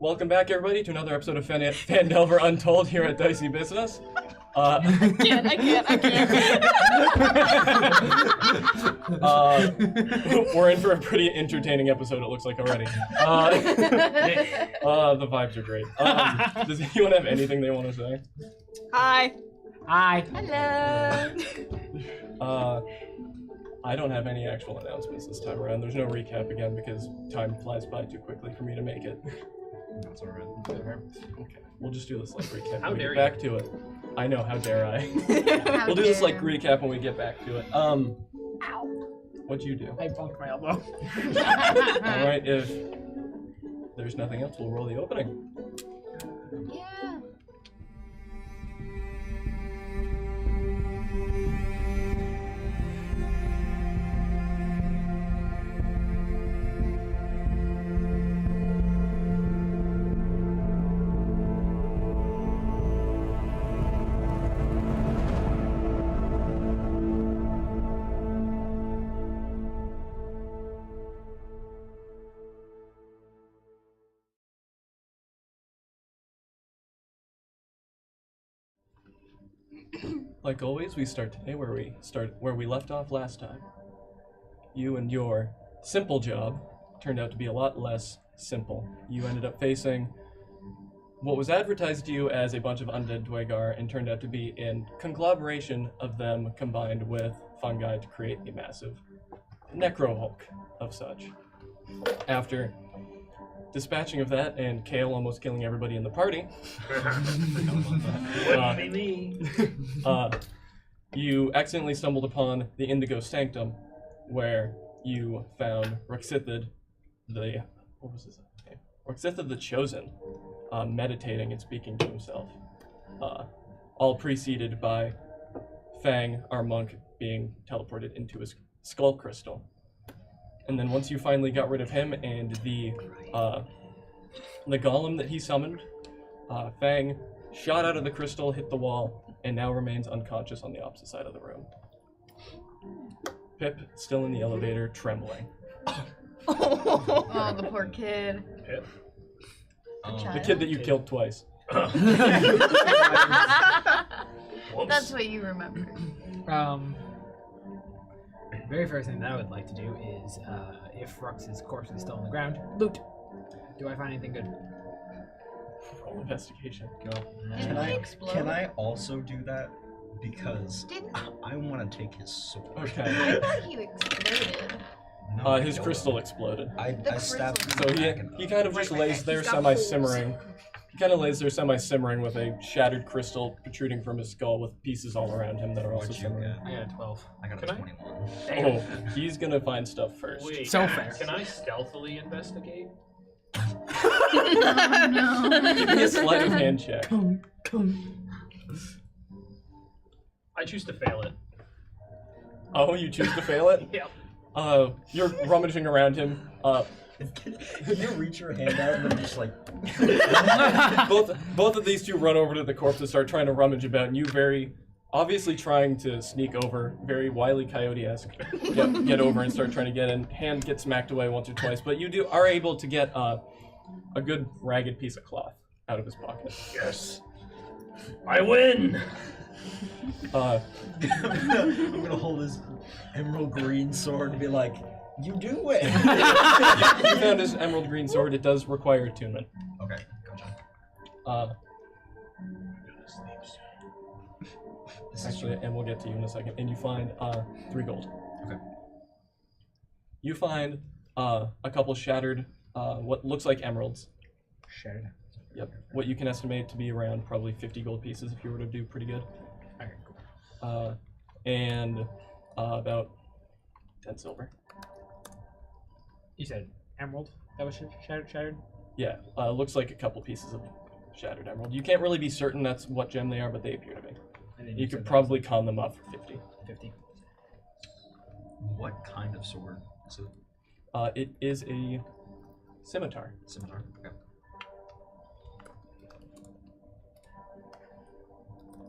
Welcome back, everybody, to another episode of Phandelver Untold here at Dicey Business. I can't. We're in for a pretty entertaining episode, it looks like already. The vibes are great. Does anyone have anything they want to say? Hi. Hi. Hello. I don't have any actual announcements this time around. There's no recap again because time flies by too quickly for me to make it. That's alright. Okay, we'll just do this like recap How when we dare get back to it. I know, how dare I? We'll do this like recap when we get back to it. Ow. What'd you do? I bumped my elbow. Alright, if there's nothing else, we'll roll the opening. Yeah. Like always, we start today where we left off last time. You and your simple job turned out to be a lot less simple. You ended up facing what was advertised to you as a bunch of undead Dwegar and turned out to be a conglomeration of them combined with fungi to create a massive necro-hulk of such. After dispatching of that and Kale almost killing everybody in the party, you accidentally stumbled upon the Indigo Sanctum, where you found Roxithid, Roxithid the Chosen, meditating and speaking to himself, all preceded by Fang, our monk, being teleported into his skull crystal. And then once you finally got rid of him and the golem that he summoned, Fang shot out of the crystal, hit the wall, and now remains unconscious on the opposite side of the room. Pip, still in the elevator, trembling. Oh, the poor kid. Pip? The kid that you killed twice. That's what you remember. Very first thing that I would like to do is, if Rux's corpse is still on the ground, loot. Do I find anything good? Roll investigation. Go. Didn't he explode? Can I also do that? Because Didn't- I want to take his sword. Okay. I thought he exploded. No, I His don't. crystal exploded. I stabbed crystal- So him he back in the- kind of just lays there semi-simmering. He kind of lays there semi-simmering with a shattered crystal protruding from his skull with pieces all around him that are also What'd you simmering. get? I got a 12. I got a Can I? 21. Oh, he's gonna find stuff first. Wait, So fair. Can I stealthily investigate? Give me a sleight of hand check. I choose to fail it. Oh, you choose to fail it? Yep. You're rummaging around him. Can you reach your hand out and then just like... Both of these two run over to the corpse and start trying to rummage about, and you very obviously trying to sneak over, very Wile E. Coyote-esque, get over and start trying to get in. Hand gets smacked away once or twice, but you are able to get a good ragged piece of cloth out of his pocket. Yes. I win! Uh, I'm gonna hold his emerald green sword and be like, you do it! you found his emerald green sword. It does require attunement. Okay, gotcha. Actually, and we'll get to you in a second. And you find 3 gold. Okay. You find a couple shattered, what looks like emeralds. Shattered. Yep. What you can estimate to be around probably 50 gold pieces if you were to do pretty good. Okay, cool. And about 10 silver. You said emerald? That was shattered? Yeah, looks like a couple pieces of shattered emerald. You can't really be certain that's what gem they are, but they appear to be. And then You said could that probably con them up for 50. was 50. What kind of sword is it? It is a scimitar. Scimitar? Okay.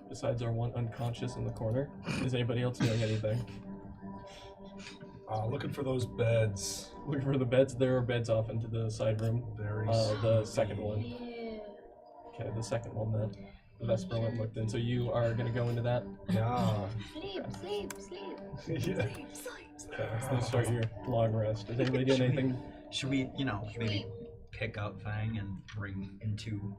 Besides our one unconscious in the corner, is anybody else doing anything? Looking for those beds. Looking for the beds. There are beds off into the side room. The second one. Yeah. Okay, the second one that Vesper went and looked in. So you are gonna go into that. Yeah. Sleep, sleep, sleep. Yeah. Okay, so let's start your long rest. Is anybody doing anything? Should we, maybe pick up Fang and bring into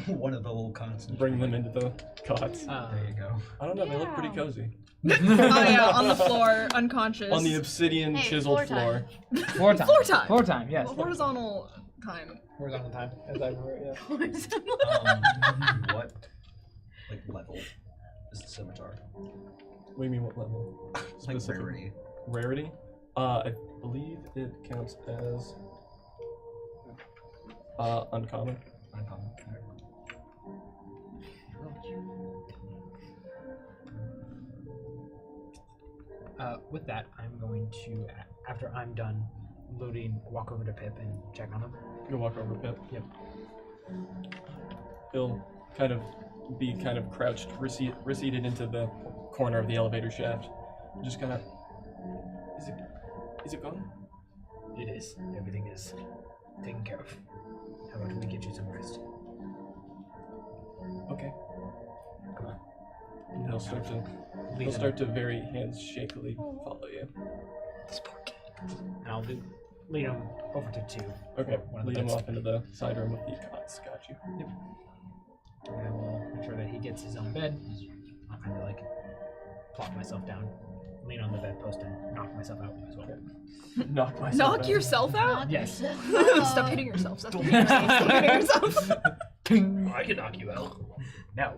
one of the little cots? Bring them into the cots. There you go. I don't know. They look pretty cozy. Oh yeah, on the floor, unconscious. On the obsidian Hey, chiseled floor floor. Floor time. Floor time. Floor time, yes. Horizontal time. Horizontal time, as I remember it, yeah. What level is the scimitar? What do you mean? What level? Like Specific. rarity. Rarity? I believe it counts as uncommon. Uncommon. With that, I'm going to, after I'm done looting, walk over to Pip and check on him. You walk over to Pip. Yep. He'll be crouched, receded into the corner of the elevator shaft. Just kind of. Is it gone? It is. Everything is taken care of. How about we get you some rest? Okay. Come on. And he'll start to very hands shakily follow you. This poor kid. And I'll lead him over to 2. Okay. One of the Lead him beds. off into the side room with the cots. Got you. Yep. And I will make sure that he gets his own bed. I'll kind of like plop myself down, lean on the bedpost, and knock myself out as well. Knock myself Knock out. yourself out? Yes. Stop hitting yourself. Stop hitting yourself. Stop hitting yourself. Ping. I can knock you out. No.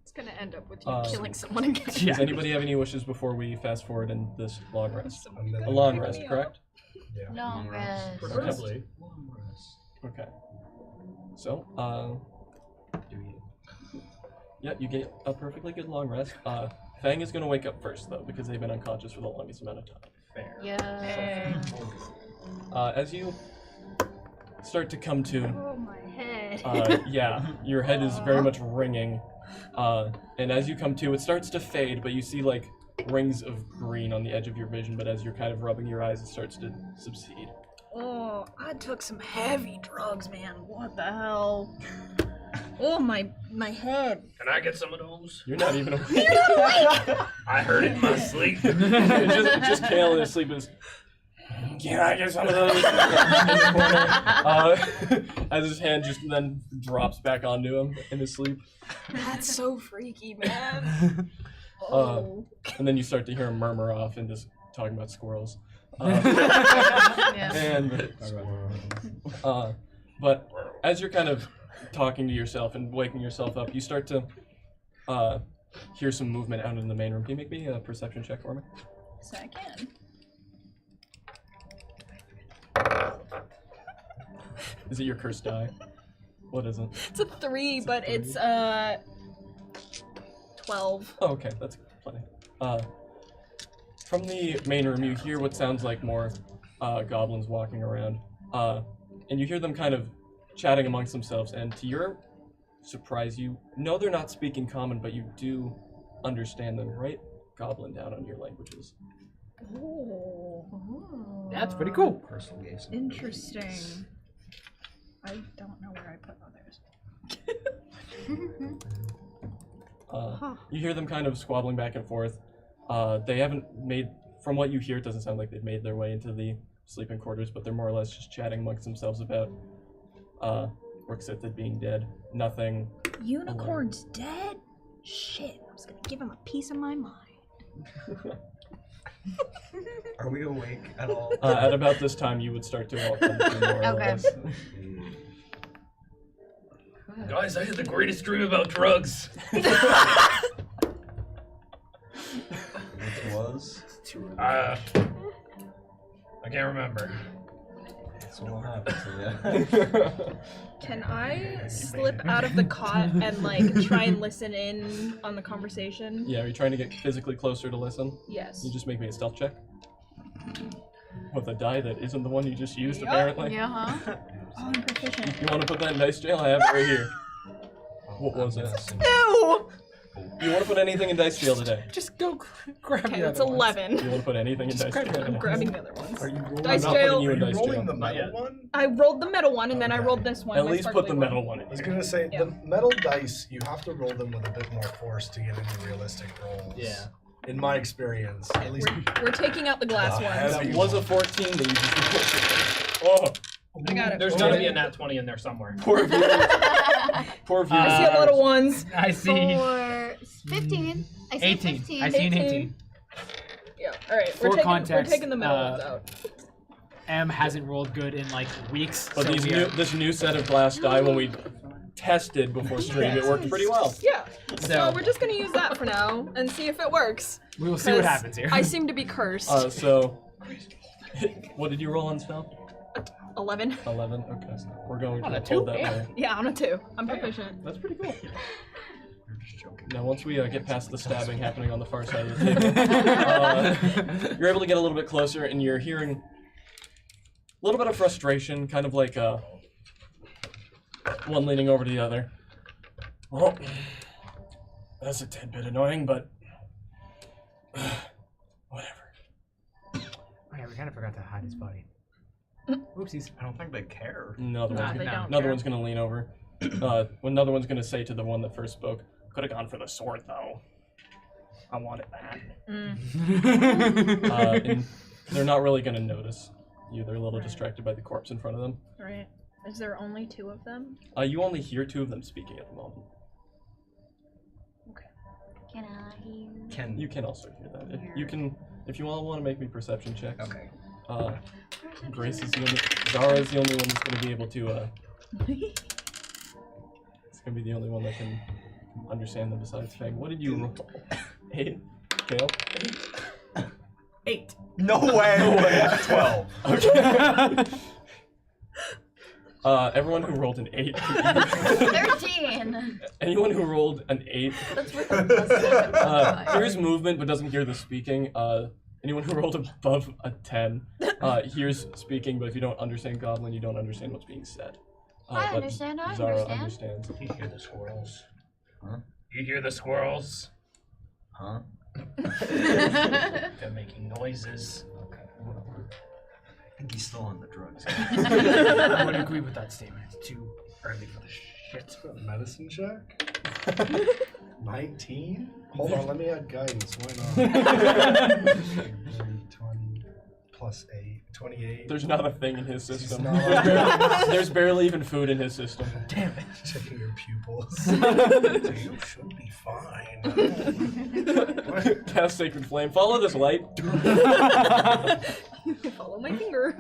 It's gonna end up with you Um, killing someone again. Does anybody have any wishes before we fast forward in this long rest? Someone A gotta long pick rest, me up. correct? Long rest. Preferably. Okay. So, Do you? yeah, you get a perfectly good long rest. Fang is gonna wake up first though, because they've been unconscious for the longest amount of time. Fair. Yeah. As you start to come to, Oh, my head. yeah, your head is very much ringing. And as you come to, it starts to fade, but you see like rings of green on the edge of your vision. But as you're kind of rubbing your eyes, it starts to subside. Oh, I took some heavy drugs, man. What the hell? Oh, my head. Can I get some of those? You're not even awake. I heard it in my sleep. just Kale in his sleep is. Can I get some of those? In the corner. As his hand just then drops back onto him in his sleep. That's so freaky, man. Oh. And then you start to hear him murmur off and just talking about squirrels. Yeah. And but as you're kind of talking to yourself and waking yourself up, you start to hear some movement out in the main room. Can you make me a perception check for me? So I can. Is it your cursed die? What is it? It's a 3, but it's 12. Oh, okay, that's plenty. From the main room, you hear what sounds like more goblins walking around, and you hear them kind of chatting amongst themselves. And to your surprise, you know they're not speaking common, but you do understand them, right? Goblin down on your languages. Oh. That's pretty cool. Personal gaze. Interesting. I don't know where I put others. You hear them kind of squabbling back and forth. They haven't made, from what you hear, it doesn't sound like they've made their way into the sleeping quarters, but they're more or less just chatting amongst themselves about Rixithid being dead. Nothing. Unicorn's dead? Shit, I was gonna give him a piece of my mind. Are we awake at all? At about this time, you would start to walk them through more or Okay. less. Guys, I had the greatest dream about drugs. Which was? I can't remember. That's what happened to you. Can I slip out of the cot and like try and listen in on the conversation? Yeah, are you trying to get physically closer to listen? Yes. You just make me a stealth check. With a die that isn't the one you just used, Yup. apparently. Yeah, huh? Oh, I'm proficient. You want to put that in dice jail? I have it right here. What was it? Ew! You want to put anything in dice jail today? Just go grab Okay, the that's other ones. 11. You want to put anything in dice jail grab it. I'm today? grabbing the other ones. Are you rolling? Dice I'm not jail. putting you in Are you dice rolling jail. the Not metal yet. one? I rolled the metal one, and then I Okay. rolled this one. At my least put the sparkly metal one. one in. I was gonna say Yeah. the metal dice. You have to roll them with a bit more force to get any realistic rolls. Yeah. In my experience, at least. We're taking out the glass The ones. heavy That was a 14 that you just Oh, I got it. There's gotta be a nat 20 in there somewhere. poor viewer. Poor viewer. I see a lot of ones. I see 15. I see 18. 15. I see an 18. 18. Yeah. All right. For We're context, taking the metal ones out. M hasn't rolled good in like weeks. But so these we are- this new set of glass die, when we tested before stream, it worked pretty well. Yeah. So- So we're just gonna use that for now and see if it works. we will see what 'Cause happens here. I seem to be cursed. So, what did you roll on stealth? 11. 11. Okay. We're going to On a hold 2? that Yeah. way. Yeah, on a 2. I'm proficient. That's pretty cool. Now, once we get past the stabbing happening on the far side of the table, you're able to get a little bit closer, and you're hearing a little bit of frustration, kind of like one leaning over to the other. Well, that's a tad bit annoying, but whatever. Oh yeah, we kind of forgot to hide his body. Oopsies. I don't think they care. Another Nah, one's they don't Another care. one's gonna lean over. Another one's gonna say to the one that first spoke, "Could have gone for the sword, though. I wanted that." And they're not really gonna notice you. They're a little distracted by the corpse in front of them. Right. Is there only 2 of them? You only hear 2 of them speaking at the moment. Can I hear? Can You can also hear that. You can, if you all want to make me perception checks. Okay. Grace is the only, Zara is the only one that's gonna be able to. It's gonna be the only one that can understand them besides Fang. What did you roll? 8. Kale. 8. No way. No way. 12. Okay. Everyone who rolled an 8. 13. Anyone who rolled an 8 That's really plus hears movement but doesn't hear the speaking. Anyone who rolled above a 10 hears speaking, but if you don't understand Goblin, you don't understand what's being said. I but understand, I Zara understand. understands. You hear the squirrels? Huh? You hear the squirrels? Huh? They're making noises. Okay. Whatever. I think he's still on the drugs. I would agree with that statement. It's too early for the shit. Medicine check. 19. Hold on, let me add guidance. Why not? 20 plus 8, 28. There's not a thing in his system. not- There's barely even food in his system. Damn it. Checking your pupils. You should be fine. Cast Sacred Flame. Follow this light. Follow my finger.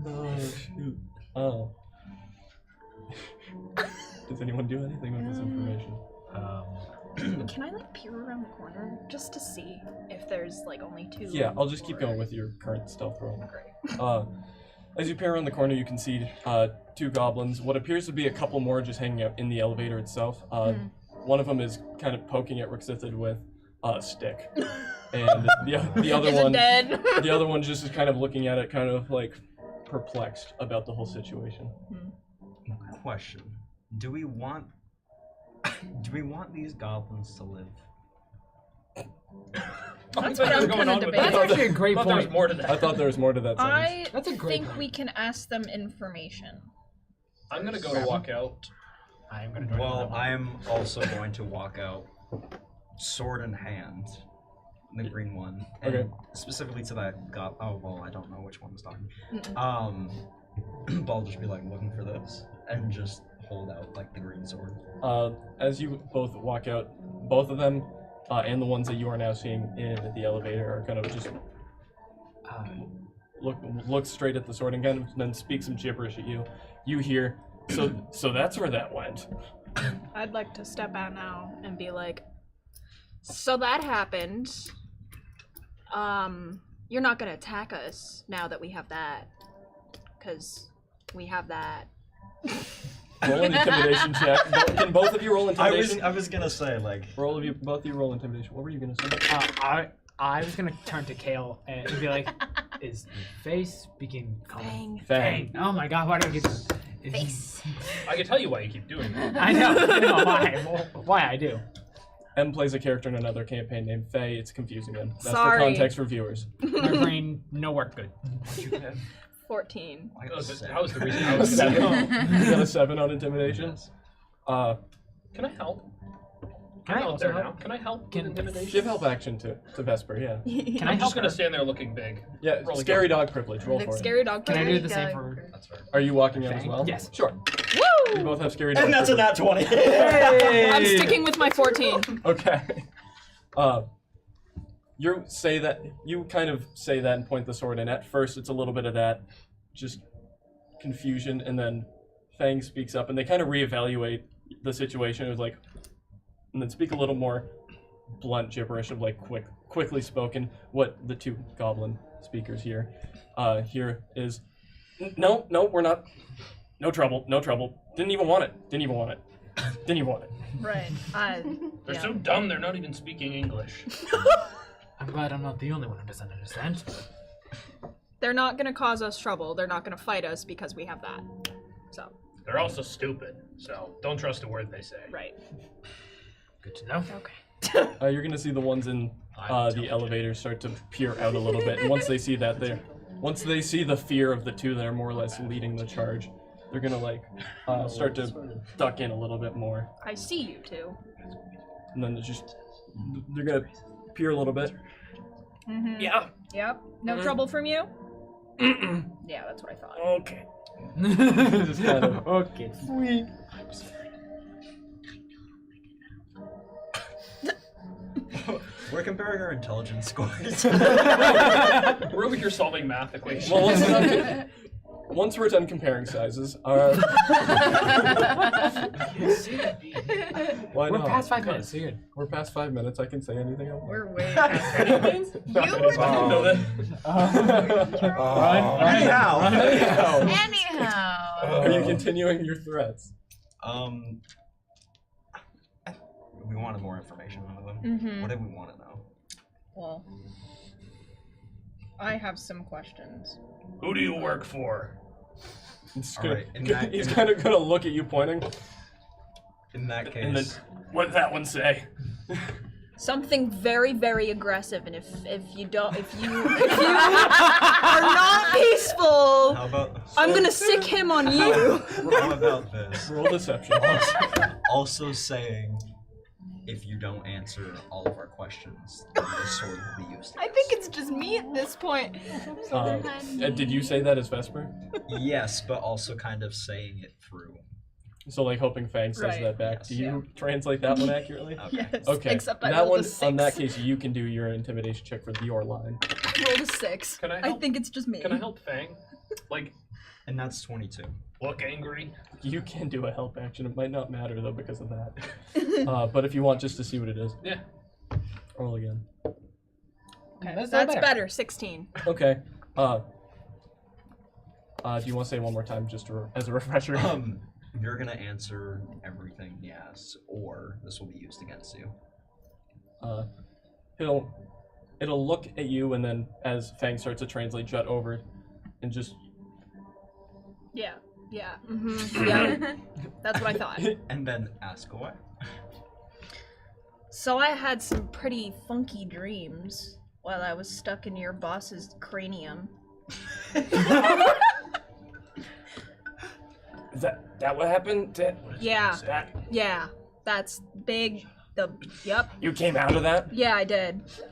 Oh, shoot. Oh. Does anyone do anything with this information? Can I like peer around the corner just to see if there's like only 2? Yeah, I'll just keep going with your current stealth roll. Great. As you peer around the corner, you can see 2 goblins. What appears to be a couple more just hanging out in the elevator itself. One of them is kind of poking at Rixithid with a stick, and the other Is it one, dead? the other one just is kind of looking at it, kind of like perplexed about the whole situation. Question: Do we want these goblins to live? That's what I'm kind of That's debating. actually a great I thought there was point. more to I that. thought there was more to that sentence. I That's a great think point. we can ask them information. I'm gonna go to walk out. I am gonna join Well, them. I am also going to walk out, sword in hand, the green one, and Okay. specifically to that oh well, I don't know which one was talking. But I'll just be like looking for this and just hold out like the green sword. As you both walk out, both of them and the ones that you are now seeing in the elevator are kind of just look straight at the sword and kind of then speak some gibberish at you. You hear, so that's where that went. I'd like to step out now and be like, so that happened. You're not gonna attack us now that we have that, because we have that. Roll an intimidation check. Can both of you roll intimidation? I was gonna say like Both of you roll intimidation. What were you gonna say? I was gonna turn to Kale and be like, "Is the face speaking common?" Bang. Fang. Oh my god, why do I get this? Face. I can tell you why you keep doing that. I know why. Well, why I do. M plays a character in another campaign named Faye. It's confusing him. That's Sorry. for context for viewers. My brain, no work good. 14. I That was was, sick. that was the reason I was Seven. saying. You got a 7 on intimidation. Can I help? Can I I'm out also there help? now. Can I help Can- with intimidation? Give help action to Vesper. Yeah. Can I I'm help just gonna her? stand there looking big. Yeah. Roll Scary again. dog privilege. Roll for it. Scary dog. Can I do Play. the same for? That's fair. Are you walking out as Fang? well? Yes. Sure. Woo! You both have scary dog. And that's a privilege. nat 20. I'm sticking with my 14. Okay. You kind of say that and point the sword, and at first it's a little bit of that, just confusion, and then Fang speaks up, and they kind of reevaluate the situation. It was like, and then speak a little more blunt gibberish of like quickly spoken. What the two goblin speakers here is, no, we're not. No trouble. Didn't even want it. Right. They're Yeah. so dumb they're not even speaking English. I'm glad I'm not the only one who doesn't understand. They're not gonna cause us trouble. They're not gonna fight us because we have that. So, They're also stupid, so don't trust a word they say. right. Good to know. Okay. You're gonna see the ones in the elevator start to peer out a little bit, and once they see that, once they see the fear of the two that are more or less leading the charge, they're gonna like start to duck in a little bit more, I see you two. and then they're gonna peer a little bit. Mm-hmm. Yeah. Yep. No trouble from you? Mm-mm. Yeah, that's what I thought. Okay. Just kind of. Okay. Sweet. We're comparing our intelligence scores. We're over here solving math equations. Well, once we're done comparing sizes, why We're not? past 5 minutes. So you're good. We're past 5 minutes. I can say anything I want. We're way past anything. Not You anymore. I didn't know that. Anyhow. Anyhow. Are you continuing your threats? We wanted more information out of them. Mm-hmm. What did we want to know? Well, I have some questions. Who do you work for? He's Alright, in that- he's kind of gonna look at you pointing. In that case, And then, what did that one say? Something very, very aggressive, and if you are not peaceful, how about I'm gonna sick him on you. how about this? Roll deception. Also saying, if you don't answer all of our questions, then the sword will be used. I think it's just me at this point. Did you say that as Vesper? Yes, but also kind of saying it through. So like hoping Fang says Right. that back. Yes. Do you translate that one accurately? Okay. Yes. Okay. Except I that rolled one a 6. on that case you can do your intimidation check for your line. I rolled a 6. Can I I help? think it's just me. Can I help Fang? Like, And that's 22. look angry? You can do a help action. It might not matter though because of that. But if you want just to see what it is, Yeah. roll again. Okay, That's that's not better. 16. Okay. Do you want to say it one more time just as a refresher? You're gonna answer everything he asks, or this will be used against you. It'll look at you, and then as Fang starts to translate, jut over, and just Yeah. Yeah. Mm-hmm. Yeah. That's what I thought. And then ask away. So I had some pretty funky dreams while I was stuck in your boss's cranium. Is that what happened? Yeah. That Yeah. That's big. Yep. you came out of that? Yeah, I did. It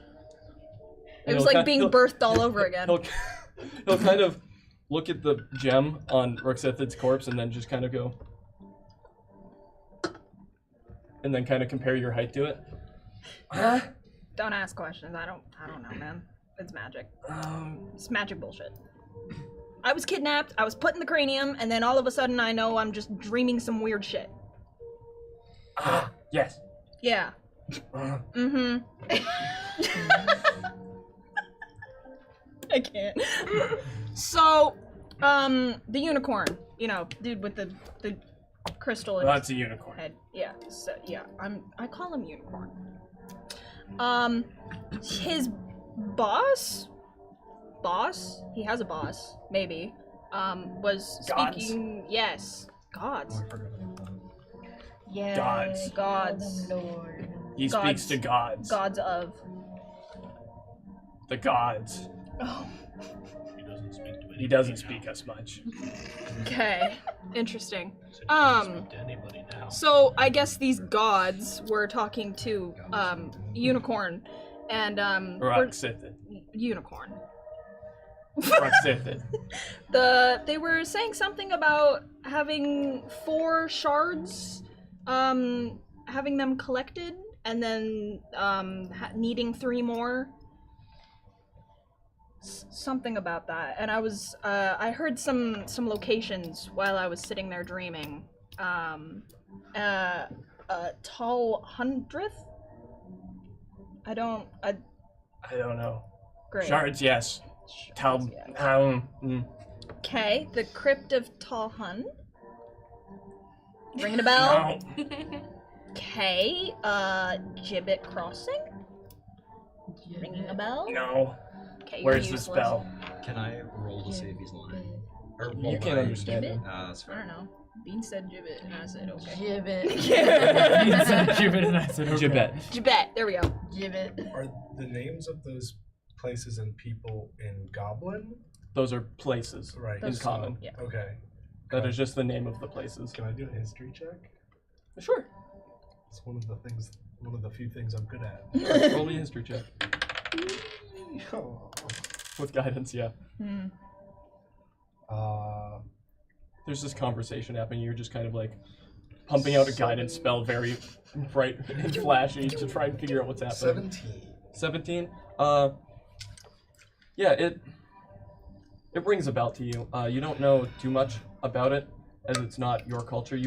And was he'll like being birthed all over again. He'll kind of look at the gem on Roxethid's corpse and then just kind of go, and then kind of compare your height to it. Huh? Don't ask questions. I don't know, man. It's magic. It's magic bullshit. I was kidnapped, I was put in the cranium, and then all of a sudden I know I'm just dreaming some weird shit. Yes. Yeah. Mm-hmm. I can't. So, the unicorn, dude with the crystal in his That's a unicorn. head. Yeah. So yeah, I call him unicorn. His boss? He has a boss, maybe. was Gods? speaking. Yes, gods. Oh, I forgot about that. Yeah. Gods. Gods. Lord. He Gods. speaks to gods. Gods of. The gods. Oh. He doesn't speak to anybody. He doesn't now. speak as much. Okay. Interesting. So he doesn't speak to anybody now. So I guess these gods were talking to unicorn, and Roxithid. unicorn. Roxithid. They were saying something about having 4 shards, having them collected, and then needing 3 more. Something about that, and I heard some locations while I was sitting there dreaming. Tall hundredth. I don't know. Great. Shards, yes. Shards, yeah. Mm. Okay, the Crypt of Tall Hun. Ringing a bell? No. Okay, Gibbet Crossing. Ringing a bell? No. Okay, Where's you're the useless. spell? Can I roll to see if he's lying? Or You roll can't my- understand Gibbet? him. That's I don't fair. know. Bean said Gibbet, and I said okay. Gibbet. Gibbet and I said, okay. Gibbet. Gibbet, there we go. Gibbet. Are the names of those places and people in Goblin? Those are places Right. in Those- common. yeah. Okay. That is just the name of the places. Can I do a history check? Sure. It's one of the few things I'm good at. Roll me a history check. With guidance, yeah. Hmm. There's this conversation happening. You're just kind of like pumping out a guidance spell very bright and flashy to try and figure out what's happening. 17. 17? Yeah, it rings a bell to you. You don't know too much about it, as it's not your culture.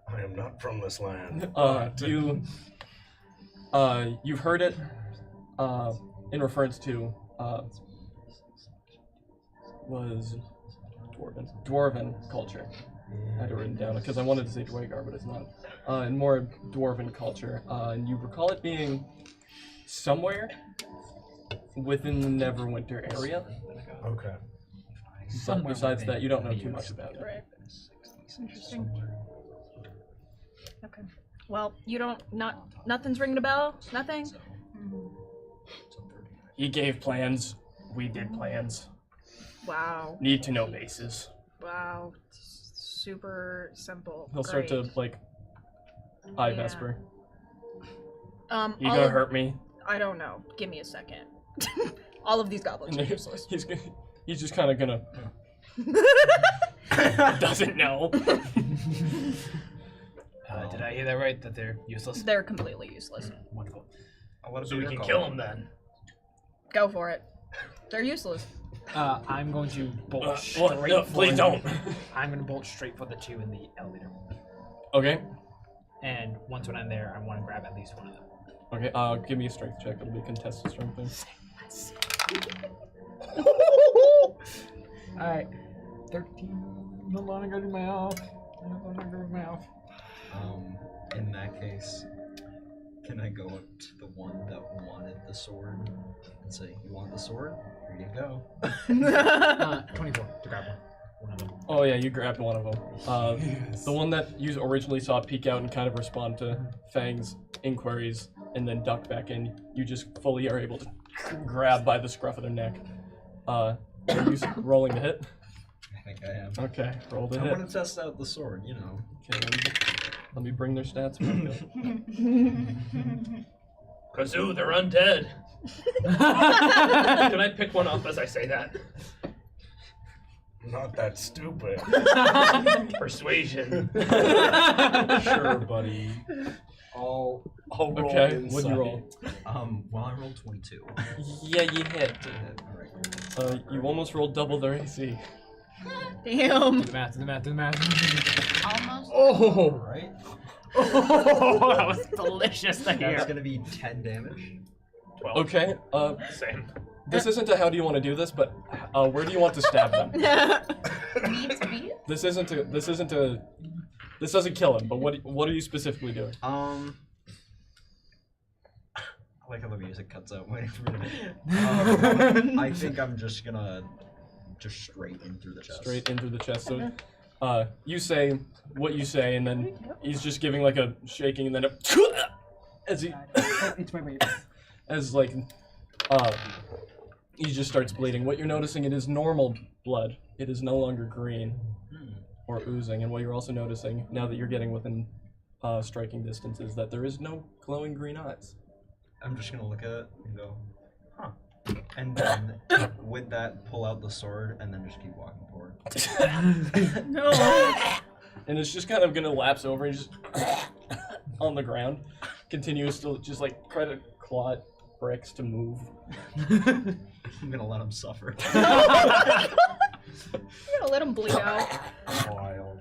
I am not from this land. You've heard it in reference to was dwarven culture. I had it written down because I wanted to say Dwagar, but it's not. And more dwarven culture, and you recall it being somewhere within the Neverwinter area. Okay. But besides that, you don't know too much about it. Right. Interesting. Okay. Well, you don't nothing's ringing a bell? Nothing? He gave plans. We did plans. Wow. Need to know bases. Wow. Super simple. He'll start to Great. like eye Yeah. Vesper. You You gonna hurt me? I don't know. Give me a second. All of these goblins are useless. He's just kind of gonna doesn't know. Did I hear that right? That they're useless? They're completely useless. Wonderful. I'll let it So be we your can call. kill him then. Go for it. They're useless. I'm going to bolt What? straight No, for please don't. I'm going to bolt straight for the 2 in the elevator. Okay. And once when I'm there, I want to grab at least one of them. Okay. Give me a strength check. It'll be a contested strength thing. Alright. 13. No longer in my mouth. No longer in my mouth. In that case, can I go up to the one that wanted the sword and say, "You want the sword? Here you go." 24 to grab one of them. Oh yeah, you grabbed one of them. The one that you originally saw peek out and kind of respond to Fang's inquiries and then duck back in. You just fully are able to grab by the scruff of their neck. Are you rolling to hit? I think I am. Okay, roll to I hit. want to test out the sword, you know. Okay, let me bring their stats back up. Kazoo, they're undead. Can I pick one up as I say that? Not that stupid. Persuasion. Sure, buddy. I'll roll Okay, insight. what'd you roll? Well, I rolled 22. Yeah, you hit. Alright. You almost rolled double their AC. Damn. Do the math, do the math, do the math. Almost. Oh! Alright. Oh, that was delicious to That's hear. gonna be 10 damage. 12. Okay, Same. this isn't a how do you want to do this, but where do you want to stab them? Needs to be. This doesn't kill him, but what are you specifically doing? I like how the music cuts out. Waiting for me to. I think I'm just gonna Just straight in through the chest. Straight in through the chest. So, you say what you say, and then he's just giving like a shaking, and then as he, It's my baby. as like, he just starts bleeding. What you're noticing, it is normal blood. It is no longer green or oozing. And what you're also noticing, now that you're getting within striking distance, is that there is no glowing green eyes. I'm just gonna look at it and go, huh. And then, with that, pull out the sword and then just keep walking forward. No. And it's just kind of gonna lapse over and just on the ground. Continues to just like try to claw at bricks to move. I'm gonna let him suffer. I'm gonna let him bleed out. Wild.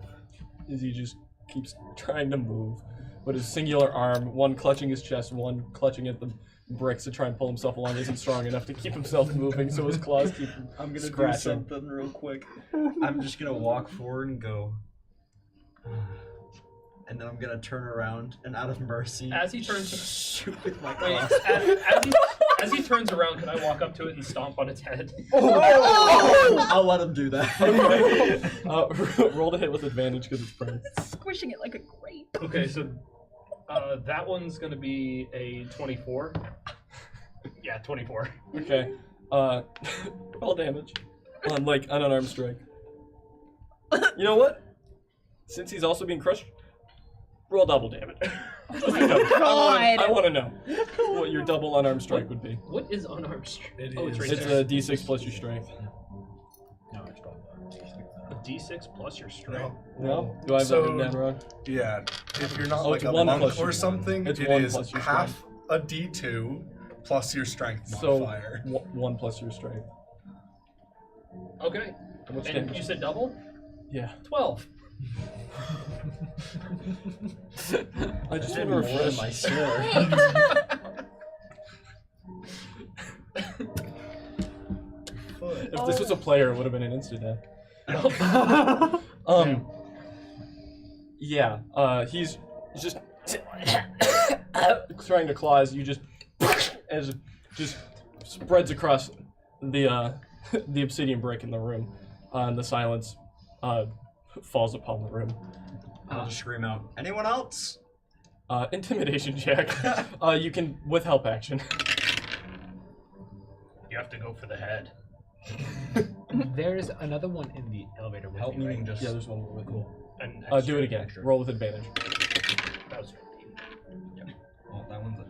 As he just keeps trying to move. But his singular arm, one clutching his chest, one clutching at the bricks to try and pull himself along, isn't strong enough to keep himself moving, so his claws keep I'm gonna do scratching. something real quick. I'm just gonna walk forward and go. And then I'm gonna turn around and out of mercy, As he turns, shoot with my wait, claws. as he turns around, can I walk up to it and stomp on its head? I'll let him do that. Roll to hit with advantage because it's prone. Squishing it like a grape. Okay, so that one's gonna be a 24. Yeah, 24. Okay. Roll damage on like an unarmed strike. You know what? Since he's also being crushed, roll double damage. God. I want to know what your double unarmed strike would be. What is unarmed strike? It Oh, it's is- right It's there. a d6 plus your strength. No, it's probably A D6 plus your strength. No? Do I have So- that written down wrong? Yeah, if you're not Oh, like it's a one monk plus or your- something, it's it one is plus your half a D2 plus your strength So, modifier. 1 plus your strength. Okay. How much And damage? you said double? Yeah. 12. I just Did want to more than refresh my sword. If this was a player, it would have been an instant death. Yeah. He's just trying to claw as you just spreads across the the obsidian brick in the room, and the silence falls upon the room. I'll just scream out, anyone else? Intimidation check. You can with help action. You have to go for the head. There's another one in the elevator with Help me, me right? just... Yeah, there's one more with me. And Do it again. extra. Roll with advantage. That was 15. Well, that one's a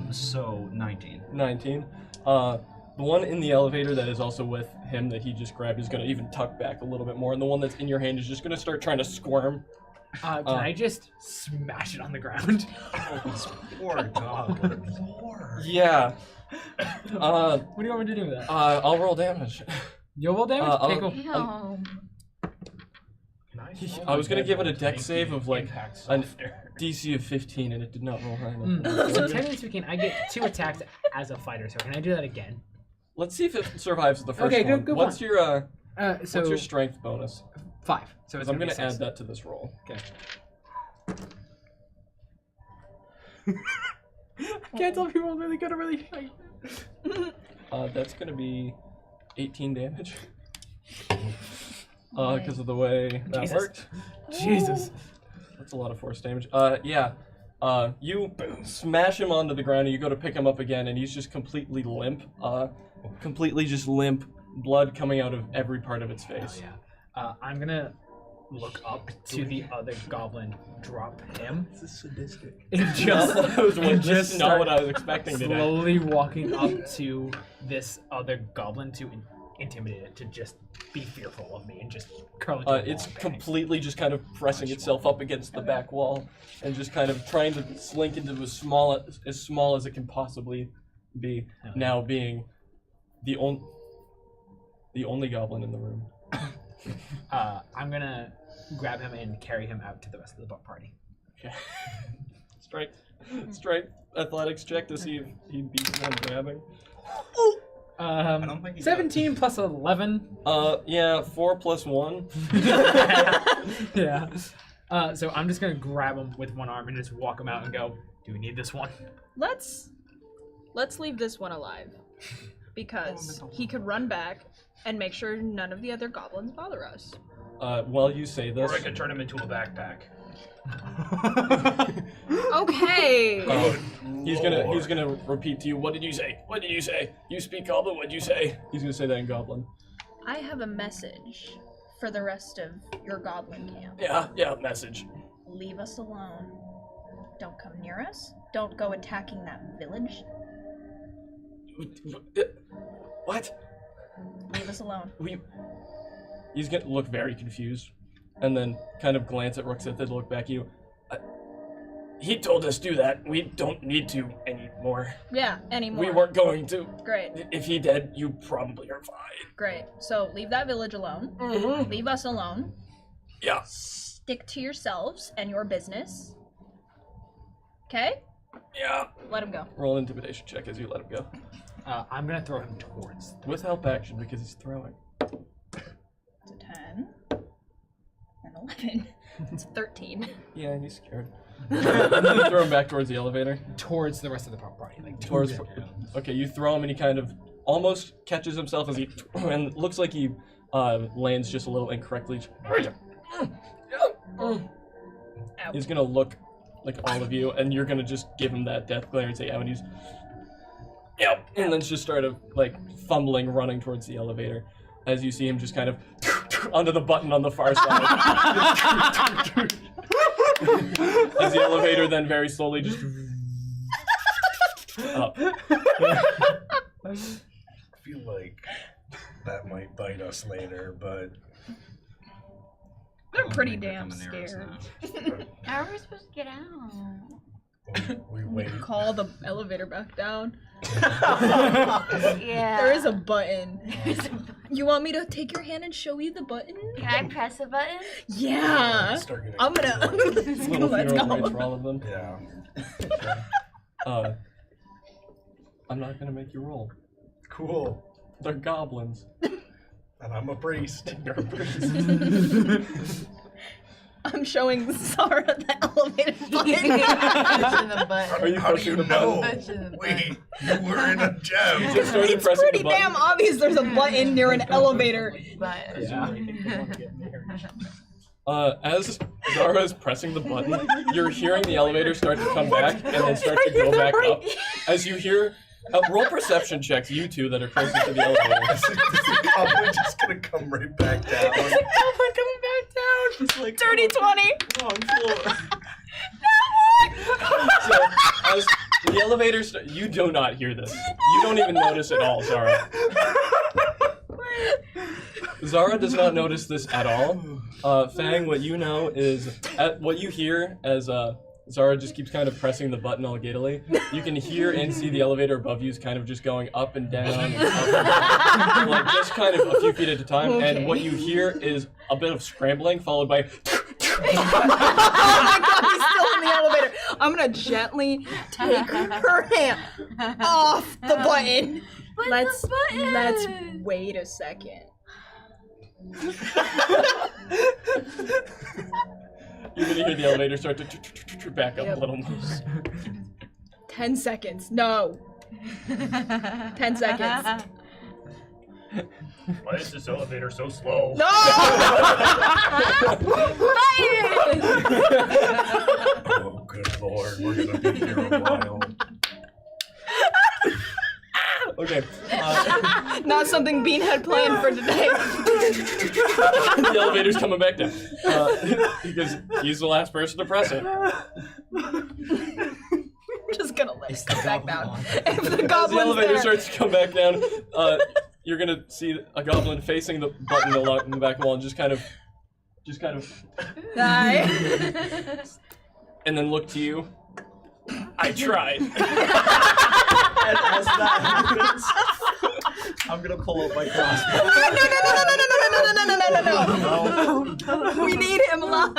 2. So, 19. 19. The one in the elevator that is also with him that he just grabbed is going to even tuck back a little bit more, and the one that's in your hand is just going to start trying to squirm. Can I just smash it on the ground? Poor goblin. Yeah. What do you want me to do with that? I'll roll damage. You'll roll damage? I'll- Okay, cool. Can I was going to give it a dex save of like impact an softer. DC of 15, and it did not roll high enough. So technically speaking, I get 2 attacks as a fighter, so can I do that again? Let's see if it survives the first Okay, one. good What's one. your So what's your strength bonus? 5. So Because it's I'm going be to add 6. that to this roll. Okay. I can't tell if you rolled really good or really shite. That's going to be 18 damage. Because of the way that Jesus. worked. Jesus. That's a lot of force damage. Yeah. You smash him onto the ground and you go to pick him up again and he's just completely limp. Completely just limp, blood coming out of every part of its face. Yeah. I'm gonna look up to the other goblin, drop him, This is sadistic. and just, This is not start what I was expecting today. slowly walking up to this other goblin to intimidate it, to just be fearful of me and just curl it. To a It's ball, bang. completely just kind of pressing itself up against the back wall and just kind of trying to slink into as small as it can possibly be. Now being the only goblin in the room. I'm gonna grab him and carry him out to the rest of the party. Okay. Strength athletics check to see if he beats me on grabbing. I don't think he 17 plus 11. Yeah, 4 plus 1. Yeah. So I'm just gonna grab him with one arm and just walk him out and go, do we need this one? Let's leave this one alive. because he could run back and make sure none of the other goblins bother us. While you say this, Or I could turn him into a backpack. Okay. he's gonna repeat to you. What did you say? What did you say? You speak Goblin. What did you say? He's gonna say that in Goblin. I have a message for the rest of your goblin camp. Yeah. Message. Leave us alone. Don't come near us. Don't go attacking that village. What? Leave us alone. He's gonna look very confused, and then kind of glance at Ruxith and look back at you. He told us do that. We don't need to anymore. Yeah, anymore. We weren't going to. Great. If he did, you probably are fine. Great. So leave that village alone. Mm-hmm. Leave us alone. Yeah. Stick to yourselves and your business. Okay? Yeah. Let him go. Roll an intimidation check as you let him go. I'm gonna throw him towards. With help action because he's throwing. It's a 10. And 11. It's 13. Yeah, he's scared. And then you throw him back towards the elevator. Towards the rest of the party, like Towards. Okay, you throw him and he kind of almost catches himself as he and looks like he lands just a little incorrectly. He's gonna look like all of you, and you're gonna just give him that death glare and say, "Oh," and he's, "Yep," and then just start like fumbling, running towards the elevator, as you see him just kind of onto the button on the far side. As the elevator then very slowly just up. I feel like that might bite us later, but They're pretty damn scared. How are we supposed to get out? we wait. Call the elevator back down. Yeah. There is a button. You want me to take your hand and show you the button? Can I press a button? Yeah. Start getting I'm gonna Little let's funeral rites go. for all of them. Yeah. I'm not gonna make you roll. Cool. They're goblins. And I'm a priest. You're a priest. I'm showing Zara the elevator button. Pushing the button. Are you How do pushing you the button? know? Pushing the Wait, you were in a gem. You just started It's pressing pretty the button. damn obvious there's a button near an elevator. But As Zara is pressing the button, you're hearing the elevator start to come back and then start to go back up. As you hear, roll perception checks, you two that are closest to the elevator. Is the goblin just gonna come right back down? Goblin coming back down. It's like Dirty 20. wrong floor. So, as the elevator you do not hear this. You don't even notice at all, Zara. Zara does not notice this at all. Fang, what you know is, what you hear as Zara just keeps kind of pressing the button all giddily. You can hear and see the elevator above you is kind of just going up and down, and up and down, like just kind of a few feet at a time. Okay. And what you hear is a bit of scrambling, followed by. Oh my god, he's still in the elevator. I'm gonna gently take her hand off the button. Let's wait a second. You're gonna hear the elevator start to back up a little more. 10 seconds. No. 10 seconds. Why is this elevator so slow? No! Oh, good lord, we're gonna be here a while. Okay. Not something Bean had planned for today. The elevator's coming back down. Because he's the last person to press it. I'm just gonna let it come back down. If the As the goblin's elevator there. starts to come back down, you're gonna see a goblin facing the button in the back wall and just kind of, Die. and then look to you. I tried. And as that happens, I'm gonna pull up my crossbow. No. We need him alive.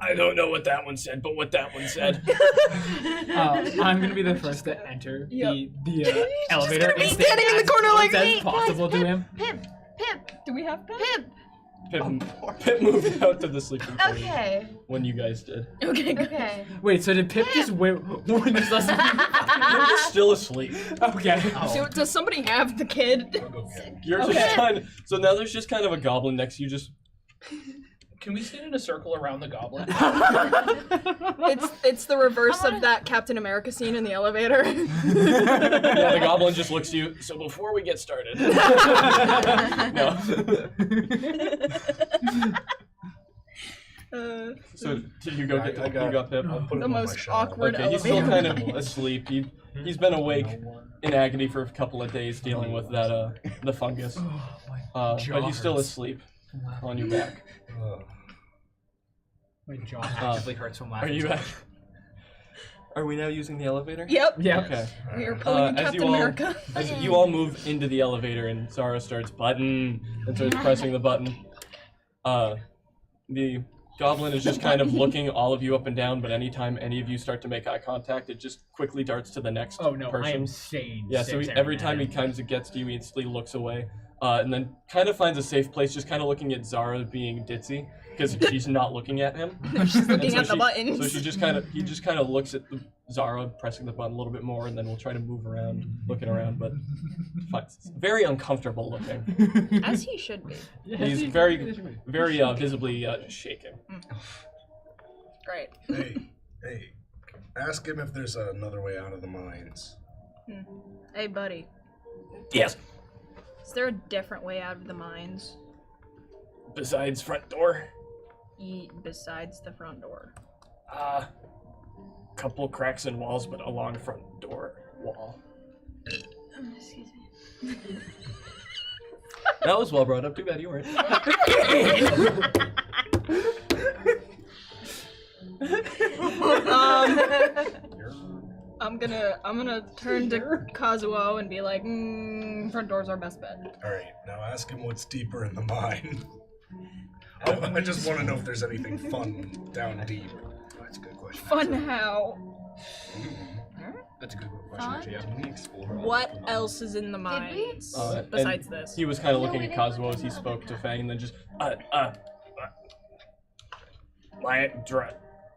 I don't know what that one said, but what that one said. I'm gonna be the first to enter the elevator. gonna be and stay standing in the as corner close like, as "Hey, possible to him. Pip. Do we have Pip? Pip. Pip moved out to the sleeping quarters Okay. when you guys did. Okay, good. Okay. Wait, so did Pip just wait? When is us? Pip is still asleep. Okay. So, does somebody have the kid? I'll go get him. You're just kind of, so now there's just kind of a goblin next to you, just Can we stand in a circle around the goblin? It's the reverse of that Captain America scene in the elevator. yeah, the goblin just looks at you. So before we get started, no. So did you go get? I got- you got Pip. I'll put The him on my most shadow. awkward Okay, he's still elevator. kind of asleep. He's been awake in agony for a couple of days dealing with that the fungus. But he's still asleep on your back. Ugh. My jaw actively hurts from laughing. Are you? Are we now using the elevator? Yep. Yeah. Okay. We are pulling as Captain you all- America. As you all move into the elevator and Zara starts and starts pressing the button, the goblin is just kind of looking all of you up and down, but anytime any of you start to make eye contact, it just quickly darts to the next Oh no, I person. am sane. Yeah, so every time he kind of gets to you, he instantly looks away, and then kind of finds a safe place, just kind of looking at Zara being ditzy, because she's not looking at him. She's looking so at the buttons. So he just kind of looks at Zara pressing the button a little bit more, and then we'll try to move around, looking around, but it's very uncomfortable looking. As he should be. He's very, very visibly shaken. Great. Hey, ask him if there's another way out of the mines. Hey, buddy. Yes. Is there a different way out of the mines? Besides front door, Besides the front door. couple cracks in walls, but along front door wall. Excuse me. That was well brought up. Too bad you weren't. I'm gonna turn to Kazuo and be like, front door's our best bet. Alright, now ask him what's deeper in the mine. I just want to know if there's anything fun down deep. That's a good question. Fun how? That's a good question, actually. Yeah. Can we explore all What of the else is in the we? mines And besides this? He was kind of looking we at didn't. Kazuo as he spoke to Fang, and then just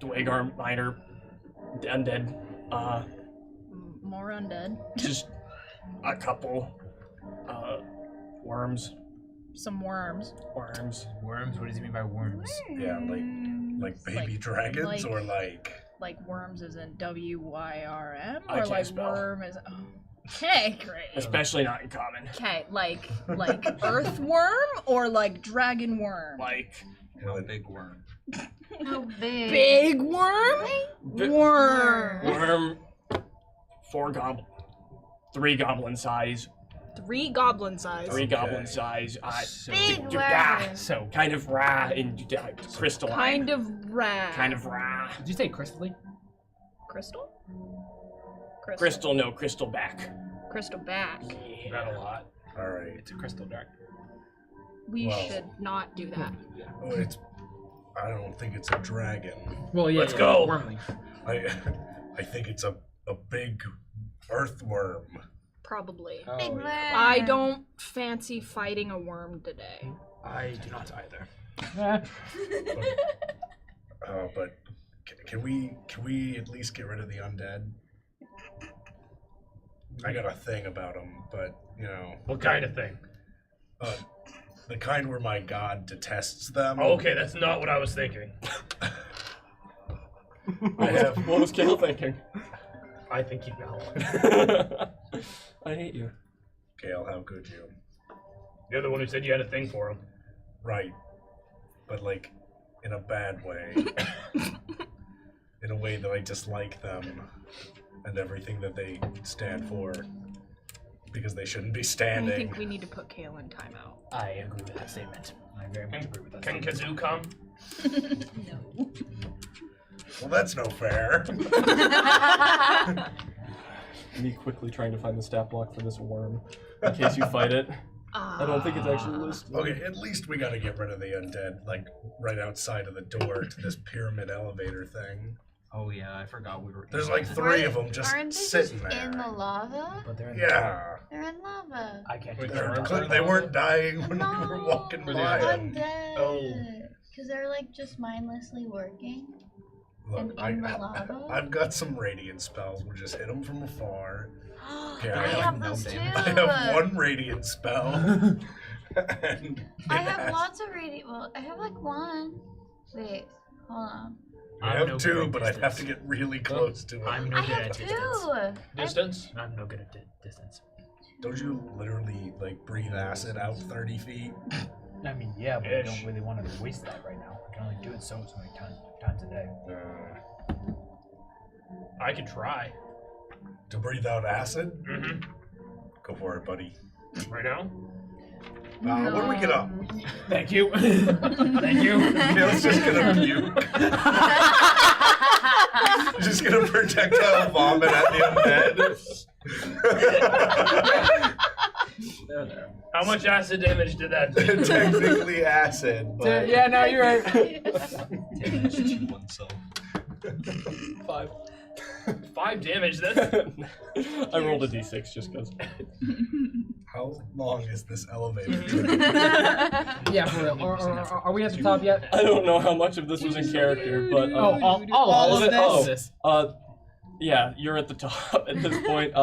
Dwagar Miner undead. More undead. Just a couple worms. Some worms. Worms. Worms? What does he mean by worms? Yeah, like baby Like- dragons like- or like. Like worms is in WYRM? I Or can't like spell. worm is. Oh. Okay, great. Especially not in common. Okay, like earthworm or like dragon worm? Like How big worm? How big? Big worm? Worm. worm, 3 goblin size. 3 goblin size. 3 Okay. goblin size. Big worm. So, Kind of raw and crystalline. Kind of rad. Kind of raw. did you say crystally? Crystal? Crystal, no, crystal back. Crystal back. Got a lot. Alright. It's a crystal dark. We Well- should not do that. Oh, I don't think it's a dragon. Well, yeah. Let's yeah, go. Wormling. I think it's a big earthworm. Probably. Oh, Big yeah. worm. I don't fancy fighting a worm today. I do not either. But can we at least get rid of the undead? I got a thing about them, but you know, What kind of thing? the kind where my god detests them. Oh, okay, that's not what I was thinking. What was Kale thinking? I think you know. I hate you. Gale, how could you? You're the one who said you had a thing for him. Right, but like in a bad way. In a way that I dislike them and everything that they stand for, because they shouldn't be I standing. think we need to put Kale in timeout. I agree with that statement. I very much agree with that Can statement. Kazoo come? No. Well, that's no fair. Me quickly trying to find the stat block for this worm in case you fight it. I don't think it's actually listed. Okay, at least we gotta get rid of the undead, like right outside of the door to this pyramid elevator thing. Oh yeah, I forgot we were. There's like 3 of them just Aren't they sitting just there. in the lava? But they're in Yeah. They're in lava. I can't Wait, do they're that. They weren't dying when No, we were walking Were by they them. undead. Oh. Because they're like just mindlessly working. Look, And in the lava? I've got some radiant spells. We'll just hit them from afar. Yeah, I have no those too. damage. I have 1 radiant spell. and I it have has- lots of radiant. Well, I have like 1. Wait, hold on. I I'm have no 2, good at but I'd have to distance. get really close to it. I'm no I good have at 2. distance. Distance? I'm no good at distance. Don't you literally like breathe acid out 30 feet? I mean, yeah, but I Ish. don't really want to waste that right now. I can only do it so many times a day. I could try. To breathe out acid? Mm-hmm. Go for it, buddy. Right now? What do we get up? Thank you. Thank you. Kale's just gonna puke. Just gonna projectile vomit at the undead. How much acid damage did that do? Technically acid, but Yeah, no, you're right. Damage to oneself. 5. 5 damage, that's... I rolled a d6 just because. how long is this elevator? Yeah, for real. Are we at the top yet? I don't know how much of this was in character, but Oh, all of it. All of this. Yeah, you're at the top at this point,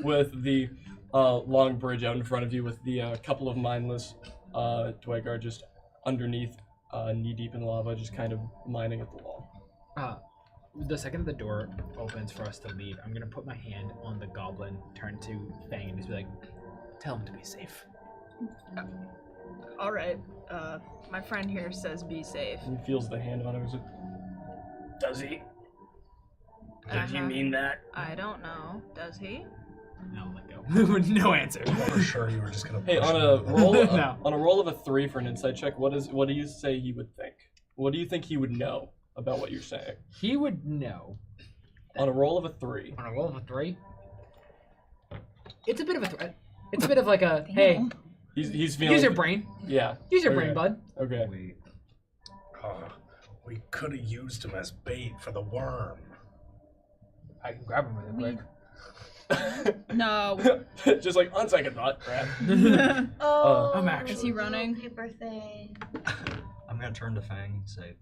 with the long bridge out in front of you, with the couple of mindless Dwegar just underneath, knee deep in lava, just kind of mining at the wall. The second the door opens for us to leave, I'm gonna put my hand on the goblin, turn to Fang, and just be like, "Tell him to be safe." All right. My friend here says be safe. And he feels the hand on him. He's like, Does he? Did you mean that? I don't know. Does he? No, let go. No answer. For sure, you were just gonna. hey, push on him. a roll No. on a roll of a 3 for an insight check, what do you say he would think? What do you think he would know about what you're saying? He would know. On a roll of a 3. On a roll of a 3, it's a bit of a threat. It's a bit of like a, hey, He's feeling. use your brain. Yeah. Use your Okay. brain, bud. Okay. We could have used him as bait for the worm. I can grab him really quick. No. Just like on second thought, grab. Oh, I'm actually- Is he running? Paper thing. I'm gonna turn to Fang and say,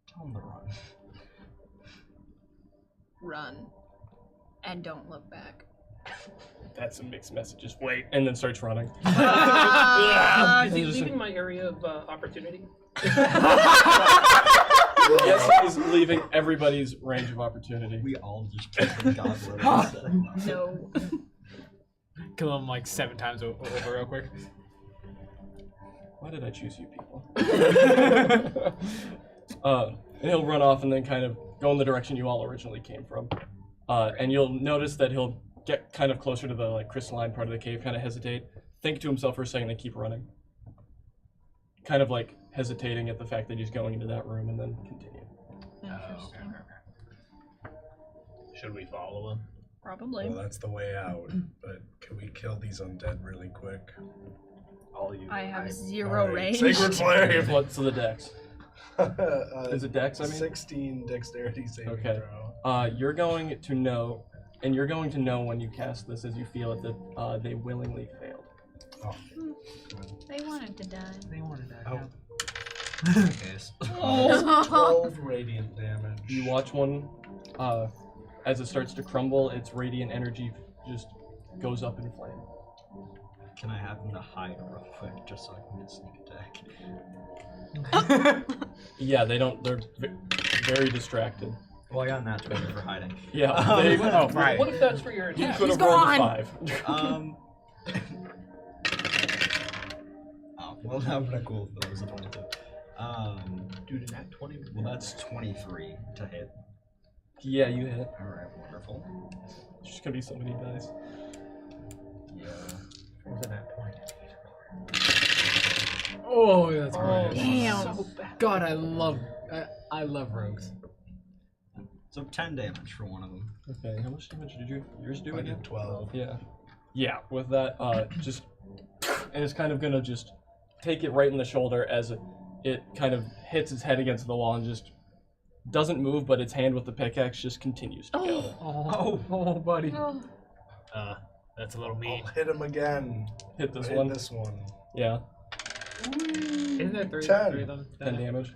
"Tell him to run." Run. And don't look back. That's some mixed messages. Wait, and then starts running. Is he leaving my area of opportunity? Yes, he's leaving everybody's range of opportunity. We all just kill the goblin. No. Kill him like 7 times over real quick. Why did I choose you people? And he'll run off and then kind of go in the direction you all originally came from. And you'll notice that he'll get kind of closer to the like crystalline part of the cave, kind of hesitate, think to himself for a second, and keep running. Kind of like hesitating at the fact that he's going into that room, and then continue. Interesting. Should we follow him? Probably. Well, that's the way out. But can we kill these undead really quick? All you. I have All 0 right. range. Sacred Flame. What's the dex? Is it dex, I mean? 16 dexterity saving Okay. throw. You're going to know, and you're going to know when you cast this as you feel it that they willingly failed. Oh. They wanted to die. They wanted that. Oh. Case. 12 radiant damage. You watch one, as it starts to crumble, its radiant energy just goes up in flame. Can I have him to hide real quick just so I can get sneak attack? Yeah, they don't. They're very distracted. Well, I got that 20 for hiding. Yeah. They, Oh, right. What if that's for your You attack? could He's have rolled a gone. 5. Oh, well, I'm gonna cool if it was a 22. Dude, in that 20. Well, that's 23 to hit. Yeah, you hit. Alright, wonderful. There's just gonna be so many dice. Yeah. What was that point? Oh, that's Oh, great. Damn. God, I love rogues. So 10 damage for one of them. Okay, how much damage did yours do I again? did 12. Yeah. Yeah, with that, just, and it's kind of gonna just take it right in the shoulder as it kind of hits its head against the wall and just doesn't move, but its hand with the pickaxe just continues to go. Oh, buddy. Oh. That's a little mean. I'll hit him again. Hit this Hit one. This one. Yeah, Isn't there three 10. of them? 10 damage.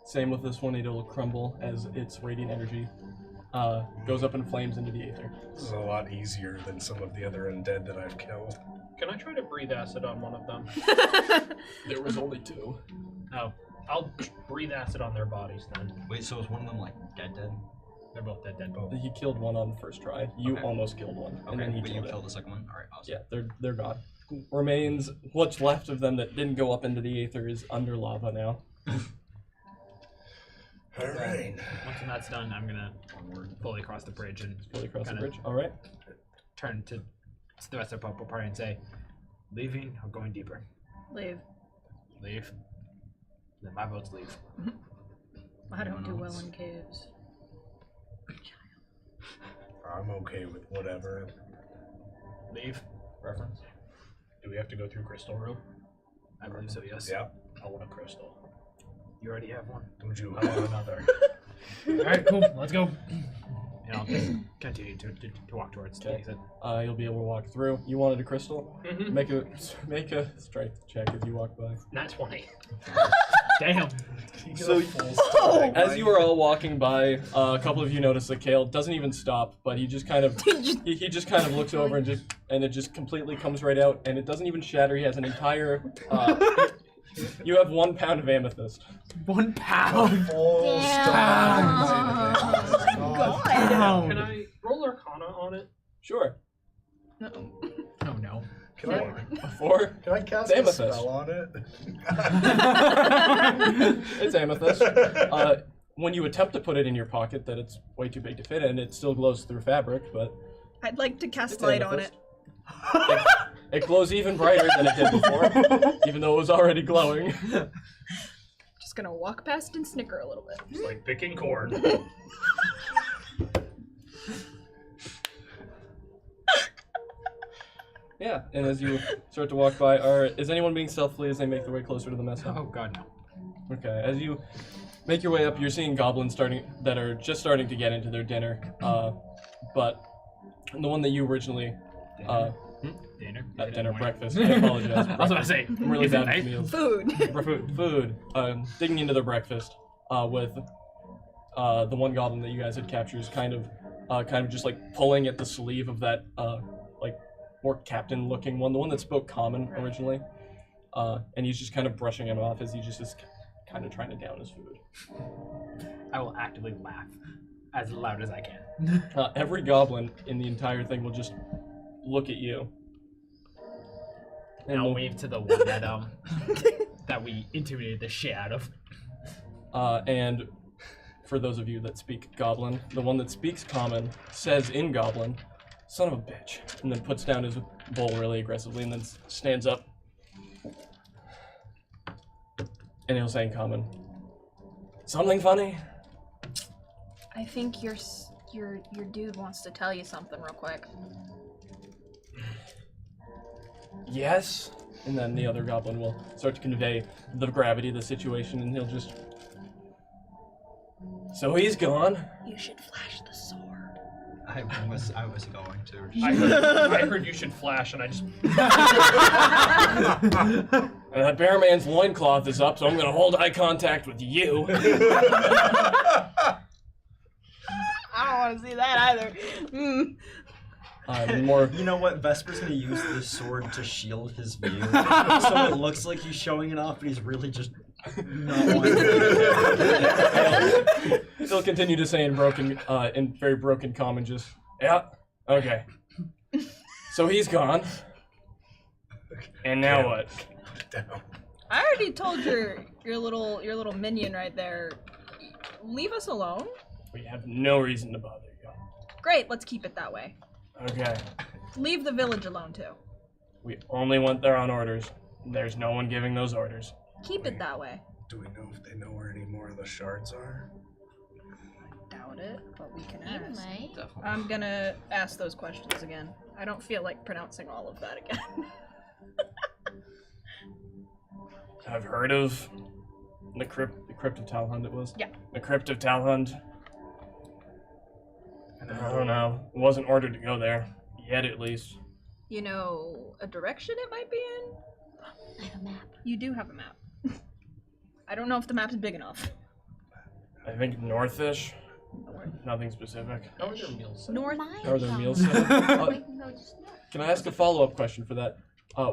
Same with this one, it'll crumble as its radiant energy goes up in flames into the aether. This is a lot easier than some of the other undead that I've killed. Can I try to breathe acid on one of them? There was only 2. Oh, I'll breathe acid on their bodies then. Wait, so is one of them like dead? They're both dead. He killed one on the first try. You Okay. almost killed one, and Okay, then he but you killed it. killed the second one? Alright, awesome. Yeah, they're gone. Remains what's left of them that didn't go up into the aether is under lava now. Alright. Once that's done, I'm gonna fully cross the bridge and Fully across the Kinda- bridge. All right. turn to the rest of the purple party and say, leaving or going deeper? Leave. Leave. Then my vote's leave. I don't do well else? in caves. I'm okay with whatever. Leave. Reference. Do we have to go through Crystal Room? I believe so, yes. Yeah. I want a crystal. You already have one. Don't you I want another. Alright, cool. Let's go. And I'll just continue to walk towards the Okay. exit. You'll be able to walk through. You wanted a crystal? Mm-hmm. Make a strength check as you walk by. Not 20. Damn. So as you are all walking by, a couple of you notice that Kale doesn't even stop, but he just kind of he just kind of looks over and it just completely comes right out, and it doesn't even shatter. He has an entire. You have 1 pound of amethyst. 1 pound. Full Damn. stop. Can I roll Arcana on it? Sure. Oh no. Can I, A 4. can I cast It's a amethyst. spell on it? It's amethyst. When you attempt to put it in your pocket, that it's way too big to fit in, it still glows through fabric, but I'd like to cast it's light on amethyst. it. It glows even brighter than it did before, even though it was already glowing. Just gonna walk past and snicker a little bit. It's like picking corn. Yeah, and as you start to walk by, is anyone being stealthily as they make their way closer to the mess hall? Oh god, no. Okay, as you make your way up, you're seeing goblins that are just starting to get into their dinner. But the one that you originally, Dinner? not dinner, breakfast. I apologize. I was about to say, I'm really is it bad with night? meals. Food. Food. Digging into their breakfast with the one goblin that you guys had captured is kind of just like pulling at the sleeve of that like more captain-looking one, the one that spoke common originally, and he's just kind of brushing him off as he just is kind of trying to down his food. I will actively laugh as loud as I can. Every goblin in the entire thing will just look at you. And I'll wave to the one that that we intimidated the shit out of. And for those of you that speak Goblin, the one that speaks Common says in Goblin, "Son of a bitch," and then puts down his bowl really aggressively, and then stands up. And he'll say in Common, "Something funny?" I think your dude wants to tell you something real quick. Yes. And then the other goblin will start to convey the gravity of the situation, and he'll just. So he's gone. You should flash the sword. I was going to. I heard you should flash, and I just. And that bear man's loincloth is up, so I'm gonna hold eye contact with you. I don't want to see that either. More. You know what? Vesper's gonna use this sword to shield his view, so it looks like he's showing it off, but he's really just not wanting to. He'll continue to say in very broken common, just yeah, okay. So he's gone. And now what? I already told your little minion right there. Leave us alone. We have no reason to bother you. Great, let's keep it that way. Okay. Leave the village alone too. We only went there on orders. There's no one giving those orders. Keep it that way. Do we know if they know where any more of the shards are? Doubt it, but we can You ask. might. I'm gonna ask those questions again. I don't feel like pronouncing all of that again. I've heard of the crypt of Talhund it was? Yeah. The crypt of Talhund. I don't know. Wasn't ordered to go there. Yet, at least. You know a direction it might be in? I have a map. You do have a map. I don't know if the map's big enough. I think northish. Nothing specific. How are their meals set? North. How are their meals set up? We can go just north. Can I ask a follow-up question for that?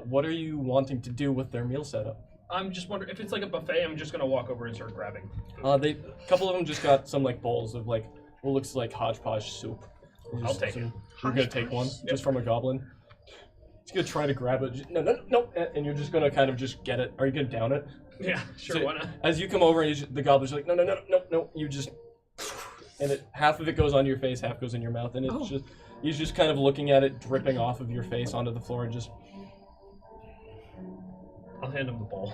What are you wanting to do with their meal setup? I'm just wondering if it's like a buffet. I'm just gonna walk over and start grabbing. A couple of them just got some like bowls of like what looks like hodgepodge soup. I'll take it. You're gonna take one just from a goblin. He's gonna try to grab it. No, and you're just gonna kind of just get it. Are you gonna down it? Yeah, sure. So Why not? as you come over, and the goblin's like, no. You just, and half of it goes on your face, half goes in your mouth, and it's just he's just kind of looking at it dripping off of your face onto the floor, and just. I'll hand him the bowl.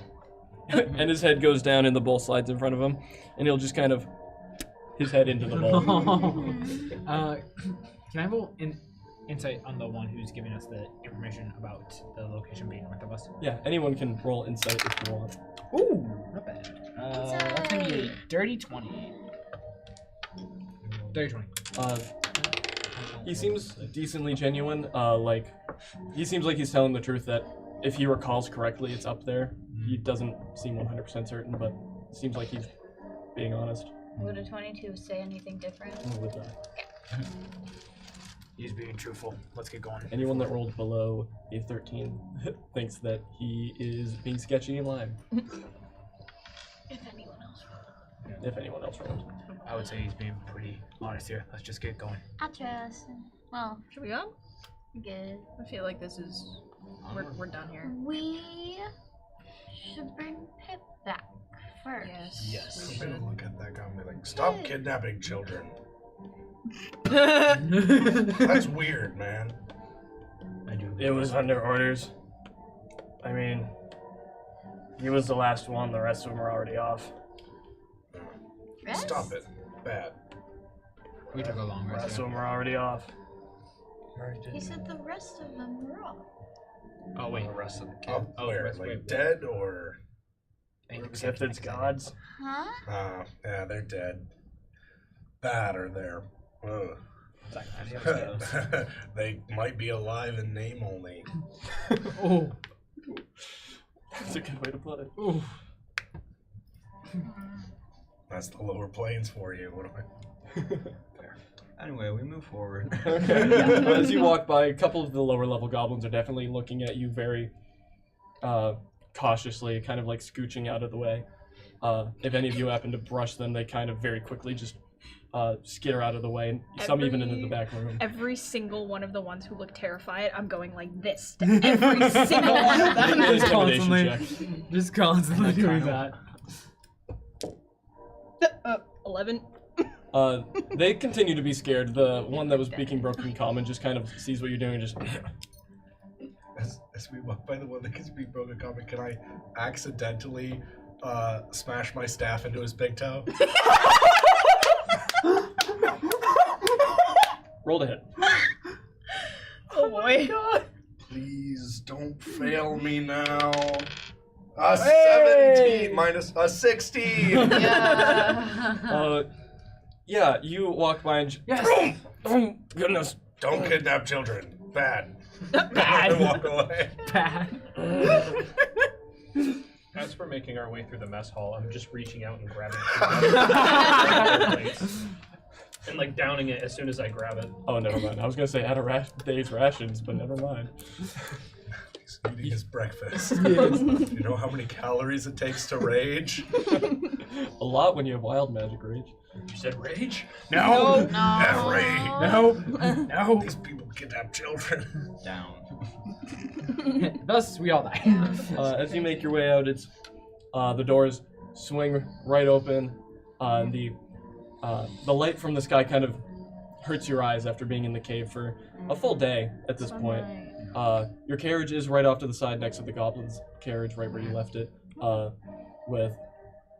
And his head goes down, and the bowl slides in front of him, and he'll just kind of his head into the bowl. Can I roll insight on the one who's giving us the information about the location being north of us? Yeah, anyone can roll insight if you want. Ooh, not bad. That's gonna be a dirty 20. Dirty 20. He seems decently genuine. He seems like he's telling the truth that if he recalls correctly, it's up there. He doesn't seem 100% certain, but it seems like he's being honest. Would a 22 say anything different? With that. He's being truthful. Let's get going. Anyone that rolled below a 13 thinks that he is being sketchy and lying. If anyone else. If anyone else rolled. I would say he's being pretty honest here. Let's just get going. I trust. Well, Should we go? good. I feel like this is we're done here. We should bring Pip back first. I'm gonna look at that guy and be like, stop kidnapping children. That's weird, man. I do. It was under orders. I mean, he was the last one. The rest of them are already off. Rest? Stop it. Bad. We took a long The rest. rest of them are already off. He said the rest of them were off. Oh wait. The rest of the kid. Up Oh, where? rest- Like wait. dead or? Except it's gods. Huh? Yeah, they're dead. That or they're. They might be alive in name only. Oh. That's a good way to put it. Ooh. That's the lower planes for you. What am Anyway, we move forward. Okay. As you walk by, a couple of the lower level goblins are definitely looking at you very cautiously, kind of like scooching out of the way. If any of you happen to brush them, they kind of very quickly just skitter out of the way, and some even into the back room. Every single one of the ones who look terrified, I'm going like this to every single one of them. Intimidation constantly, check. just constantly doing that. 11. They continue to be scared. The one that was speaking broken common just kind of sees what you're doing and just. As we walk by the one that can speak broken common, can I accidentally smash my staff into his big toe? Roll to hit. Oh boy. Please don't fail me now. A 17 minus a 16. Yeah. Yeah, you walk by and. Yes. Oh, goodness. Don't kidnap children. Bad. Bad. Walk away. Bad. As we're making our way through the mess hall, I'm just reaching out and grabbing it. And like downing it as soon as I grab it. Oh, never mind. I was gonna say add a day's rations, but never mind. He's eating his breakfast. You know how many calories it takes to rage? A lot when you have wild magic rage. You said rage? No. No. No. These people kidnap children. Down. Thus, we all die. As you make your way out, it's the doors swing right open. And the light from the sky kind of hurts your eyes after being in the cave for a full day at this point. Your carriage is right off to the side next to the goblin's carriage, right where you left it, with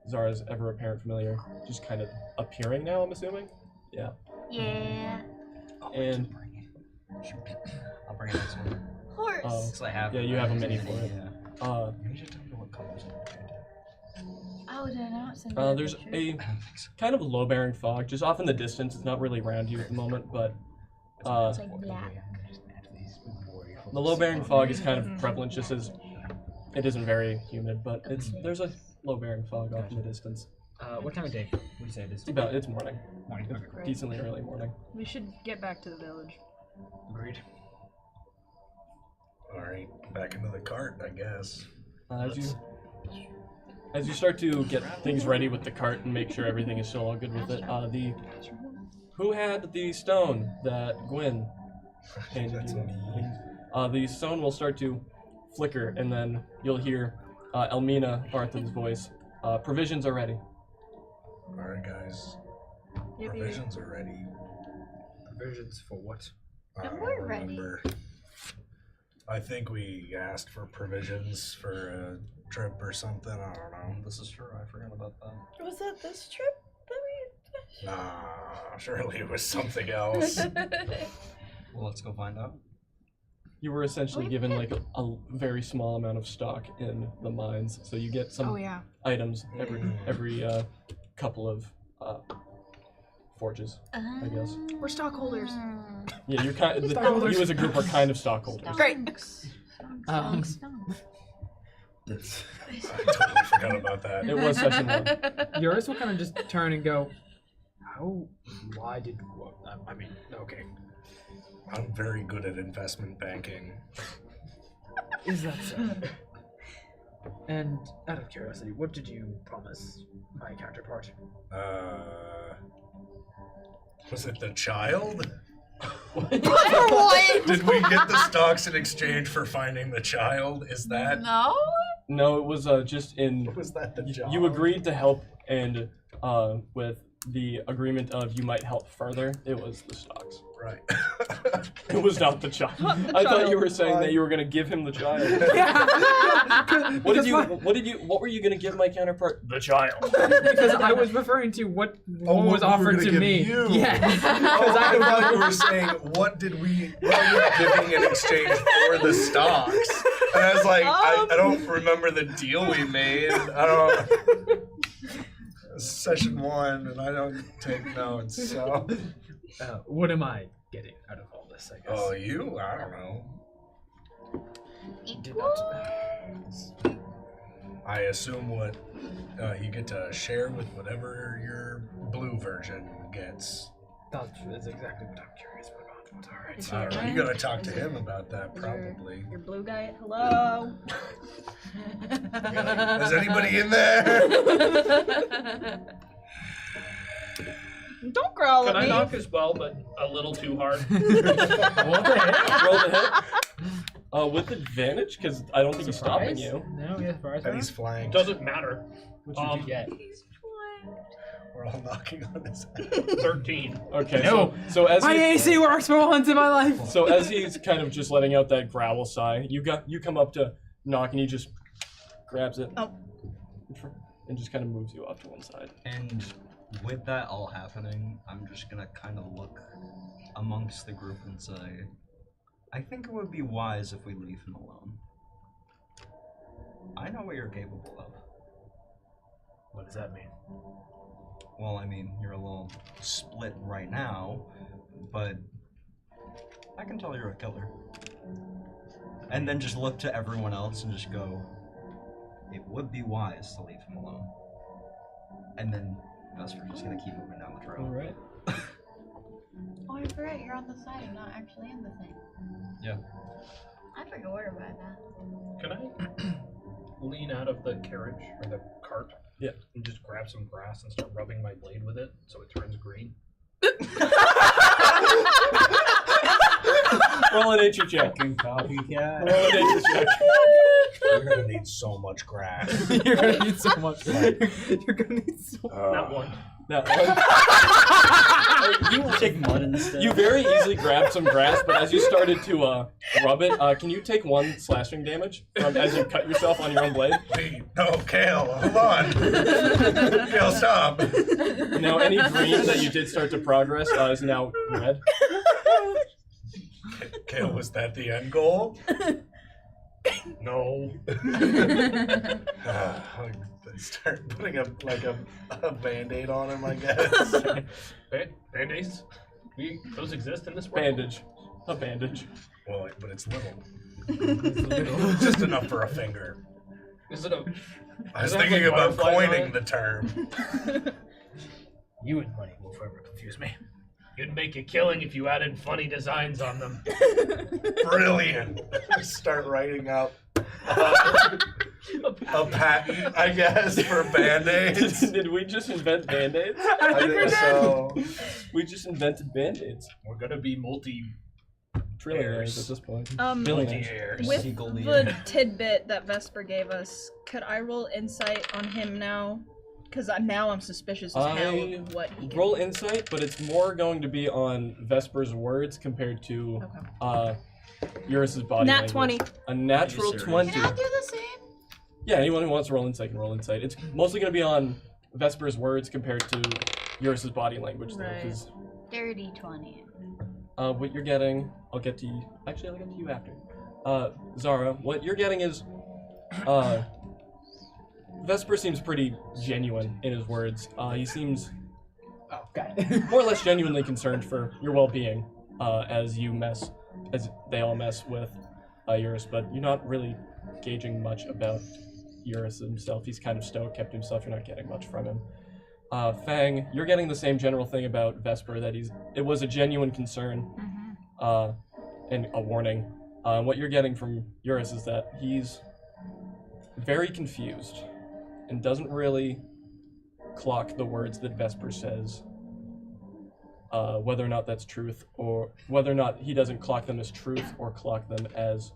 Zara's ever apparent familiar just kind of appearing now, I'm assuming? Yeah. Yeah. And I'll bring it next one. Horse. Because I have. yeah, you have a mini for it. Yeah. You just don't know what colors. Oh, did I not There's a kind of low-bearing fog, just off in the distance. It's not really around you at the moment, but It's like black. the low-bearing fog is kind of prevalent, just as it isn't very humid, but there's a low-bearing fog off in the distance. What time of day would you say it is? It's morning, Morning. Okay. decently early morning. We should get back to the village. Agreed. Alright, back into the cart, I guess. As you start to get things ready with the cart and make sure everything is still all good with it, who had the stone that Gwyn handed That's you? me. The stone will start to flicker, and then you'll hear Elmina Arthur's voice. Provisions are ready. Alright, guys. Yippee. Provisions are ready. Provisions for what? I And don't we're ready. remember. I think we asked for provisions for a trip or something. I don't know. This is true. I forgot about that. Was that this trip that Nah, surely it was something else. Well, let's go find out. You were essentially given like a very small amount of stock in the mines, so you get some yeah. items every couple of forges, I guess. We're stockholders. Yeah, you're kind. Stockholders. You as a group are kind of stockholders. Great. Um, I totally forgot about that. It was session one. Yours will kind of just turn and go, I mean, okay. I'm very good at investment banking. Is that so? And out of curiosity, what did you promise my counterpart? Was it the child? What? Did we get the stocks in exchange for finding the child? Is that? No? No, it was just in. Was that the job? You agreed to help, and with the agreement of you might help further, it was the stocks. Right. It was not the child. I thought you were saying that you were gonna give him the child. What were you gonna give my counterpart? The child. Because I was referring to what Oh, was what we were offered gonna to give me. you. Yes. Oh, I thought you were saying, what are we giving in exchange for the stocks? And I was like, I don't remember the deal we made. I don't. Session one, and I don't take notes, so. What am I getting out of all this, I guess? Oh, you? I don't know. Did Equal? I assume what you get to share with whatever your blue version gets. That's exactly what I'm curious about. All right. Is he Alright, around? you gotta talk to him about that, Is your- probably. Your blue guy. Hello. Is anybody in there? Don't growl Can at I me. knock as well, but a little too hard? Roll the hit. With advantage, because I don't think he's stopping you. No, yeah, surprise. And he's flying. Doesn't matter. What did you get? We're all knocking on his head. 13. Okay. No. So as My he, AC works for once in my life. so as he's kind of just letting out that growl sigh, you come up to knock, and he just grabs it. Oh. And just kind of moves you off to one side. And with that all happening, I'm just gonna kind of look amongst the group and say, I think it would be wise if we leave him alone. I know what you're capable of. What does that mean? Well, I mean, you're a little split right now, but I can tell you're a killer. And then just look to everyone else and just go, it would be wise to leave him alone. And then Vester's just gonna keep moving down the trail. All right. Oh, I forgot you're on the side and not actually in the thing. Yeah. I forgot where about that. Can I lean out of the carriage or the cart? Yeah. And just grab some grass and start rubbing my blade with it so it turns green? Roll a nature check. Copycat. Roll a nature check. You're gonna need so much grass. You're gonna need so much. You're gonna need so much. Not one. Now, You will take mud instead. you very easily grabbed some grass, but as you started to rub it, can you take 1 slashing damage as you cut yourself on your own blade? Wait, no, Kale, hold on. Kale, stop. Now, any green that you did start to progress is now red. Kale, was that the end goal? No. Start putting a band-aid on him, I guess. Band-aids? Those exist in this world? Bandage. A bandage. Well, but it's little. Just enough for a finger. Is it a... I was Does it have, thinking like, about butterflies on coining it? the term. You and money will forever confuse me. You'd make a killing if you added funny designs on them. Brilliant. Start writing up a patent, I guess, for band-aids. Did we just invent band-aids? I think so. We just invented band-aids. We're gonna be Trillionaires at this point. multi-airs. With Seagull the ear. tidbit that Vesper gave us, could I roll insight on him now? Because now I'm suspicious as hell of what he can. Roll insight, but it's more going to be on Vesper's words compared to Eurus's body Nat language. 20. A natural serious? 20. Can I do the same? Yeah, anyone who wants to roll insight can roll insight. It's mostly going to be on Vesper's words compared to Eurus's body language, though. Right. Because Dirty 20. what you're getting, I'll get to you. Actually, I'll get to you after. Zara, what you're getting is, Vesper seems pretty genuine in his words. He seems Oh, got more or less genuinely concerned for your well-being, as they all mess with Eurus, but you're not really gauging much about Eurus himself. He's kind of stoic, kept himself. You're not getting much from him. Fang, you're getting the same general thing about Vesper, that it was a genuine concern, and a warning. What you're getting from Eurus is that he's very confused and doesn't really clock the words that Vesper says, whether or not that's truth, or whether or not he doesn't clock them as truth or clock them as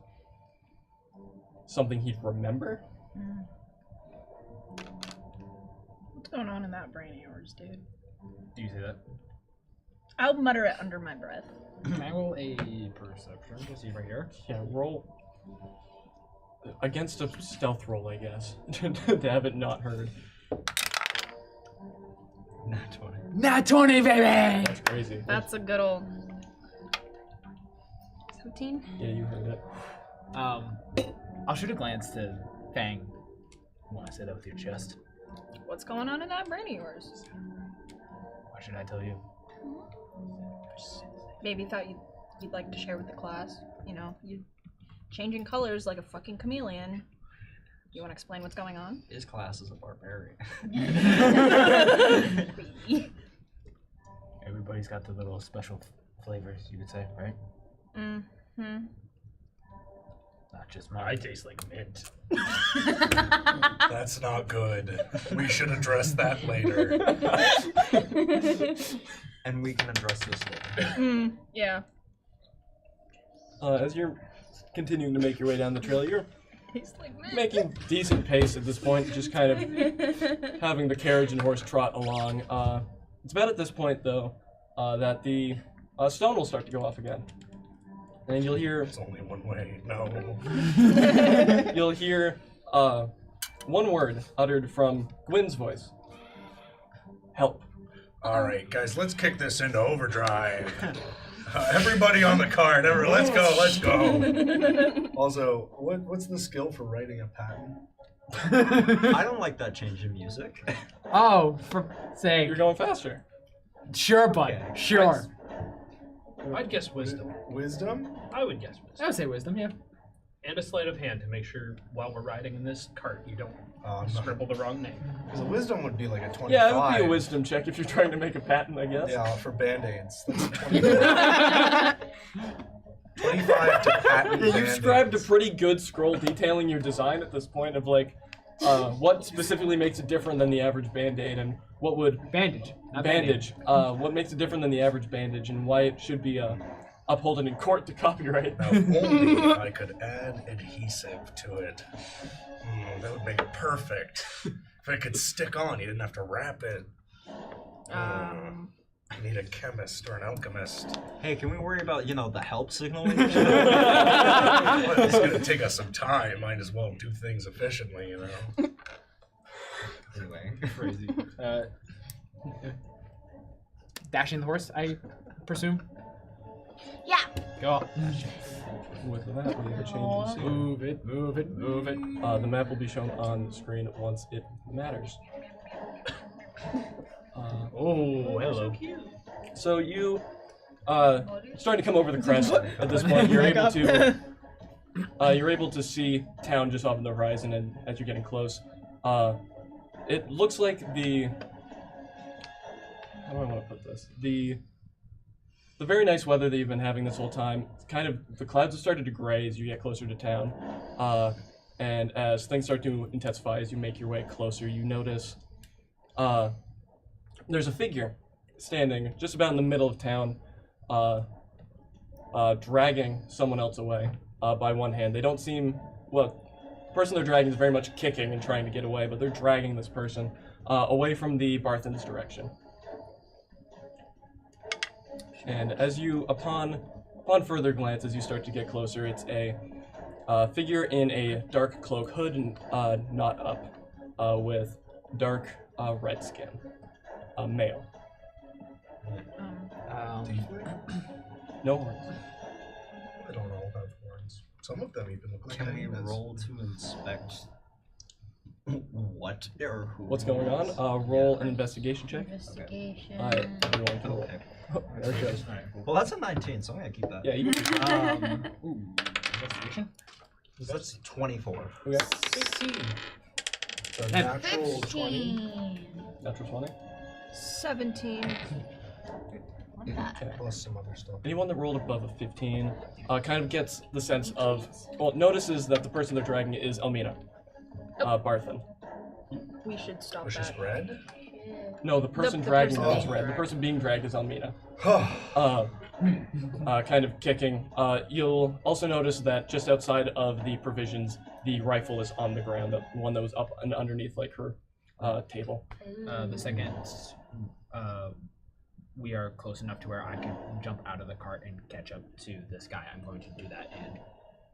something he'd remember. What's going on in that brain of yours, dude? Do you say that? I'll mutter it under my breath. Can I roll a perception to see right here? Yeah, roll against a stealth roll, I guess, to have it not heard. Nat 20. Nat 20, baby! That's crazy. That's a good old 17? Yeah, you heard it. I'll shoot a glance to Fang. You want to say that with your chest? What's going on in that brain of yours? Why should I tell you? Maybe thought you'd like to share with the class. You know, you changing colors like a fucking chameleon. You want to explain what's going on? His class is a barbarian. Everybody's got their little special flavors, you could say, right? Mm-hmm. Not just mine. I taste like mint. That's not good. We should address that later. And we can address this later. Yeah. As you're continuing to make your way down the trail, you're Tastes like mint. making decent pace at this point, just kind of having the carriage and horse trot along. It's about at this point, though, that the stone will start to go off again. And you'll hear It's only one way. No. you'll hear one word uttered from Gwyn's voice. Help. All right, guys, let's kick this into overdrive. Everybody on the card. Let's go. Let's go. Also, what's the skill for writing a patent? I don't like that change in music. Oh, for say, You're going faster. sure, bud, sure. I'd guess wisdom. Wisdom? I would guess I wisdom. would say wisdom, yeah. And a sleight of hand to make sure while we're riding in this cart you don't No. scribble the wrong name. Because a wisdom would be like a 25. Yeah, it would be a wisdom check if you're trying to make a patent, I guess. Yeah, for band-aids. That's a 25. 25 to patent Yeah, you've scribed a Band-Aids. pretty good scroll detailing your design at this point of like what specifically makes it different than the average band-aid, and what would Bandage. Not bandage, what makes it different than the average bandage, and why it should be upholded in court to copyright. Now, only if I could add adhesive to it. That would make it perfect. If it could stick on, you didn't have to wrap it. You need a chemist or an alchemist. Hey, can we worry about, the help signal? Well, it's gonna take us some time. Might as well do things efficiently, Anyway. Crazy. Dashing the horse, I presume. Yeah. Go. With that, we have a change in scene. Move it, move it, move it. The map will be shown on the screen once it matters. Oh, hello. So you, starting to come over the crest at this point. You're able to see town just off on the horizon, and as you're getting close, it looks like how do I want to put this? The very nice weather that you've been having this whole time, the clouds have started to gray as you get closer to town, and as things start to intensify as you make your way closer, you notice there's a figure standing just about in the middle of town, dragging someone else away by one hand. They don't seem, well, the person they're dragging is very much kicking and trying to get away, but they're dragging this person away from the Barthen's direction. And as you, upon further glance, as you start to get closer, it's a figure in a dark cloak, hood and not up, with dark red skin, male. No horns. I don't all have horns. Some of them even look like Can we hyenas. roll to inspect what or who? What's going on? Roll an investigation check. Investigation. Everyone can roll. Okay. There it goes. Well, that's a 19, so I'm gonna keep that. Yeah, you can. Investigation? So that's 24. Okay. 16. So natural 20 15. Natural 20. 17. What that? Okay. plus some other stuff. Anyone that rolled above a 15 kind of gets the sense of, well, notices that the person they're dragging is Elmina. Barthen. We should stop Which is that. red? No, the person the dragging person them is being red. The dragged. person being dragged is Elmina. Kind of kicking. You'll also notice that just outside of the provisions, the rifle is on the ground, the one that was up and underneath like her table. The second we are close enough to where I can jump out of the cart and catch up to this guy, I'm going to do that and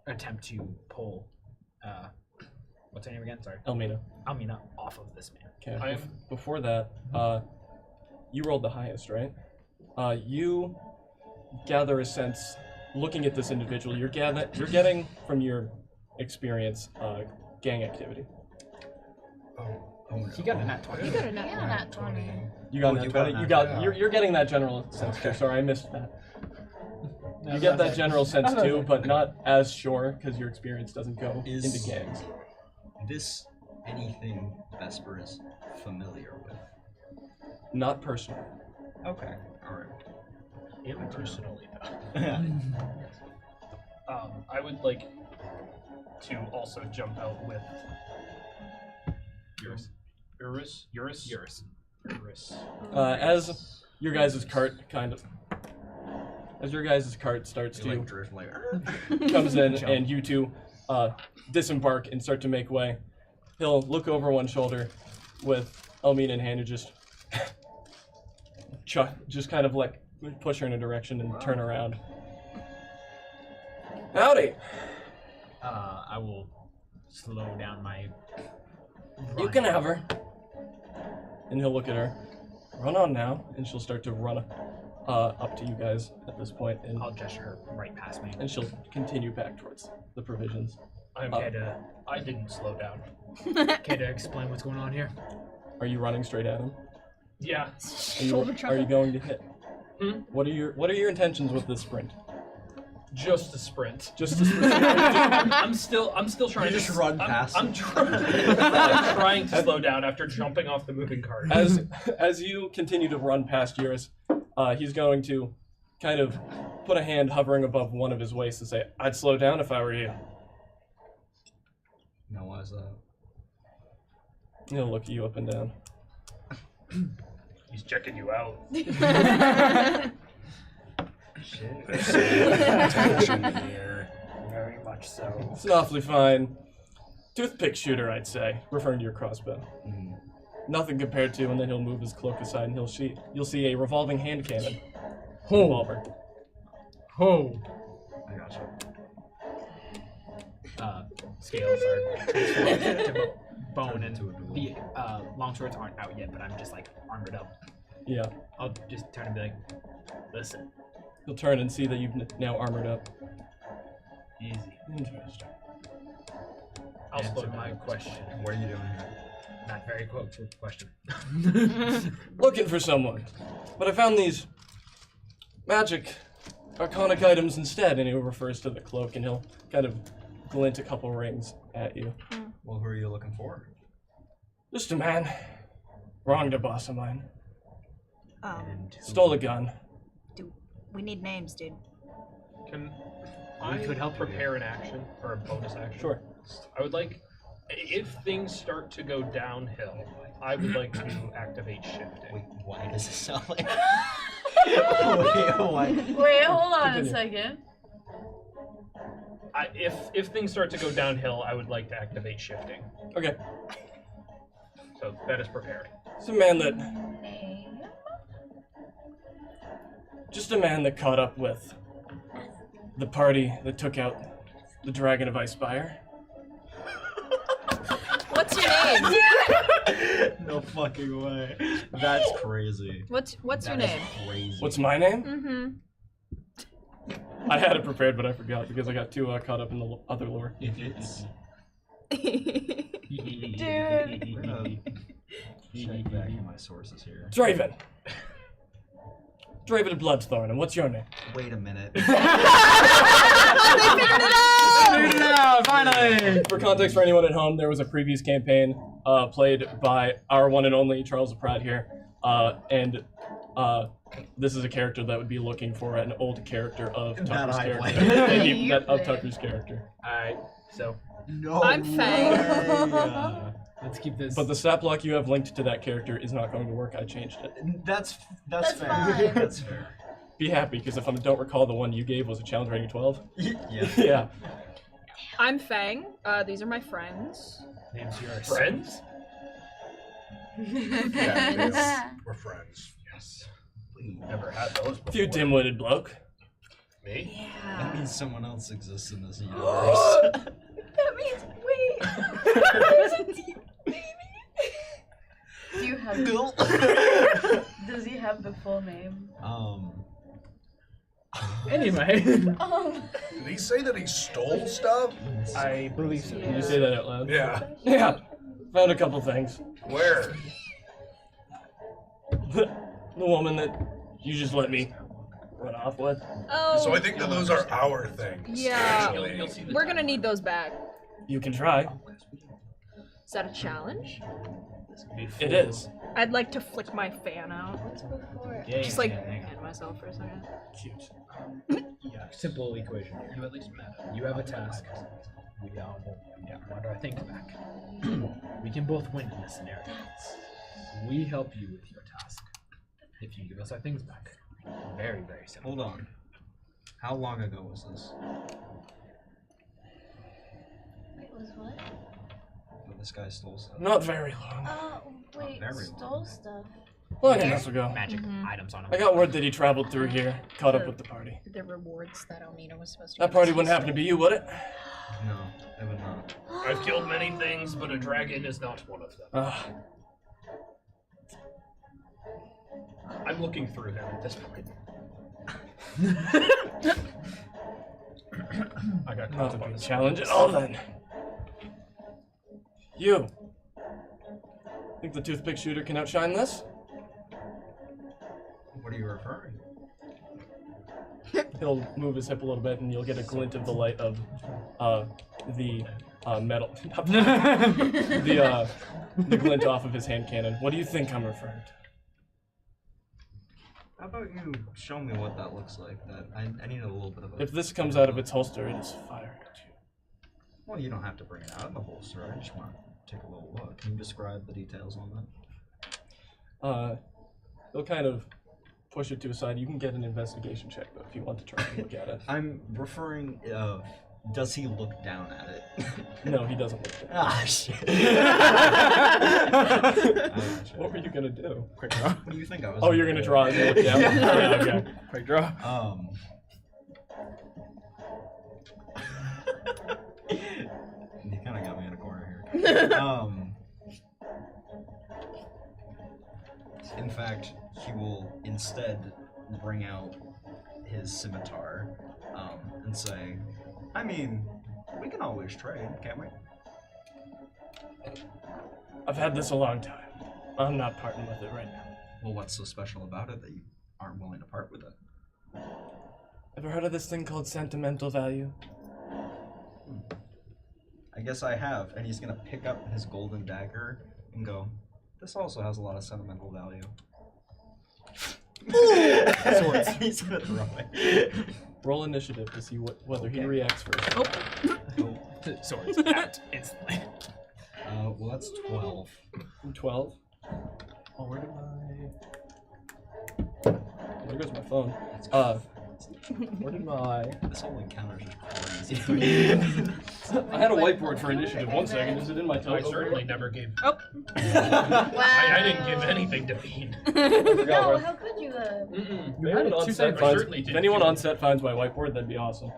attempt to pull, what's her name again? Sorry. Elmina. Almina off of this man. Okay. Before that, you rolled the highest, right? You gather a sense, looking at this individual, you're getting from your experience gang activity. He got a nat 20. You got a nat Yeah, 20. not 20. You got Oh, that you got 20. that, You got. yeah. You're getting that general sense too. Sorry, I missed that. No, You get that okay. general sense No, too, okay. but not as sure because your experience doesn't go Is- into gangs. This anything Vesper is familiar with? Not personally. Okay, alright. Impersonally, I would like to also jump out with Urus. As your guys' cart starts You like to drift like comes in and you two disembark and start to make way, he'll look over one shoulder with Elmina in hand and just kind of like push her in a direction and turn around. Howdy! I will slow down my You can have her. And he'll look at her. Run on now, and she'll start to run up to you guys at this point, and I'll gesture her right past me. she'll continue back towards the provisions. I'm I didn't slow down. Care to explain what's going on here? Are you running straight at him? Yeah. Are you going to hit? Hmm? What are your intentions with this sprint? Just a sprint. Just to sprint. I'm still trying You to just run past I'm him. trying to slow down after jumping off the moving cart. As you continue to run past Eurus, he's going to kind of put a hand hovering above one of his waists and say, "I'd slow down if I were you." No, why is that? He'll look at you up and down. He's checking you out. Tension here. Very much so. It's an awfully fine toothpick shooter, I'd say, referring to your crossbow. Mm. Nothing compared to, and then he'll move his cloak aside, and you'll see a revolving hand cannon. Ho. Revolver. Ho! I gotcha. Scales are transformed to bone, and Into a duel. the longswords aren't out yet, but I'm just like armored up. Yeah. I'll just turn and be like, listen, He'll turn and see that you've now armored up. Easy. Interesting. Answer my question. What are you doing here? Not very close to the question. Looking for someone. But I found these magic arcanic items instead, and he refers to the cloak, and he'll kind of glint a couple rings at you. Well, who are you looking for? Just a man. Wronged a boss of mine. And Stole a gun. We need names, dude. Can I could help you prepare an action or a bonus action? Sure. I would like, if things start to go downhill, I would like to activate shifting. Wait, why does it sound like? Wait, why? Wait, hold on a Continue. second. If things start to go downhill, I would like to activate shifting. Okay. So that is prepared. It's a man that. Name? Just a man that caught up with the party that took out the Dragon of Icespire. What's your name? No fucking way. That's crazy. What's your That is name? Crazy. What's my name? Mm-hmm. I had it prepared, but I forgot because I got too caught up in the other lore. It's Dude. check back in my sources here. Draven. Draven Bloodthorn, and what's your name? Wait a minute. Figured it out, finally! For context for anyone at home, there was a previous campaign played by our one and only Charles Pratt here, and this is a character that would be looking for an old character of That Tucker's I character. played. And You that of played. Tucker's character. Alright, so No. I'm Fang. way. Let's keep this. But the stat block you have linked to that character is not going to work. I changed it. That's That's fair. fine. That's fair. Be happy, because if I don't recall, the one you gave was a challenge rating 12. Yeah. Yeah. I'm Fang. These are my friends. name's yours. friends? Yeah, we're friends. Yes. Never had those before. You dim-witted bloke. Me? That means someone else exists in this universe. That means wait. There's a deep baby. Do you have? Does he have the full name? Anyway. Did he say that he stole stuff? I believe so. Did you say that out loud? Yeah. Yeah. Found a couple things. Where? The woman that you just let me run off with. Oh. So I think that those are our things. Yeah. actually. You'll see the We're gonna need those back. You can try. Is that a challenge? It is. I'd like to flick my fan out. What's before? Yeah, Just yeah, like yeah, hang on. hand myself for a second. Cute. Yeah, simple equation here. You at least met him. You have a task. We wander our things back. We can both win in this scenario. We help you with your task. If you give us our things back. Very, very simple. Hold on. How long ago was this? It was what? That this guy stole stuff. Not very long. Oh, wait. very Stole stuff. Long enough ago. Magic items on him. I got word that he traveled through here, caught up with the party. The rewards that Almina was supposed to That give party us. wouldn't happen to be you, would it? No, it would not. I've killed many things, but a dragon is not one of them. I'm looking through him at this point. I got Not caught a up on big this challenge one. at all then. You. Think the toothpick shooter can outshine this? What are you referring? He'll move his hip a little bit, and you'll get a glint of the light of the metal. the glint off of his hand cannon. What do you think I'm referring to? How about you show me what that looks like? That I need a little bit of a. If this comes out of its holster, it is firing at you. Well, you don't have to bring it out of the holster. I just want to take a little look. Can you describe the details on that? He'll kind of push it to a side. You can get an investigation check, though, if you want to try and look at it. I'm referring. Does he look down at it? No, he doesn't look at Ah shit. it. What were you gonna do? Quick draw. What do you think I was? Oh, you're gonna draw and look down? Yeah, okay. Quick draw. You kind of got me in a corner here. In fact, he will instead bring out his scimitar and say, I mean, we can always trade, can't we? I've had this a long time. I'm not parting with it right now. Well, what's so special about it that you aren't willing to part with it? Ever heard of this thing called sentimental value? I guess I have. And he's gonna pick up his golden dagger and go, this also has a lot of sentimental value. Swords. He's gonna throw it. Roll initiative to see whether he reacts first. Oh. Swords out instantly. Well, that's 12. 12. Oh, where did there goes my phone. Where did my... This whole encounter's just crazy. I had a whiteboard for initiative. 1 second. Is it in my I total? certainly never gave. Oh. I didn't give anything to Bean. No, how could you? If I anyone on set finds, certainly if didn't anyone give on set finds my whiteboard, that'd be awesome.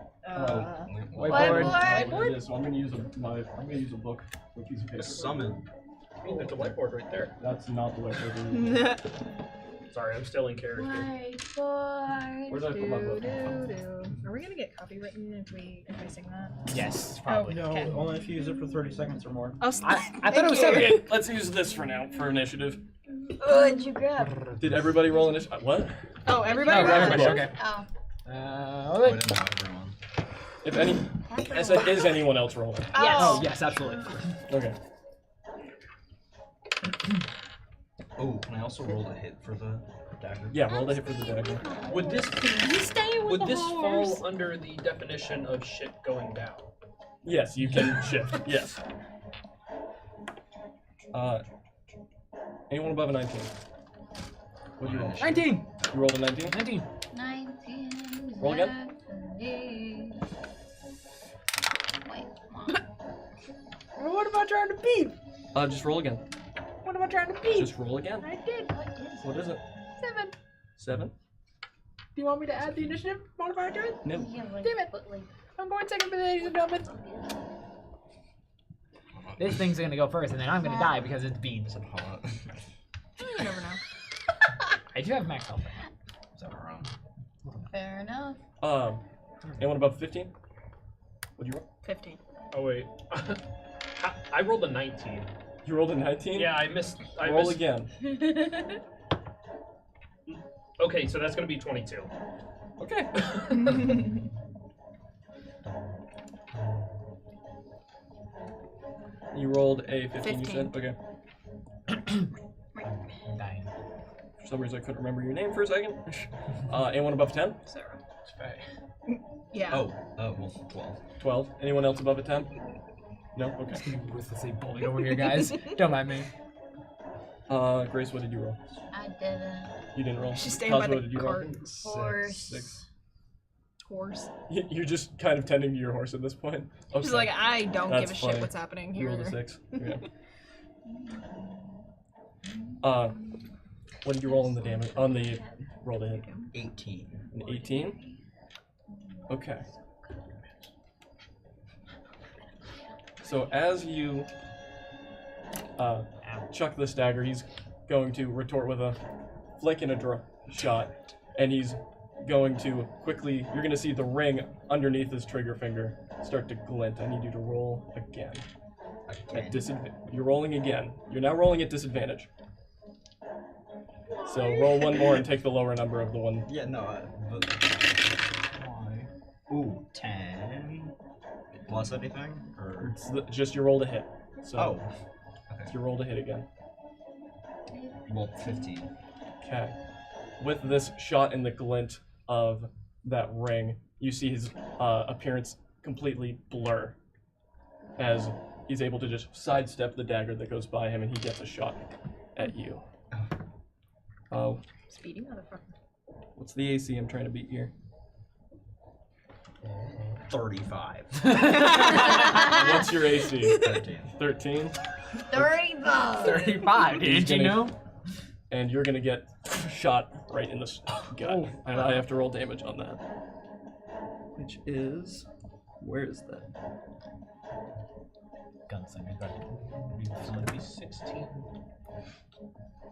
Whiteboard. It is. So I'm gonna use a book, a piece of paper. Summon. I mean, there's a whiteboard right there. That's not the whiteboard. Sorry, I'm still in character. Whiteboard. Where did I put my book? Are we gonna get copywritten if we sing that? Yes, probably. No, Okay. only if you use it for 30 seconds or more. Oh, I thought it was 7. Okay, let's use this for now, for initiative. What'd you grab? Did everybody roll initiative? What? Oh, everybody. No, grab everybody, it. okay. Oh. I didn't know everyone. If any, is anyone else rolling? Yes. Oh, yes, absolutely. Okay. Oh, can I also roll a hit for the dagger? Yeah, roll the hit for the dagger. Would this Stay with would the this horse. fall under the definition of shit going down? Yes, you can shift. Yes. Anyone above a 19? What do you roll? 19! You rolled a 19? 19. 19. Roll again. Wait, What am I trying to beat? Just roll again. What am I trying to beat? Just roll again. I did. What is it? 7. 7? Do you want me to add the initiative modifier to it? No. yeah, like, Damn it. but like, I'm going second for the ladies and gentlemen. This thing's gonna go first, and then I'm gonna die because it's Bean. Is it hot? You never know. I do have max health. Is that wrong? fair enough. Anyone above 15? What'd you roll? 15. Oh wait, I rolled a 19. You rolled a 19? Yeah, I missed. I Roll missed. again. Okay, so that's gonna be 22. Okay. You rolled a 15, you said? Okay. I'm dying. For some reason I couldn't remember your name for a second. Anyone above 10? Sarah. It's fine. Yeah. Oh, well, 12. 12. Anyone else above a 10? No? Okay. Ruthlessly bullied over here, guys. Don't mind me. Grace, what did you roll? I didn't. You didn't roll. She's staying by Cosmo, the what did you roll? cart. Horse. 6. Horse. You're just kind of tending to your horse at this point. Okay. She's like, I don't That's give a funny. shit what's happening You here. rolled a 6. Yeah. What did you roll on the damage? On the roll to hit? 18. An 18? Okay. So as you chuck this dagger, he's going to retort with a flick and a shot, and he's going to quickly, you're going to see the ring underneath his trigger finger start to glint. I need you to roll again. At disadvantage. You're rolling again. You're now rolling at disadvantage. So roll one more and take the lower number of the one. Yeah, no, why? Ooh, 10. Plus anything? Or... It's just your roll to hit. So Oh. it's your roll to hit again. Well, 15. Okay. With this shot in the glint of that ring, you see his appearance completely blur as he's able to just sidestep the dagger that goes by him, and he gets a shot at you. Oh, Speedy motherfucker. what's the AC I'm trying to beat here? 35. What's your AC? 13. 13? 35. 35, didn't you know? And you're gonna get shot right in the gut, and I have to roll damage on that. Which is, where is that? Gunslinger. It's gonna be 16.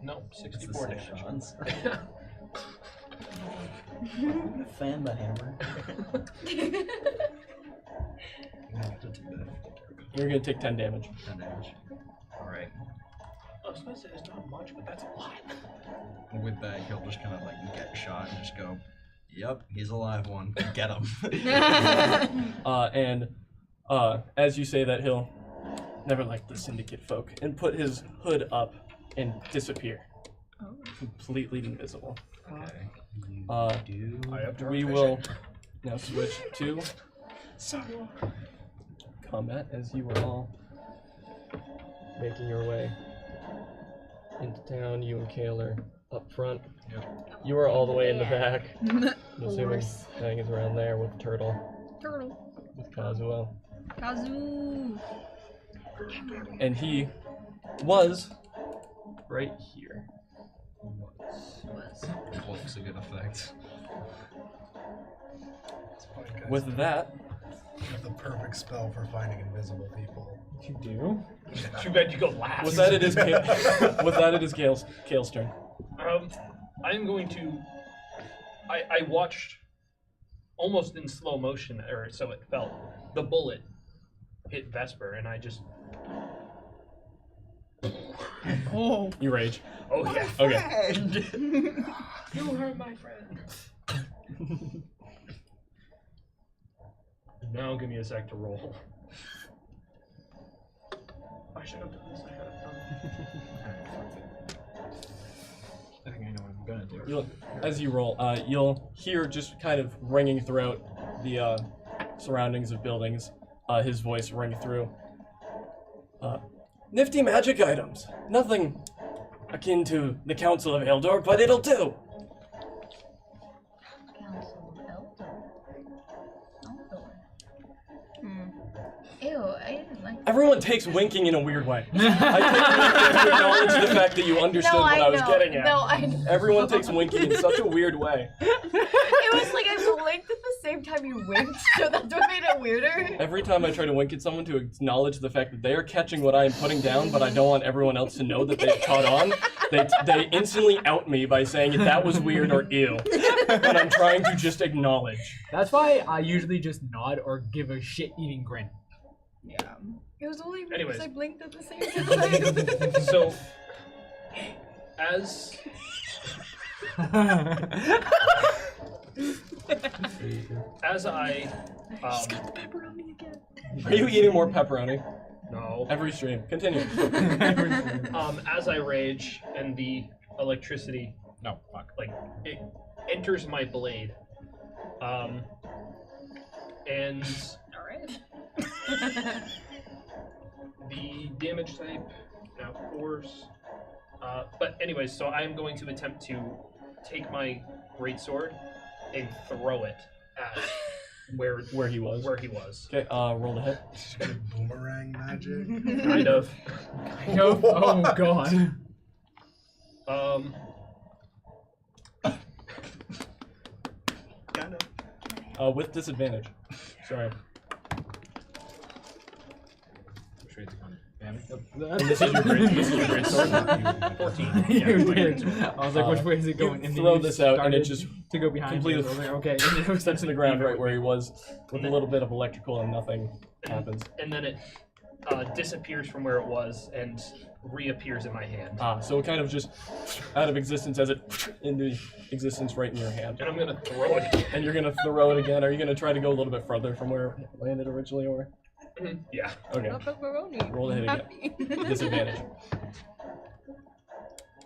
No, 64 damage. Fan the hammer. You're gonna take 10 damage. 10 damage. Alright. I was gonna say it's not much, but that's a lot. With that, he'll just kind of like get shot and just go, yep, he's a live one. Get him. As you say that, he'll never like the syndicate folk and put his hood up and disappear. Oh. Completely invisible. Okay. I have dark We vision. will now switch to combat as you are all making your way into town. You and Kale are up front. Yep. You are all the way in the Yeah. back. I'm assuming Thang is around there with Turtle, Turtle. with Kazuo. Kazoo. And he was right here. Was. Cloak's a good effect. That's fine, guys. With that, You have the perfect spell for finding invisible people. you do. Too bad you go last. With that, it is Kale's turn. I'm going to. I watched almost in slow motion, or so it felt. The bullet hit Vesper, and I just. Oh. You rage. Oh yeah. Okay. You hurt my friend. Now give me a sec to roll. I should have done this ahead of time. I think I know what I'm gonna do. As you roll, you'll hear just kind of ringing throughout the surroundings of buildings, his voice ring through. Nifty magic items. Nothing akin to the Council of Eldor, but it'll do. Council of Eldor. Hmm. Ew, I didn't like that. Everyone takes winking in a weird way. I take it to acknowledge the fact that you understood what I was getting at. No, I know. Everyone takes winking in such a weird way. It was like I blinked at the same time you winked, so that's what made it weirder. Every time I try to wink at someone to acknowledge the fact that they are catching what I am putting down, but I don't want everyone else to know that they've caught on, they instantly out me by saying that was weird or ew. And I'm trying to just acknowledge. That's why I usually just nod or give a shit-eating grin. Yeah. It was only because Anyways. I blinked at the same time. So, as as I Pepperoni again. Are you eating more pepperoni? no, Every stream. Continue. as I rage and the electricity No, fuck. like it enters my blade, and Alright. the damage type now force. But anyways, so I am going to attempt to take my greatsword and throw it at Where he was. where he was. Okay, roll to hit. Boomerang magic. Kind of. No, oh god. Kind of. With disadvantage. Sorry. And this is your great sword. 14. You Yeah, did. I was like, which way is it going? You And then throw you this out and it started just to go behind completely you. So I was like, okay. And then it was touches the ground right where he was with a little bit of electrical and nothing happens. And then it disappears from where it was and reappears in my hand. So it kind of just out of existence as it into existence right in your hand. And I'm gonna throw it again. And you're gonna throw it again. Are you gonna try to go a little bit further from where it landed originally, or? Yeah. Okay. Pepperoni. Roll to hit again. Disadvantage.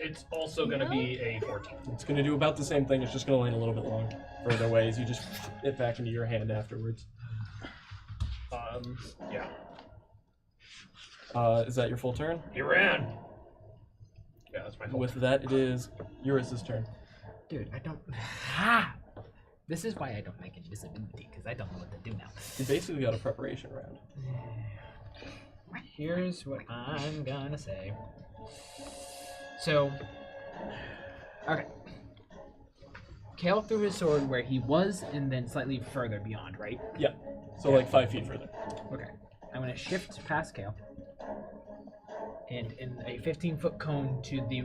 It's also gonna be a 14. It's gonna do about the same thing. It's just gonna land a little bit long further away as you just it back into your hand afterwards. Yeah. Is that your full turn? He ran. Yeah, that's my fault. With that, it is Eurus' turn. Dude, I don't. This is why I don't make invisibility, because I don't know what to do now. You basically got a preparation round. Here's what I'm gonna say. So, okay. Kale threw his sword where he was, and then slightly further beyond, right? Yeah. So like 5 feet further. Okay. I'm gonna shift past Kale. And in a 15-foot cone to the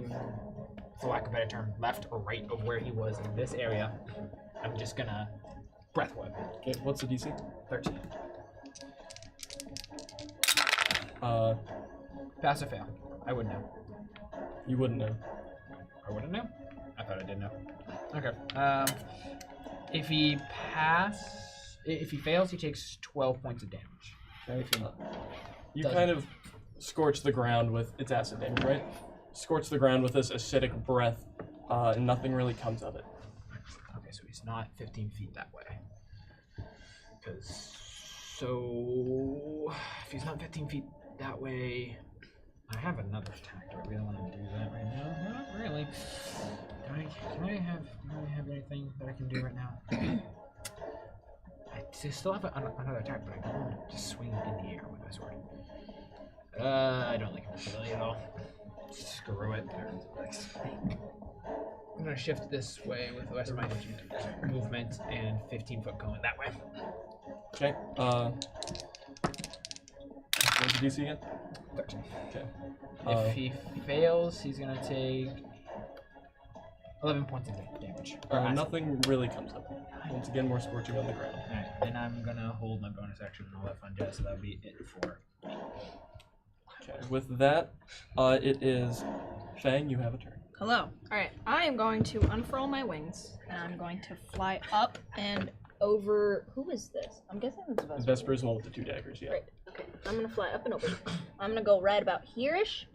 for lack of a better term, left or right of where he was in this area, I'm just gonna breath weapon. Okay, what's the DC? 13. Pass or fail? I wouldn't know. You wouldn't know. I wouldn't know? I thought I did know. Okay. If he fails, he takes 12 points of damage. Okay. You kind of scorch the ground with its acid damage, right? Scorch the ground with this acidic breath, and nothing really comes of it. Okay, so he's not 15 feet that way. So if he's not 15 feet that way, I have another attack. Do I really want to do that right now? Not really. Can I have anything that I can do right now? I still have another attack, but I don't want to just swing it in the air with my sword. I don't like it really at all. Screw it. I'm gonna shift this way with the rest of my movement and 15-foot going that way. Okay. What's the DC again? 13. Okay. If he fails, he's gonna take 11 points of damage. Nothing really comes of it. Once again, more scorching on the ground. Alright, then I'm gonna hold my bonus action and all that fun jazz, so that'll be it for me. Okay. With that, it is Fang. You have a turn. Hello. Alright, I am going to unfurl my wings, and I'm going to fly up and over. Who is this? I'm guessing it's Vesper. Vesper is the one with the 2 daggers, yeah. Great. Okay, I'm gonna fly up and over. I'm gonna go right about here-ish.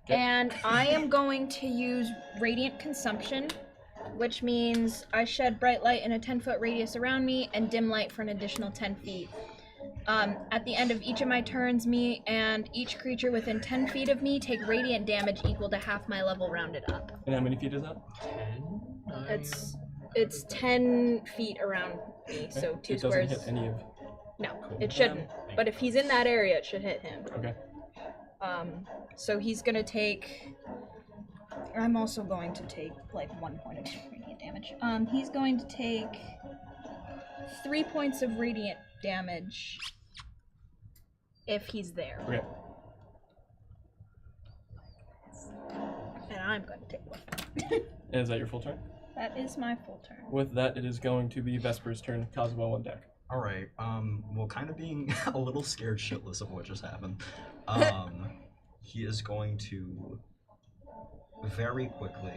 Okay. And I am going to use Radiant Consumption, which means I shed bright light in a 10-foot radius around me and dim light for an additional 10 feet. At the end of each of my turns, me and each creature within 10 feet of me take radiant damage equal to half my level rounded up. And how many feet is that? 10? It's 10 feet around me, so 2 squares. It doesn't hit any of... No, it shouldn't. But if he's in that area, it should hit him. Okay. So he's gonna take... I'm also going to take, like, 1 point of radiant damage. He's going to take 3 points of radiant damage if he's there. Okay. And I'm going to take 1. And is that your full turn? That is my full turn. With that, it is going to be Vesper's turn. Kazuo on deck. Alright, well, kind of being a little scared shitless of what just happened, he is going to very quickly...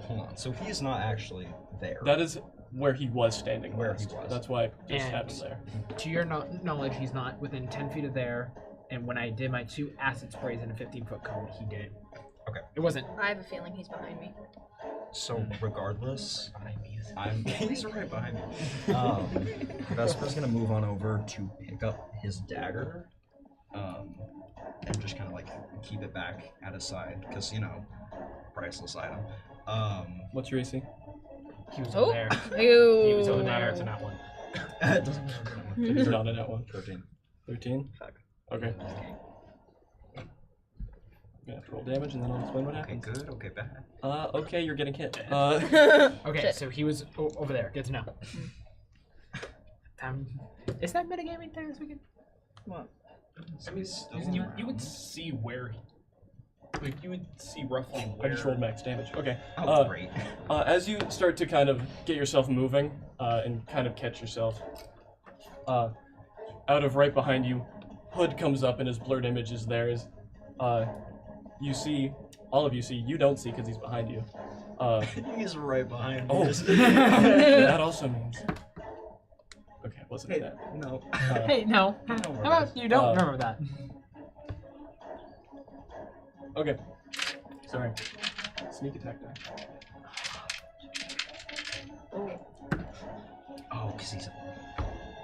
Hold on, so he's not actually there. That is where he was standing. Where last. he was. That's why it just And happened there. To your knowledge, he's not within 10 feet of there, and when I did my 2 acid sprays in a 15-foot cone, he didn't. Okay. It wasn't. I have a feeling he's behind me. So regardless, Behind me. he's right behind me. Vesper's gonna move on over to pick up his dagger, and just kind of like keep it back at his side, because priceless item. What's your AC? He was over there. Ew. He was over there. It's not one. It doesn't matter. He's not in that one. 13. 13? Fuck. Okay. You have to roll damage and then I'll explain what Okay, happens. good. Okay, bad. Okay, you're getting hit. Okay, Shit. so he was over there. Good to know. Is that metagaming time this weekend? What? I mean, you would see where, you would see roughly I where. just rolled max damage. Okay. Oh, great. As you start to kind of get yourself moving and kind of catch yourself, out of right behind you, Hood comes up and his blurred image is there. You see, all of you see, you don't see because he's behind you. He's right behind me. Oh, that also means. Okay, wasn't Hey, that? no. Hey, no. Don't How worry. about you don't remember that? Okay. Sorry. Sneak attack die. Oh, because he's a...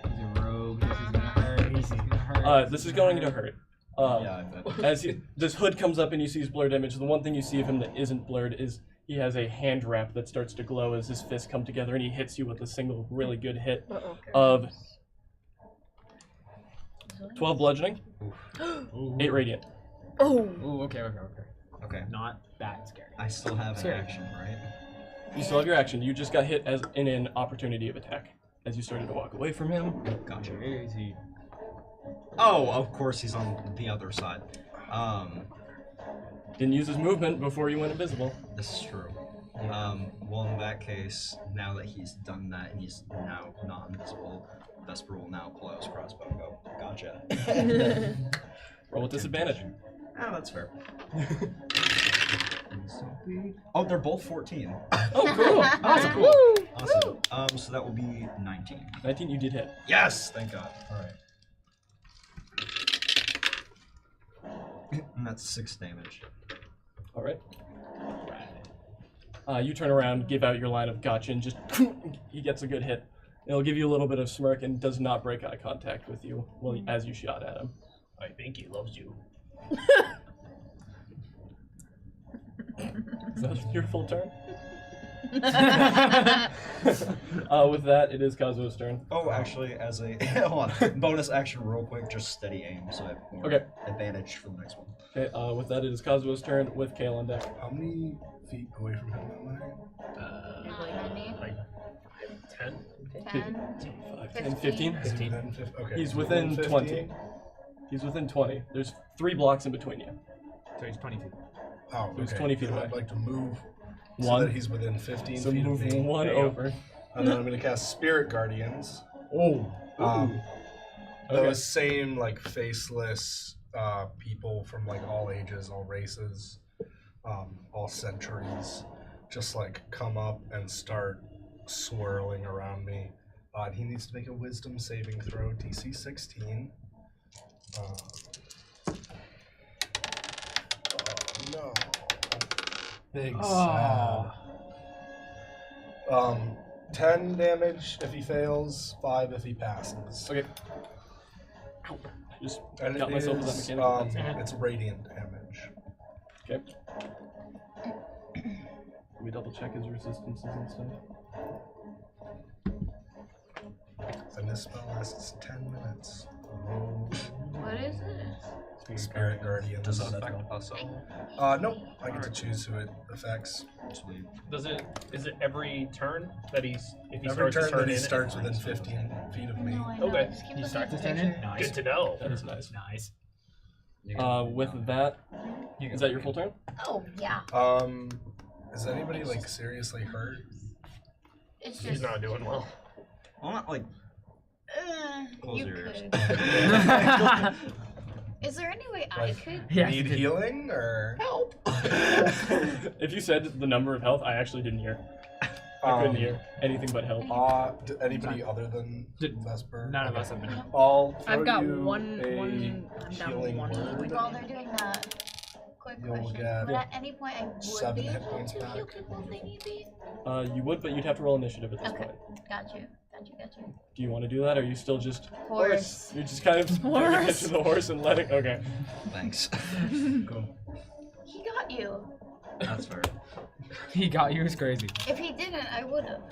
He's a rogue. This is gonna hurt. He's gonna hurt. This is going to hurt. yeah, I bet. As this Hood comes up and you see his blurred image, the one thing you see of him that isn't blurred is he has a hand wrap that starts to glow as his fists come together and he hits you with a single really good hit of 12 bludgeoning, 8 radiant. Oh. Ooh, okay. Okay. Not that scary. I still have an Scary. action, right? You still have your action. You just got hit as in an opportunity of attack as you started to walk away from him. Gotcha. Where is he? Oh, of course he's on the other side. Didn't use his movement before you went invisible. This is true. Well, in that case, now that he's done that and he's now not invisible, Vesper will now pull out his crossbow and go, gotcha. Roll with disadvantage. Ah, that's fair. Oh, they're both 14. Oh, cool. Awesome. Cool. Awesome. So that will be 19. 19, you did hit. Yes, thank God. All right. And that's 6 damage. All right. You turn around, give out your line of gotcha, and just he gets a good hit. It'll give you a little bit of smirk and does not break eye contact with you as you shot at him. I think he loves you. Is that your full turn? With that, it is Kazuo's turn. Oh, actually, as a hold on, bonus action real quick, just steady aim, so I have more advantage for the next one. Okay, with that, it is Kazuo's turn with Kale on deck. How many feet away from him am I? Like 10? 10, 15? 15. Okay. He's within 20. He's within 20. There's 3 blocks in between you. So he's 20 feet. Oh, So he's okay. 20 feet Then away. I'd like to move so One. that he's within 15 So feet move of me. one There you go. over. And then I'm going to cast Spirit Guardians. Oh. Okay. Okay. Those same like faceless people from like all ages, all races, all centuries, just like come up and start swirling around me. And he needs to make a Wisdom saving throw, DC 16. No. Big sad. 10 damage if he fails, 5 if he passes. Okay. Just And got it myself with that is, mechanical. it's radiant damage. Okay. Let me double check his resistances and stuff. And this spell lasts 10 minutes. What is it? Spirit Guardian. Does that affect us all? Nope. I get to choose who it affects. Sweet. Is it every turn that if he Every starts to turn turn that he in? starts within 15 feet of me. No, I know. Okay. Just keep He looking starts at to the turn in? picture. Nice. Good to know. That is nice. Nice. With that, is that your full turn? Oh, yeah. Is anybody like seriously hurt? It's He's just. not doing well. Well, not like close You your ears. could. Is there any way I Like- could? Yeah. Need healing or? Help! If you said the number of health, I actually didn't hear. I couldn't hear anything but help. Anybody other than Vesper? None of us have been. I'll throw I've got you one. a I'm down healing one. word. While they're doing that, quick You'll question. get But at any point, I would 7 be hit able points to heal back. people if they need be. You would, but you'd have to roll initiative at this Okay. point. Got you. Do you want to do that, or are you still just Horse. You're just kind of paying attention to the horse and letting. Okay. Thanks. Cool. He got you. That's fair. He got you. It's crazy. If he didn't, I would have.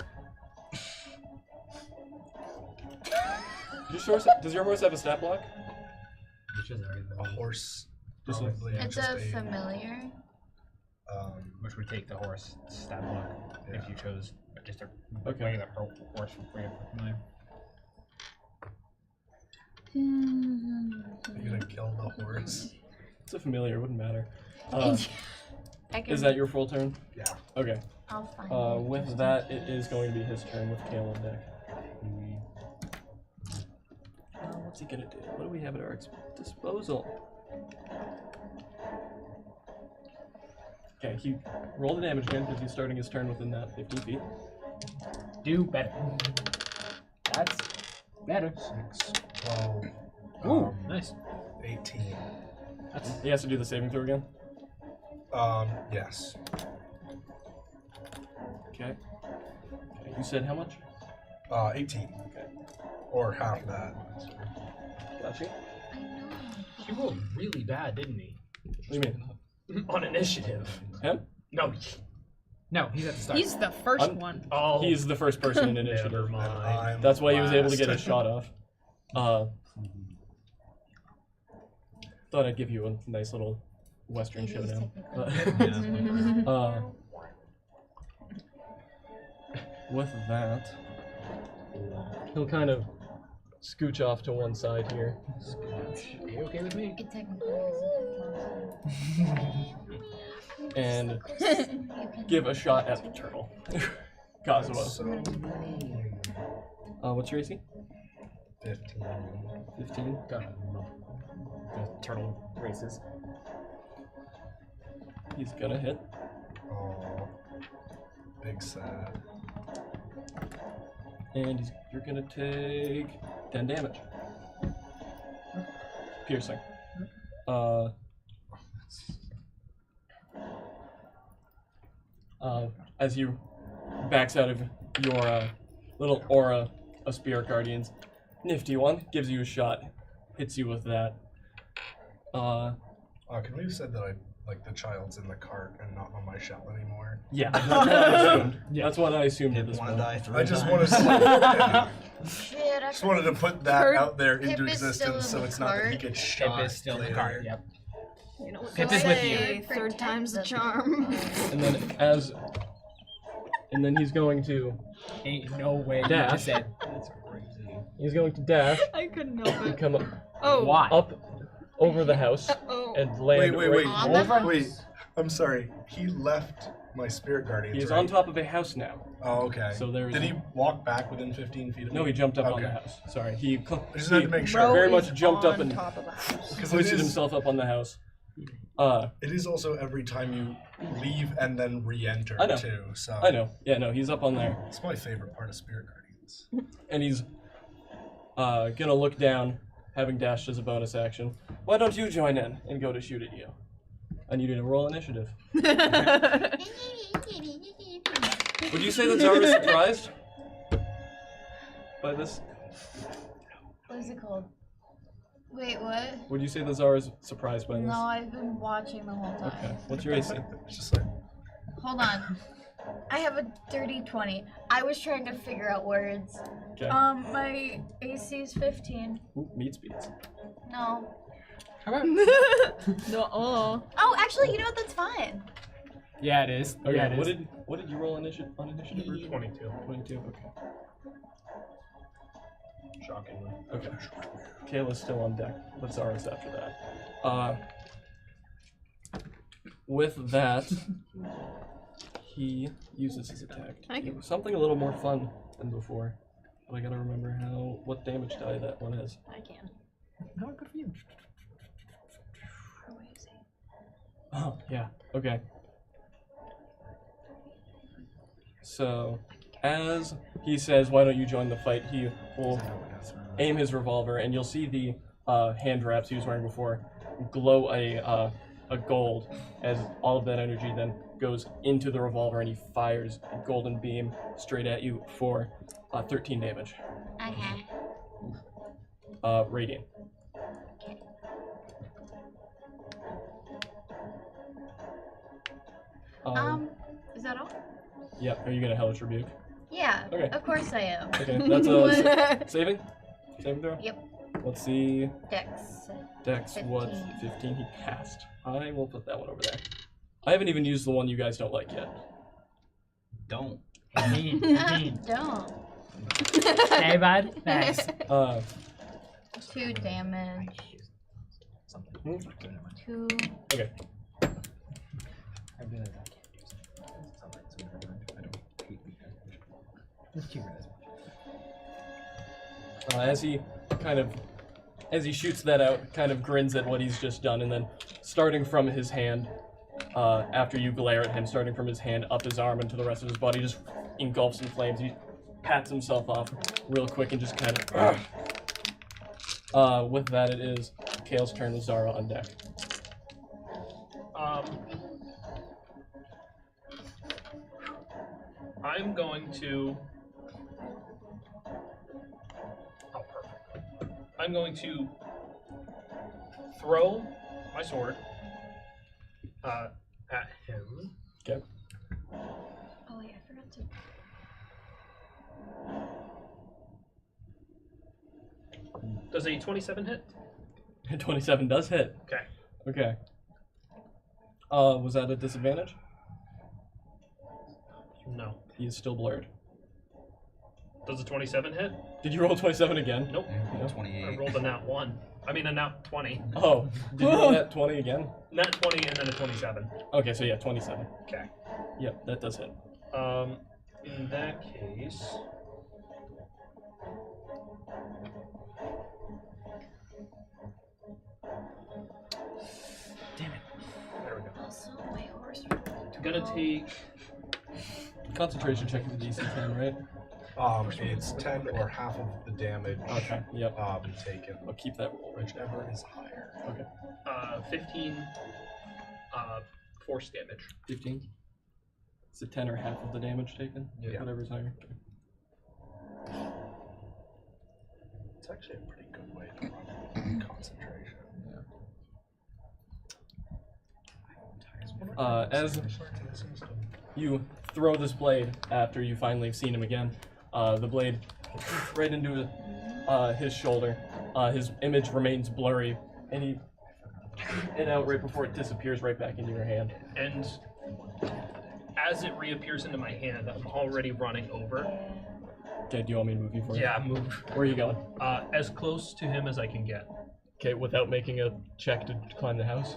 Does your horse have a stat block? Which is everything. A horse. Just a- Probably It's just a familiar. Which would take the horse stat block if Yeah. you chose just a Okay. regular horse for free. Familiar. You're gonna kill the horse. It's a familiar. Wouldn't matter. I can, Is that your full turn? Yeah. Okay. I'll find it. With that, it is going to be his turn with Kale on deck. What's he gonna do? What do we have at our disposal? Okay, he rolled the damage again because he's starting his turn within that 15 feet. Do better. That's better. 6, 12. Ooh, nice. 18. He has to do the saving throw again. Yes. Okay. You said how much? 18. Okay. Or half that. Gotcha. I know. He rolled really bad, didn't he? What do you mean? On initiative. Him? No. No, he's at the start. He's the 1st I'm- one. Oh. He's the first person in Never initiative. mind. That's why he was able to get last. his shot off. Thought I'd give you a nice little Western It is showdown. technically. With that, he'll kind of scooch off to one side here. You okay with me? It technically is. and give a shot at the turtle. Kazuo. So mean. What's your AC? 15. 15. The turtle races. He's gonna hit. Oh, big sad. And you're gonna take 10 damage. Piercing. As you backs out of your little aura of spirit guardians, nifty one gives you a shot, hits you with that. Can we have said that I like the child's in the cart and not on my shell anymore? Yeah, that's what I assumed. That's what I assumed at this Want to point. die 3 I just times. want to. Shit, I Just wanted to put that Kurt, out there Pip into is still existence, in so the it's not that he cart. gets shot. Pip is still in the later. cart. Yep. You know what Pip they is with say, you. third time's the Protect charm. And then he's going to Ain't no way you Dash. just said. he's going to dash I couldn't help and it. come Oh. Why? up over the house Oh. and land Wait. On the house? Wait. I'm sorry. He left my spirit guardians. He is right? on top of a house now. Oh, okay. So there is Did he walk back within 15 feet of me? No, he jumped up on Okay. the house. Sorry, he I just had to make sure. Bro very is much jumped up on and top of a house. Because hoisted himself up on the house. It is also every time you leave and then re-enter I know. too. So I know. Yeah, no, he's up on there. It's my favorite part of spirit guardians. And he's gonna look down, having dashed as a bonus action. Why don't you join in and go to shoot at you? I need you to roll initiative. Would you say that Zara's surprised by this? What is it called? Wait, what? Would you say that Zara's surprised by this? No, I've been watching the whole time. Okay. What's your AC? It's just like Hold on. I have a dirty 20. I was trying to figure out words. Okay. My AC is 15. Ooh, meat speeds. No. How about? No, Oh, actually, you know what? That's fine. Yeah, it is. Okay. Yeah, it what is. did you roll on initiative? 22. 22. Okay. Shockingly. Okay. Kayla's still on deck, but Zara's after that. With that, he uses his attack. Thank you. Something a little more fun than before. But I gotta remember what damage die that one is. I can. No, good for you. Oh, yeah. Okay. So, as he says, why don't you join the fight, he will aim his revolver, and you'll see the hand wraps he was wearing before glow a gold as all of that energy then goes into the revolver, and he fires a golden beam straight at you for 13 damage. Okay. Radiant. Is that all? Yep. Are you gonna Hellish Rebuke? Yeah. Okay. Of course I am. Okay. That's a saving throw. Yep. Let's see. Dex. Dex, what? 15. 15 he passed. I will put that one over there. I haven't even used the one you guys don't like yet. Don't. Don't. Hey, bud. Thanks. 2 damage. Hmm? 2. Okay. I realize I can't use it. Sometimes when I don't hate weakness. Just keep it as much. As he shoots that out, kind of grins at what he's just done, and then starting from his hand, after you glare at him, starting from his hand up his arm into the rest of his body, just engulfs in flames. He pats himself off real quick and just kind of. With that, it is Kale's turn with Zara on deck. I'm going to. Oh, perfect. I'm going to throw my sword at him. Okay. Oh, wait, I forgot to. 27 hit? 27 does hit. Okay. Okay. Was that a disadvantage? No. He is still blurred. Does a 27 hit? Did you roll 27 again? Nope. No. 28. I rolled a nat 1. I mean a nat 20. Oh, did you roll that 20 again? Nat 20 and then a 27. Okay, so yeah, 27. Okay. Yep, that does hit. In that case... Damn it. There we go. Also, my horse. Gonna take... Concentration check is a DC 10, right? It's 10 or half of the damage. Okay, yep. Taken. I'll keep that roll. Whichever is higher. Okay. 15 force damage. 15? Is it 10 or half of the damage taken? Yeah. Whatever's higher. It's actually a pretty good way to run concentration. As you throw this blade after you finally have seen him again, the blade right into his shoulder. His image remains blurry, and out right before it disappears right back into your hand. And as it reappears into my hand, I'm already running over. Okay, do you want me to move you for Yeah, move. Where are you going? As close to him as I can get. Okay, without making a check to climb the house?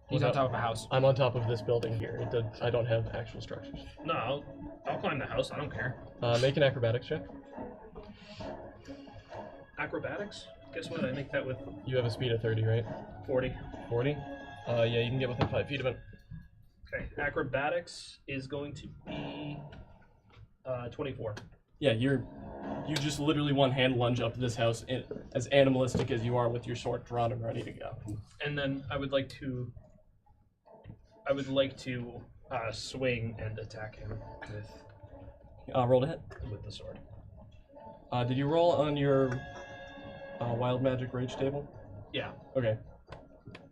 He's on top of a house. I'm on top of this building here. I don't have actual structures. No, I'll climb the house. I don't care. Make an acrobatics check. Acrobatics? Guess what? I make that with You have a speed of 30, right? 40. 40? Yeah, you can get within 5 feet of it. Okay, acrobatics is going to be 24. Yeah, you just literally one hand lunge up to this house, as animalistic as you are with your sword drawn and ready to go. And then I would like to swing and attack him Roll to hit. with the sword. Did you roll on your wild magic rage table? Yeah, Okay.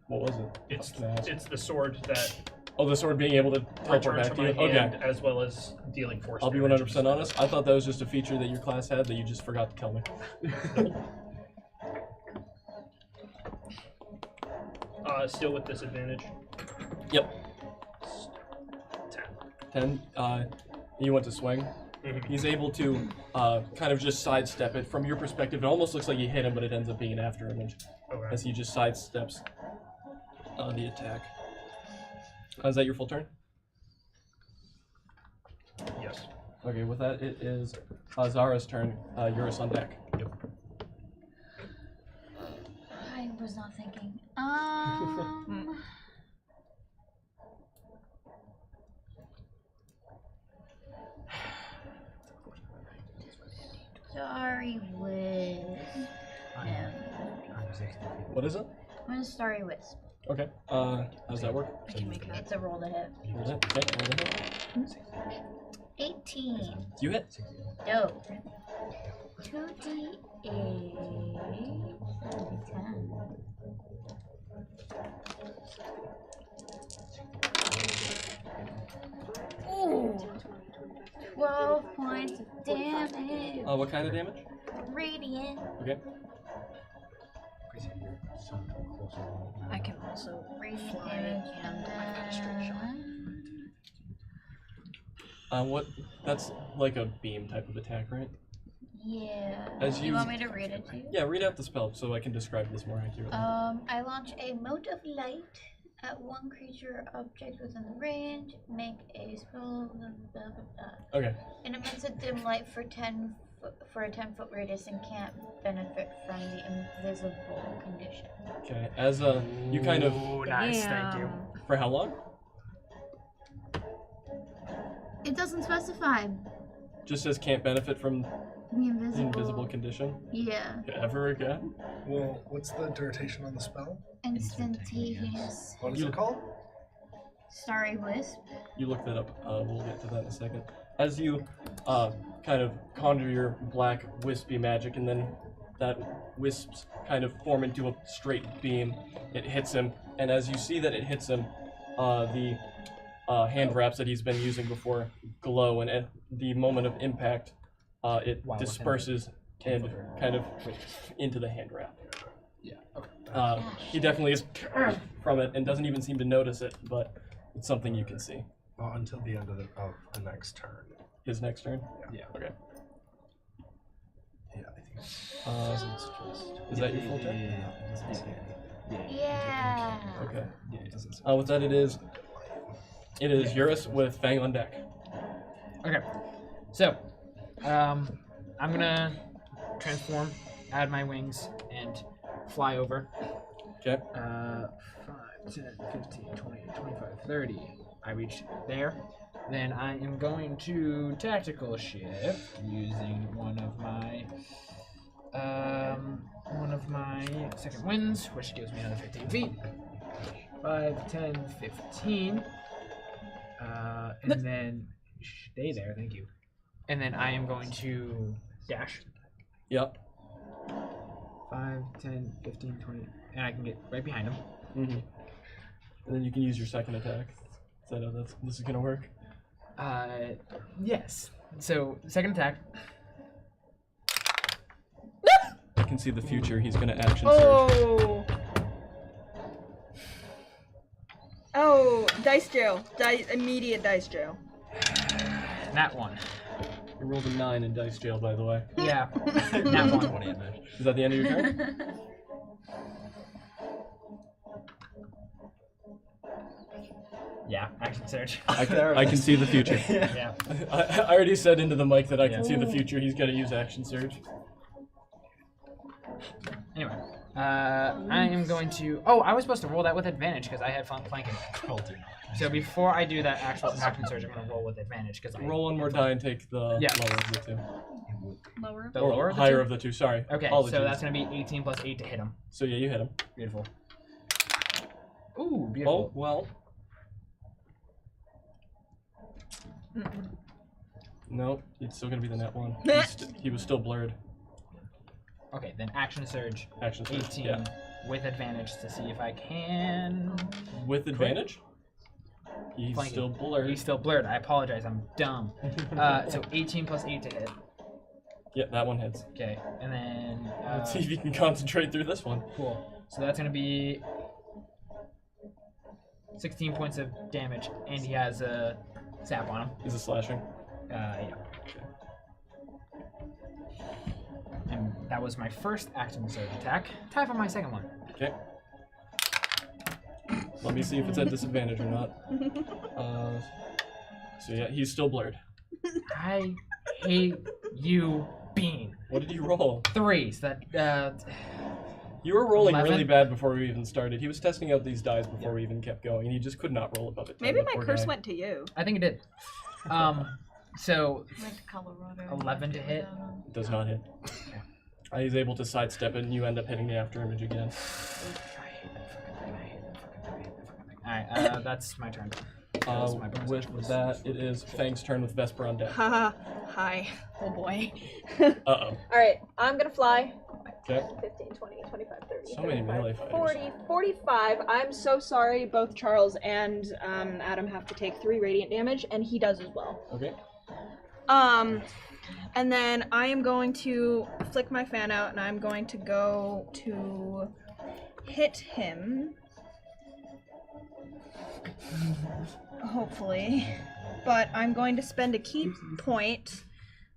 What was it? it's Can I ask? it's the sword that Oh, the sword being able to teleport returns back to to my you? hand Okay. as well as dealing force I'll be damage. 100% honest. I thought that was just a feature that your class had that you just forgot to tell me. Still with disadvantage. Yep. 10. 10. You went to swing. Mhm. He's able to kind of just sidestep it. From your perspective, it almost looks like you hit him, but it ends up being an after image Okay. as he just sidesteps the attack. Is that your full turn? Yes. Okay, with that, it is Zara's turn. Eurus on deck. I was not thinking. Starry Wisp. What is it? I'm gonna Starry Wisp. Okay. How does that work? I can make that. It's a roll to hit. Roll it. Okay, roll the hit. 18. You hit. Dope. 2d8. 10. Ooh. 12 points of damage. What kind of damage? Radiant. Okay. I can also Radiant fly damage. and I've got a straight shot. What? That's like a beam type of attack, right? Yeah. As you you- want me to read it to you? Yeah, read out the spell so I can describe this more accurately. I launch a mote of light at one creature or object within the range. Make a spell. Blah, blah, blah. Okay. It emits a dim light for a 10-foot radius and can't benefit from the invisible condition. Okay. As you kind of Oh, nice, thank you. for how long? It doesn't specify Just says can't benefit from the the invisible. invisible condition. Yeah. Ever again? Well, what's the duration on the spell? Instantaneous. What is You- it called? Starry Wisp. You look that up. We'll get to that in a second. As you kind of conjure your black wispy magic, and then that wisps kind of form into a straight beam. It hits him, and as you see that it hits him, the hand wraps that he's been using before glow, and at the moment of impact, it Wow, disperses and kind of into the hand wrap. Yeah. Okay. He definitely is from it and doesn't even seem to notice it, but it's something you can see. Until the end of the next turn. His next turn? Yeah. Okay. Is that your full turn? Yeah. Okay. With that, it is Eurus with Fang on deck. Okay. So, I'm gonna transform, add my wings, and fly over. Okay. 5, 10, 15, 20, 25, 30. I reach there. Then I am going to tactical shift using one of my second winds, which gives me another 15 feet. 5, 10, 15. And then stay there, thank you. And then I am going to dash. Yep. 5, 10, 15, 20. And I can get right behind him. Mm-hmm. And then you can use your second attack. Is that how this is gonna work? Yes. So, second attack. I can see the future. He's gonna action surge. Oh. Oh, dice jail. Immediate dice jail. That one. You rolled a 9 in dice jail, by the way. Yeah. That one. 20 advantage. Is that the end of your turn? Yeah, action surge. I can see the future. Yeah. I already said into the mic that I can Yeah. see the future. He's gonna use action surge. Anyway, I am going to. Oh, I was supposed to roll that with advantage because I had fun flanking. So before I do that actual action surge, I'm going to roll with advantage because Roll one more die and take the Yeah. lower of the two. Lower. The Or lower of the higher two? of the two. Sorry. Okay, Apologies. so that's going to be 18 plus 8 to hit him. So yeah, you hit him. Beautiful. Ooh, Oh beautiful. well. No, it's still gonna be the net one. He was still blurred. Okay, then action surge. Action surge. 18 Yeah. with advantage to see if I can. With advantage. He's Flanking. still blurred. He's still blurred. I apologize. I'm dumb. So 18 plus 8 to hit. Yeah, that one hits. Okay, and then. Let's see if you can concentrate through this one. Cool. So that's going to be 16 points of damage, and he has a sap on him. Is it slashing? Yeah. And that was my first action surge attack. Time for my second one. Okay. Let me see if it's at disadvantage or not. So yeah, he's still blurred. I hate you, Bean. What did you roll? 3. So that. You were rolling 11. really bad before we even started. He was testing out these dice before we even kept going, and he just could not roll above it. Maybe my curse went to you. I think it did. So Went to Colorado. 11 to hit. Does not hit. He's able to sidestep it, and you end up hitting the after image again. Alright, that's my turn. That's my bonus action. With that, it is Fang's turn with Vesper on deck. Haha. Hi. Oh boy. Uh-oh. Alright, I'm gonna fly. Okay. 15, 20, 25, 30, So many 35, melee fighters. 40, 45. I'm so sorry. Both Charles and Adam have to take 3 radiant damage, and he does as well. Okay. And then I am going to flick my fan out, and I'm going to go to hit him. Hopefully. But I'm going to spend a key point.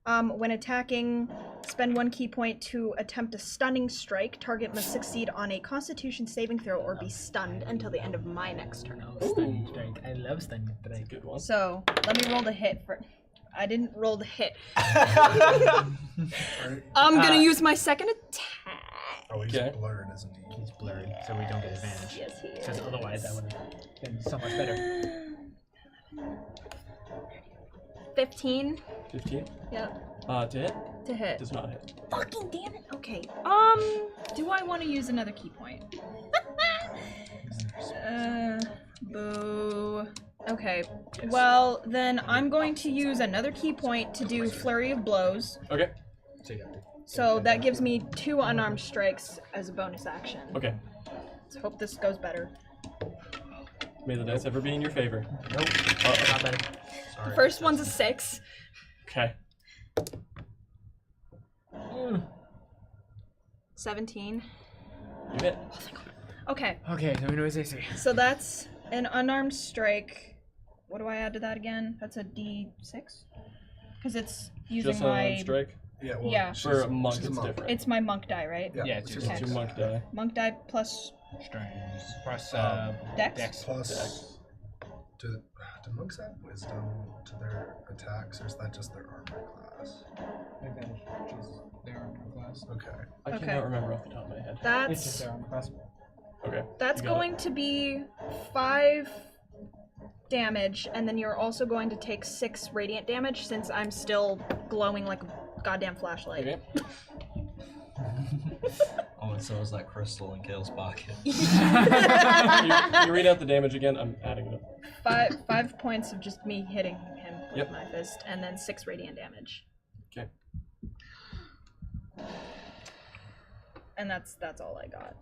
When attacking, spend 1 key point to attempt a stunning strike. Target must succeed on a Constitution saving throw or be stunned until the end of my next turn. Stunning strike. I love stunning strike. Good one. So let me roll the hit for. I didn't roll the hit. I'm gonna use my second attack. Oh, he's Okay. blurred, isn't he? He's blurred, so we don't get advantage. Yes, he is. Because otherwise that would have been so much better. 15. 15. Yep. To hit? To hit. Does not hit. Fucking damn it. Okay. Do I want to use another key point? Boo. Okay. Well, then I'm going to use another key point to do Flurry of Blows. Okay. So that gives me 2 unarmed strikes as a bonus action. Okay. Let's hope this goes better. May the dice ever be in your favor. Nope. Not better. The first one's a 6. Okay. 17. You hit. Okay. Okay, so we know his AC. So that's an unarmed strike. What do I add to that again? That's a D6? Because it's using Just my an strike. Yeah, well, Yeah. For a monk, she's it's different. It's my monk die, right? Yeah, Yeah, it's she's your It's a your monk die. Monk die plus Strength. Plus Dex? Dex. Plus, do monks add wisdom to their attacks, or is that just their armor class? I think that is just their armor class. Okay. I Okay. cannot remember off the top of my head. It's just That's their armor class. Okay. that's you got going to be 5 damage, and then you're also going to take 6 radiant damage since I'm still glowing like a goddamn flashlight. Okay. Oh, and so is that crystal in Kale's pocket. you read out the damage again. I'm adding it up. 5 points of just me hitting him with Yep. my fist, and then 6 radiant damage. Okay. And that's all I got.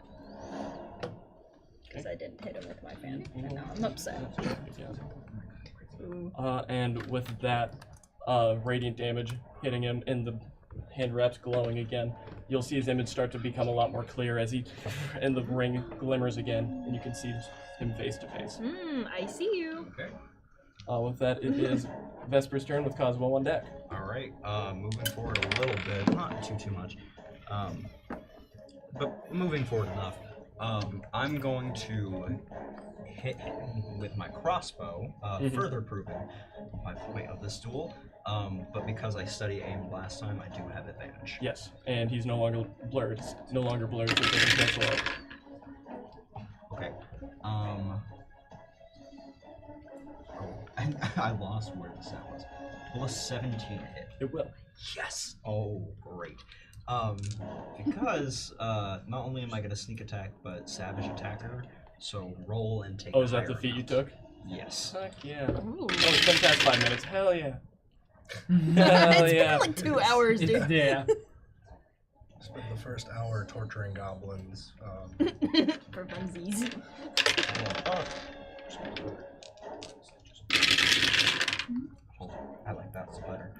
Because I didn't hit him with my fan, and now I'm upset. Ooh. And with that radiant damage hitting him and the hand wraps glowing again, you'll see his image start to become a lot more clear as he and the ring glimmers again, and you can see him face to face. I see you. Okay. With that, it is Vesper's turn with Cosmo on deck. All right. Moving forward a little bit, not too much, but moving forward enough. I'm going to hit him with my crossbow, further proving my point of this duel. But because I studied aim last time, I do have advantage. Yes, and he's no longer blurred. It's no longer blurred, so it doesn't cancel out. Okay. I lost where the set was. Will a 17 hit? It will. Yes. Oh, great. Because not only am I gonna sneak attack, but savage attacker. So roll and take. Oh, is that higher the feat you amount. took? Yes. Heck yeah. Ooh. Oh, it's been past 5 minutes. Hell yeah. It's been like 2 hours, dude. Yeah. Spent the first hour torturing goblins. For funsies. Oh, I like that splitter.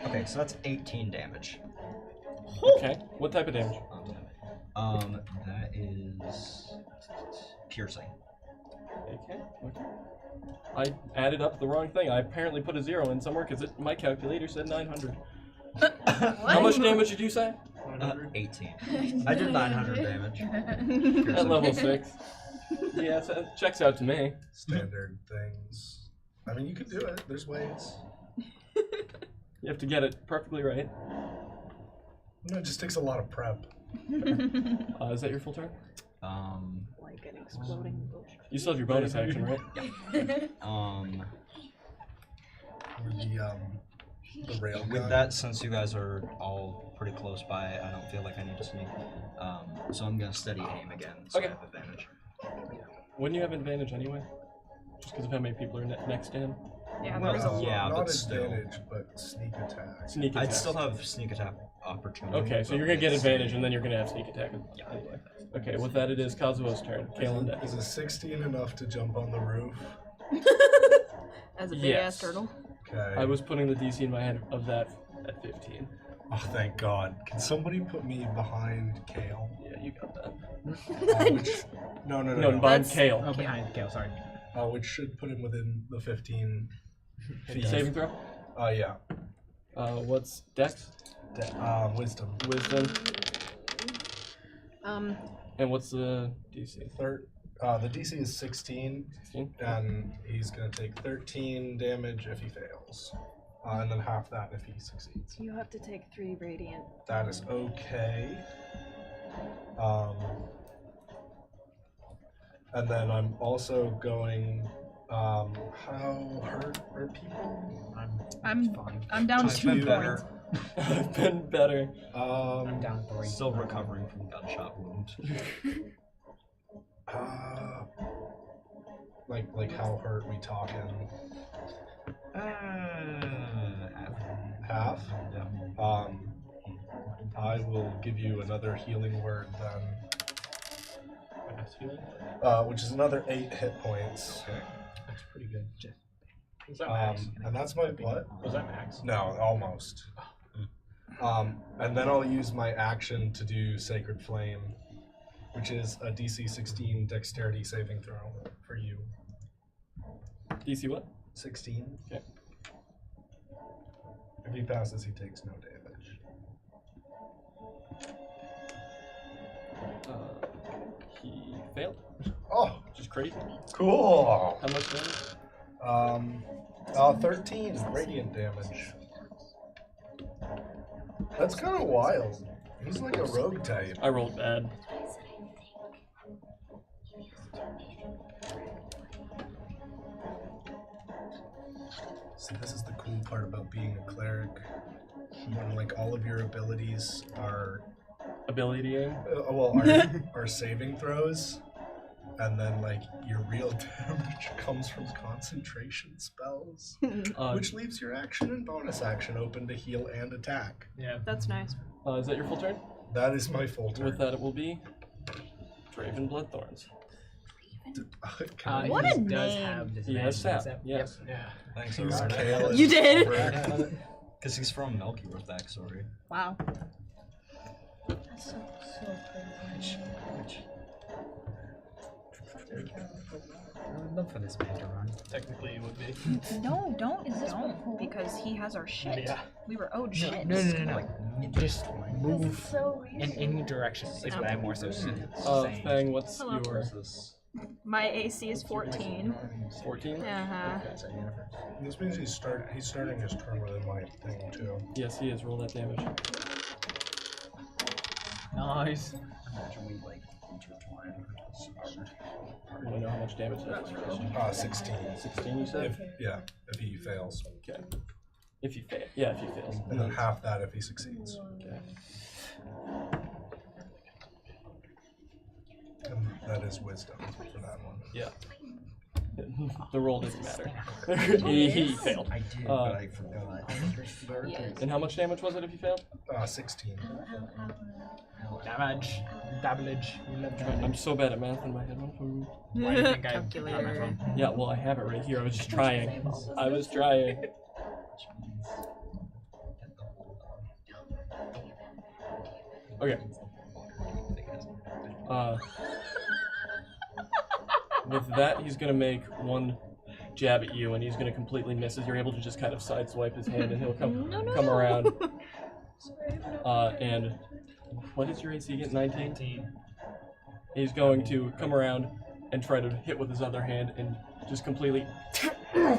Okay, so that's 18 damage. Okay. What type of damage? That is piercing. Okay. I added up the wrong thing. I apparently put a 0 in somewhere because my calculator said 900. How much damage did you say? 18. I did 900 damage. At level 6. Yeah, so it checks out to me. Standard things. I mean, you could do it. There's ways. You have to get it perfectly right. No, it just takes a lot of prep. Is that your full turn? Like an exploding bush. You still have your bonus action, right? Or the rail gun. With that, since you guys are all pretty close by, I don't feel like I need to sneak. So I'm gonna steady aim again, so Okay. I have advantage. Wouldn't you have advantage anyway? Just because of how many people are next to him? Yeah, Well, there's a lot. yeah, not but still. advantage, but sneak attack. Sneak attack. I'd still have sneak attack opportunity. Okay, so but you're gonna get it's- advantage, and then you're gonna have sneak attack. Anyway. Okay, with that, it is Kazuo's turn. Kalen deck. Is a 16 enough to jump on the roof? As a big Yes. ass turtle. Okay. I was putting the DC in my head of that at 15. Oh, thank God. Can somebody put me behind Kale? Yeah, you got that. No, No, behind That's- Kale. Oh, behind Kale, sorry. Which should put him within the 15 feet. Saving throw? Yeah. What's Dex? Wisdom. Wisdom. And what's the DC? The DC is 16, 16? and he's gonna take 13 damage if he fails, and then half that if he succeeds. You have to take 3 radiant. That is okay. And then I'm also going. How hurt are people? I'm down Just 2 been points. better. I've been better. I'm down 3. Still recovering from gunshot wound. Like how hurt we talking? Half. Yeah. I will give you another healing word then, which is another 8 hit points. That's pretty good. Was that max? And that's my what? Was that max? No, almost. And then I'll use my action to do Sacred Flame, which is a DC 16 Dexterity saving throw for you. DC what? 16. Okay. If he passes, he takes no damage. He failed. Oh, Which is crazy. cool. How much damage? 13 radiant damage. That's kind of wild. He's like a rogue type. I rolled bad. See, this is the cool part about being a cleric. When like all of your abilities are Ability aim. are saving throws, and then like your real damage comes from concentration spells, which leaves your action and bonus action open to heal and attack. Yeah. That's nice. Is that your full turn? That is my full turn. With that, it will be Draven Bloodthorns. What a he does name. have He has disadvantage. sap. Yes. Yeah. Thanks, He's Arana. Kale. You did? Because he's from Melchior's backstory. Wow. That's so crazy. I would love for this man to run. Technically, it would be. No, don't. Is this Don't. before? Because he has our shit. Yeah. We were owed shit. No. Just This move is so in weird. any direction. Is what I'm more so saying. Fang, what's Hello. your My AC is 14. 14? Uh-huh. This means he's starting his turn within my thing too. Yes, he is. Roll that damage. Nice. You want to know how much damage that is? 16. 16, you said? If he fails. Okay. If you fail. Yeah, if he fails. And then half that if he succeeds. Okay. And that is wisdom for that one. Yeah. The roll doesn't matter. he failed. I did, Uh, but I forgot. Yes. And how much damage was it if you failed? 16. Damage. Damage. We love damage. I'm so bad at math in my head. Why do you think I Calculator. got my phone? Yeah, well, I have it right here. I was just trying. I was trying. Okay. With that, he's gonna make one jab at you, and he's gonna completely miss as you're able to just kind of sideswipe his hand, and he'll come around. And what is your AC again? 19? He's going to come around and try to hit with his other hand and just completely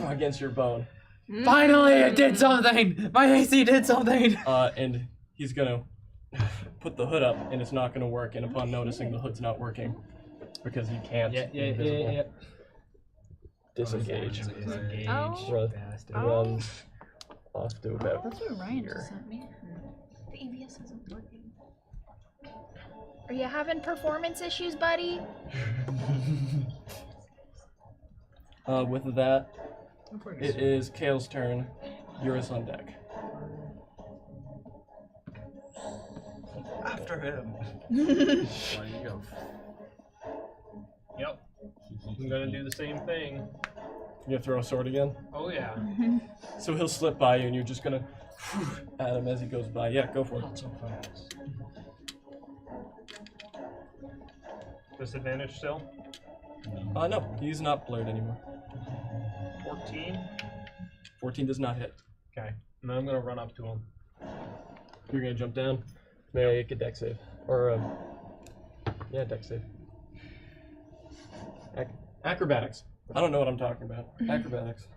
against your bone. Finally, it did something! My AC did something! And he's gonna put the hood up, and it's not gonna work. And upon noticing the hood's not working, because he can't be invisible, disengage. Disengage. Oh. Run, Bastard. run off to about That's what Ryan here. just sent me. The EVS isn't working. Are you having performance issues, buddy? With that, it is Kale's turn. Eurus on deck. After him. Why do you go? Yep. I'm gonna do the same thing. You gonna throw a sword again? Oh yeah. So he'll slip by you, and you're just gonna at him as he goes by. Yeah, go for it. Disadvantage still. No, he's not blurred anymore. 14. 14 does not hit. Okay. And then I'm gonna run up to him. You're gonna jump down. Make a deck save. Or, yeah, deck save. Acrobatics. I don't know what I'm talking about. Acrobatics.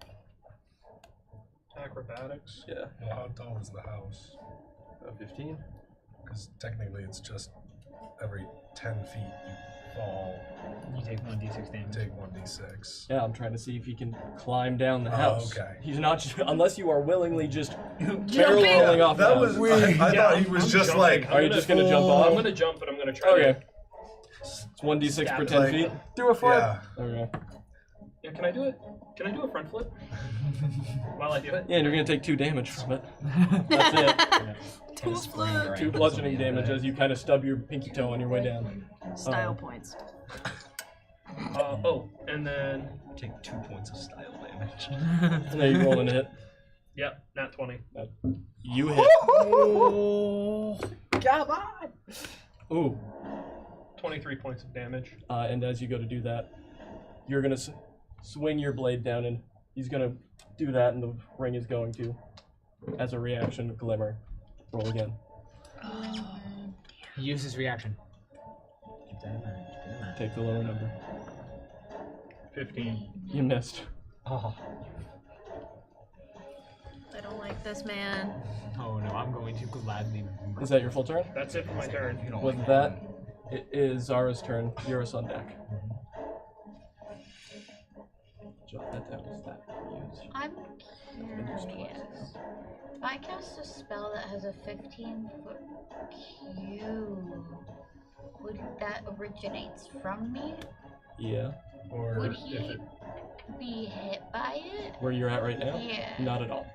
Acrobatics. Yeah. Well, how tall is the house? 15. Because technically it's just every 10 feet you fall, You take 1d6 you damage. take 1d6. Yeah, I'm trying to see if he can climb down the Oh, house. okay. He's not just, unless you are willingly just barrel rolling off the That house. was. I thought he was I'm just jumping. like. Are you just gonna jump I'm off? gonna jump, but I'm gonna try. Okay. It's 1d6 per 10 Like- feet. Do a flip. Yeah. Okay. Yeah. Can I do it? Can I do a front flip? While I do it. Yeah, and you're gonna take 2 damage from it. That's it. Two bludgeoning damage as you kind of stub your pinky toe on your way down. Style points. And then Take 2 points of style damage. And then you roll in a hit. yep, nat 20. You hit. Come on! Ooh. 23 points of damage. And as you go to do that, you're gonna swing your blade down, and he's gonna do that, and the ring is going to, as a reaction, glimmer. Roll again. He used his reaction. Keep that in mind. Keep that in mind. Take the lower number. 15. You missed. Oh. I don't like this man. Oh no, I'm going to gladly. Is that your full turn? That's it for my turn. You don't With like that, it is Zara's turn. Eurus on deck. Jot that down. Is that used? I'm curious. If I cast a spell that has a 15-foot cube, would that originates from me? Yeah. Or Would if he it, be hit by it? Where you're at right now? Yeah. Not at all.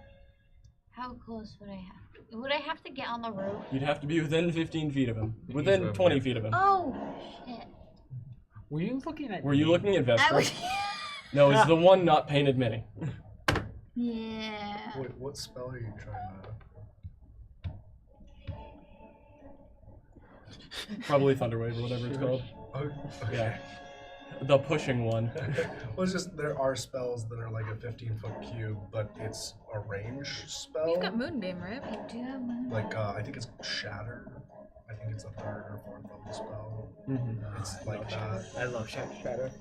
How close would I have to? Would I have to get on the roof? You'd have to be within 15 feet of him. Within 20 feet of him. Oh shit! Were you looking at? Were you looking at I Vesper? was. No, it's the one not painted mini. Yeah. Wait, what spell are you trying to? Probably Thunderwave or whatever it's called. Oh, okay. Yeah. The pushing one. Well, it's just there are spells that are like a 15-foot cube, but it's a range spell. You've got Moonbeam, right? I do have one. Like I think it's Shatter. I think it's a 3rd or 4th level spell. Mm-hmm. It's like that. I love Shadow.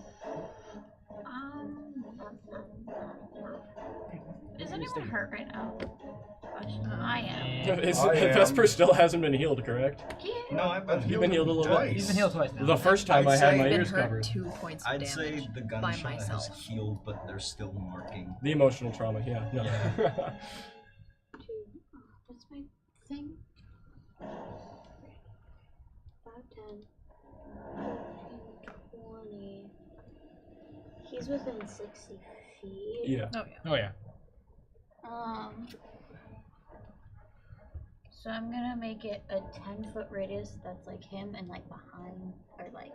Is anyone hurt right now? I am. I am. Vesper still hasn't been healed, correct? Yeah. No, I've been You've been healed a little bit. twice. He's been healed twice now. The first time I I'd had say my Been ears hurt covered. 2 points of I'd damage say the by gunshot has myself. healed, but there's still marking. The emotional trauma, yeah. No. What's my thing? 5, 10, 15, 20. He's within 60 feet. Yeah. Oh yeah. Oh yeah. So I'm gonna make it a 10-foot radius that's like him and like behind or like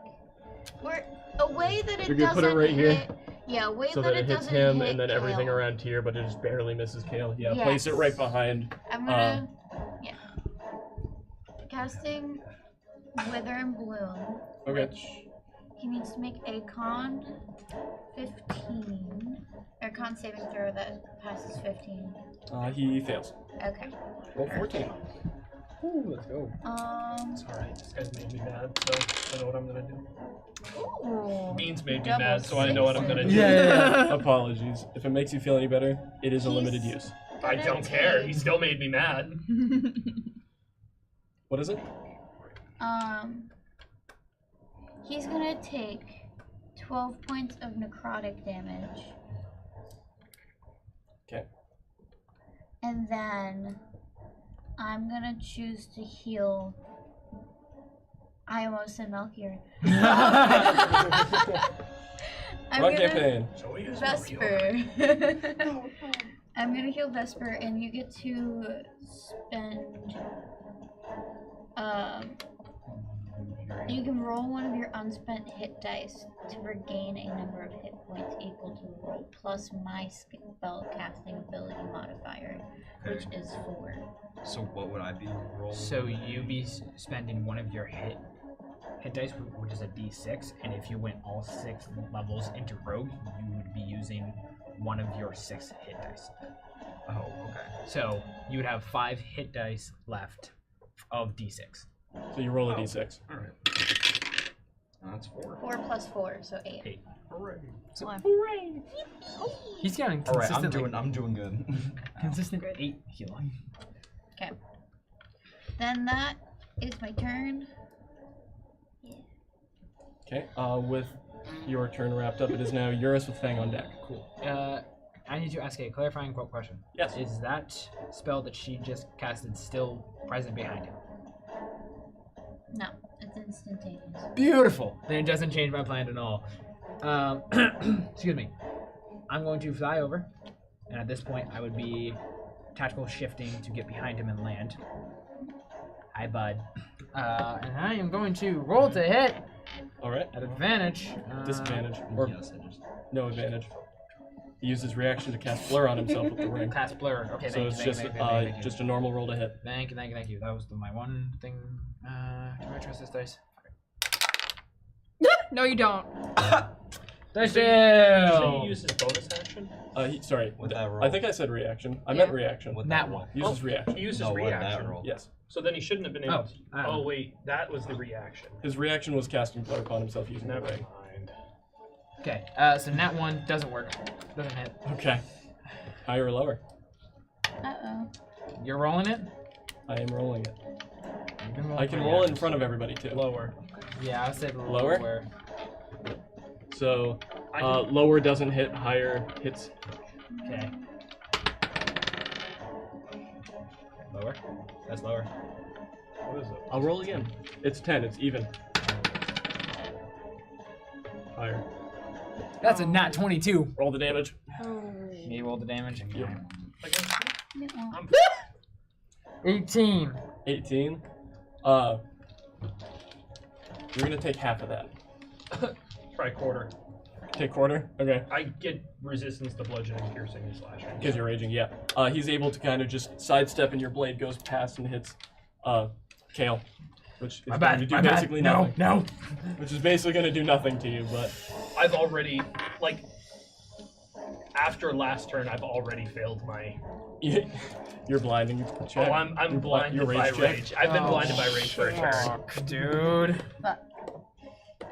or a way that it You're gonna doesn't put it right here? hit. Yeah, a way So that that it hits doesn't him hit and then everything Kale. around here, but it just barely misses Kale. Yeah, place it Yes. right behind. I'm gonna yeah. Casting Wither and Bloom. Okay. Which he needs to make a con 15 or con saving throw that passes 15. He fails. Okay. Roll 14. Ooh, let's go. it's alright. This guy's made me mad, so I know what I'm gonna do. Ooh. Beans made me Double mad, so I know what I'm gonna do. Yeah. Apologies. If it makes you feel any better, it is a He's- limited use. I don't care. He still made me mad. What is it? He's gonna take 12 points of necrotic damage. Okay. And then I'm gonna choose to heal. I almost said Melchior. I'm Run gonna campaign. So we use Vesper. I'm gonna heal Vesper, and you get to spend. You can roll one of your unspent hit dice to regain a number of hit points equal to the roll plus my spell casting ability modifier, which is 4. So what would I be rolling? So you be spending one of your hit dice, which is a d6, and if you went all 6 levels into rogue, you would be using one of your 6 hit dice. Oh, okay. So you would have 5 hit dice left of d6. So you roll a d6. All right. That's 4. 4 plus 4, so 8. 8. Hooray. He's getting All right, consistent. I'm doing good. Consistent 8 healing. Okay. Then that is my turn. Okay. With your turn wrapped up, it is now Eurus with Fang on deck. Cool. I need to ask a clarifying question. Yes. Is that spell that she just casted still present behind him? No, it's instantaneous. Beautiful. Then it doesn't change my plan at all. Excuse me. I'm going to fly over, and at this point, I would be tactical shifting to get behind him and land. Hi, bud. And I am going to roll to hit All right. at advantage. Disadvantage. Or Yes, I just. no advantage. He used his reaction to cast Blur on himself with the ring. Cast blur. Okay, So it's just just a normal roll to hit. Thank you. That was my one thing. Do I trust this dice? No, you don't. Dicey! So you use his bonus action? Sorry. With that roll. I think I said reaction. I meant reaction. With Nat that one. Uses reaction. He uses No, what, that reaction. roll? Yes. So then he shouldn't have been able to. I don't Oh, know. wait. That was the reaction. His reaction was casting Flare upon himself using the Never ring. mind. Okay, so nat 1 doesn't work. Doesn't hit. Okay. Higher or lower? Uh-oh. You're rolling it? I am rolling it. You can roll I can for roll it. in front of everybody too. Lower. Yeah, I said Lower? lower. So I can- lower doesn't hit, higher hits. Okay. Lower? That's lower. What is it? I'll roll again. It's 10. It's even. Higher. That's a nat 22. Roll the damage. Me roll the damage. Yep. I'm 18. 18. You're gonna take half of that. try quarter. Take quarter. Okay. I get resistance to bludgeoning, piercing, and slashing. Because you're raging, yeah. He's able to kind of just sidestep, and your blade goes past and hits Kale, which is My going bad. to do My bad. basically No, nothing. no. Which is basically going to do nothing to you, but I've already, like, after last turn, I've already failed my. you're blinding. Check. Oh, I'm blinded your by rage check. rage. I've been blinded by rage for a turn. Fuck, dude.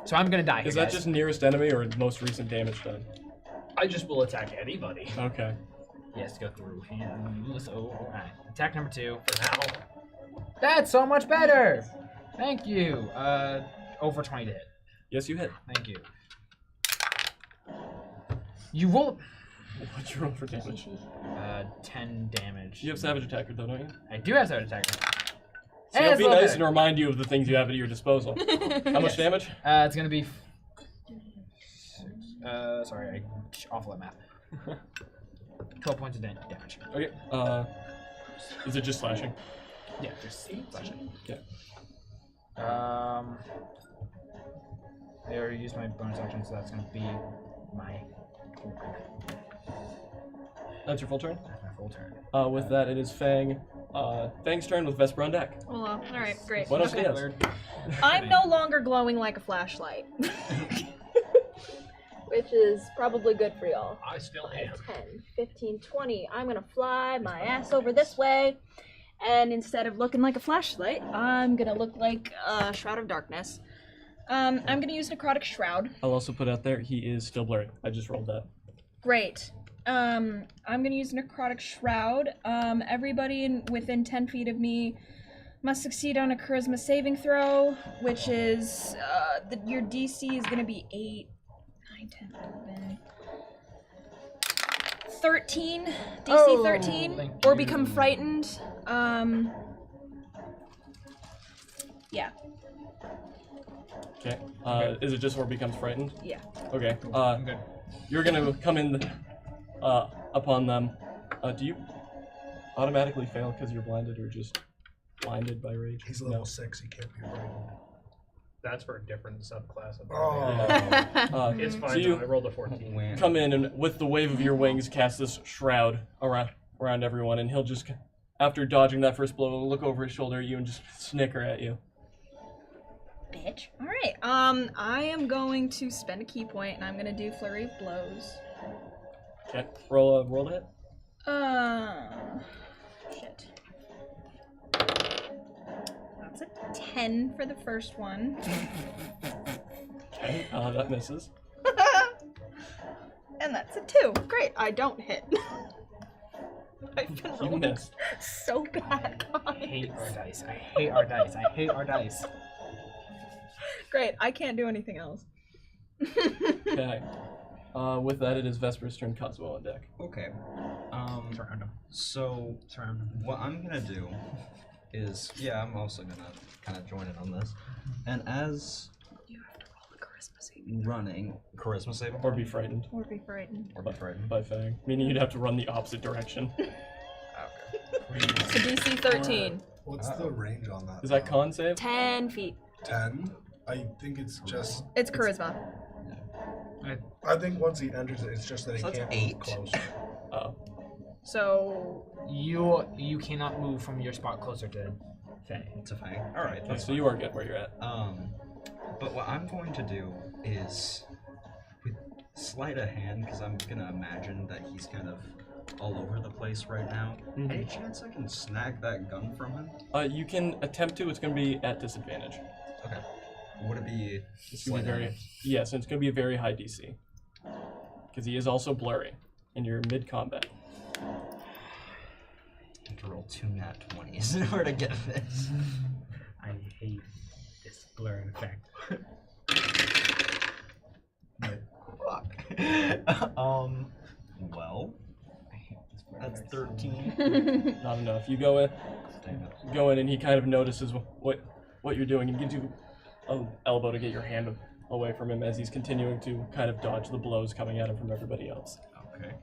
So I'm gonna die here, Is that guys. just nearest enemy or most recent damage done? I just will attack anybody Okay. Yes, go through him. So, alright. Attack number 2. for now. That's so much better! Thank you. Over 20 to hit. Yes, you hit. Thank you. You roll. What's your roll for damage? 10 damage. You have Savage Attacker, though, don't you? I do have Savage Attacker. So Hey, it'll it's be a little nice better. and remind you of the things you have at your disposal. How much damage? It's gonna be. Sorry, I awful at math. 12 points of damage. Okay. Is it just slashing? Yeah, just slashing. Okay. I already used my bonus action, so that's gonna be my. That's your full turn? That's my full turn. With that, it is Fang. Fang's turn with Vesper on deck. Well, alright, great. Buenos Okay. dias. I'm no longer glowing like a flashlight. Which is probably good for y'all. I still am. 10, 15, 20. I'm gonna fly my ass over this way. And instead of looking like a flashlight, I'm gonna look like a Shroud of Darkness. I'm gonna use Necrotic Shroud. I'll also put out there, he is still blurry. I just rolled that. Great. I'm gonna use Necrotic Shroud. Everybody within 10 feet of me must succeed on a Charisma saving throw, which is, your DC is gonna be 8, 9, 10, 11, 13, DC 13, thank or you. become frightened. Yeah, Okay. Is it just or becomes frightened? yeah. Okay. I'm good. You're gonna come in upon them. Do you automatically fail because you're blinded or just blinded by rage? He's level 6, he can't be frightened. That's for a different subclass of. Oh. It's fine. So you though, I rolled a 14. come in and with the wave of your wings cast this shroud around everyone, and he'll just, after dodging that first blow, look over his shoulder at you and just snicker at you. Bitch. All right. I am going to spend a key point, and I'm gonna do Flurry of Blows. Okay. Roll to hit. Shit. That's a 10 for the first one. Okay. That misses. And that's a 2. Great. I don't hit. I've been You rolling missed. so bad, I guys. hate our dice. I hate our dice. I hate our dice. Great. I can't do anything else. Okay. With that, it is Vesper's turn. Cosmo on deck. Okay. Surround him. So Surround him. what I'm gonna do is, yeah, I'm also gonna kind of join in on this. And as You have to roll a charisma saving. running, charisma saving Or be frightened Or be frightened. or be frightened. by Fang. Meaning you'd have to run the opposite direction. So DC 13. What's the range on that? Is that con save? 10 feet. 10? I think it's just. It's charisma. I think once he enters it, it's just that he So that's can't 8. move closer. Oh. So You cannot move from your spot closer to Faye. It's a fang. All right. Okay, That's so you are good where you're at. But what I'm going to do is, sleight of hand, because I'm gonna imagine that he's kind of all over the place right now. Any chance I can snag that gun from him? You can attempt to. It's going to be at disadvantage. Okay. Would it be It's going to sleight be of very hand? yes, and it's going to be a very high DC because he is also blurry, and you're mid combat. I have to roll 2 nat 20s in order to get this. I hate this blurring effect. Well, that's 13. Not enough. You go in, and he kind of notices what you're doing, and gives you an elbow to get your hand away from him as he's continuing to kind of dodge the blows coming at him from everybody else. Okay.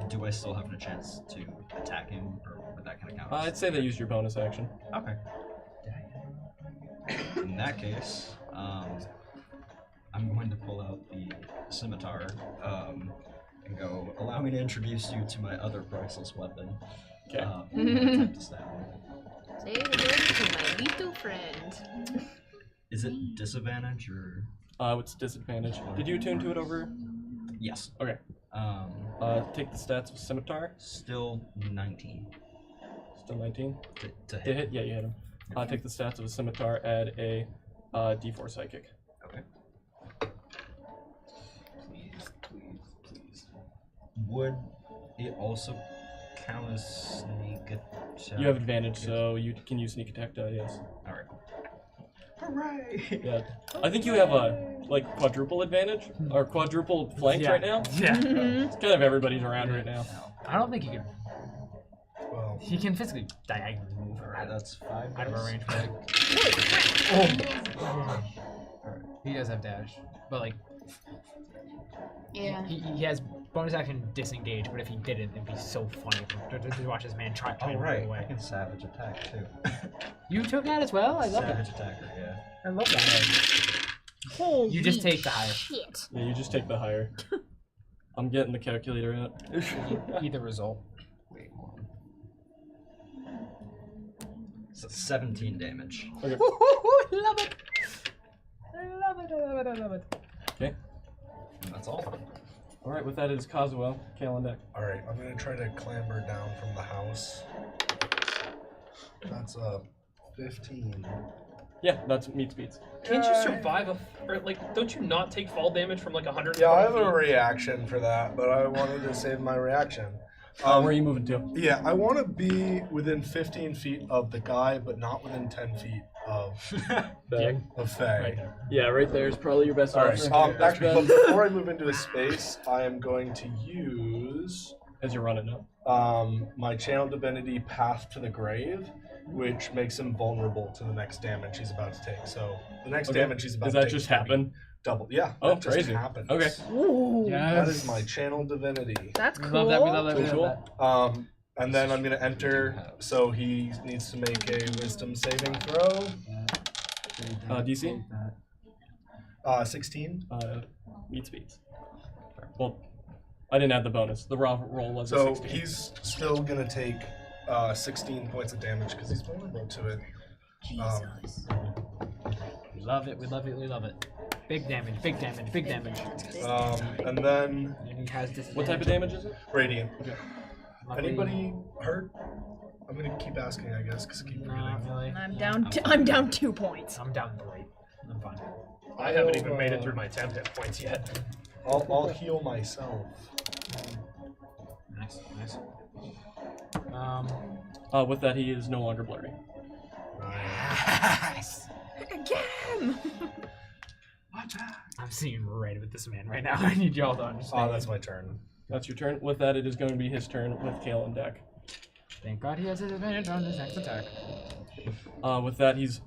Do I still have a chance to attack him, or would that kind of count? I'd say they used your bonus action. Okay. In that case, I'm going to pull out the scimitar and go, allow me to introduce you to my other priceless weapon. Okay. Attempt to stab him. Say the word to my little friend. Is it disadvantage or? It's disadvantage. Did you attune to it over? Yes. Okay. Take the stats of scimitar. Still 19. Still 19. To Hit hit? Yeah, you hit him. Take the stats of a scimitar. Add a D4 psychic. Okay. Please. Would it also count as sneak attack? You have advantage, so you can use sneak attack die. Yes. All right. Hooray! Yeah. I think you have a quadruple advantage or quadruple flanks right now. Yeah. It's kind of everybody's around right now. I don't think he can. Well, He can physically diagonally move All right, that's 5. out of our dice. range, but he does have dash. But like, Yeah. he has bonus action disengage. But if he didn't, it'd be so funny to watch this man try Oh to right, move I away. can savage attack too. You took that as well. I love savage that. attacker, yeah. I love that. Holy You just take the higher. shit. Yeah, you just take the higher. I'm getting the calculator out. Either result. Wait, hold on. So 17 damage. Okay. Love it. I love it. I love it. I love it. Okay. And that's all. All right. With that is Kazuo, Kale on deck. all right. I'm gonna try to clamber down from the house. That's a 15. Yeah, that's meets beats. Can't you survive don't you not take fall damage from like 100? Yeah, I have a reaction for that, but I wanted to save my reaction. Where are you moving to? Yeah, I want to be within 15 feet of the guy, but not within 10 feet of Faye. Yeah, right there is probably your best All right. option. Actually, but before I move into a space, I am going to use As you're running up. my channel divinity Path to the Grave, which makes him vulnerable to the next damage he's about to take. So the next Okay. damage he's about Does to that take just is gonna be happen? Double. Yeah. Oh, that just crazy. happens. Okay. Ooh. That is my channel divinity. That's We cool. love that. We love that. We Cool. love that. And then I'm gonna enter. So he needs to make a Wisdom saving throw. DC? 16. Meets beats. Well, I didn't add the bonus. The raw roll was a So 16. he's still gonna take 16 points of damage because he's vulnerable to it. We love it. We love it. We love it. Big damage. Big damage. Big damage. And then And he has disadvantage. What type of damage is it? radiant. Luckily, Anybody hurt? I'm gonna keep asking, I guess, because I keep Not forgetting. really. I'm down 2 points. I'm down 3. I'm fine. I haven't even made it through my 10 hit points yet. I'll heal myself. Nice. Nice. With that, he is no longer blurry. Again! I'm seeing red with this man right now. I need y'all to understand. Oh, that's my turn. That's your turn. With that, it is going to be his turn with Kale on deck. Thank God he has disadvantage on his next attack. With that, he's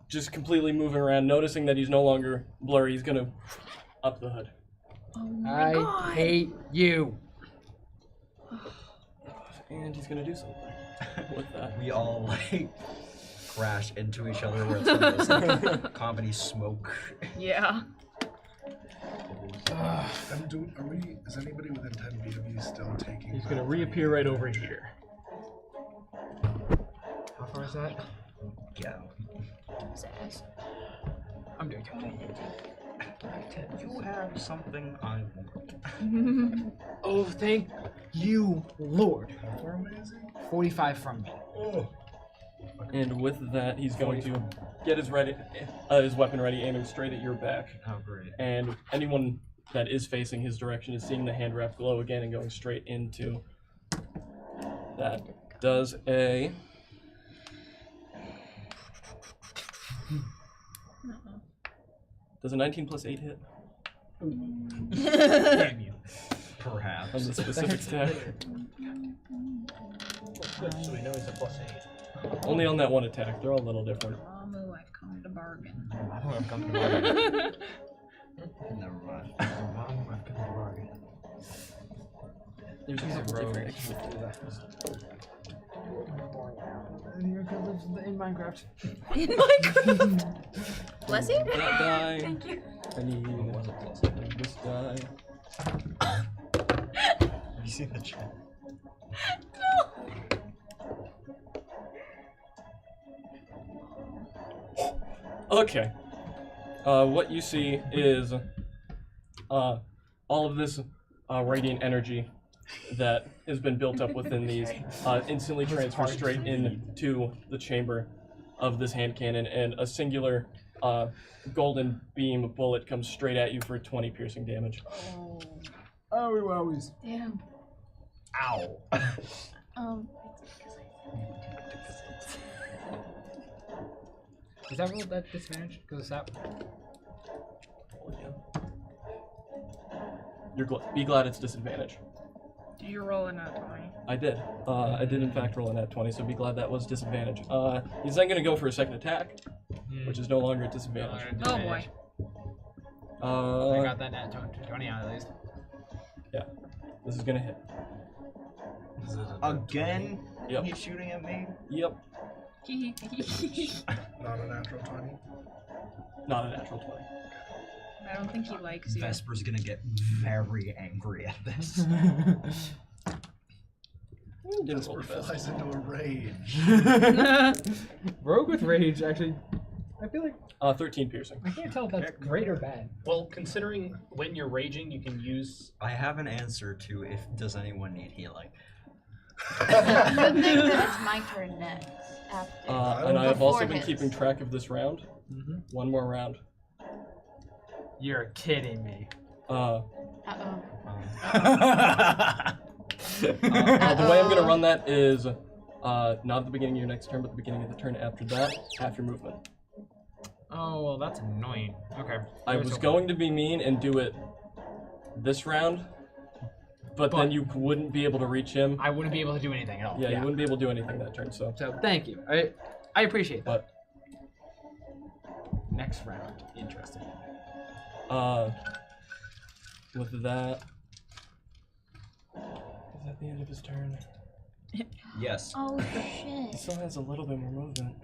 just completely moving around, noticing that he's no longer blurry. He's going to up the hood. Oh my god. hate you. And he's going to do something with that. We all like crash into each other where it's one of those like, comedy smoke. Yeah. Is anybody within 10 feet of you still taking? He's going to reappear right over here. How far is that? Yeah. I'm doing good. You have something I want. Oh, thank you, Lord. How far away is he? 45 from me. Oh. And with that, he's going to get his weapon ready, aiming straight at your back. Oh, great. And anyone that is facing his direction is seeing the hand wrap glow again and going straight into that. Does a Does a 19 plus 8 hit Damn you. Perhaps. on the specific attack? Good, so we know he's a +8. Only on that one attack. They're all a little different. Ramu, I've come to bargain. I've come to bargain. Never mind. I've come to bargain. There's He's a a couple rogue. different. In Minecraft. In Minecraft. Bless you. That die. Thank you. I need this die. Have you seen the chat? Okay. What you see is all of this radiant energy that has been built up within these instantly transfers straight into the chamber of this hand cannon, and a singular golden beam bullet comes straight at you for 20 piercing damage. Oh, wowies. Damn. Ow. Is that rolled at disadvantage? Because it's that. Be glad it's disadvantage. Did you roll a nat 20? I did. I did in fact roll a nat 20, so be glad that was disadvantage. He's then going to go for a second attack, which is no longer at disadvantage. Oh boy. I got that nat 20 out at least. Yeah, this is going to hit. Is it a Again? Yep. He's shooting at me? Yep, not a natural 20? not a natural 20. I don't think he likes you. Vesper's gonna get very angry at this. Didn't roll Vesper the best. flies into a rage. Rogue with rage, actually. I feel like 13 piercing. I can't tell if that's great or bad. Well, considering when you're raging, you can use. I have an answer to if does anyone need healing. Good thing that it's my turn next. After. And I have also Before been his. keeping track of this round. One more round. You're kidding me. Uh-oh. The way I'm going to run that is not at the beginning of your next turn, but the beginning of the turn after that, half your movement. Oh, well, that's annoying. Okay. I was going to be mean and do it this round, but then you wouldn't be able to reach him. I wouldn't be able to do anything at all. Yeah, you wouldn't be able to do anything that turn, so. So, thank you. I appreciate that. But Next round. Interesting. with that, is that the end of his turn? Yes. Oh He shit. still has a little bit more movement.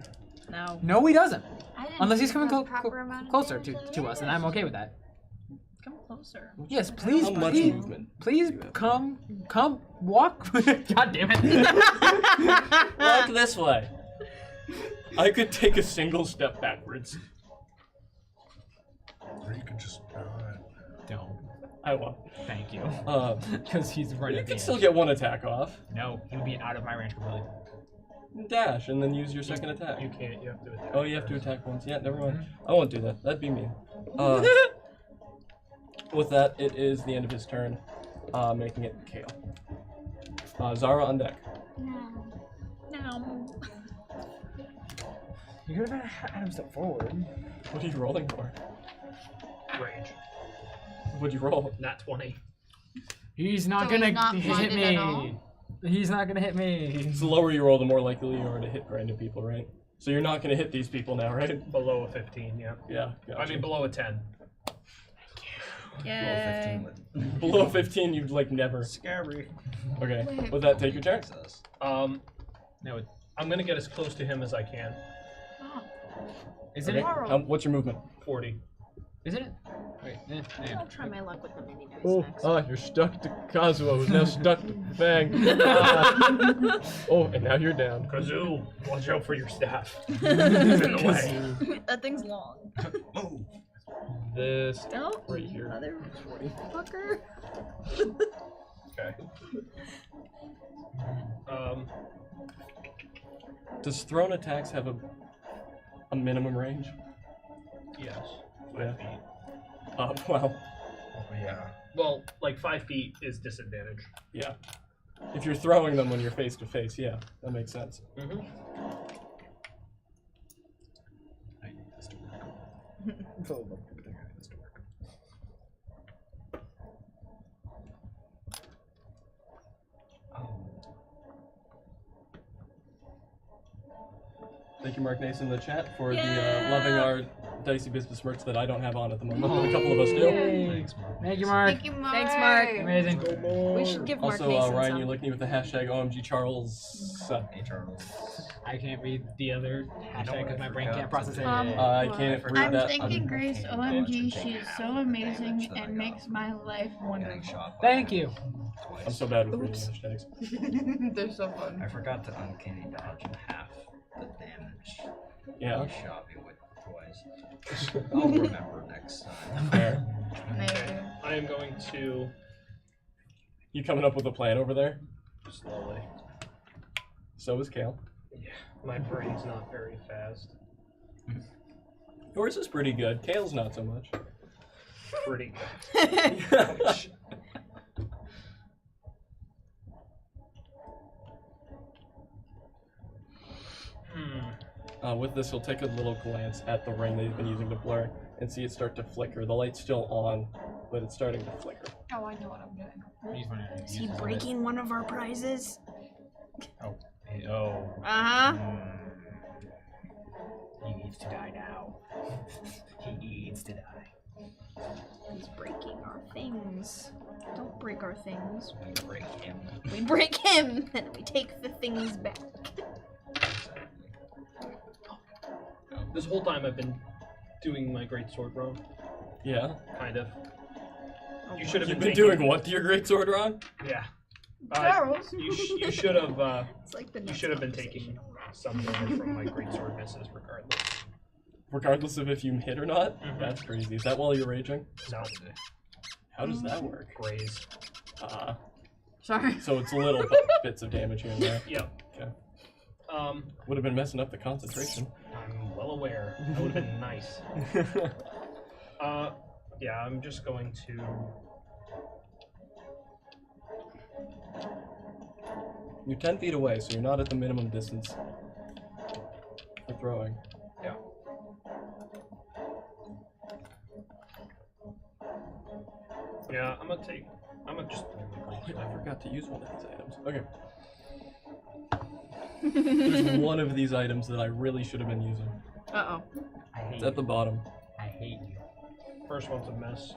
No. No, he doesn't. I didn't Unless he's give coming the proper amount of closer damage to us, and I'm okay with that. Come closer. Yes, please, How much please, movement? please come, walk. God damn it. Walk this way. I could take a single step backwards. Or you could just. Don't. I won't. Thank you. Because he's right you at the can edge. still get one attack off. No, he would be out of my range completely. Dash, and then use your second attack. You can't. You have to attack. Oh, you have to attack once. Yeah, never mind. I won't do that. That'd be mean. With that, it is the end of his turn, making it Kale. Zara on deck. No. You could have had him step forward. What are you rolling for? Rage. What'd you roll? Nat 20. He's not So gonna he's not hit blinded me. at all? He's not gonna hit me. The lower you roll, the more likely you are to hit random people, right? So you're not gonna hit these people now, right? Below a 15, yeah. Yeah. I Gotcha. mean, below a 10. Yay. Below 15, you'd like never. Scary. Okay. Wait. With that, take your turn. No, I'm gonna get as close to him as I can. isn't Okay. it? What's your movement? 40. Isn't it? Wait, I'll try my luck with the mini dice Oh, next. you're stuck to Kazuo, who's now stuck to Fang. Oh, and now you're down. Kazoo, watch out for your staff. It's in the way. That thing's long. Move. this Oh, right here. motherfucker. Okay. Does thrown attacks have a minimum range? Yes. Yeah. 5 feet. Well, Yeah. Well, like 5 feet is disadvantage. yeah. If you're throwing them when you're face to face, yeah, that makes sense. Mm-hmm. I need this to work. Thank you, Mark Nason, in the chat for the loving our Dicey business merch that I don't have on at the moment, but a couple of us do. Thanks, Mark. Thank you, Mark. Thank you, Mark. Thanks, Mark. Amazing. We should give Mark Also, Nason Ryan, some. you licked me with the hashtag OMG Charles. Hey, Charles. I can't read the other hashtag because my brain can't process it. I can't read I'm that. thinking Grace, OMG, she's so amazing and makes my life Getting wonderful. shot by Thank you. I'm so bad with reading hashtags. They're so fun. I forgot to uncanny dodge in half the damage Yeah, you shot me with twice. I'll remember next time. fair. Maybe. I am going to You coming up with a plan over there? slowly. So is Kale. Yeah, my brain's not very fast. Yours is pretty good. Kale's not so much. Pretty good. With this, he'll take a little glance at the ring that he's been using to blur and see it start to flicker. The light's still on, but it's starting to flicker. Oh, I know what I'm doing. Is he breaking one of our prizes? Oh. Uh-huh. He needs to die now. He needs to die. He's breaking our things. Don't break our things. We break him. We break him, then we take the things back. This whole time I've been doing my great sword wrong, Yeah. kind of. You should have You've been been taking- doing what to your greatsword, Ron? Yeah. Charles. You should have It's like the you next should have been conversation. taking some damage from my great sword misses regardless. Regardless of if you hit or not? Mhm. That's crazy. Is that while you're raging? No, How does that work? graze. Sorry. So it's little bits of damage here and there. Yep. Okay. Um, Would have been messing up the concentration. I'm well aware. That would have been nice. Yeah, I'm just going to. You're 10 feet away, so you're not at the minimum distance for throwing. Yeah. Yeah, I'm gonna just. I forgot to use one of these items. Okay. There's one of these items that I really should have been using. Uh-oh. I hate It's at the bottom. I hate you. First one's a miss.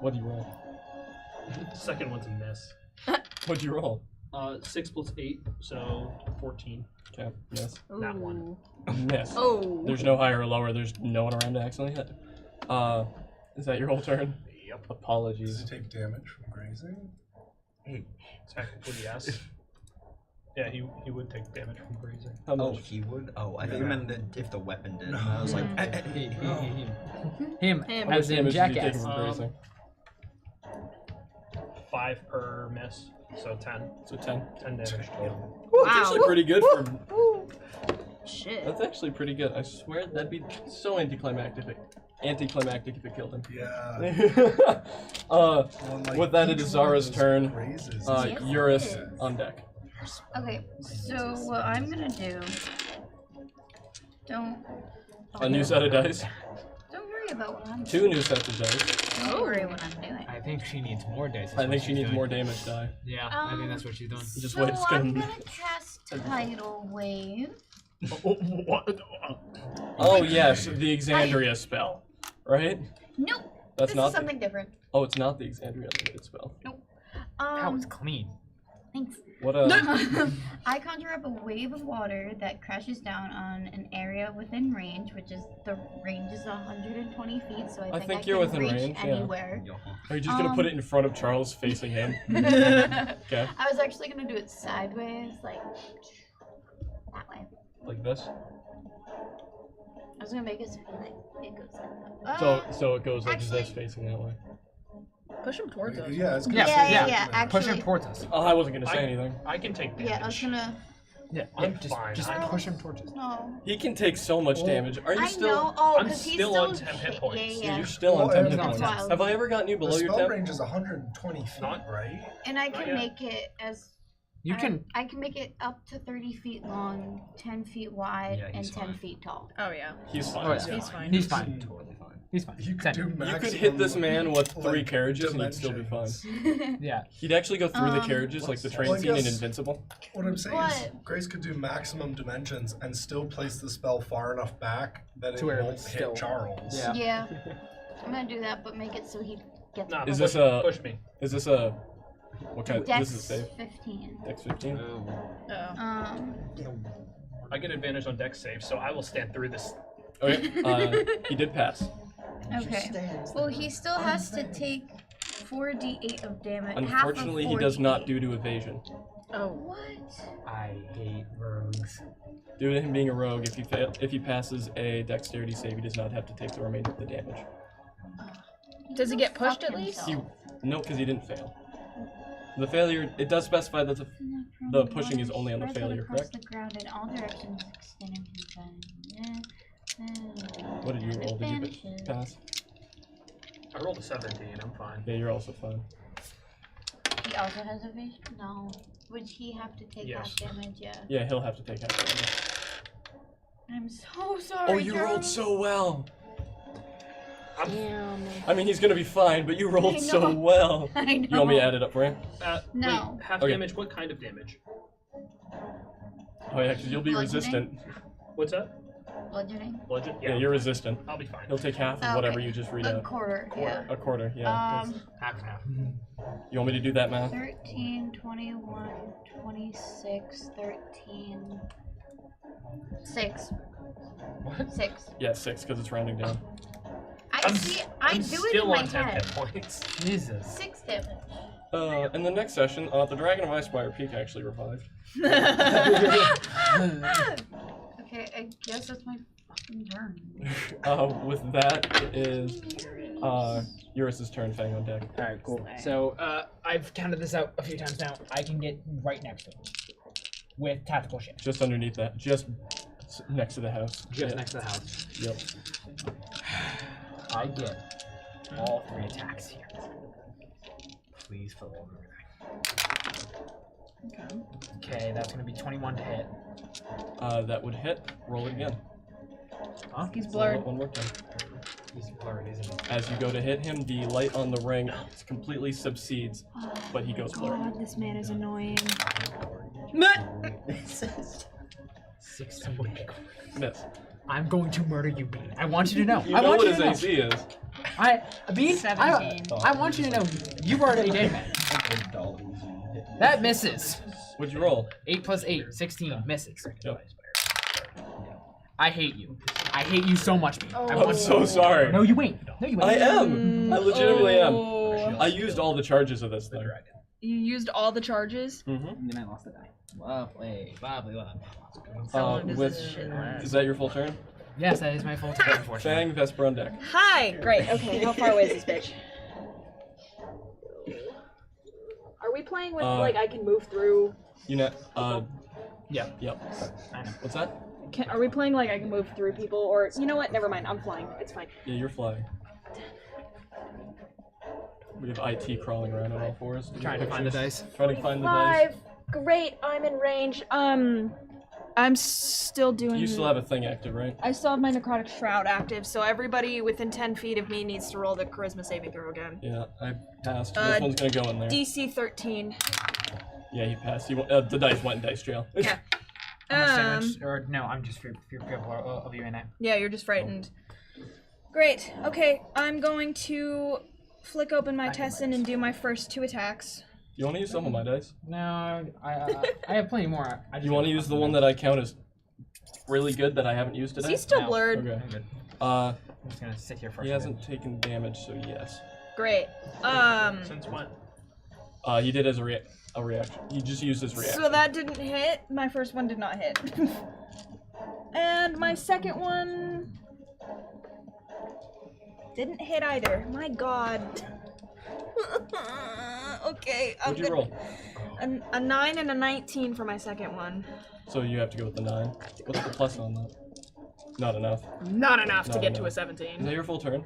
What'd you roll? Second one's a miss. What'd you roll? 6 plus 8, so 14. Okay, miss. That one. Miss. Oh. There's no higher or lower. There's no one around to accidentally hit. Is that your whole turn? Yep. Does Apologies. he take damage from grazing? Technically, yes. Yeah, he would take damage from grazing. How Oh, much? he would? Oh, I thought you meant that if the weapon did. And I was like, Him. Him. How much As in damage did you take jackass. from grazing? 5 per miss, so 10. So 10. 10 damage total. That's actually pretty good for. Shit. That's actually pretty good. I swear that'd be so anticlimactic if it killed him. Yeah. Well, like, with that, it each is one of Zara's those turn. grazes is Yes, Eurus it is. on deck. Okay, so what I'm gonna do. Don't A new set of dice. worry about what I'm 2 new sets of dice. Don't worry what I'm doing. I think she needs more dice. is I what think she she's needs doing. more damage die. Yeah, I think that's what she's doing. Just so wait, it's I'm gonna- gonna cast Tidal Wave. Oh yes, the Exandria spell, right? Nope. That's this not. is something different. Oh, it's not the Exandria limited spell. That was clean. Thanks. What I conjure up a wave of water that crashes down on an area within range, which is the range is 120 feet, so I think you're can within reach range, yeah. anywhere. Are you just gonna put it in front of Charles, facing him? I Okay, was actually gonna do it sideways, like that way. like this. was gonna make it so it goes like that. So it goes like actually- this, facing that way. Push him towards us. Yeah, it's Yeah. Actually, Push him towards us. Oh, I wasn't gonna say anything. I can take damage. yeah, I was gonna. Yeah, I'm just, fine. Just I- push him towards us. No. He can take so much damage. Are you I still? know. Oh, I'm because he's still still on 10 hit points. Yeah. You're still on Well, 10 and hit it's points. not- Have I ever gotten you The below your spell 10? range is 120 feet, Not- right? And I Not can yet. make it as. You can. I can make it up to 30 feet long, 10 feet wide, Yeah, and he's 10 fine. feet tall. Oh yeah. He's fine. Oh, yeah. He's fine. He's fine. Totally fine. He's fine. You could Send do him. You could hit this man with 3 like, carriages and he'd still be fine. dimensions. Yeah. He'd actually go through the Um, carriages like the train Well, I scene in guess- Invincible. What I'm saying is, What? Grace could do maximum dimensions and still place the spell far enough back that it To where won't it's hit still- Charles. Yeah. Yeah. I'm gonna do that, but make it so he gets. Nah, Is push, this a- push me? Is this a what kind? Dex This is safe. 15. Dex 15. Oh. I get advantage on dex save, so I will stand through this. Okay. He did pass. Okay. Well, he still has to take 4d8 of damage. Unfortunately, he does not due to evasion. Oh. What? I hate rogues. Due to him being a rogue, if he passes a dexterity save, he does not have to take the remainder of the damage. Does he get pushed Fuck at least? himself. No, because he didn't fail. The failure, it does specify that the pushing is only on the failure, across correct? the ground in all directions, extending to What did you roll? Did you pass? I rolled a 17. I'm fine. Yeah, you're also fine. He also has evasion? No. Would he have to take Yes. half damage? Yeah. Yeah, he'll have to take half damage. I'm so sorry. Oh, you rolled Charles. so well. Damn. I mean, he's gonna be fine, but you rolled I so know. well. I know. You want me to add it up for you? No. Wait, half Okay. damage? What kind of damage? Oh yeah, because you'll be Bludgeoning? resistant. What's that? Bludgeoning? Bludgeon? Yeah, you're resistant. I'll be fine. He'll take half of Oh, whatever okay. you just read A out. quarter. Yeah. A quarter, yeah. 'cause- Half and half. You want me to do that math? 13, 21, 26, 13. 6. What? 6. Yeah, 6, because it's rounding down. I see. I I'm do it in still my on 10 head. hit points. Jesus. 6 damage. In the next session, the Dragon of Icespire Peak actually revived. Okay, I guess that's my fucking turn. With that, it is Eurus's turn, Fang on deck. Alright, cool. So, I've counted this out a few times now. I can get right next to him. With tactical shift. Just underneath that, just next to the house. Just Yeah. next to the house. Yep. I get all 3 attacks here. Please fill over everything. Okay, that's gonna be 21 to hit. That would hit. Roll it again. Huh? He's Roll blurred. it one more time. He's blurred, isn't he? As you go to hit him, the light on the ring completely subsides, but he goes blurred. God, this man is annoying. 16. Miss. I'm going to murder you, Bean. I want you to know. You I know want what you his to know. AC is. Bean, 17. I want you to know you've already dead, man. That misses. What'd you roll? 8 plus 8, 16 misses. Yep. I hate you. I hate you so much, Bean. I I'm want so sorry. No, you ain't. No, you ain't. I am. I legitimately am. Oh. I used all the charges of this thing. You used all the charges? Mm-hmm. And then I lost the die. Lovely. How long does With this shit last? is that your full turn? Yes, that is my full turn, unfortunately. Fang, Vesper on deck. Hi! Great, okay, how far away is this bitch? Are we playing with, like, I can move through? You know. Yeah. Yep. I know. What's that? Are we playing like I can move through people? Or, you know what, never mind, I'm flying, it's fine. Yeah, you're flying. We have IT crawling around on all fours. Trying to find the dice. Trying to find the dice. 5, great, I'm in range. I'm still doing... You still have a thing active, right? I still have my Necrotic Shroud active, so everybody within 10 feet of me needs to roll the Charisma saving throw again. Yeah, I passed. This one's gonna go in there. DC 13. Yeah, he passed. The dice went in dice jail. Yeah. How much damage? Or no, I'm just fearful of you and I. Yeah, you're just frightened. Great. Okay, I'm going to flick open my Tessin and do my first 2 attacks. You want to use some of my dice? No, I have plenty more. I just You want to use the one that I count as really good that I haven't used Is today? he still No. blurred? Okay. I'm good. I'm just gonna sit here for a He second. hasn't taken damage, so yes. Great. Since when? He did as a reaction. He just used his reaction. So that didn't hit. My first one did not hit. And my second one Didn't hit either. My god. Okay, I'm What'd you roll? A 9 and a 19 for my second one. So you have to go with the 9. What's the plus on that? Not enough. Not enough to Not get to enough. a Is 17. that your full turn?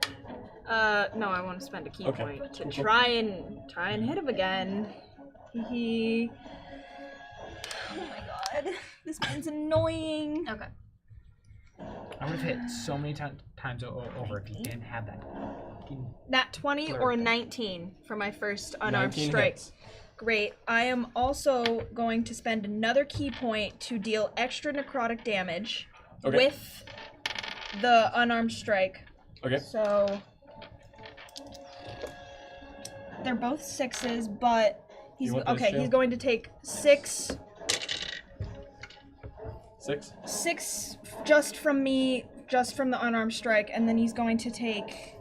No, I want to spend a key Okay. point to Cool. try and hit him again. Hee. Oh my god. This one's annoying. Okay. I would have hit so many times over if you didn't have that. fucking- Nat 20 or a 19 for my first unarmed 19 strike. hits. Great. I am also going to spend another key point to deal extra necrotic damage Okay. with the unarmed strike. Okay. So they're both 6s, but he's You want those, okay. Shale? He's going to take 6 just from me, just from the unarmed strike, and then he's going to take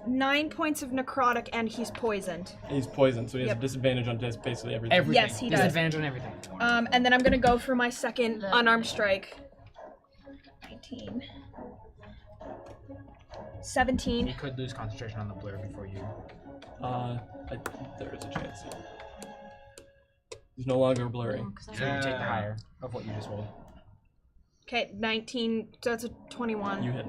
9 points of necrotic, and he's poisoned. He's poisoned, so he has Yep. a disadvantage on basically everything. Everything. Yes, he does. Disadvantage on everything. And then I'm gonna go for my second unarmed strike. 19. 17. You could lose concentration on the blur before you. There is a chance. He's no longer blurry. So you take the higher of what you just rolled. Okay, 19. So that's a 21. You hit.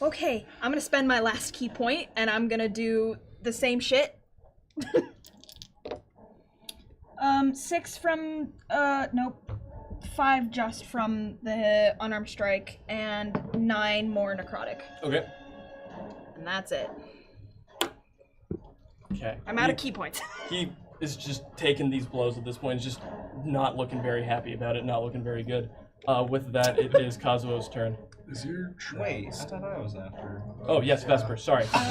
Okay, I'm gonna spend my last key point, and I'm gonna do the same shit. 6 from, nope. 5 just from the unarmed strike, and 9 more necrotic. Okay. And that's it. Okay. I'm out of key points. He is just taking these blows at this point. He's just not looking very happy about it, not looking very good. With that, it is Kazuo's turn. Is your Wait, I thought I was after. Oh, yes, Vesper, sorry. sorry.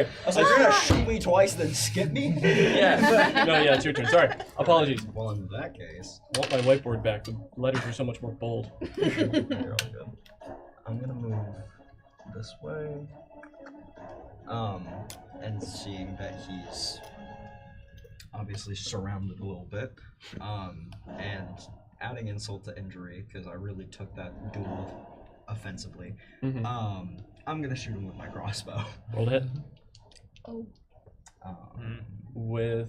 I was like, you're gonna shoot me twice, then skip me? Yeah. No, yeah, it's your turn. Sorry. Apologies. Well, in that case, I want my whiteboard back. The letters are so much more bold. you're all good. I'm gonna move this way. And seeing that he's obviously surrounded a little bit, and adding insult to injury, because I really took that duel offensively, Mhm. I'm gonna shoot him with my crossbow. Roll to hit. Oh. With.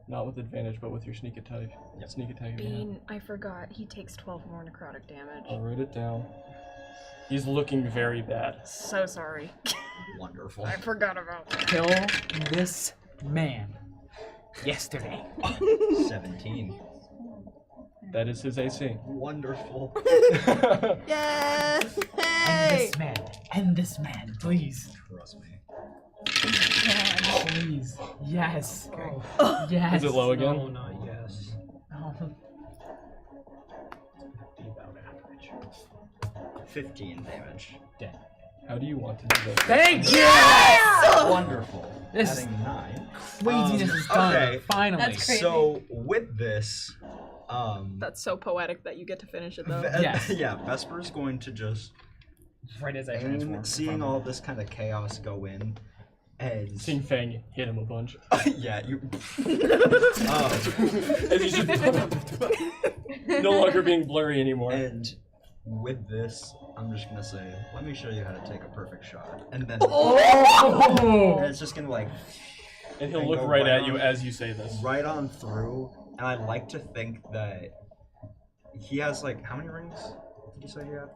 Not with advantage, but with your sneak attack. Yep. Sneak attack again. Bean, I forgot. He takes 12 more necrotic damage. I'll write it down. He's looking very bad. So sorry. Wonderful. I forgot about that. Kill this man. Yesterday. 17. That is his AC. Wonderful. Yes! End this man, please. Trust me. Please. Yes. Yes. Is it low again? No, not yes. No. Be about average. 15 damage. Dead. How do you want to do this? Thank you! Wonderful. This Adding 9. Craziness is done. Okay. Finally. That's crazy. So with this, That's so poetic that you get to finish it though. Yes. yeah, Vesper's going to just Right as I aim, transform. seeing all this kind of chaos go in, and Seeing Fang hit him a bunch. yeah, you. And he's just no longer being blurry anymore. And with this, I'm just gonna say, let me show you how to take a perfect shot, and then and it's just gonna like And he'll and look go right right at on. you as you say this. right on through. And I like to think that he has like how many rings? Did you say he had?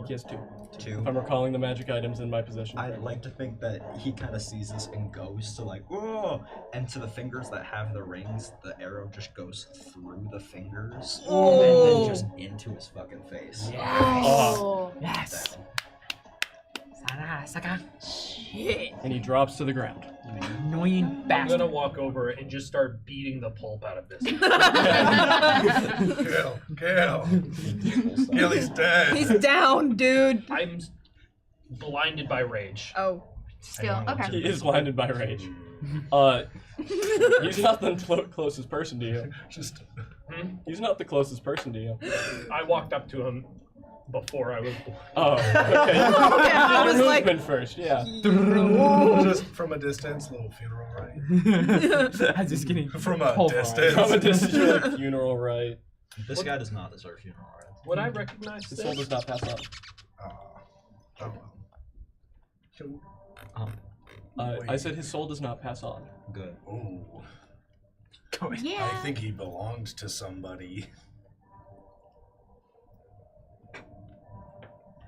He has 2. 2. If I'm recalling the magic items in my possession. I'd like to think that he kind of sees this and goes to like, whoa! And to the fingers that have the rings, the arrow just goes through the fingers and then just into his fucking face. Yes. Yes. Saka. And he drops to the ground. You annoying I'm bastard. gonna walk over and just start beating the pulp out of this. Kill. Kill, he's dead. He's down, dude. I'm blinded by rage. Oh. Still, I don't okay. He is blinded by rage. He's not the closest person to you. Just He's not the closest person to you. I walked up to him before I was blind. Oh, okay. I Your was like, movement first, yeah. just from a distance, little funeral rite. I'm just kidding. From a Pulverized. distance. From a distance, you're like funeral rite. This guy does not deserve funeral rites. Would I recognize His this? soul does not pass on. Oh well. I said his soul does not pass on. Good. Ooh. Yeah. I think he belongs to somebody.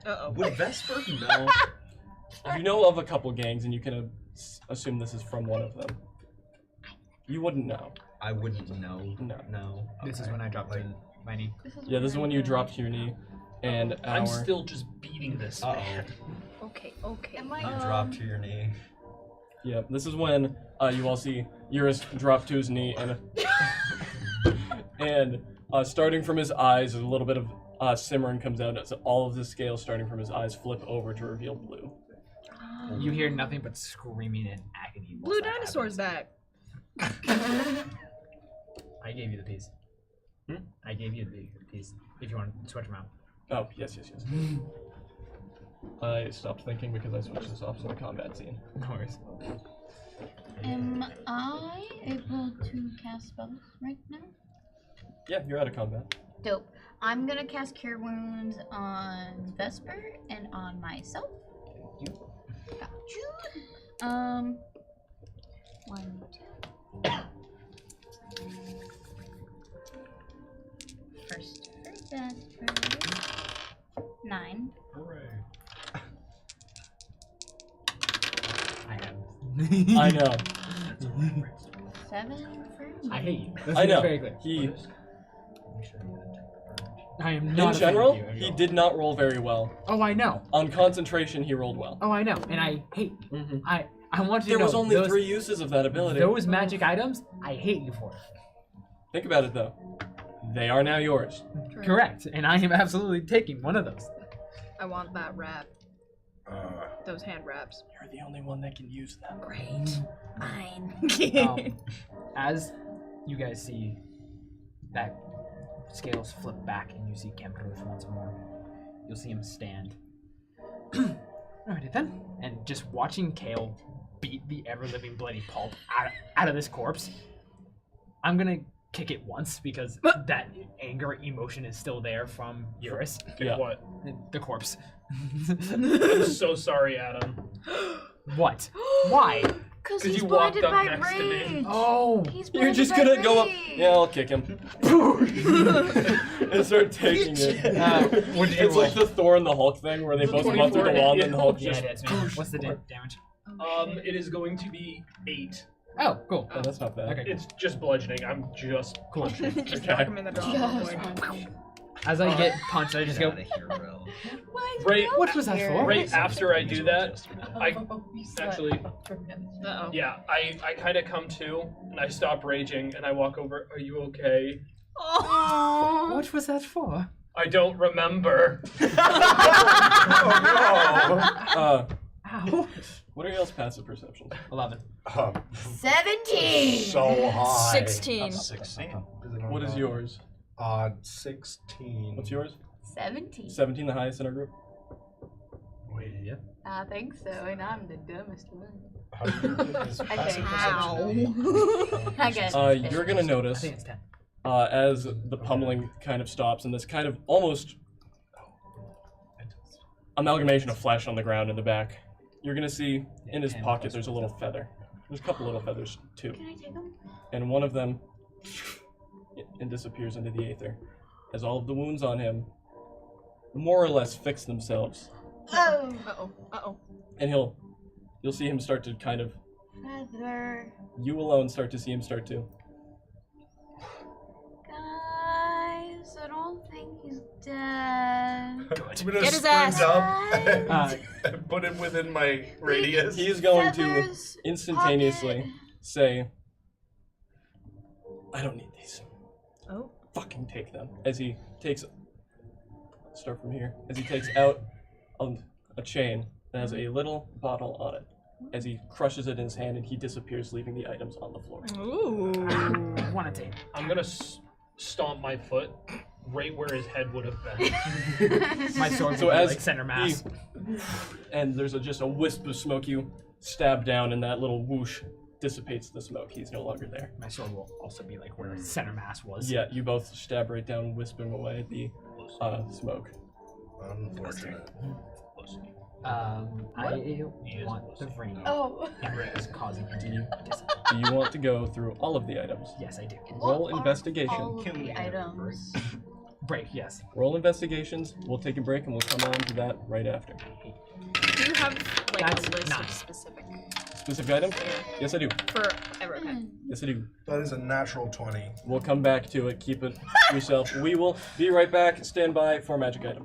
Uh-oh. Would Vesper know? You know of a couple gangs, and you can assume this is from one of them. You wouldn't know. I wouldn't know. No. This is Okay. when I dropped in my knee. Yeah, this is when you drop to your knee, and I'm our still just beating this man. Okay. Am I? You drop to your knee. yeah, this is when you all see Eurus drop to his knee, and and starting from his eyes, a little bit of simmering comes out. As all of the scales starting from his eyes flip over to reveal blue. You hear nothing but screaming and agony. Blue dinosaur's back. I gave you the piece. I gave you the piece. If you want to switch them out. Oh, yes. I stopped thinking because I switched this off to the combat scene. No worries. Am I able to cast spells right now? Yeah, you're out of combat. Dope. I'm gonna cast Cure Wounds on Vesper and on myself. Got you. 1, 2. First for Vesper. 9. Hooray. I have. I know. 7 for me. I hate you. Let's I make it know. very clear. He, I am in not a fan of general, you at he all. did not roll very well. Oh, I know. On concentration, he rolled well. Oh, I know. And I hate you. Mhm. I want you There to know. was only those, 3 uses of that ability. Those magic items, I hate you for. Think about it though. They are now yours. Correct. And I am absolutely taking one of those. I want that wrap. Uh, Those hand wraps. You're the only one that can use them. Great. Fine. As you guys see that scales flip back and you see Kemperuth once more, you'll see him stand. Alrighty then. And just watching Kale beat the ever-living bloody pulp out of this corpse, I'm gonna kick it once because that anger emotion is still there from Eurus. Yeah. What? The corpse. I'm so sorry, Adam. What? Why? Because 'Cause he's you walked blinded up by next to me. rage. Oh. He's You're blinded just by gonna go up. rage. Yeah, I'll kick him. And start taking it. What did you It's roll? like the Thor and the Hulk thing where they both run through the 24, wand and the Hulk Yeah, just. it is, man. What's the damage? It is going to be 8. Oh, cool. Oh, that's not bad. Okay. It's just bludgeoning. I'm just Cool. Just knock him in the jaw. Just As I get punched, I just go. Get outta here, bro. right. What was that for? Right after I do that, I actually, Uh-oh. yeah, I kind of come to and I stop raging and I walk over. Are you okay? Oh. What was that for? I don't remember. Ow. What are y'all's passive perceptions? 11. um, 17. so high. 16. 16. What is yours? 16. What's yours? 17. 17, the highest in our group. Wait, Yep. I think so, and I'm the dumbest one. how do you get his I passive think. perception? I guess. You're gonna I notice think it's 10. as the pummeling kind of stops and this kind of almost amalgamation of flesh on the ground in the back. You're gonna see in his pocket there's a little feather. There's a couple little feathers too, Can I take them? and one of them and disappears into the aether as all of the wounds on him more or less fix themselves, Oh. Uh-oh. Uh-oh. and you'll see him start to kind of Feather. you alone start to see him start to. Guys, I don't think he's dead. I'm gonna Get his sprint ass. up and Uh, put him within my radius. He is going to Feathers, instantaneously pocket. say, "I don't need these. Oh. Fucking take them." As he takes, start from here. As he takes out a chain that has a little bottle on it. As he crushes it in his hand and he disappears, leaving the items on the floor. Ooh. I want to take. I'm gonna stomp my foot right where his head would have been. My sword So will be as like center mass. and there's just a wisp of smoke. You stab down, and that little whoosh dissipates the smoke. He's no longer there. My sword will also be like where center mass was. Yeah, you both stab right down, whispering away the smoke. Unfortunate. I want the ring. Oh. It is causing it to dissipate. Do you want to go through all of the items? Yes, I do. Roll What are investigation. all of Can we the items. Break, yes. Roll investigations. We'll take a break and we'll come on to that right after. Do you have like That's a list 9. of specific Specific item? Yes, I do. for okay. Yes, I do. That is a natural 20. We'll come back to it. Keep it yourself. We will be right back. Stand by for magic item.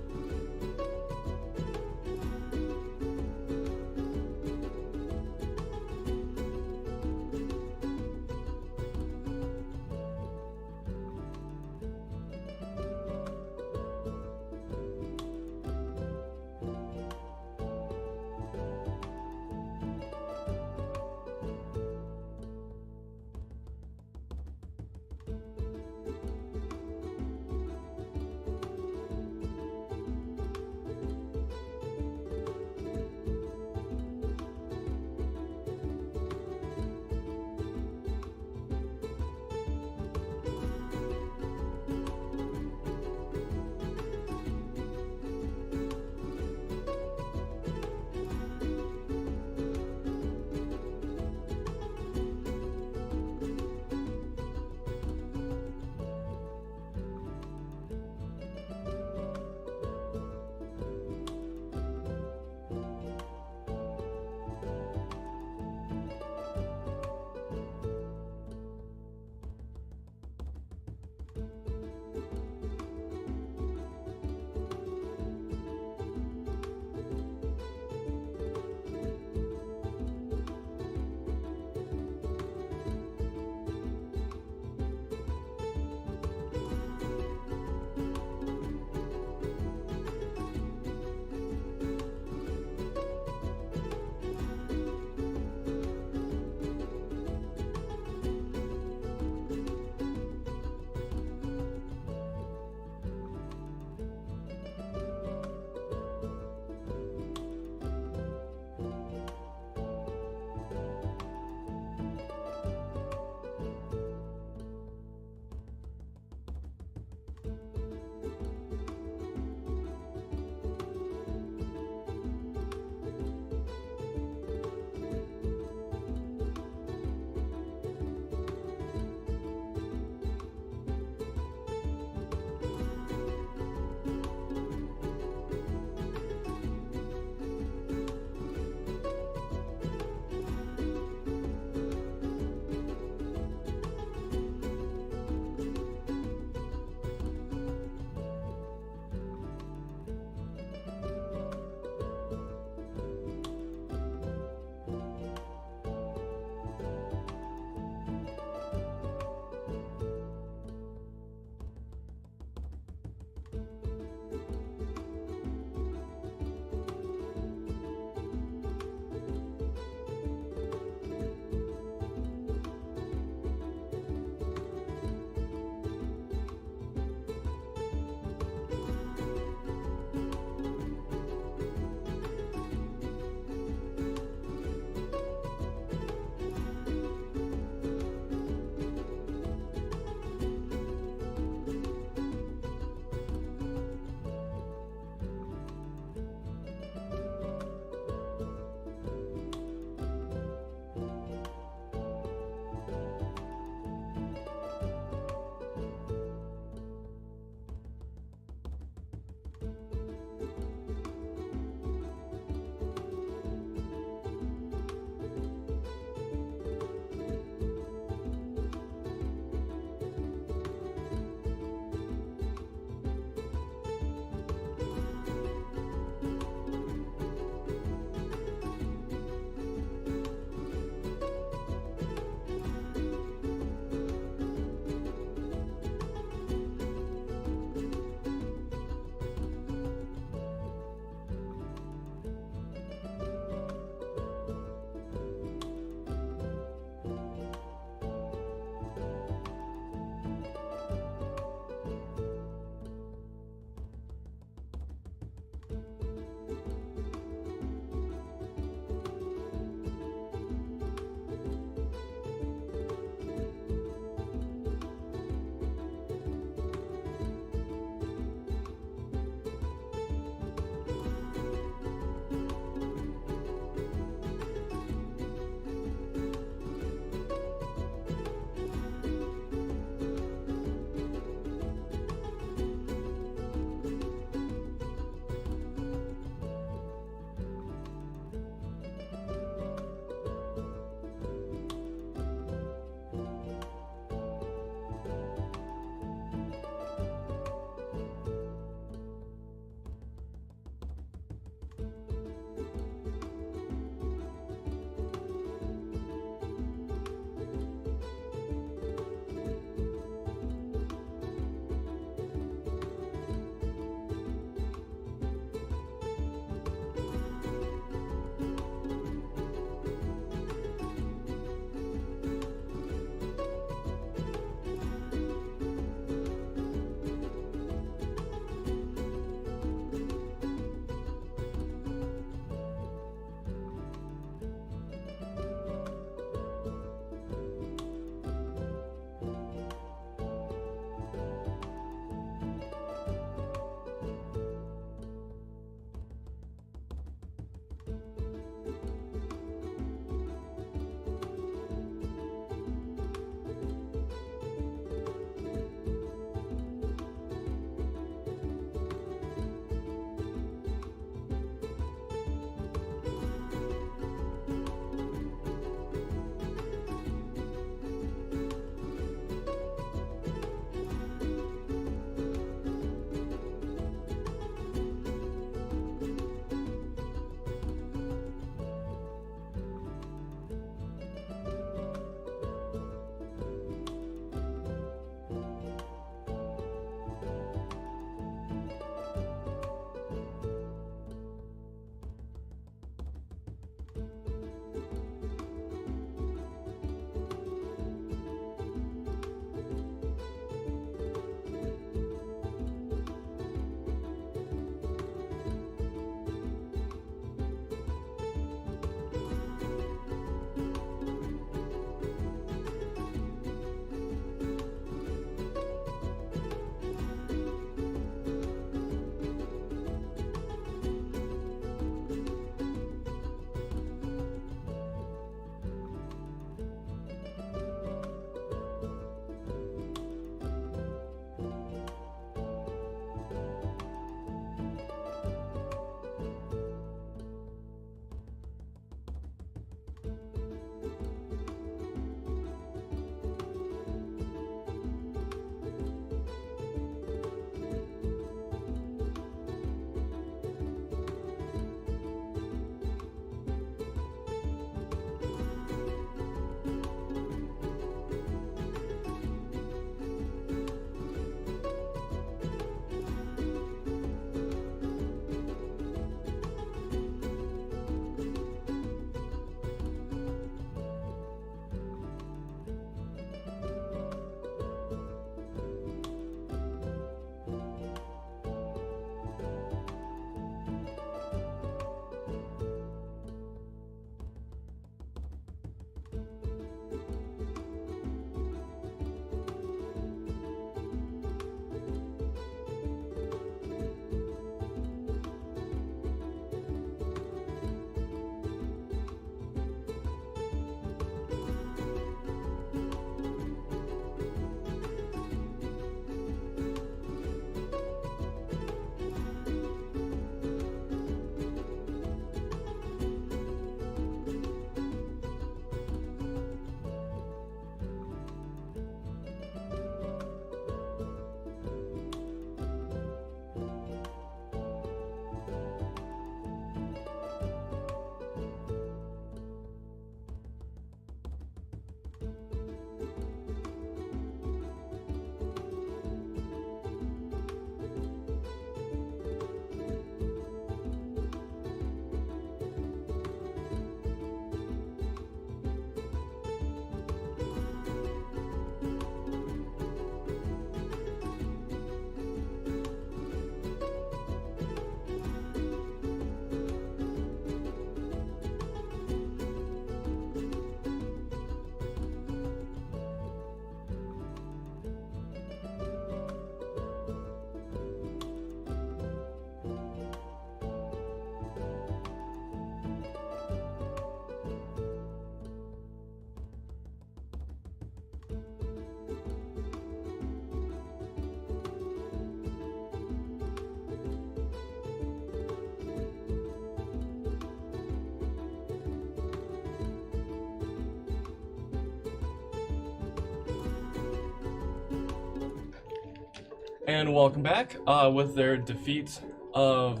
And welcome back with their defeat of,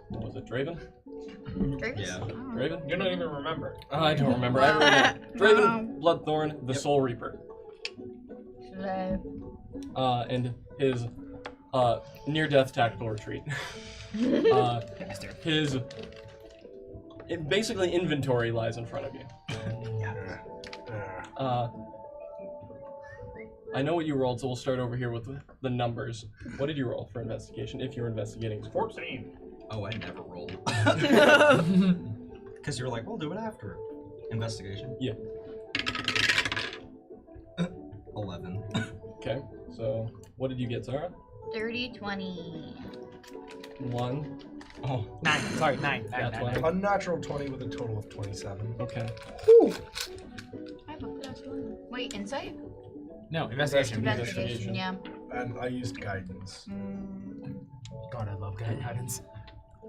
what was it, Draven? Yeah. Draven? You don't even remember. I don't remember. I remember. Draven, Bloodthorn, the Soul Reaper. And his near-death tactical retreat. His basically inventory lies in front of you. I know what you rolled, so we'll start over here with the numbers. What did you roll for investigation, if you were investigating? 14. Oh, I never rolled. Because you were like, we'll do it after. Investigation? Yeah. 11. Okay, so what did you get, Zara? 30, 20. 1. Oh. 9. Sorry, 9. Yeah, 20. Unnatural 20 with a total of 27. Okay. I have a plus 1. Wait, insight? No, investigation. Investigation, yeah. And I used guidance. God, I love guidance.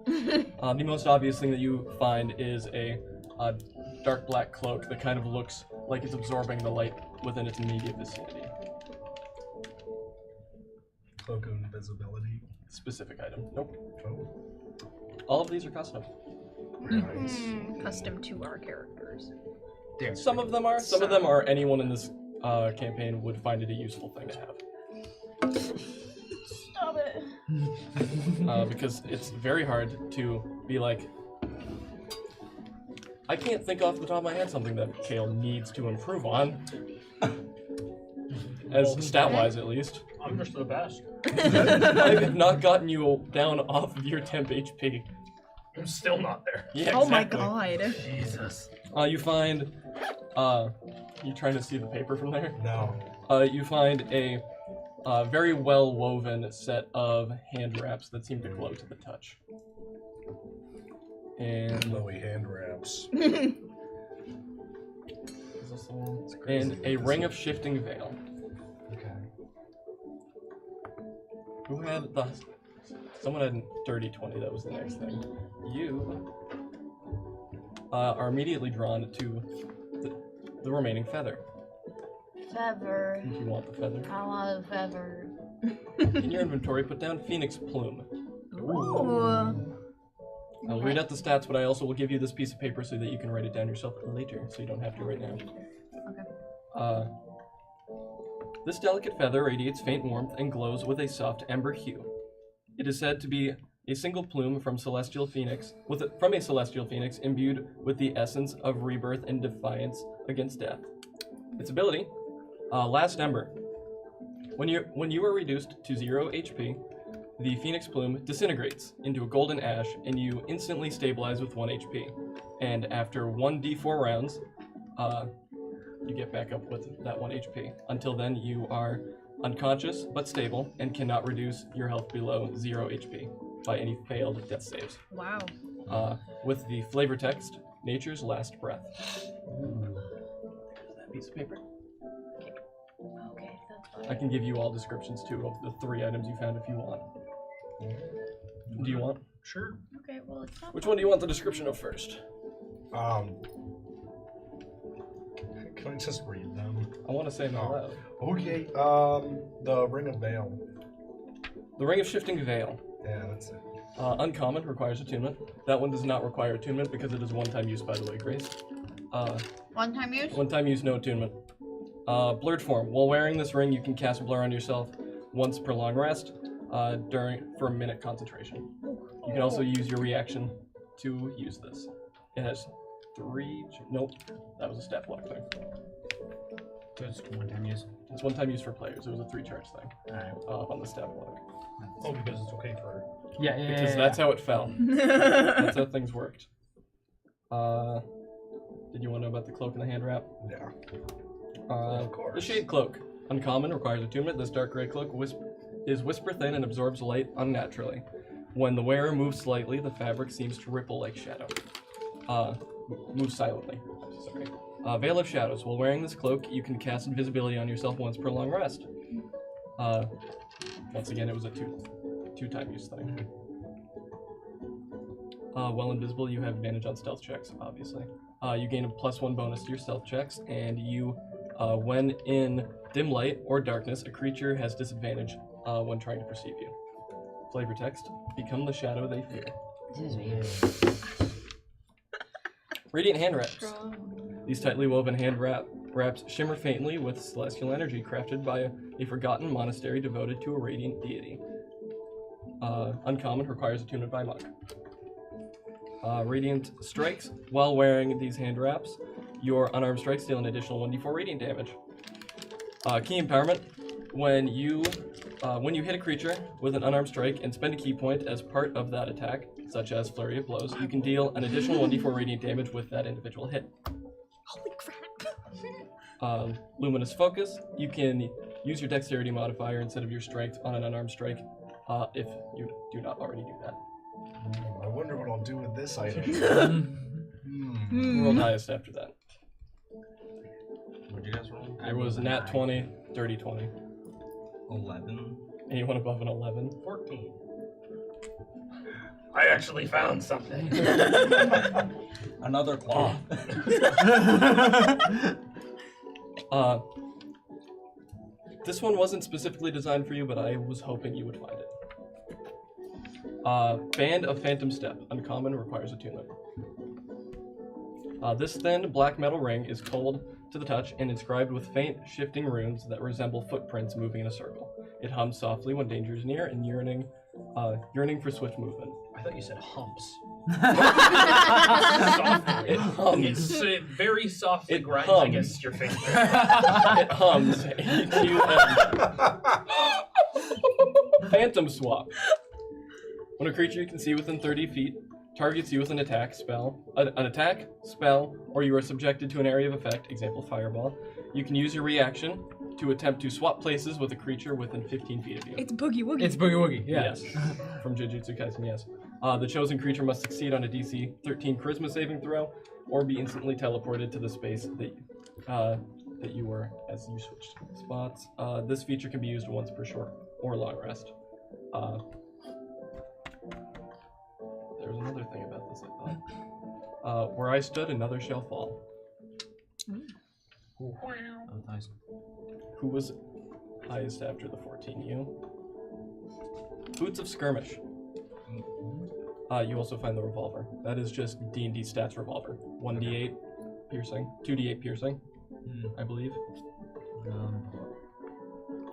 The most obvious thing that you find is a dark black cloak that kind of looks like it's absorbing the light within its immediate vicinity. Cloak of invisibility. Specific item. Nope. Oh, All of these are custom. nice. Custom to our characters. There. Some of them are. Some of them are anyone in this campaign would find it a useful thing to have. Stop it. Because it's very hard to be like, I can't think off the top of my head something that Kale needs to improve on. As stat-wise, at least. I'm just the best. I have not gotten you down off of your temp HP. I'm still not there. Yeah, Oh my exactly. god. Jesus. You find, you trying to see the paper from there? No. You find a very well-woven set of hand wraps that seem to glow to the touch. And Glowy hand wraps. is this the one? And a ring of shifting veil. Okay. Who had the? Someone had dirty 20. That was the next thing. You are immediately drawn to the remaining feather. Feather. If you want the feather. I want a feather. In your inventory, put down Phoenix Plume. Ooh. I'll read out the stats, but I also will give you this piece of paper so that you can write it down yourself later, so you don't have to right now. Okay. This delicate feather radiates faint warmth and glows with a soft ember hue. It is said to be a single plume from celestial phoenix, from a celestial phoenix imbued with the essence of rebirth and defiance against death. Its ability, Last Ember. When you are reduced to 0 HP, the phoenix plume disintegrates into a golden ash, and you instantly stabilize with 1 HP. And after 1d4 rounds, you get back up with that 1 HP. Until then, you are unconscious but stable and cannot reduce your health below 0 HP by any failed death saves. Wow. With the flavor text, Nature's Last Breath. There's that piece of paper. Okay, that's fine. I can give you all descriptions too of the 3 items you found if you want. Do you want? Sure. Okay, well, it's not. Which one do you want the description of first? Can I just read them? I want to say them out loud. Okay. The Ring of Veil. The Ring of Shifting Veil. Yeah, that's it. Uncommon, requires attunement. That one does not require attunement because it is one-time use, by the way, Grace. One-time use? One-time use, no attunement. Blurred form. While wearing this ring, you can cast blur on yourself once per long rest for a minute concentration. You can also use your reaction to use this. It has 3. Nope, that was a stat block thing. So it's one-time use. It's one-time use for players. It was a 3-charge thing Alright. on the stat block. Oh, because it's okay for. Yeah, Because that's how it fell. That's how things worked. Did you want to know about the cloak and the hand wrap? Yeah. Of course. The Shade Cloak. Uncommon, requires attunement. This dark gray cloak is whisper thin and absorbs light unnaturally. When the wearer moves slightly, the fabric seems to ripple like shadow. Move silently. Sorry. Veil of Shadows. While wearing this cloak, you can cast invisibility on yourself once per long rest. Once again, it was a two-time use thing. While invisible, you have advantage on stealth checks, obviously. You gain a +1 bonus to your stealth checks, and you, when in dim light or darkness, a creature has disadvantage when trying to perceive you. Flavor text: become the shadow they fear. This is weird. Radiant hand wraps. These tightly woven hand wraps shimmer faintly with celestial energy crafted by a forgotten monastery devoted to a radiant deity. Uncommon, requires attunement by monk. Radiant strikes. While wearing these hand wraps, your unarmed strikes deal an additional 1d4 radiant damage. Key empowerment. When you hit a creature with an unarmed strike and spend a key point as part of that attack, such as Flurry of Blows, you can deal an additional 1d4 radiant damage with that individual hit. Holy crap. Luminous Focus. You can use your dexterity modifier instead of your strength on an unarmed strike, if you do not already do that. I wonder what I'll do with this item. Roll highest after that. What'd you guys roll? It was nat 20, dirty 20. 11. Anyone above an 11? 14. I actually found something. Another claw. This one wasn't specifically designed for you, but I was hoping you would find it. Band of Phantom Step. Uncommon, requires attunement. This thin black metal ring is cold to the touch and inscribed with faint, shifting runes that resemble footprints moving in a circle. It hums softly when danger is near and yearning for swift movement. I thought you said humps. It hums. It very softly It grinds hums. against your finger. It hums. Phantom Swap. When a creature you can see within 30 feet targets you with an attack, spell, or you are subjected to an area of effect, example fireball, you can use your reaction to attempt to swap places with a creature within 15 feet of you. It's Boogie Woogie. It's Boogie Woogie, yeah. Yes. From Jujutsu Kaisen, yes. The chosen creature must succeed on a DC 13 Charisma saving throw, or be instantly teleported to the space that you were as you switched spots. This feature can be used once per short or long rest. There was another thing about this, I thought. Where I stood, another shall fall. Oh, nice. Who was highest after the 14? You. Boots of Skirmish. You also find the revolver. That is just D&D stats revolver. 1d8 piercing, 2d8 piercing, I believe.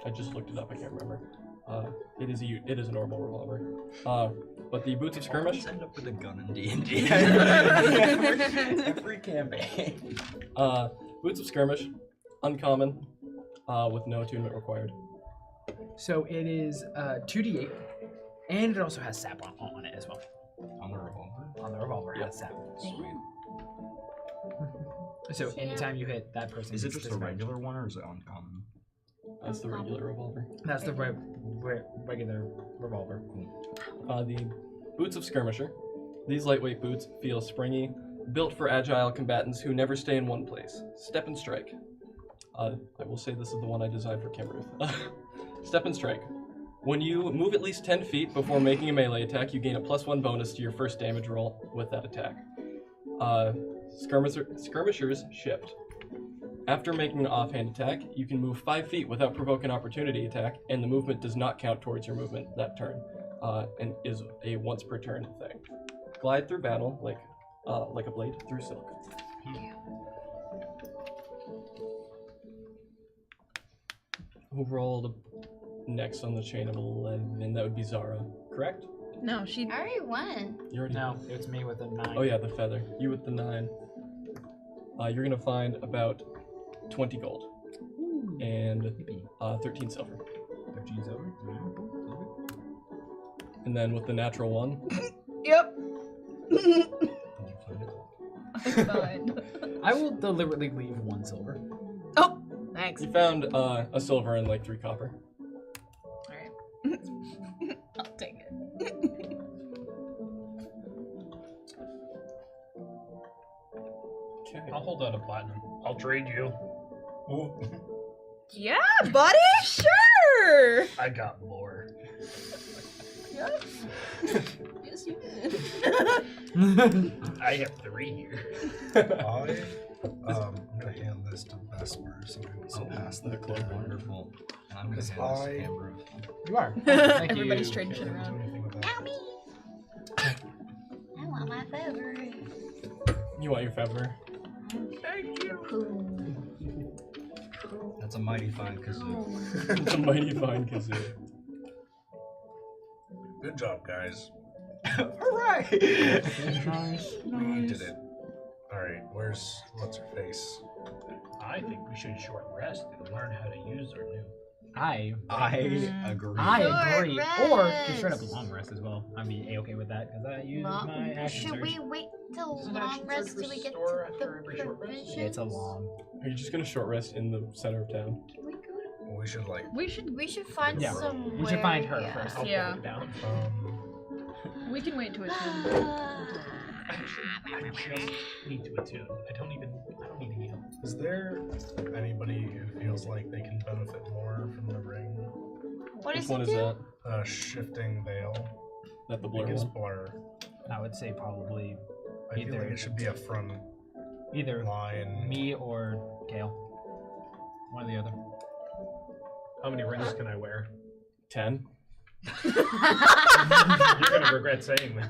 I just looked it up. I can't remember. It is a normal revolver. But the Boots of Skirmish. Let's end up with a gun in D&D. Every campaign. Boots of Skirmish, uncommon, with no attunement required. So it is 2d8, and it also has sap on it as well. On the revolver? On the revolver, it has sap. Sweet. So anytime you hit that person, Is it gets just a disadvantage. regular one or is it uncommon? That's the regular revolver. That's the regular revolver. The Boots of Skirmisher. These lightweight boots feel springy, built for agile combatants who never stay in one place. Step and Strike. I will say this is the one I designed for Kimruth. Step and Strike. When you move at least 10 feet before making a melee attack, you gain a +1 bonus to your first damage roll with that attack. Skirmishers Shift. After making an offhand attack, you can move 5 feet without provoking an opportunity attack, and the movement does not count towards your movement that turn, and is a once per turn thing. Glide through battle like a blade through silk. Who rolled next on the chain of 11? That would be Zara, correct? No, she. I already won. You already No, it's me with a 9. Oh yeah, the feather. You with the 9. You're gonna find about 20 gold and 13 silver. 13 silver. And then with the natural 1, Yep. Fine. I will deliberately leave 1 silver. Oh, thanks. you found a silver and like 3 copper. Alright. I'll take it. Okay. I'll hold out a platinum. I'll trade you. Yeah, buddy, sure. I got more. Yep. bless you. I have 3 here. I'm gonna hand this to Vesper so we can pass the that cloak. down. Wonderful. And I'm gonna Because hand this to I- Amber. You are. Thank Everybody's you. trading shit Can't do around. anything with that. I want my favorite. You want your favor? That's a mighty fine kazoo. It's a mighty fine kazoo. Good job, guys. Hooray! We did it. Alright, what's her face? I think we should short rest and learn how to use our new. I agree. agree. Short Or just straight up rest. long rest as well. I'd be a-okay with that because I use my action Should surge. we wait till Does an long action rest surge till we get restore to after every the short rest? provisions? Yeah, it's a long. Are you just gonna short rest in the center of town? Can we go to- Well, we should like We should find Yeah, some. we should find her first. I'll Yeah. put it down. We can wait to attune. I just need to attune. I don't need to heal. is there anybody who feels like they can benefit more from the ring? What Which does one it is do? that? Shifting veil. That the I blur think it's one? blur. I would say probably I feel Either- like it should be a front either line. me or Kale. One or the other. How many rings can I wear? 10. You're gonna regret saying that.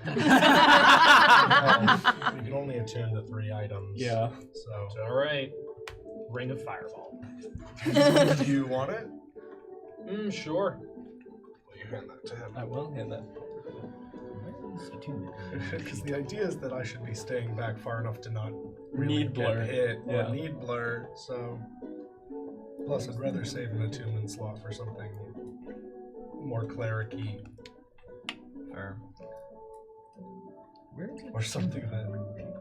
You can only attune to 3 items. Yeah. So, All right. Ring of Fireball. do you want it? Sure. Will you hand that to him? I will hand that. Because the idea is that I should be staying back far enough to not really Need get blur. hit or Yeah. need blur. So, plus I'd rather save an attunement slot for something more cleric-y Fair. Where is it? or something that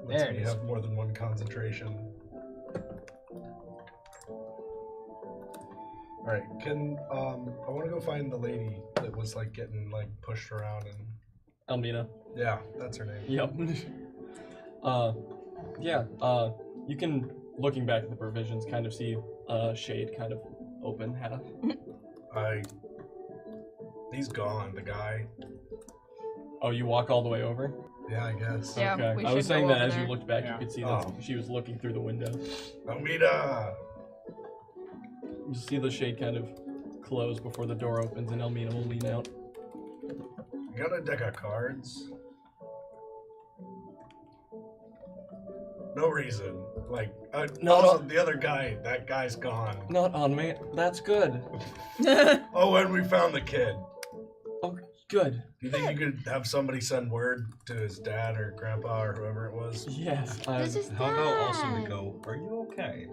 lets There it me is. have more than one concentration. All right, can I want to go find the lady that was like getting like pushed around and Elmina. yeah, that's her name. Yep. You can, looking back at the provisions, kind of see a shade kind of open half. He's gone, the guy. Oh, you walk all the way over? Yeah, I guess. Yeah, Okay. we I was should saying go that over as you there. looked back, Yeah. you could see that Oh. she was looking through the window. Elmina! You see the shade kind of close before the door opens, and Elmina will lean out. You got a deck of cards? No reason. Like, No, also, no. the other guy, that guy's gone. Not on me. That's good. Oh, and we found the kid. Oh, good. Do you think you could have somebody send word to his dad or grandpa or whoever it was? Yes. This is How about also we dad. go, are you okay?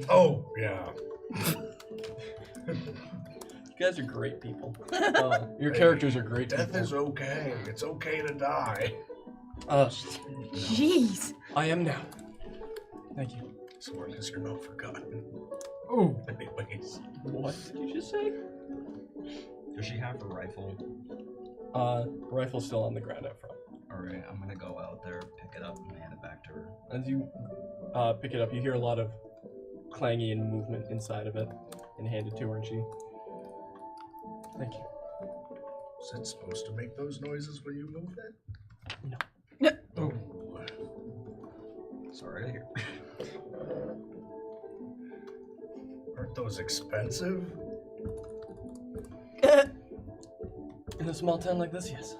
Oh, yeah. You guys are great people. Your Hey, characters are great Death people. is okay. It's okay to die. Jeez. I am now. Thank you. So long as you're not forgotten. Ooh. Anyways. What did you just say? Does she have a rifle? Rifle's still on the ground out front. Alright, I'm gonna go out there, pick it up, and hand it back to her. As you pick it up, you hear a lot of clanging and movement inside of it, and hand it to her, and she. Thank you. Is it supposed to make those noises when you move it? No. Oh. Sorry to hear. Aren't those expensive? In a small town like this, yes.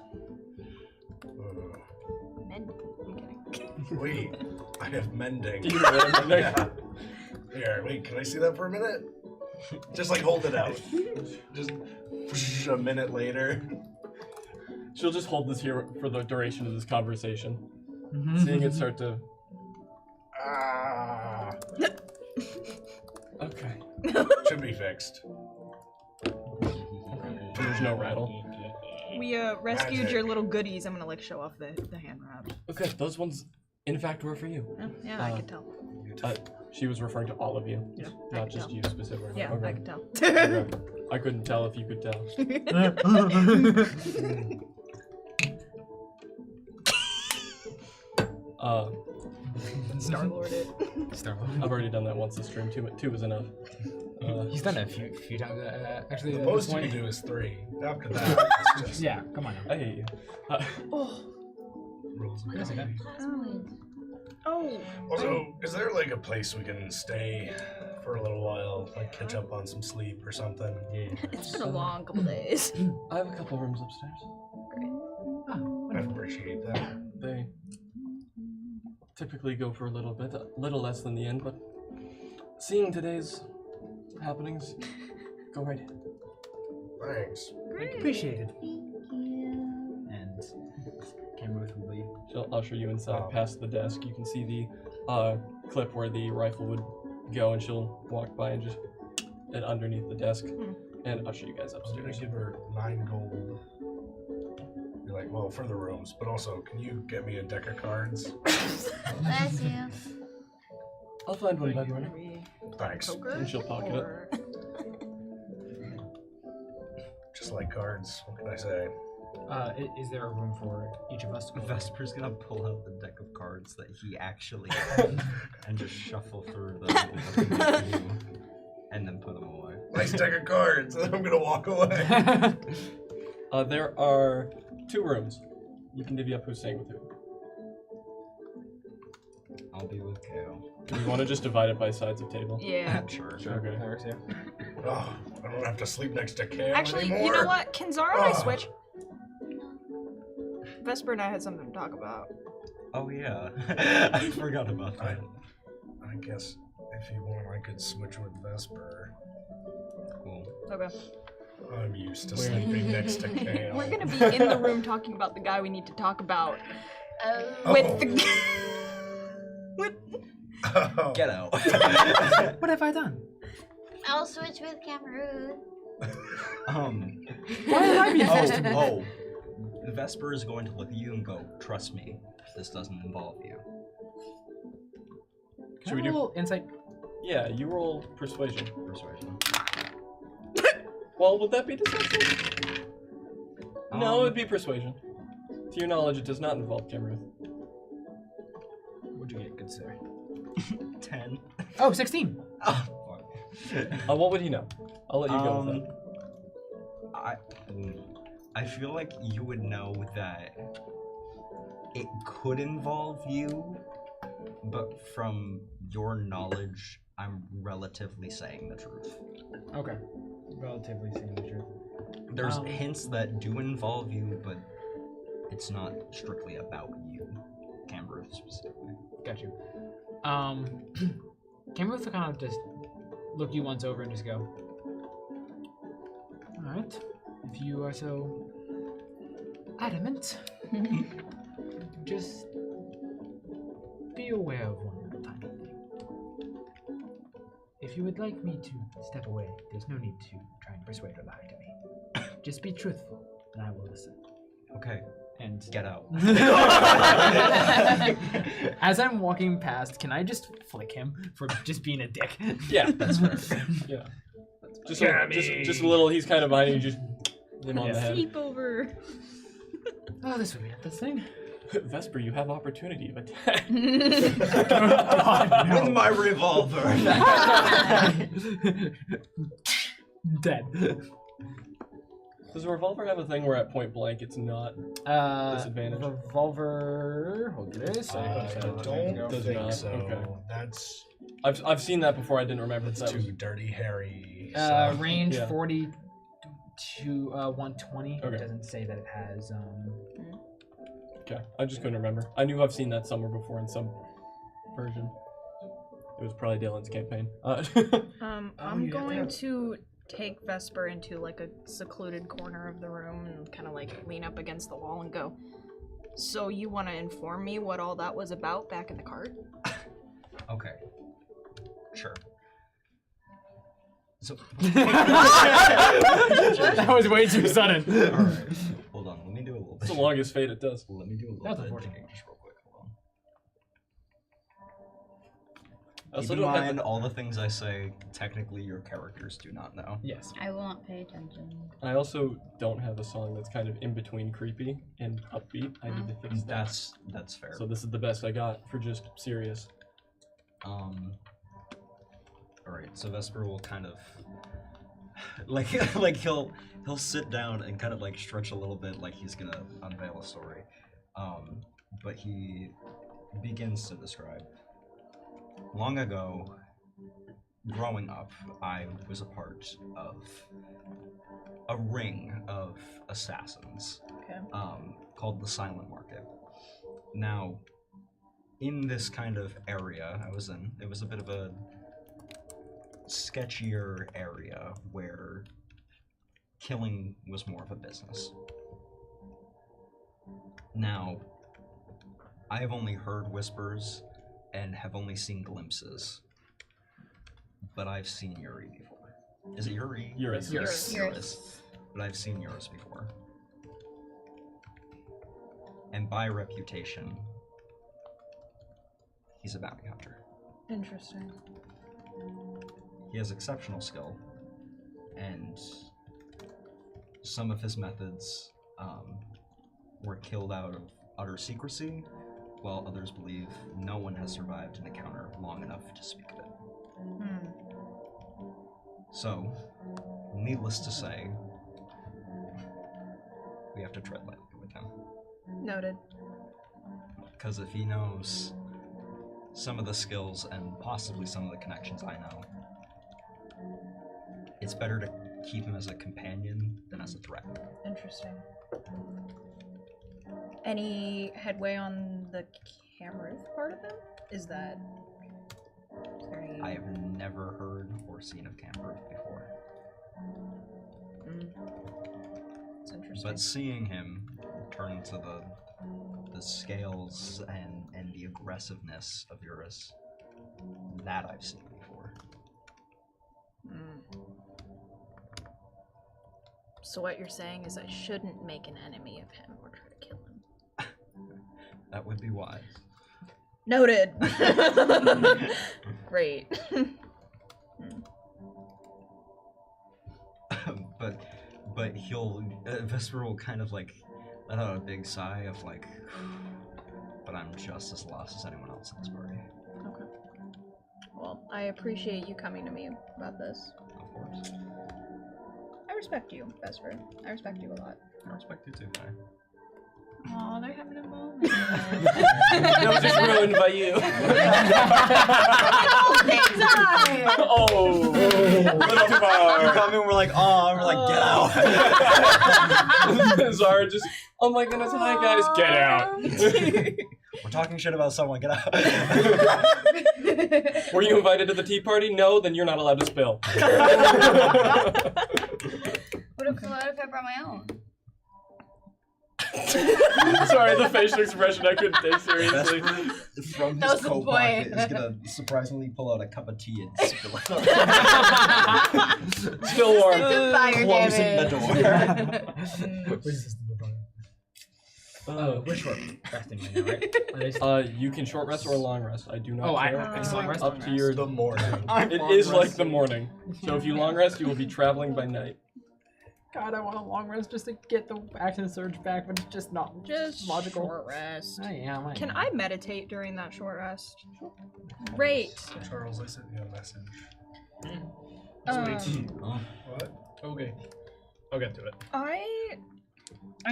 Men. I'm kidding. Wait, I have mending. Do you have mending? Yeah. Here, wait, can I see that for a minute? Just like hold it out. Just a minute later. She'll just hold this here for the duration of this conversation. Seeing it start to. Ah, Okay. should be fixed. There's no rattle. We rescued Magic. your little goodies. I'm gonna like show off the hand wrap. Okay, those ones, in fact, were for you. Oh, yeah, I could tell. She was referring to all of you, Yeah, I not could just tell. you specifically. Yeah, Okay. I could tell. Okay. I couldn't tell if you could tell. Star-Lord it. I've already done that once this stream. Two was enough. He's done it a few times. Actually, The at most this you point. can do is 3. After that, it's just Yeah, come on now. I hate you. rules of Yes, I comedy. Oh. Also, is there like a place we can stay for a little while, like catch up on some sleep or something? Yeah. It's been a long couple days. I have a couple rooms upstairs. I appreciate that. They typically go for a little less than the end, but seeing today's happenings, go right in. Thanks. Appreciated. And Camruth will leave. She'll usher you inside past the desk. You can see the clip where the rifle would go, and she'll walk by and just underneath the desk and usher you guys I was gonna upstairs. give her 9 gold. Be like, well, for the rooms, but also, can you get me a deck of cards? Bless you. I'll find one by the way. Thanks. And she'll pocket it. Just like cards. What can I say? Is there a room for each of us? Vesper's gonna pull out the deck of cards that he actually had and just shuffle through them and then put them away. Nice deck of cards, and then I'm gonna walk away. There are 2 rooms. You can divvy up who's staying with who. I'll be with Kale. Do you want to just divide it by sides of table? Yeah. Sure. Okay. That works, yeah. Oh, I don't have to sleep next to Kale Actually, anymore. you know what? Can Zara and I Ah. switch? Vesper and I had something to talk about. Oh yeah, I forgot about that. I guess if you want, I could switch with Vesper. Cool. Okay. I'm used to Where? sleeping next to Kale. We're gonna be in the room talking about the guy we need to talk about. Oh. With the with Oh. Get out. What have I done? I'll switch with Cameroon. Why did I be first? Oh, Vesper is going to look at you and go, "Trust me, this doesn't involve you." Should we do? a little insight? Yeah, you roll persuasion. Persuasion. Well, would that be deception? No, it would be persuasion. To your knowledge, it does not involve Cameruth. What'd you get, good sir? 10. Oh, 16. Oh, What would he know? I'll let you go with that. I feel like you would know that it could involve you, but from your knowledge, I'm relatively saying the truth. Okay. Relatively saying the truth. There's hints that do involve you, but it's not strictly about you, Camruth specifically. Got you. Camruth will kind of just look you once over and just go, alright, if you are so adamant, just be aware of one little tiny thing. If you would like me to step away, there's no need to try and persuade or lie to me. Just be truthful, and I will listen. Okay, And get out. as I'm walking past, can I just flick him for just being a dick? Yeah, that's fair. Yeah. Just a little, he's kind of behind you, just him on the head. sleep over. Oh, this would be not the thing. Vesper, you have opportunity of attack. God, no. With my revolver. Dead. Does a revolver have a thing where at point blank it's not disadvantage? Revolver. Hold this. I don't Does think not, so. okay. That's I've seen that before. I didn't remember that's that was too dirty, Harry. Range Yeah. 40 to 120. Okay. It doesn't say that it has. Okay, I just couldn't remember. I knew I've seen that somewhere before in some version. It was probably Dylan's campaign. I'm going to take Vesper into like a secluded corner of the room and kind of like lean up against the wall and go, so you want to inform me what all that was about back in the cart? Okay. Sure. So That was way too sudden. Alright. Hold on, let me do a little It's bit. the longest fate it does. Let me do a little That's bit. unfortunate. Just real quick, hold Keep in mind, all the things I say, technically your characters do not know. Yes. I will not pay attention. I also don't have a song that's kind of in between creepy and upbeat. I need to fix that. That's fair. So this is the best I got for just serious. Alright, so Vesper will kind of like he'll sit down and kind of like stretch a little bit like he's gonna unveil a story. But he begins to describe. Long ago, growing up, I was a part of a ring of assassins called the Silent Market. Now, in this kind of area I was in, it was a bit of a sketchier area where killing was more of a business. Now, I have only heard whispers and have only seen glimpses, but I've seen Yuri before. Is it Yuri? Eurus. Eurus. But I've seen Eurus before. And by reputation, he's a bounty hunter. Interesting. He has exceptional skill, and some of his methods were killed out of utter secrecy, while others believe no one has survived an encounter long enough to speak of it. So, needless to say, we have to tread lightly with him. Noted. Because if he knows some of the skills and possibly some of the connections I know, it's better to keep him as a companion than as a threat. Interesting. Any headway on the Cameruth part of him? Is there any... I have never heard or seen of Cameruth before. It's interesting. But seeing him turn to the scales and the aggressiveness of Eurus, that I've seen before. So what you're saying is I shouldn't make an enemy of him or try to kill him. That would be wise. Noted. Great. But he'll Vesper will kind of like let out a big sigh of like, but I'm just as lost as anyone else in this party. Okay. Well, I appreciate you coming to me about this. Of course. I respect you, Vesper. I respect you a lot. I respect you too, Faye. Oh, they're having a moment. That was just ruined by you. Oh, little too far. You come in, we're like, oh, and we're like, get out. Zara just, oh my goodness, hi guys, get out. We're talking shit about someone, get out. Were you invited to the tea party? No, then you're not allowed to spill. What if I brought my own? Sorry, the facial expression I couldn't take seriously. Vesper, from That his was the coat point. pocket, is gonna surprisingly pull out a cup of tea and spill it out. Still warm. Fire Closing the door. We're short resting right now, right? Are they You can short rest or long rest. I do not Oh, care. I It's long rest. up to your. The morning. It is like the morning. So if you long rest, you will be traveling by night. God, I want a long rest just to get the action surge back, but it's just not Just logical. short rest. I am. Can I meditate during that short rest? Great. Charles, I sent you a message. Sweet. Oh. What? Okay. I'll get to it. I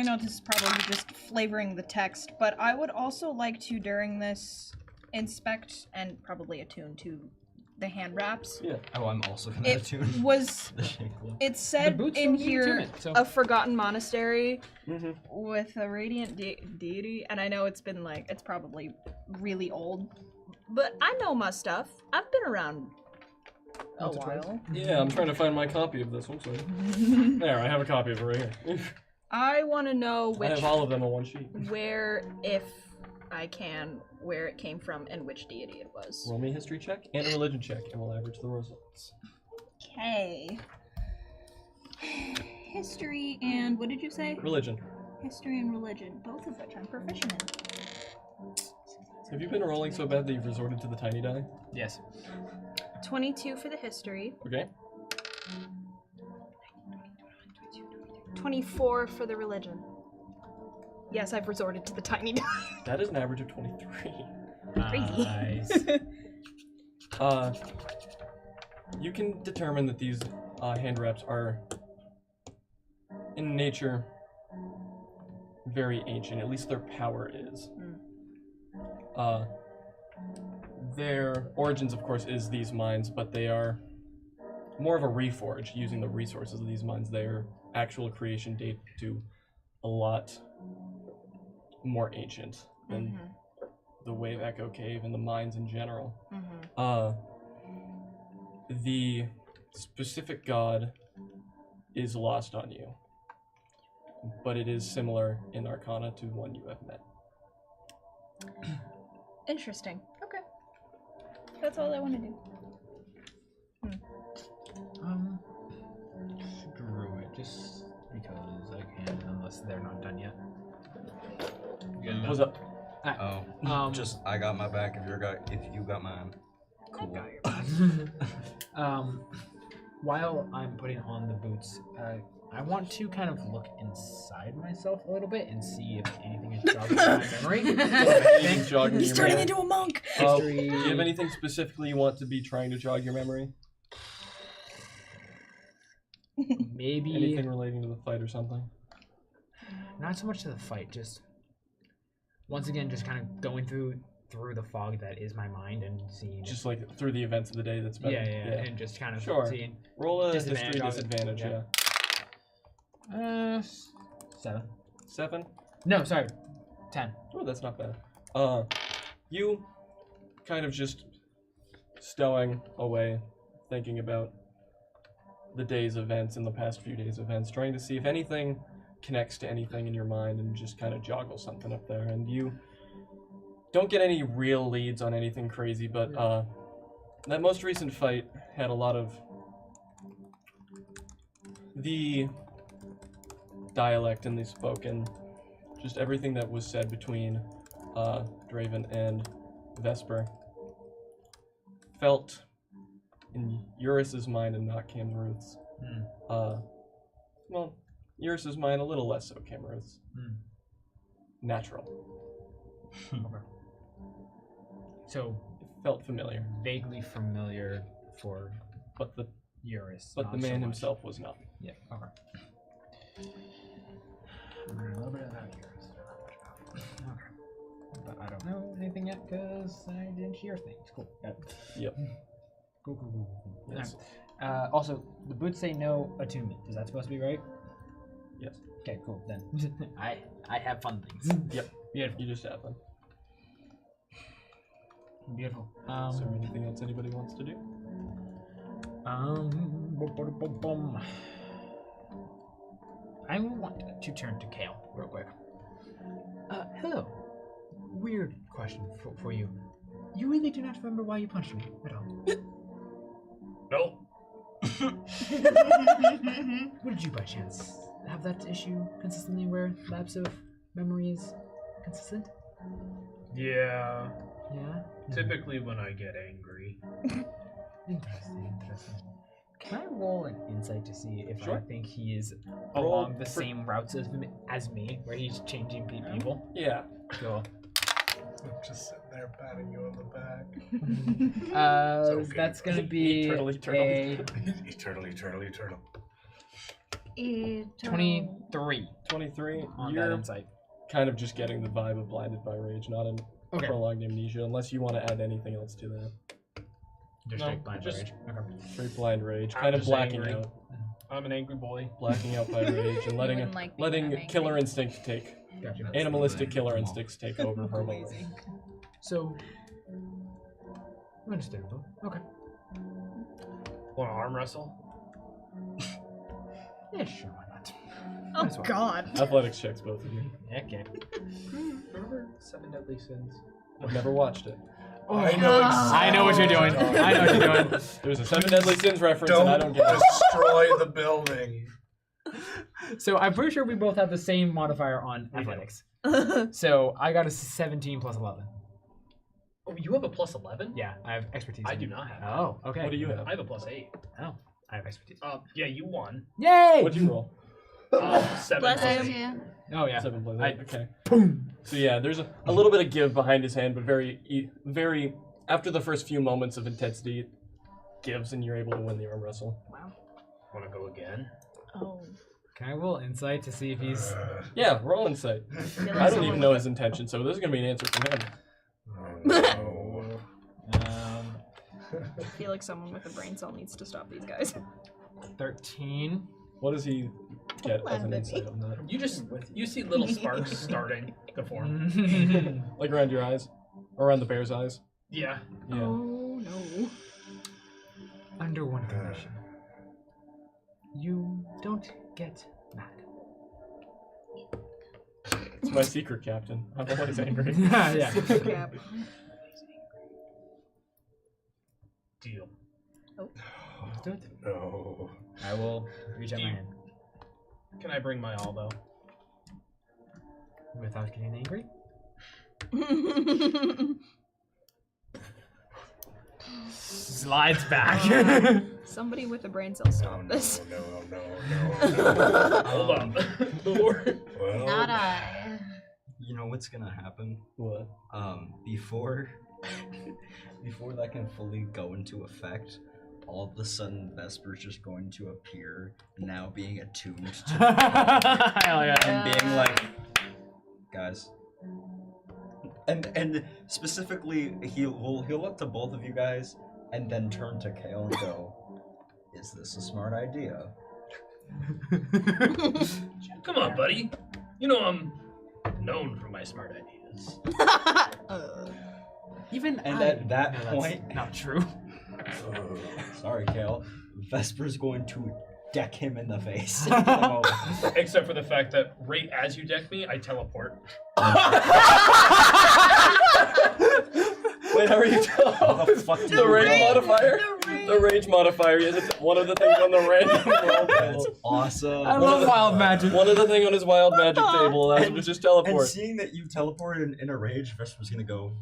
know this is probably just flavoring the text, but I would also like to, during this, inspect and probably attune to the hand wraps. Yeah. Oh, I'm also gonna It attune was, the shake glove. it said boots in don't need here, attunement, so- A forgotten monastery with a radiant deity, and I know it's been like, it's probably really old, but I know my stuff. I've been around a Once or twice. while. Yeah, I'm trying to find my copy of this one. So there, I have a copy of it right here. I want to know I which, have all of them on one sheet. where, if I can, where it came from and which deity it was. Roll me a history check and a religion check, and we'll average the results. Okay. History and, what did you say? Religion. History and religion, both of which I'm proficient in. Have you been rolling so bad that you've resorted to the tiny die? Yes. 22 for the history. Okay. 24 for the religion. Yes, I've resorted to the tiny die. That is an average of 23. Nice. You can determine that these hand wraps are, in nature, very ancient. At least their power is. Their origins, of course, is these mines, but they are more of a reforge using the resources of these mines. Their actual creation date to a lot more ancient than the Wave Echo Cave and the mines in general. The specific god is lost on you, but it is similar in Arcana to one you have met. Interesting. Okay. That's all I want to do. Screw it, just because I can, unless they're not done yet. What's up? Just I got my back if you got mine. Cool. While I'm putting on the boots, I want to kind of look inside myself a little bit and see if anything is jogging my memory. He's turning into a monk. Do you have anything specifically you want to be trying to jog your memory? Maybe anything relating to the fight or something? Not so much to the fight, just once again, just kind of going through the fog that is my mind and seeing. Just like through the events of the day that's been. Yeah, and just kind of seeing. Roll a history disadvantage, yeah. 7. 7? No, sorry, 10. Oh, that's not bad. You kind of just stowing away, thinking about the day's events and the past few days' events, trying to see if anything connects to anything in your mind and just kind of joggle something up there. And you don't get any real leads on anything crazy, but that most recent fight had a lot of the dialect in the spoken, just everything that was said between Draven and Vesper felt in Eurus's mind and not Camruth's. Well, Eurus's mind a little less so Camruth's. Natural. So it felt familiar. Vaguely familiar for Eurus. But the man himself was not. Yeah, okay. A little bit about Eurus. Okay. But I don't know anything yet because I didn't hear things. Cool. Yep. Cool. Yes. Also, the boots say no attunement. Is that supposed to be right? Yes. Okay, cool. Then I have fun things. Yep. Beautiful. You just have them. Beautiful. Is there anything else anybody wants to do? I want to turn to Kale real quick. Hello. Weird question for you. You really do not remember why you punched me at all? No. Would you by chance have that issue consistently where lapse of memory is consistent? Yeah. Yeah? Typically when I get angry. Interesting. Can I roll an insight to see if I think he is Roll along the same routes as me, where he's changing people? Yeah. Cool. I'm just sitting there patting you on the back. Okay. That's gonna be Eternal. 23. 23. On You're that insight. kind of just getting the vibe of blinded by rage, not in prolonged amnesia, unless you want to add anything else to that. Just straight blind rage. Okay. Straight blind rage, I'm kind of just blacking angry. out. I'm an angry boy. Blacking out by rage and letting wouldn't like being letting that angry. killer instinct take Gotcha. animalistic killer instincts take over for a moment. So, understandable. Okay. Want to arm wrestle? Yeah, sure, why not? Oh God. Athletics checks, both of you. Okay. Remember 7 Deadly Sins? I've never watched it. Oh, I know what you're doing. I know what you're doing. There's a 7 Deadly Sins reference and I don't get it. Destroy the building. So I'm pretty sure we both have the same modifier on athletics. So I got a 17 plus 11. Oh, you have a plus 11? Yeah, I have expertise. I do not have. Oh, okay. What do you have? I have a plus 8. Oh, I have expertise. Yeah, you won. Yay! What'd you roll? 7 Bless plus you. 8. Oh yeah. 7 plus 8. I- Okay. Boom. So yeah, there's a little bit of give behind his hand, but very after the first few moments of intensity, it gives and you're able to win the arm wrestle. Want to go again? Oh. Can I roll insight to see if he's? Yeah, roll insight. I don't even know his intention, so this is gonna be an answer from him. No. I feel like someone with a brain cell needs to stop these guys. 13. What does he get as an laugh at insight on that? You see little sparks starting to form. Like around your eyes? Or around the bear's eyes? Yeah. Yeah. Oh no. Under one condition. You don't get mad. It's my secret, Captain. I'm always angry. Yeah. Cap. Deal. Let's do it. No. I will reach out Do my you- hand Can I bring my all, though? without getting angry. Slides back. Somebody with a brain cell stop this. No. Hold up. Before. Well, Not I. You know what's gonna happen? What? Before that can fully go into effect, all of a sudden Vesper's just going to appear, now being attuned to Hell yeah. and being like, guys. And specifically, he'll look to both of you guys and then turn to Kale and go, "Is this a smart idea?" Come on, buddy. You know I'm known for my smart ideas. Even And I at that know that's point- not true. Sorry, Kale. Vesper's going to deck him in the face. in the moment. Except for the fact that right as you deck me, I teleport. Wait, how are you How the fuck did The you rage know? modifier? The rage modifier is one of the things on the random world That's table. awesome. I love wild magic. One of the thing on his wild magic table allows him to just And teleport. seeing that you teleported in a rage, Vesper's gonna go.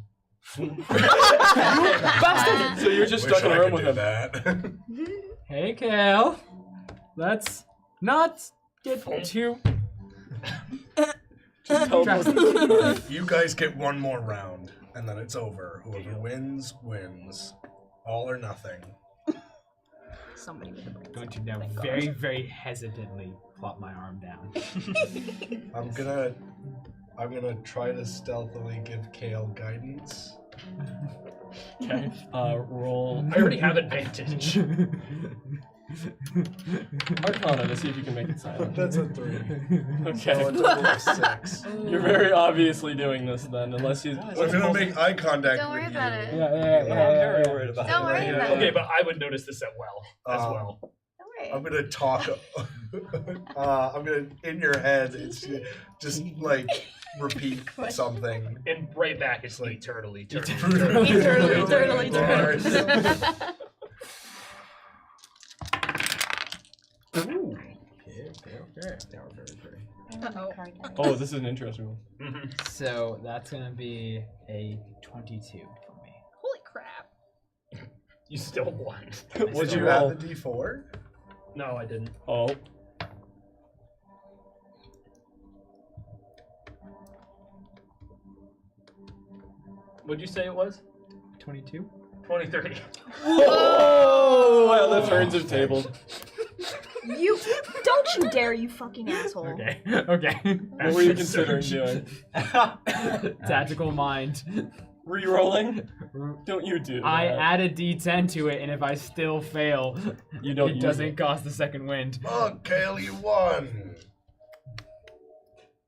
Bastard! So you're just Wish stuck in I a room could with do him. that. Hey, Kale. Let's not get too. Just teleport. You guys get one more round, and then it's over. Whoever wins, wins. All or nothing. Somebody with a brain Going to cell. now Thank God. very, very hesitantly plop my arm down. I'm gonna try to stealthily give Kale guidance. Okay. Roll I already have advantage. Arcana to see if you can make it silent. That's a 3. Okay. So a total of 6. You're very obviously doing this then, unless you. I'm gonna make eye contact Don't worry with about you. it. I'm very worried about Don't worry it. about Okay, it. but I would notice this as well. Don't worry. I'm gonna talk. I'm gonna in your head. It's just like repeat something. And right back, it's like eternally, eternally. Eternally. Ooh. Okay. Uh-oh. Oh, this is an interesting one. Mhm. So that's gonna be a 22 for me. Holy crap. You still won. What'd Did you you roll? have the D4? No, I didn't. Oh. What'd you say it was? 22. 23. Oh! Wow, the turns of tables. You don't you dare, you fucking asshole. Okay. Okay. What were you considering doing? Tactical mind. Re-rolling? Don't you do I that. add a D10 to it, and if I still fail, You don't it use doesn't it. cost the second wind. Look, Kale, you won.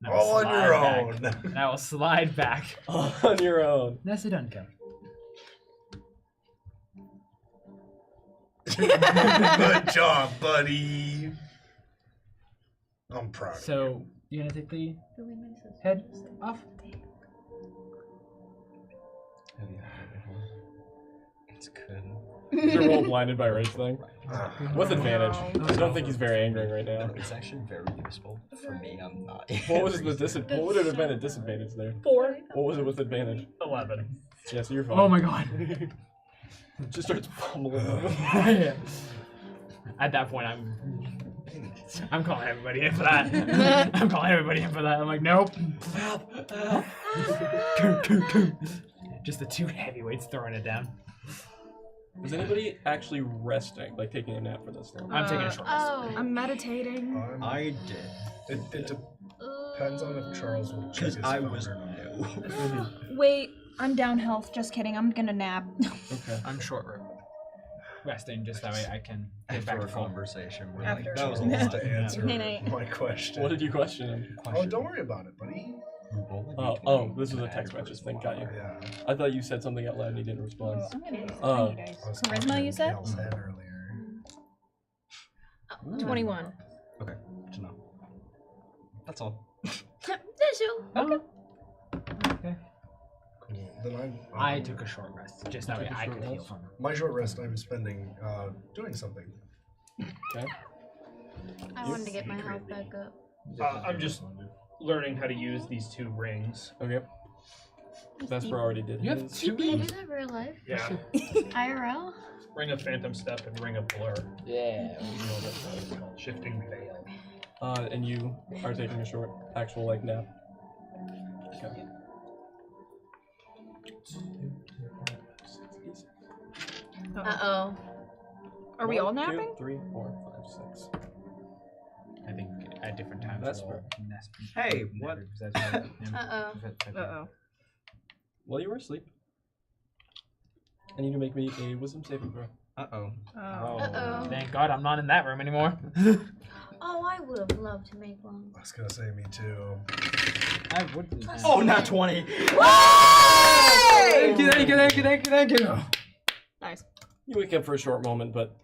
And I will All on slide your back. own. And I will slide back. On your own. Nessa Duncan. Good job, buddy. I'm proud. So, you gonna take the head off? It's good. Is your roll blinded by rage thing? With advantage. No. I don't think he's very angry right now. No, it's actually very useful. For me, I'm not. What was the what would it have been a disadvantage there? 4. What was it with advantage? 11. Yeah, so you're fine. Oh my god. Just starts pummeling you. Yeah. At that point, I'm calling everybody in for that. I'm calling everybody in for that. I'm like, nope. Just the two heavyweights throwing it down. Is anybody actually resting, like taking a nap for this thing? I'm taking a short rest. Oh. I'm meditating. I did. It depends on if Charles will check his Because I phone was or not. new. Wait, I'm down health. Just kidding. I'm gonna nap. Okay. I'm resting just that way I can get After back a to full. conversation, we're After. like, that was a Just lot. to answer Night-night. my question. What did you question him? Oh, don't worry about it, buddy. Oh, this was a text message thing. Got you. Yeah. I thought you said something out loud and you didn't respond. I'm gonna use Oh. tiny dice. I was Charisma, talking you to said? Gail's head earlier. 21. Okay, to know. That's all. That's you. Okay. Cool. Then I took a short rest just that way I could heal from it. my short rest I'm spending doing something. Okay. I wanted to get my health back up. I'm just learning how to use these 2 rings. Okay. Vesper already did You have his. 2 Can you rings? do that real life? Yeah. IRL? Ring of Phantom Step and Ring of Blur. Yeah. Shifting Veil. And you are taking a short, actual like nap. Okay. Uh-oh. Are we all 1, napping? 2, 3, 4, 5, 6. I think at different times. That's we'll Hey, what? Uh-oh. Uh-oh. While you were asleep, I need to make me a wisdom saving throw. Uh-oh. Oh, Uh-oh. thank God I'm not in that room anymore. Oh, I would have loved to make one. I was gonna say me too. I would be. Oh, not 20! Thank you. Nice. You wake up for a short moment, but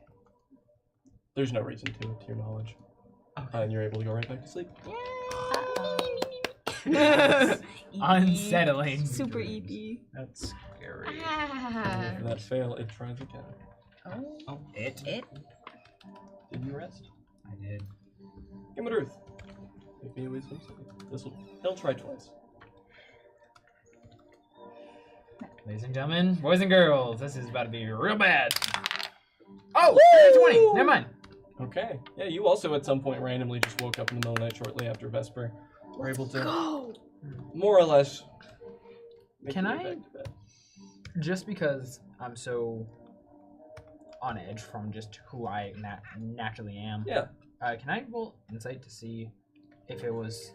there's no reason to your knowledge. And you're able to go right back to sleep. Unsettling. Super EP. That's scary. Ah. For that fail, it tries again. Oh, it. Did you rest? I did. Give it Earth. Make me a wisdom saving. He'll try twice. Ladies and gentlemen, boys and girls, this is about to be real bad. Oh, 20. Never mind. Okay. Yeah, you also at some point randomly just woke up in the middle of the night shortly after Vesper. Were able to Go! more or less make Can your way I- back to bed. Just because I'm so on edge from just who I naturally am. Yeah. Can I roll insight to see if it was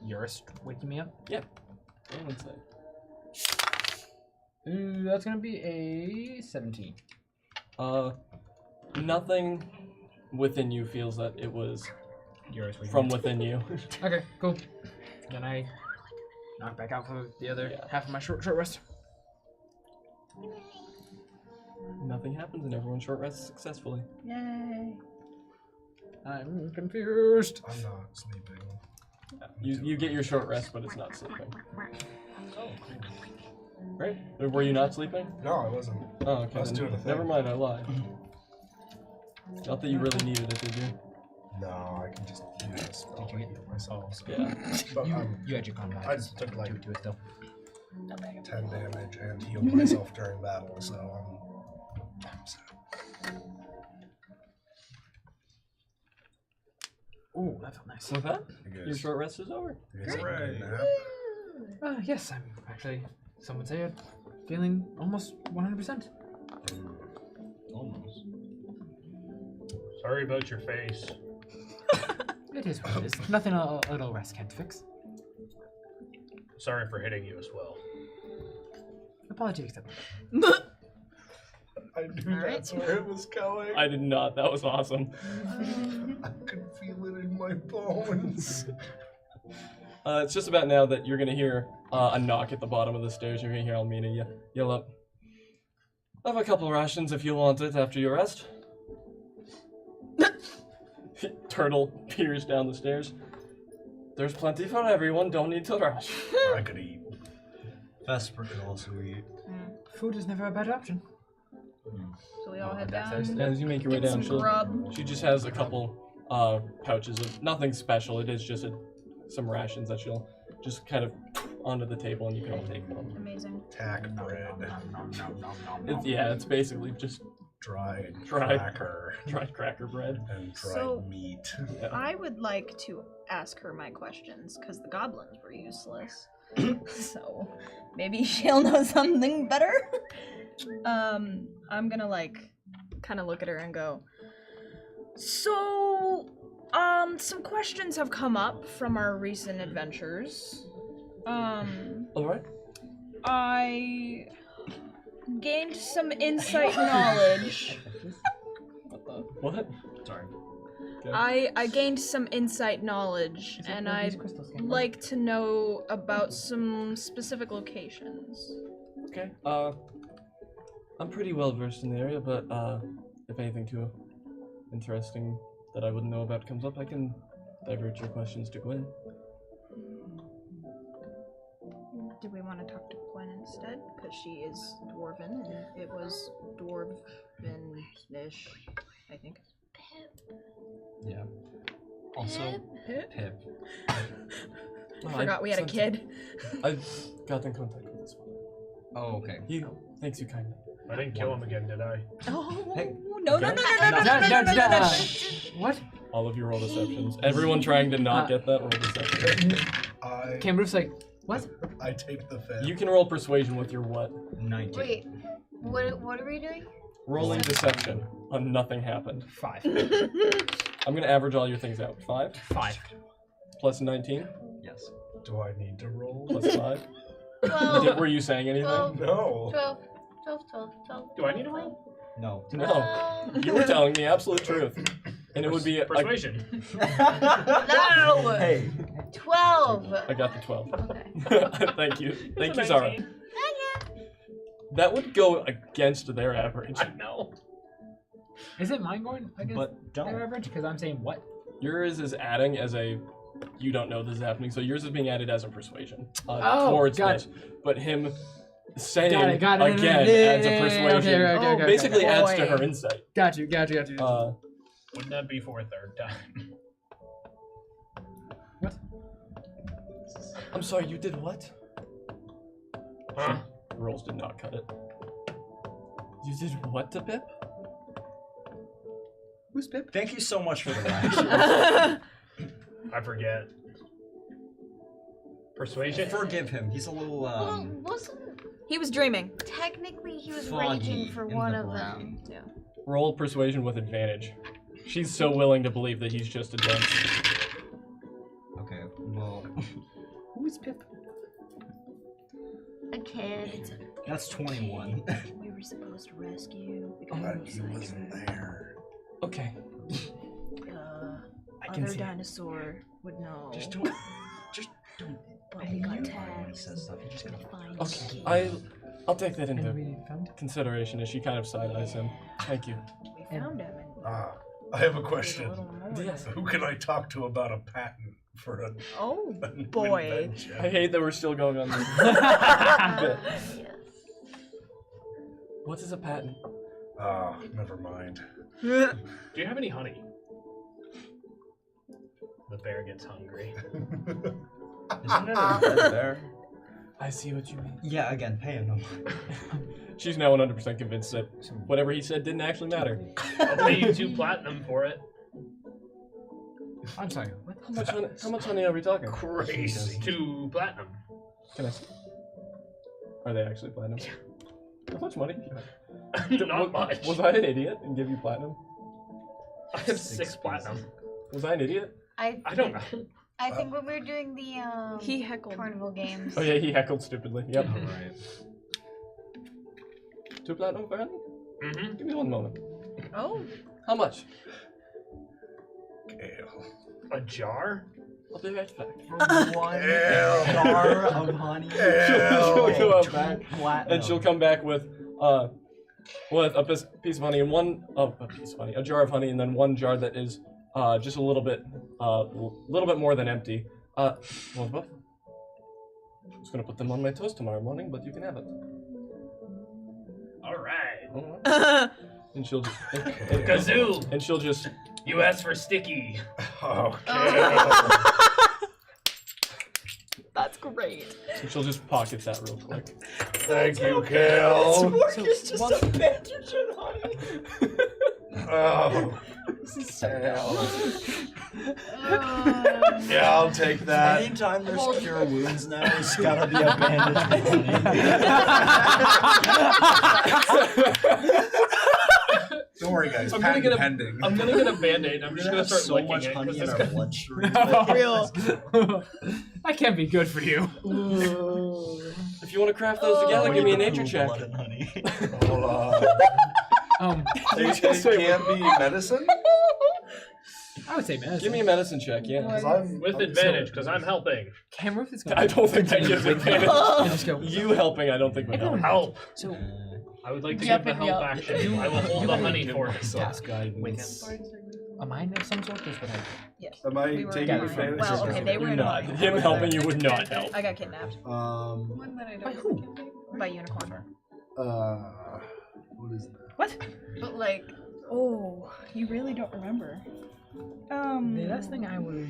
Eurus waking me up? Roll insight. That's gonna be a 17. Nothing within you feels that it was Eurus waking from me up. within you. Okay, cool. Then I knock back out for the other half of my short rest. Nothing happens and everyone short rests successfully. Yay. I'm confused. I'm not sleeping. You get your short rest, but it's not sleeping. Right? Were you not sleeping? No, I wasn't. Oh, okay. I was then doing a thing. never mind, I lied. Not that you really needed it, did you? No, I can just use a spell to heal myself. So. Yeah. But You had your combat. I just took like to it still. 10 damage and healed myself during battle, so I'm sad. Ooh, that felt nice. With that, You your guys, short rest is over. you guys have a good nap? Yes, I'm actually, some would say it, feeling almost 100%. Almost. Sorry about your face. It is what it is. Nothing a little rest can't fix. Sorry for hitting you as well. Apology accepted. I knew that's where it was going. I did not. That was awesome. I could feel it in my bones. It's just about now that you're gonna hear a knock at the bottom of the stairs. You're gonna hear Almina yell up. I have a couple rations if you want it after your rest. Turtle peers down the stairs. There's plenty for everyone, don't need to rush. I could eat. Vesper could also eat. Food is never a bad option. So we all head That's down. As you make your way Get down, some grub. she just has a couple pouches of nothing special. It is just some rations that she'll just kind of onto the table, and you can all take one. Amazing. Tack bread. It's basically just Dried Dried. cracker. dried cracker bread. And dried So- meat. Yeah. I would like to ask her my questions because the goblins were useless. So maybe she'll know something better. I'm gonna like kind of look at her and go. So, some questions have come up from our recent adventures. All right. I gained some insight knowledge. What? Sorry. I gained some insight knowledge, and I'd like to know about some specific locations. Okay. I'm pretty well versed in the area, but if anything too interesting that I wouldn't know about comes up, I can divert your questions to Gwen. Do we want to talk to Gwen instead? Because she is dwarven, and it was dwarven-ish, I think. Yeah. Also, Pip? Pip. Forgot we had a kid. I got in contact with this one. Oh, okay. He thanks you kindly. I didn't kill him again, did I? Oh, Hey. no. What? All of you roll deceptions. Everyone trying to not get that roll deception. Camruf's like, what? I take the fifth. You can roll persuasion with your what? 19. Wait, what are we doing? Rolling deception on nothing happened. 5. I'm gonna average all your things out. 5 5. plus 19 Yes. Do I need to roll? plus 5. 12, Were you saying anything? 12, No. 12. Do I need to roll? No. No. You were telling the absolute truth. And it would be Persuasion. No! Hey. 12. I got the 12. Okay. Thank you. Thank you, It's Zara. 19. That would go against their average. I know. Is it mine going against But their don't. average? Because I'm saying what? Yours is adding as a you don't know this is happening, so yours is being added as a persuasion Oh, towards got this. But him saying Got it. again adds a persuasion. Okay, Basically adds to boy. her insight. Got you. Wouldn't that be for a third time? What? I'm sorry, you did what? Huh? The rolls did not cut it. You did what to Pip? Who's Pip? Thank you so much for the ride. I forget. Persuasion? Forgive him. He's a little, Well, wasn't He was dreaming. technically he was foggy raging for in one the of brain. them. Roll persuasion with advantage. She's so willing to believe that he's just a dunce. Okay, well, Who is Pip? A kid. that's 21. We were supposed to rescue because But he wasn't there. Okay. I can other see it. dinosaur would know. Just don't. But we got When he tagged. says stuff, you just gotta Find Okay. kid. I'll take that into And we found consideration as she kind of side-eyes him. Thank you. We found him. And I have a did question. a little more. Yes. Who can I talk to about a patent for a Oh new boy. invention? I hate that we're still going on this. Yes. What is a patent? Never mind. Do you have any honey? The bear gets hungry. Isn't it a dead bear? I see what you mean. Yeah, again, pay him no. She's now 100% convinced that whatever he said didn't actually matter. I'll pay you 2 platinum for it. I'm sorry. What? How much honey are we talking? Crazy. 2 platinum. Can I see? Are they actually platinum? How much money do you have? Not much. Was I an idiot and give you platinum? I have 6 platinum. Was I an idiot? I don't know. I think when we were doing the He heckled. carnival games. Oh yeah, he heckled stupidly. Yep. Alright. 2 platinum for honey? Mm-hmm. Give me 1 moment. Oh. How much? Kale. A jar? I'll be right back. One Ew. jar of honey. She'll Ew. go back Platinum. and she'll come back with a piece of honey and a jar of honey, and then 1 jar that is just a little bit more than empty. Well, both. I'm just gonna put them on my toast tomorrow morning, but you can have it. Alright. And she'll just Kazoo! and she'll just You asked for sticky. Okay. That's Great. So she'll just pocket that real quick. Thank you, Kale. It's just a bandage and honey. Oh. This is so Yeah, I'll take that. Anytime there's cure wounds now, it's gotta be a bandage. Don't worry, guys. I'm gonna Patent get a- pending. I'm gonna get a band-aid. I'm just gonna start so licking much it. honey 'cause in it's our gonna- bloodstream. real. That can't be good for you. If you want to craft those together, give me a nature check. Blood and honey. Hold on. It can't be medicine? I would say medicine. Give me a medicine check, yeah. With advantage, because I'm helping. Camera is I don't think that gives advantage. I just go. You helping, I don't think would help. Help! So I would like to Yep, give the yep. help action. I will hold the honey for it. Task guidance. a mind of some sort. That's what I. Yes. Am I We were taking fine. advantage Well, of okay, this? they were You're in not. mine. Him helping you would not help. I got kidnapped One that I By who? by unicorn. what is that? What? But like, oh, you really don't remember. The last thing I was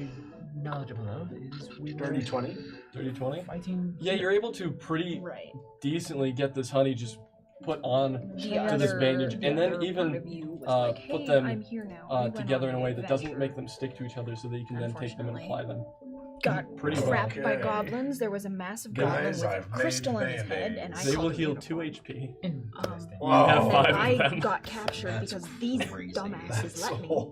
knowledgeable of is we were Dirty 20? Dirty 20? fighting. Yeah, you're able to pretty Right. decently get this honey just put on The to this other- bandage, the and then other even part of you was like, put "Hey, them I'm here now. We went together on in a way an that doesn't adventure." make them stick to each other, so that you can then take them and apply them. Got Pretty well. trapped by Okay. goblins. There was a massive Guys, goblin I've with crystal in his made head, and I They called will it heal unicorn. 2 HP. Interesting. Wow. You have And 5 then of I them. got captured That's because these crazy. dumbasses That's let me. so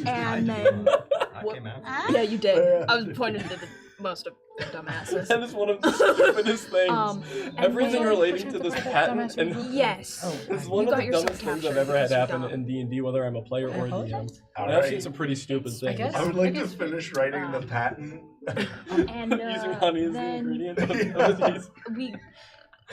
And I then That came out. yeah, you did. I was pointing to the most of the dumbasses. That is one of the stupidest things. And Everything then- relating to this patent and Yes. it's You one of got the yourself dumbest things I've captured ever had because you're happen dumb. in D&D, whether I'm a player or a DM. apologize. And I've seen some pretty stupid things. guess- I would like I to guess- finish writing the patent. And Using honey as the then ingredient of these.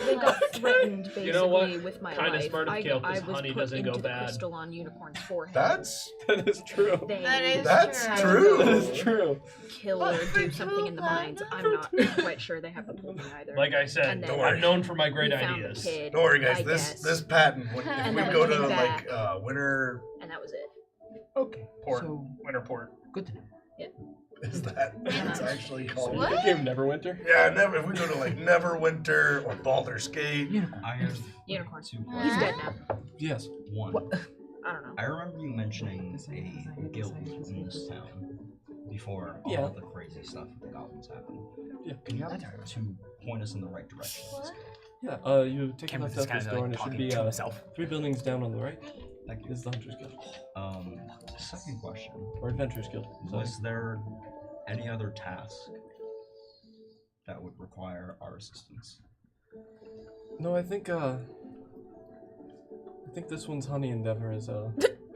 they got threatened basically You know what? with my Kinda life. smart of I Kale, I 'cause was honey put doesn't go into the bad. crystal on Unicorn's forehead. That's That is true. They That is That's true. true. That is true. kill or do something in the mines. I'm not quite sure. They haven't told me either. Like I said, And then I'm known for my great we found the ideas. kid, don't worry, guys. I This guess, this patent. If And we then go we to came like back. winter, and that was it. Okay. Port. So Winter port. good to know. is that it's actually called? The game Neverwinter. Yeah, never. If we go to like Neverwinter or Baldur's Gate. Unicorn. I have Unicorn. 2 He's questions. dead now. Yes. One. I don't know. I remember you mentioning a guild in this town before all Yeah. of the crazy stuff with the goblins happened. Yeah. Can you have to point us in the right direction? of this guild? Yeah, you take a Cameron's left out just this kinda, door like, and it should talking be to himself. 3 buildings down on the right Thank you. is the Hunters Guild. Second question. Or Adventurers Guild. Sorry. Was there any other task that would require our assistance? No, I think this one's honey endeavor is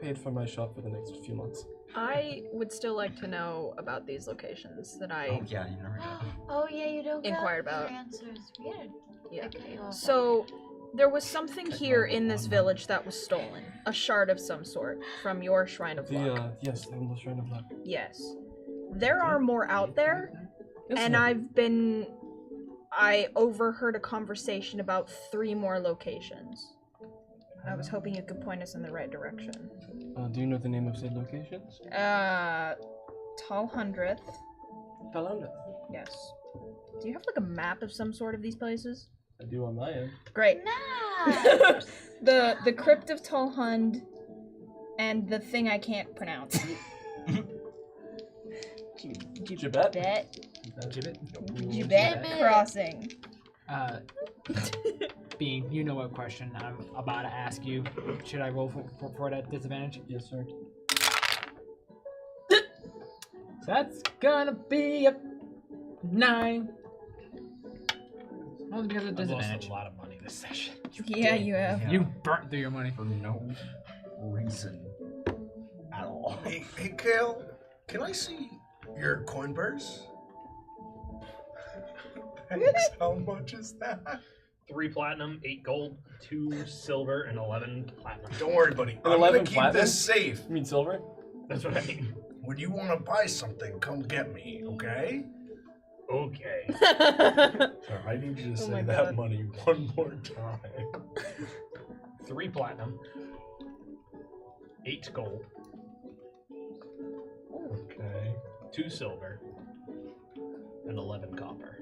paid for my shop for the next few months. I would still like to know about these locations that I. Oh yeah, you never know. Oh yeah, you don't Inquired got about. your answers. Weird. Yeah. Okay, well, So, there was something here in this village that was stolen. A shard of some sort from your Shrine of Luck. Yes, the Endless Shrine of Luck. Yes. There are more out there, Yes, and no. I overheard a conversation about 3 more locations. I was hoping you could point us in the right direction. Do you know the name of said locations? Tall Hundredth. Talanda. Yes. Do you have like a map of some sort of these places? I do on my end. Great. nice. the Crypt of Tall Hund and the thing I can't pronounce. Gibet? Gibbet. Gibet Crossing. Being, you know what question I'm about to ask you. Should I roll for that disadvantage? Yes, sir. So that's gonna be a 9. Only because of I've lost disadvantage. a lot of money this session. Yeah, you have. You burnt through your money. For no reason at all. Hey, Kale, can I see your coin purse? Thanks. How much is that? 3 platinum, 8 gold, 2 silver, and 11 platinum. Don't worry, buddy. I'm 11 gonna keep platinum? this safe. You mean silver? That's what I mean. When you want to buy something, come get me, okay? Okay. Sorry, I need you to Oh say my that God. money one more time. 3 platinum, 8 gold, Okay. 2 silver, and 11 copper.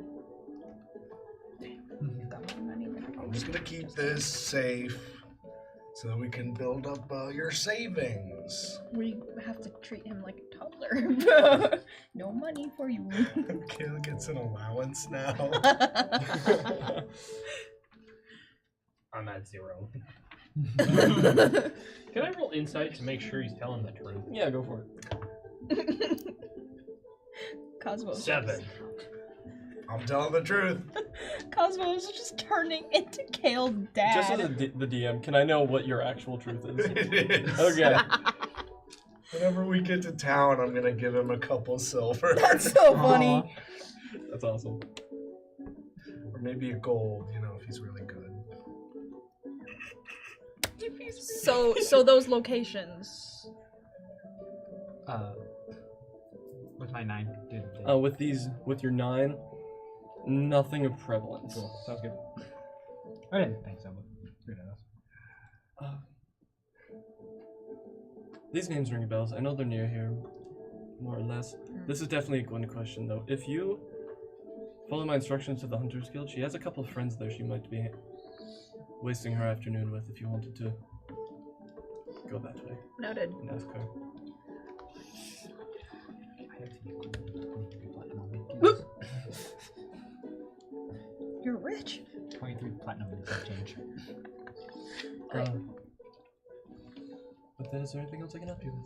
I'm just gonna keep this safe so that we can build up your savings. We have to treat him like a toddler. No money for you. Kale gets an allowance now. I'm at 0. Can I roll insight to make sure he's telling the truth? Yeah, go for it. Cosmo. 7. I'm telling the truth. Cosmo is just turning into Kale's dad. Just as the DM, can I know what your actual truth is? It is. Okay. Whenever we get to town, I'm gonna give him a couple silver. That's so funny. That's awesome. Or maybe a gold, you know, if he's really good. So those locations. With my 9. With your 9, nothing of prevalence. Cool. Sounds good. I didn't think so, but good enough. These names ring bells. I know they're near here, more or less. This is definitely a Gwen question, though. If you follow my instructions to the Hunters Guild, she has a couple of friends there she might be wasting her afternoon with if you wanted to go that way Noted. and ask her. You're rich. 23 platinum and some change. But then, is there anything else I can help you with?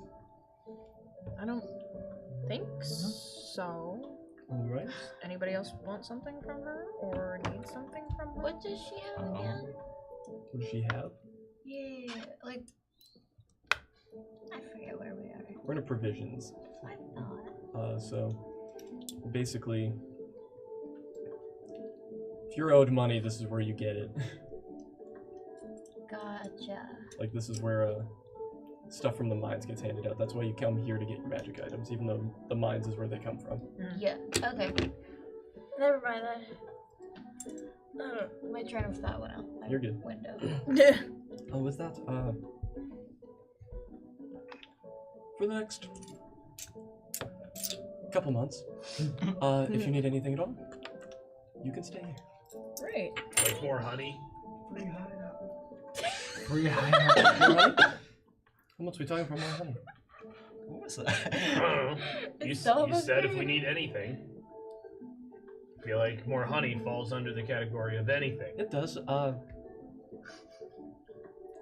I don't think so. All right. Anybody else want something from her or need something from her? What does she have again? What does she have? Yeah, like I forget where we are. We're in a provisions. I thought. So basically, if you're owed money, this is where you get it. Gotcha. Like, this is where stuff from the mines gets handed out. That's why you come here to get your magic items, even though the mines is where they come from. Yeah. Okay. Never mind that. My train of thought went out. My You're good. Window. Oh, was that? For the next couple months, if you need anything at all, you can stay here. Great. Like more honey? Free high. How much are we talking for more honey? What was that? I don't know. You said if we need anything. I feel like more honey falls under the category of anything. It does.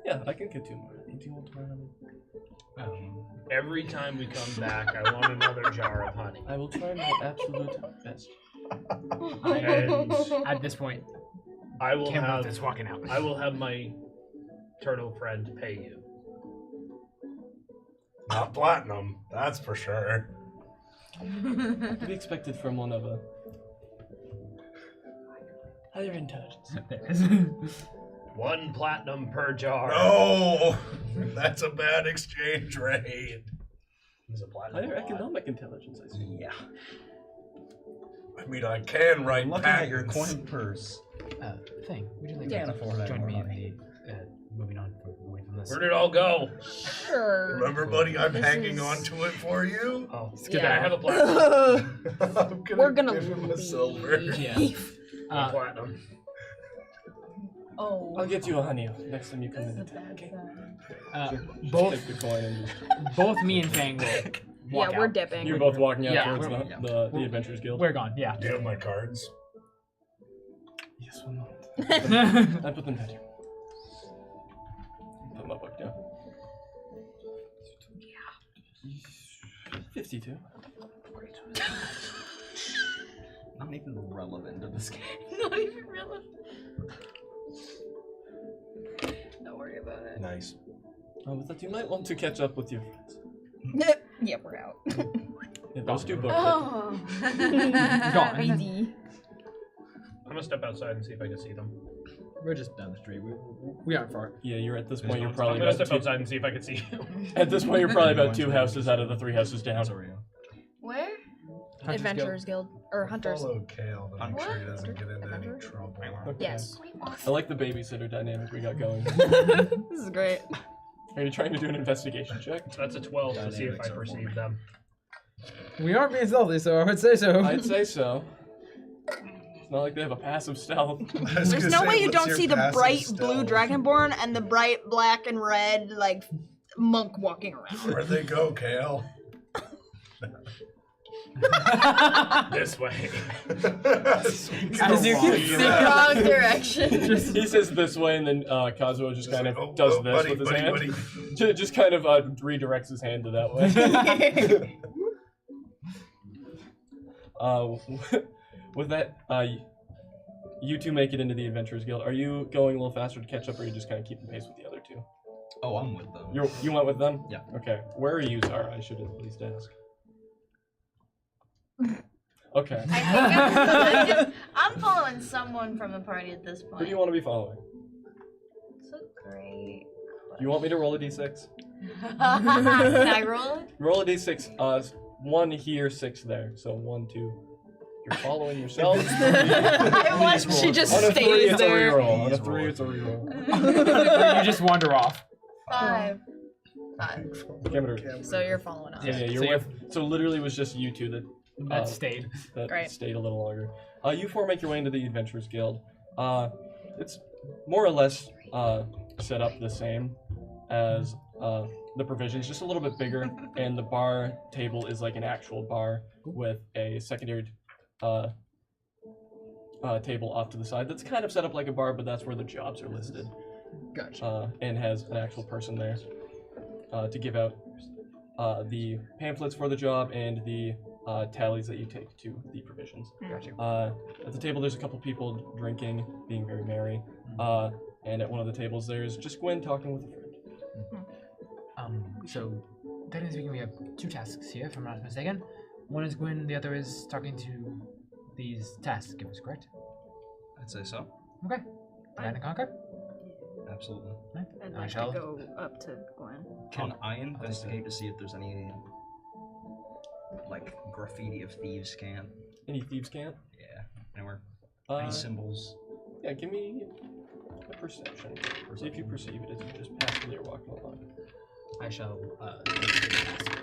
Yeah, I can get 2 more. Do you want more honey? Every time we come back, I want another jar of honey. I will try my absolute best. And At this point, I will Cameron have is walking out. I will have my turtle friend pay you. Not platinum, that's for sure. To be expected from one of a higher intelligence. 1 platinum per jar. No, that's a bad exchange rate. It's a platinum. Higher economic intelligence, I see. Yeah. I mean, I can write I'm looking at your patents. coin purse. Thing. Would you like Can't to afford that join more me money. in the moving on away from this? Where'd it all go? Sure. Remember, buddy, I'm This hanging is- on to it for you. Oh, Yeah. I have a platinum. I'm We're gonna give him a leave. silver. Yeah. A platinum. Oh. I'll get you a honey next time you come This is in. a bad Okay. sign. Both Take the coin and just, both me and Fang will walk Yeah, we're out. dipping. you're both walking out Yeah, towards we're- the Adventurers Guild. We're gone, yeah. Do you have my cards? Yes, 1 moment. I put them down here. Put my book down. 52. Not even relevant to this game. Not even relevant. Don't worry about it. Nice. With that, you might want to catch up with your friends. Yeah, we're out. Yeah, those 2 books. Oh. Gone. Crazy. I'm gonna step outside and see if I can see them. We're just down the street. We aren't far. Yeah, you're at this There's point. You're no- probably I'm gonna about step 2. outside and see if I can see you. At this point, you're probably about Going 2 to houses out of the 3 houses down. Where? Hunters Adventurers Guild. Or Hunters. Follow Kale to make sure he What? doesn't get into any Hunters? trouble. Okay. Yes. I like the babysitter dynamic we got going. This is great. Are you trying to do an investigation check? That's a 12 to see if I Dynamics are perceive forming. them. We aren't being stealthy, so I would say so. I'd say so. It's not like they have a passive stealth. There's no way you don't see the bright blue dragonborn and the bright black and red like monk walking around. Where'd they go, Kale? This way. As you can see, Wrong direction. He says this way, and then Kazuo just kind of like, does oh, this buddy, with his buddy, hand. buddy. Just kind of redirects his hand to that way. With that, you two make it into the Adventurers Guild. Are you going a little faster to catch up, or are you just kind of keeping pace with the other two? Oh, I'm with them. You went with them? Yeah. Okay. Where are you, Zara? I should at least ask. Okay. I'm following someone from the party at this point. Who do you want to be following? So great. You want me to roll a d6? Can I roll it? Roll a d6. 1 here, 6 there. So 1, 2. You're following yourself. She just On a 3, stays it's a there. reroll. On a 3, it's a reroll. you just wander off. 5. Cameron. So you're following us. Yeah, you're So with. So literally, it was just you two That stayed. that Great. stayed a little longer. You four make your way into the Adventurers Guild. It's more or less set up the same as the provisions, just a little bit bigger, and the bar table is like an actual bar with a secondary table off to the side that's kind of set up like a bar, but that's where the jobs are listed. Gotcha. And has an actual person there to give out the pamphlets for the job and the tallies that you take to the provisions. Gotcha. At the table, there's a couple people drinking, being very merry. And at one of the tables, there's just Gwen talking with a friend. So, technically speaking, we have 2 tasks here, if I'm not mistaken. One is Gwen, the other is talking to these task givers, correct? I'd say so. Okay. Divide and conquer? Absolutely. Right. I'd I like shall. to go up to Gwen. Can I investigate to see if there's any like graffiti of thieves' camp? Any thieves' camp? Yeah. Anywhere? Any symbols? Yeah, give me a perception. See if you perceive it as you just passively are walking along. I shall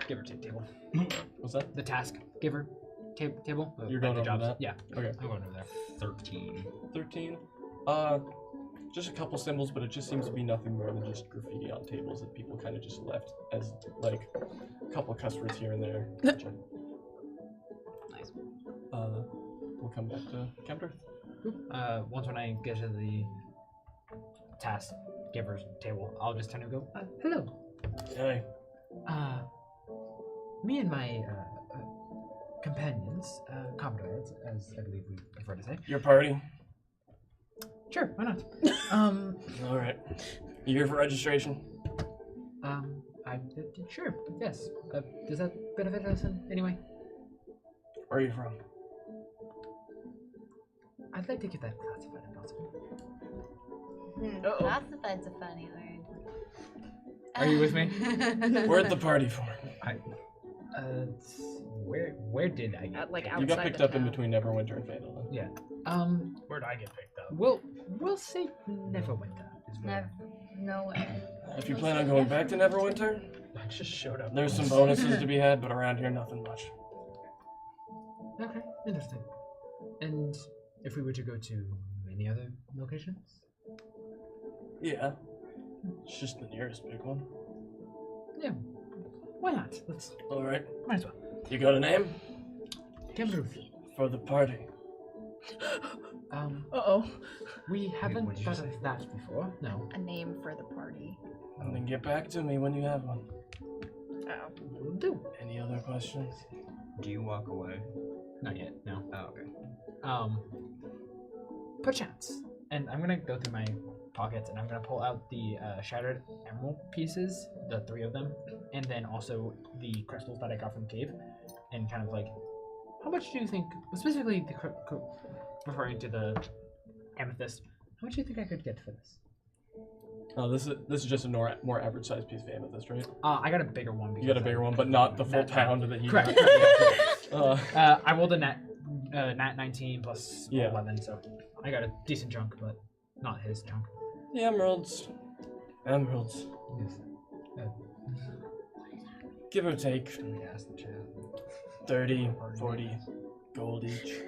giver table. What's that? The task giver table. You're going the over jobs. that? Yeah. Okay. I'm going over there. 13. 13. Just a couple symbols, but it just seems to be nothing more than just graffiti on tables that people kind of just left as like a couple of customers here and there. Nice. We'll come back to Kemper. Once when I get to the task giver's table, I'll just turn and go, hello. Hey. Me and my companions, comrades, as I believe we prefer to say. Your party? Sure, why not? All right. You here for registration? Sure, yes. Does that benefit us in any way? Where are you from? I'd like to get that classified if possible. Classified's a funny word. Are you with me? We're at the party for. Where did I get? At, like, You got outside picked the up in town. between Neverwinter and Phandelver. Yeah. Where'd I get picked up? We'll say Neverwinter. Never. No way. If you plan on going back to Neverwinter, I just showed up. there's some bonuses to be had, but around here, nothing much. Okay, interesting. And if we were to go to any other locations? Yeah. It's just the nearest big one. Yeah. Why not? Let's. All right. Might as well. You got a name? Ruth. For the party. Uh-oh. We haven't what'd you thought say? of that before. No. A name for the party. And then get back to me when you have one. Will do. Any other questions? Do you walk away? Not yet. No. Oh, okay. Perchance. And I'm gonna go through my pockets and I'm gonna pull out the shattered emerald pieces, the 3 of them, and then also the crystals that I got from the cave, and kind of like, how much do you think, specifically referring to the amethyst, how much do you think I could get for this? Oh, this is just a more average sized piece of amethyst, right? I got a bigger one. You got a bigger one, but not the full pound that you Correct. got. I rolled a nat 19 plus Yeah. 11, so I got a decent chunk, but not his chunk. The emeralds. Emeralds. Yes. Give or take Let me ask the chat. 30, 40 gold each.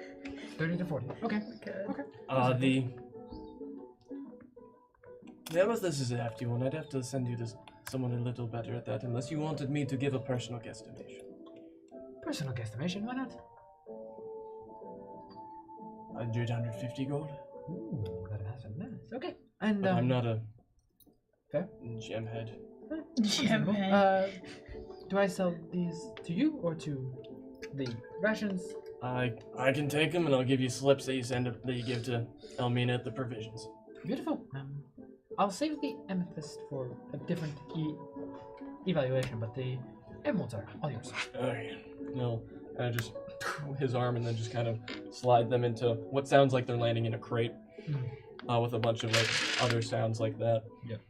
30 to 40. Okay. The amethyst is a hefty one. I'd have to send you to someone a little better at that, unless you wanted me to give a personal guesstimation. Personal guesstimation, why not? 150 gold. Ooh, that has a nice. Okay. And But I'm not a fair gem head. Reasonable. Do I sell these to you or to the rations? I can take them, and I'll give you slips that you give to Elmina at the provisions. Beautiful. I'll save the amethyst for a different evaluation, but the emeralds are all yours. Okay. No, I just his arm and then just kind of slide them into what sounds like they're landing in a crate, with a bunch of like other sounds like that. Yep.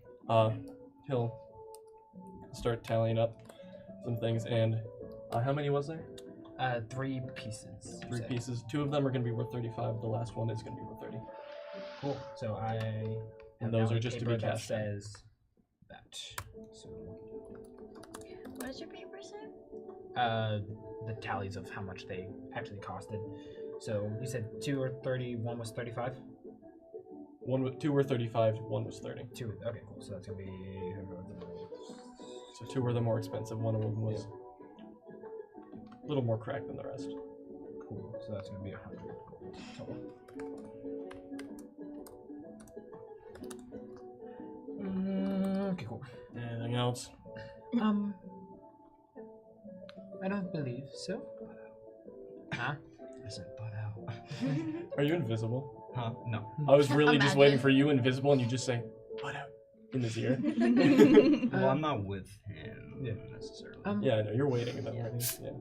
He'll start tallying up some things, and how many was there? 3 pieces. 3 pieces. 2 of them are going to be worth 35. The last one is going to be worth 30. Cool. So I. And those are just to be cast. Says that. So. What does your paper say? The tallies of how much they actually costed. So you said 2 or 30. One was 35. 2 were 35. 1 was 30. 2. Okay, cool. So that's gonna be. So 2 were the more expensive. One of them was a little more cracked than the rest. Cool. So that's gonna be 100 gold total. Okay, cool. Anything else? I don't believe so. Huh? I said butt out. Are you invisible? Huh? No. I was really just Imagine. waiting for you invisible, and you just say butt out in his ear. Well, I'm not with him necessarily. Yeah, I know you're waiting and then ready. Yeah.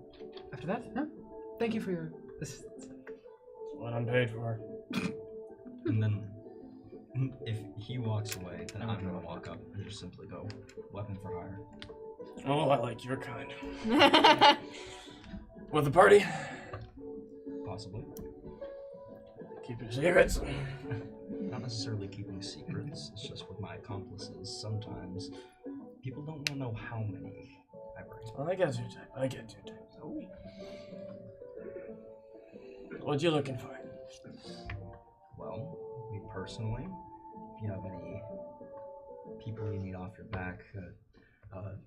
After that, no. Thank you for your assistance. That's what I'm paid for. And then, if he walks away, then I'm gonna walk up and just simply go, weapon for hire. Oh, I like your kind. With the party? Possibly. Keep your secrets. Not necessarily keeping secrets, it's just with my accomplices. Sometimes people don't want to know how many I bring. I get your type. I get your type. Oh. What you looking for? Well, me personally, if you have any people you need off your back,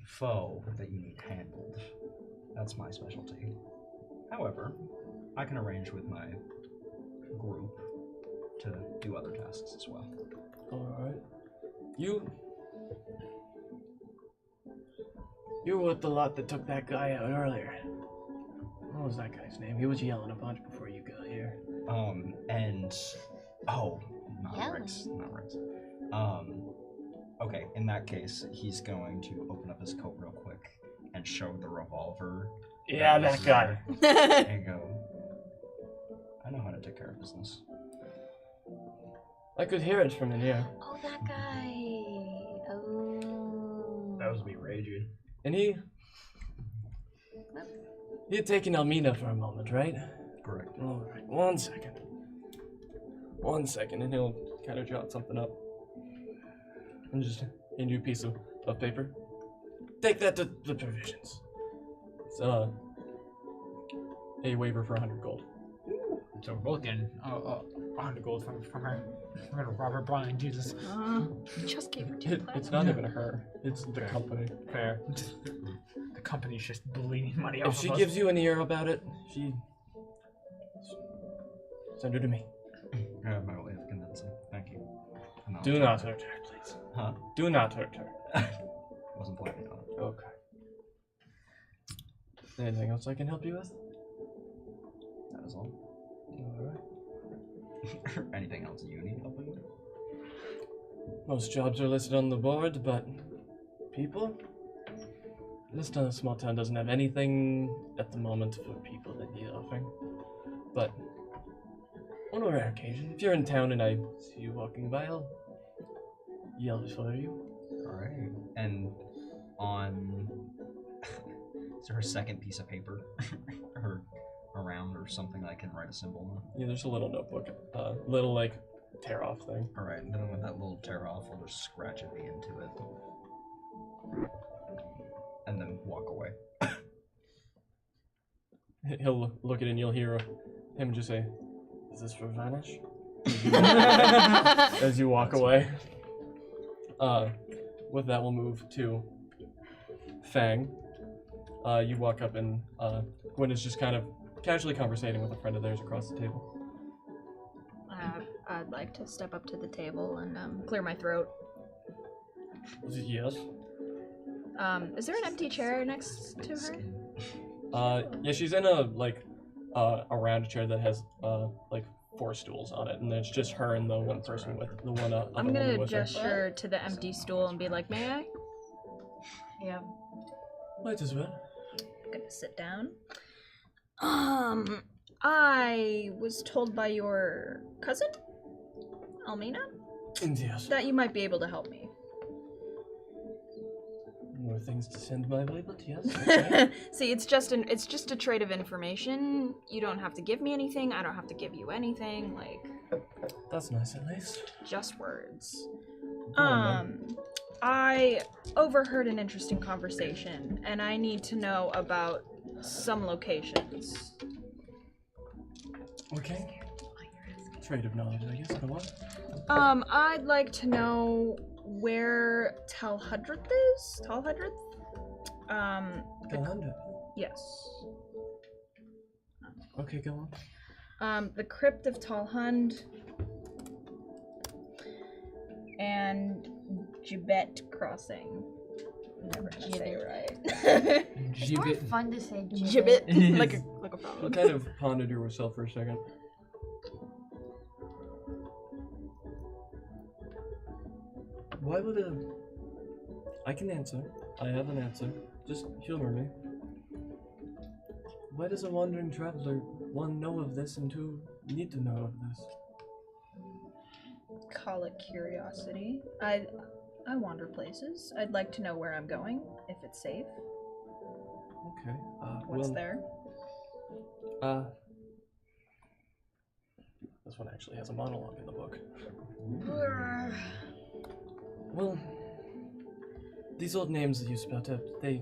foe that you need handled, that's my specialty. However, I can arrange with my group to do other tasks as well. Alright. You were with the lot that took that guy out earlier. What was that guy's name? He was yelling a bunch before you got here. Not Rex. Okay, in that case, he's going to open up his coat real quick and show the revolver. Yeah, that guy. And go, I know how to take care of business. I could hear it from in here. Oh, that guy. Oh. That was me raging. And he had taken Elmina for a moment, right? Correct. Alright, 1 second. 1 second, and he'll kind of jot something up. And just hand you a piece of paper. Take that to the provisions. It's a waiver for 100 gold. So we're both getting 100 gold from her. We're gonna rob her blind, Jesus. Just gave her 2 It's not even her. It's the company. Fair. The company's just bleeding money If off she of us. gives you an ear about it, send her to me. I have my way of convincing. Thank you. And I'll Do try not to- hurt her, please. Huh? Do not hurt her. Wasn't planning on it. Okay. Anything else I can help you with? That is all. Alright. Anything else you need help with? Most jobs are listed on the board, but people? This small town doesn't have anything at the moment for people that need offering. But on a rare occasion, if you're in town and I see you walking by, I'll yell for you. Alright. And on is there a second piece of paper or around or something that I can write a symbol on? Yeah, there's a little notebook, little like tear off thing. Alright, and then with that little tear off, I'll just scratch a V into it. And then walk away. He'll look at it and you'll hear him just say, Is this for Vanish? As you walk away. With that, we'll move to Fang. You walk up and Gwen is just kind of casually conversating with a friend of theirs across the table. I'd like to step up to the table and clear my throat. Yes. Is there an empty chair next to her? Yeah, she's in a a round chair that has 4 stools on it, and it's just her and the one person with the one other I'm woman gonna with her. gesture to the empty stool and be like, "May I?" Yeah. Might as well. I'm gonna sit down. I was told by your cousin, Almina, Yes. that you might be able to help me. More things to send my way, but yes. Okay. See, it's just a trade of information. You don't have to give me anything. I don't have to give you anything. Like, That's nice, at least. just words. Go on, then. I overheard an interesting conversation, and I need to know about some locations. Okay. Trade of knowledge, I guess. Go on. I'd like to know where Talhudrith is. Talhudrith? Galanda. Yes. Okay, go on. The Crypt of Talhund and Gibbet Crossing. Never gonna say it right. It's more fun to say Gibbet, It like is. a frog. You kind of pondered yourself for a second. Why would I can answer. I have an answer. Just humor me. Why does a wandering traveler, 1, know of this, and 2, need to know of this? Call it curiosity. I wander places. I'd like to know where I'm going, if it's safe. Okay. What's well, there? This one actually has a monologue in the book. Well, these old names that you spelled out, they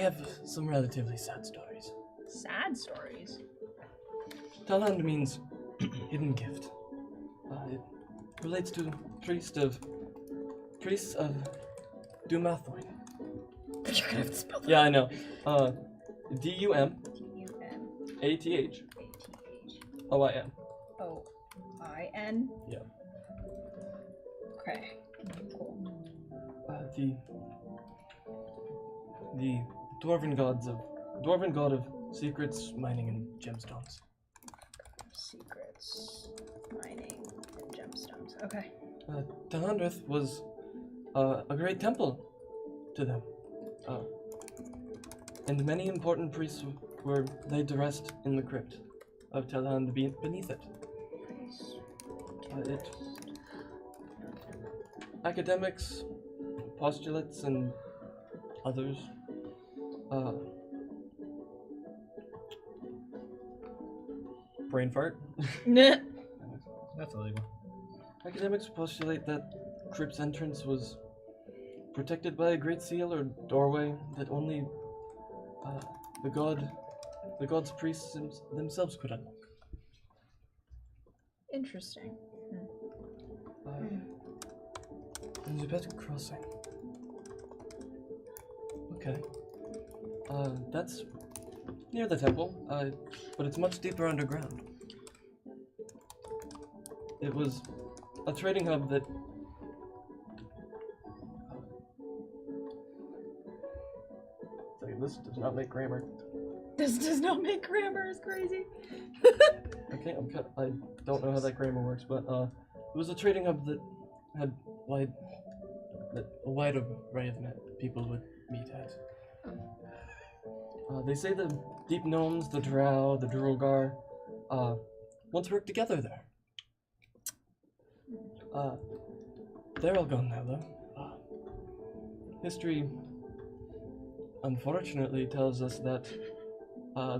have some relatively sad stories. Sad stories. Talhand means hidden gift. It relates to priests of Dumathoin. You're gonna have to spell that. Yeah, I know. DUMATH T-U-M-A-T-H OIN. O-I-N. Yeah. Okay. Cool. The dwarven god of secrets, mining, and gemstones. Secrets, mining, and gemstones. Okay. Talhandrith was a great temple to them. And many important priests were laid to rest in the crypt of Talhand beneath it. Academics, postulates, and others brain fart. That's illegal. Academics postulate that crypt's entrance was protected by a great seal or doorway that only the god's priests themselves could unlock. Interesting. There's a better crossing. Okay. That's near the temple, but it's much deeper underground. It was a trading hub that this does not make grammar. This does not make grammar. It's crazy. Okay, I don't know how that grammar works, but it was a trading hub that had a wide array of people would meet at. They say the deep gnomes, the drow, the Duergar, once worked together there. They're all gone now, though. History, unfortunately, tells us that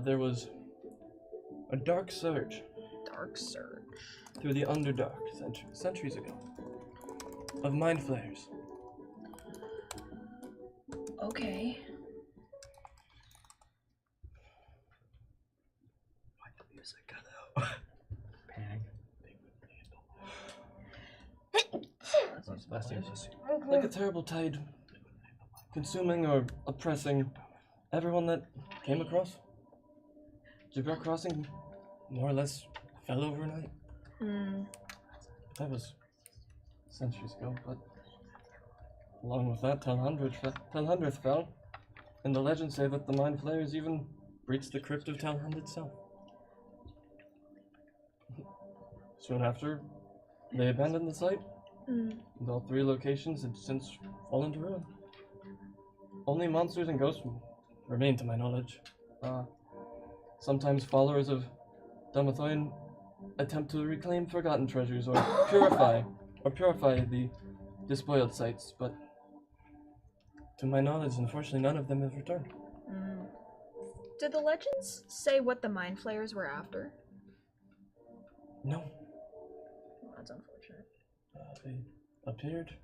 there was a dark surge. Dark surge. Through the Underdark centuries ago of mind flayers. Okay. Bless you. Like a terrible tide, consuming or oppressing everyone that came across. Gibraltar Crossing more or less fell overnight. That was centuries ago, but along with that, Talhundred fell, and the legends say that the Mind Flayers even breached the crypt of Talhund itself. Soon after, they abandoned the site, and all 3 locations had since fallen to ruin. Only monsters and ghosts remain to my knowledge. Sometimes followers of Damathoin attempt to reclaim forgotten treasures or purify the despoiled sites, but to my knowledge, unfortunately, none of them have returned. Did the legends say what the Mind Flayers were after? No. Well, that's unfortunate. They appeared.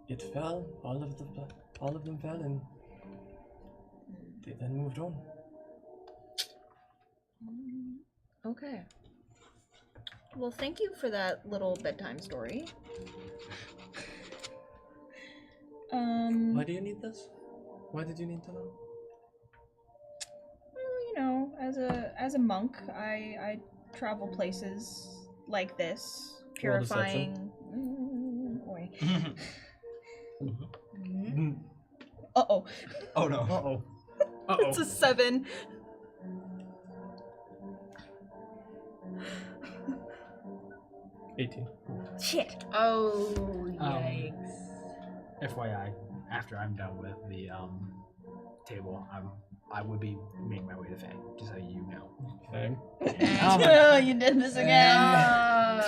It fell. All of them fell, and they then moved on. Okay. Well, thank you for that little bedtime story. Why do you need this? Why did you need to know? Well, you know, as a monk, I travel places like this, purifying. Boy. Uh-oh. Oh no. Uh-oh. It's a 7. Shit. Oh, yikes. FYI, after I'm done with the table, I would be making my way to Fang, just so you know. Fang. Oh, you did this again.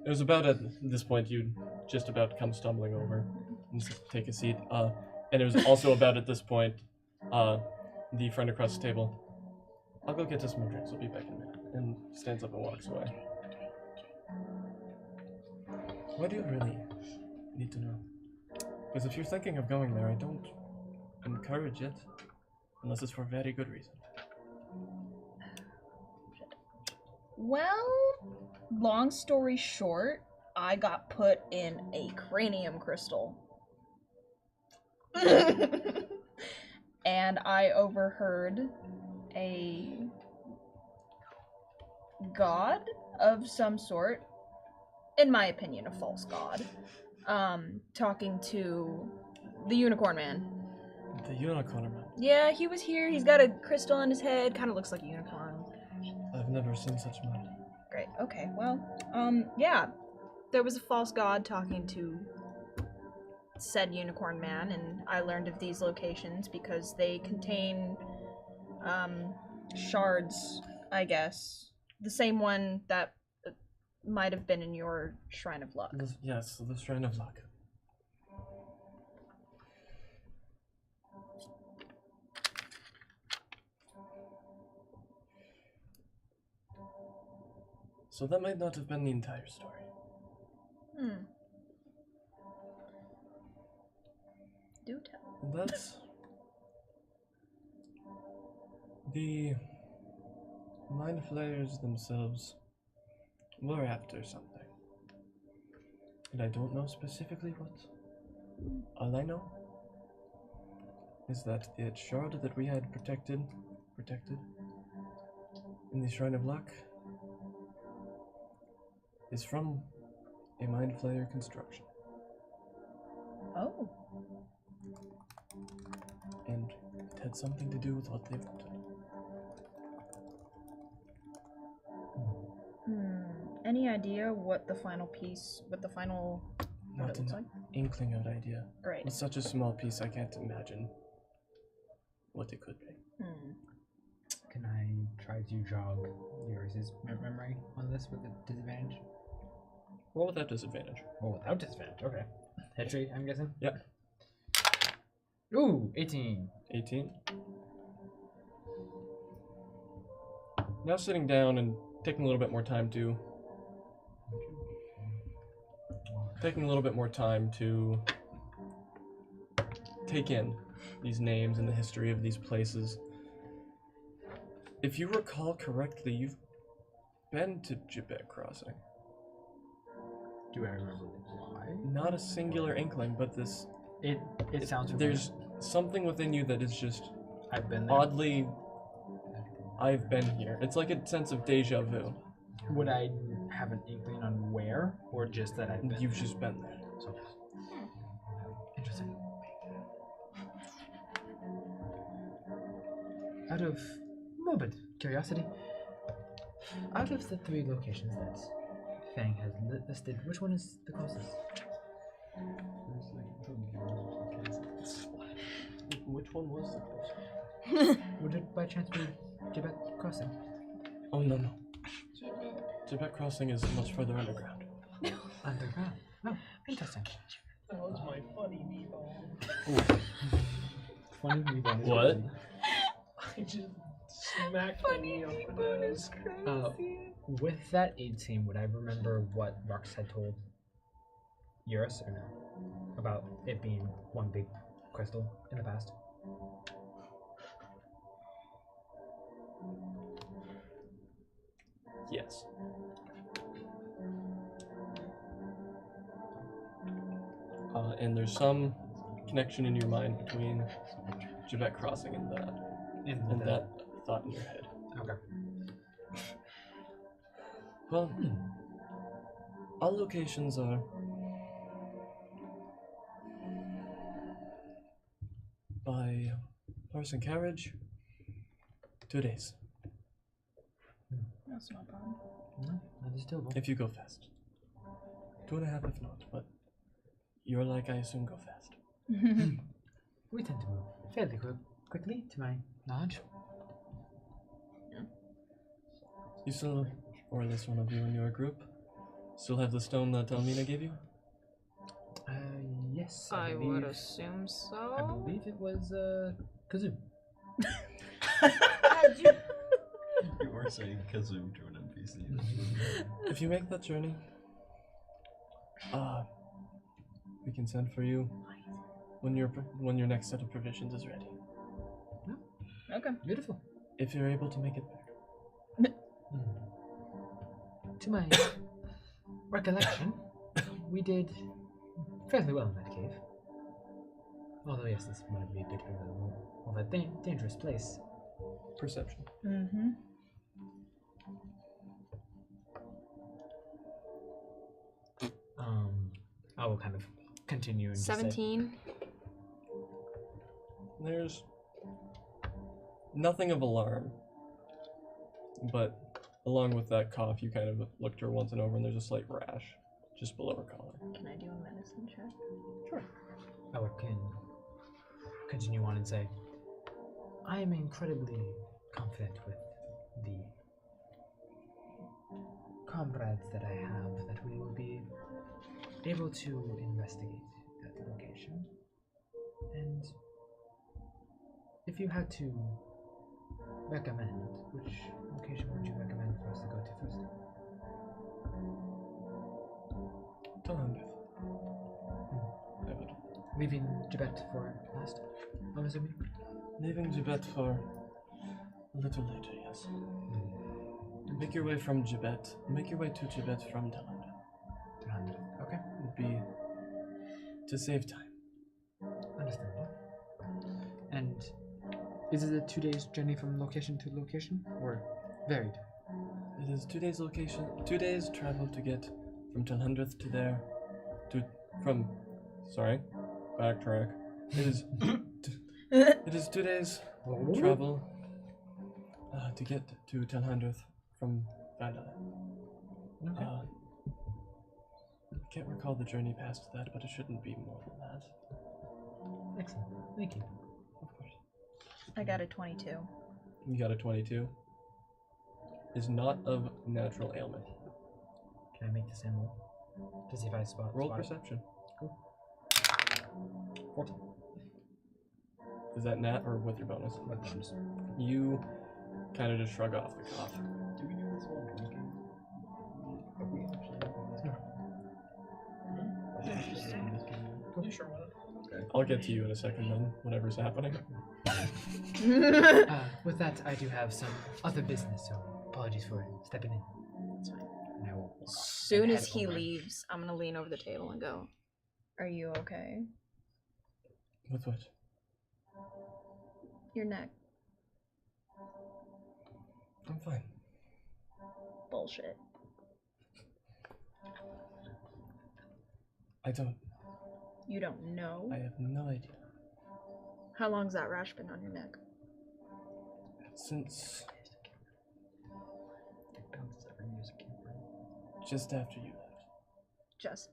It was about at this point you'd just about come stumbling over and take a seat. And it was also about at this point, the friend across the table. I'll go get us some more drinks. I'll be back in a minute. And stands up and walks away. Why do you really need to know? Because if you're thinking of going there, I don't encourage it, unless it's for a very good reason. Well, long story short, I got put in a cranium crystal. And I overheard a god of some sort, in my opinion, a false god, talking to the unicorn man. The unicorn man? Yeah, he was here. He's got a crystal on his head. Kind of looks like a unicorn. I've never seen such mud. Great. Okay. Well, yeah. There was a false god talking to said unicorn man, and I learned of these locations because they contain shards, I guess. The same one that might have been in your Shrine of Luck. Yes, the Shrine of Luck. So that might not have been the entire story. Do tell. That's the Mind Flayers themselves were after something. And I don't know specifically what. All I know is that the shard that we had protected in the Shrine of Luck is from a Mind Flayer construction. Oh. And it had something to do with what they wanted. Any idea what the final piece, what it Not looks an like? inkling of idea. Right. With such a small piece, I can't imagine what it could be. Can I try to jog yours' memory on this with a disadvantage? Roll without disadvantage. Roll without disadvantage, okay. History, I'm guessing? Yep. Ooh, 18. 18. Now sitting down and taking a little bit more time to take in these names and the history of these places. If you recall correctly, you've been to Gibet Crossing. Do I remember why? Not a singular inkling, but this. It sounds familiar. There's something within you that is just I've been there. oddly. I've been here. It's like a sense of deja vu. Would I have an inkling on where, or just that I've been You've there? just been there. So, interesting. Out of morbid curiosity, out of the 3 locations that Fang has listed, which one is the closest? Which one was the closest? Would it by chance be Tibet Crossing? Oh no. Tibet Crossing is much further underground. Underground. Oh, interesting. That was my funny meatball. Funny meatball. What? I just smacked my knee on the nose. With that 18, would I remember what Rux had told Eurus or no? About it being one big crystal in the past? Yes. And there's some connection in your mind between Tibet Crossing and that thought in your head. Okay. Well, all locations are by horse and carriage, 2 days. That's no problem. No, that is doable. If you go fast. 2.5 if not, but you're like, I assume, go fast. We tend to move fairly quickly, to my knowledge. You still, or at least one of you in your group, still have the stone that Almina gave you? Yes, I believe, would assume so. I believe it was, Kazoo. You were saying kazoo to an NPC. If you make that journey, we can send for you when your next set of provisions is ready. Okay. Beautiful. If you're able to make it back. To my recollection, we did fairly well in that cave. Although, yes, this might be a bit of a dangerous place. Perception. Mm-hmm. I will kind of continue and just say, 17. There's nothing of alarm, but along with that cough, you kind of looked her once and over, and there's a slight rash just below her collar. Can I do a medicine check? Sure. I will continue on and say, I am incredibly confident with the comrades that I have that we will be able to investigate that location. And if you had to recommend, which location would you recommend for us to go to first? 200. I would. Leaving Tibet for last, I'm assuming? Leaving Tibet for a little later, yes. Make your way from Tibet. Make your way to Tibet from Thailand. Okay. Would be to save time. Understandable. And is it a 2 days journey from location to location, or varied? It is 2 days location, 2 days travel to get from Talhandreth to there, backtrack. It is 2 days travel to get to Talhandreth from Phandelver. Okay. I can't recall the journey past that, but it shouldn't be more than that. Excellent. Thank you. Of course. I got a 22. You got a 22. Is not of natural ailment. Can I make the same roll? To see if I spot. Roll spot it? perception. Cool. 14. Is that nat or with your bonus? With bonus. You kind of just shrug off the cough. Do we do this while drinking? Have we actually You sure what? I'll get to you in a second then, whatever's happening. With that, I do have some other business, so apologies for stepping in. That's fine. And I will Soon as he leaves, I'm gonna lean over the table and go, "Are you okay? With what? Your neck." I'm fine. Bullshit. I don't. You don't know? I have no idea. How long's that rash been on your neck? Since just after you left. Just.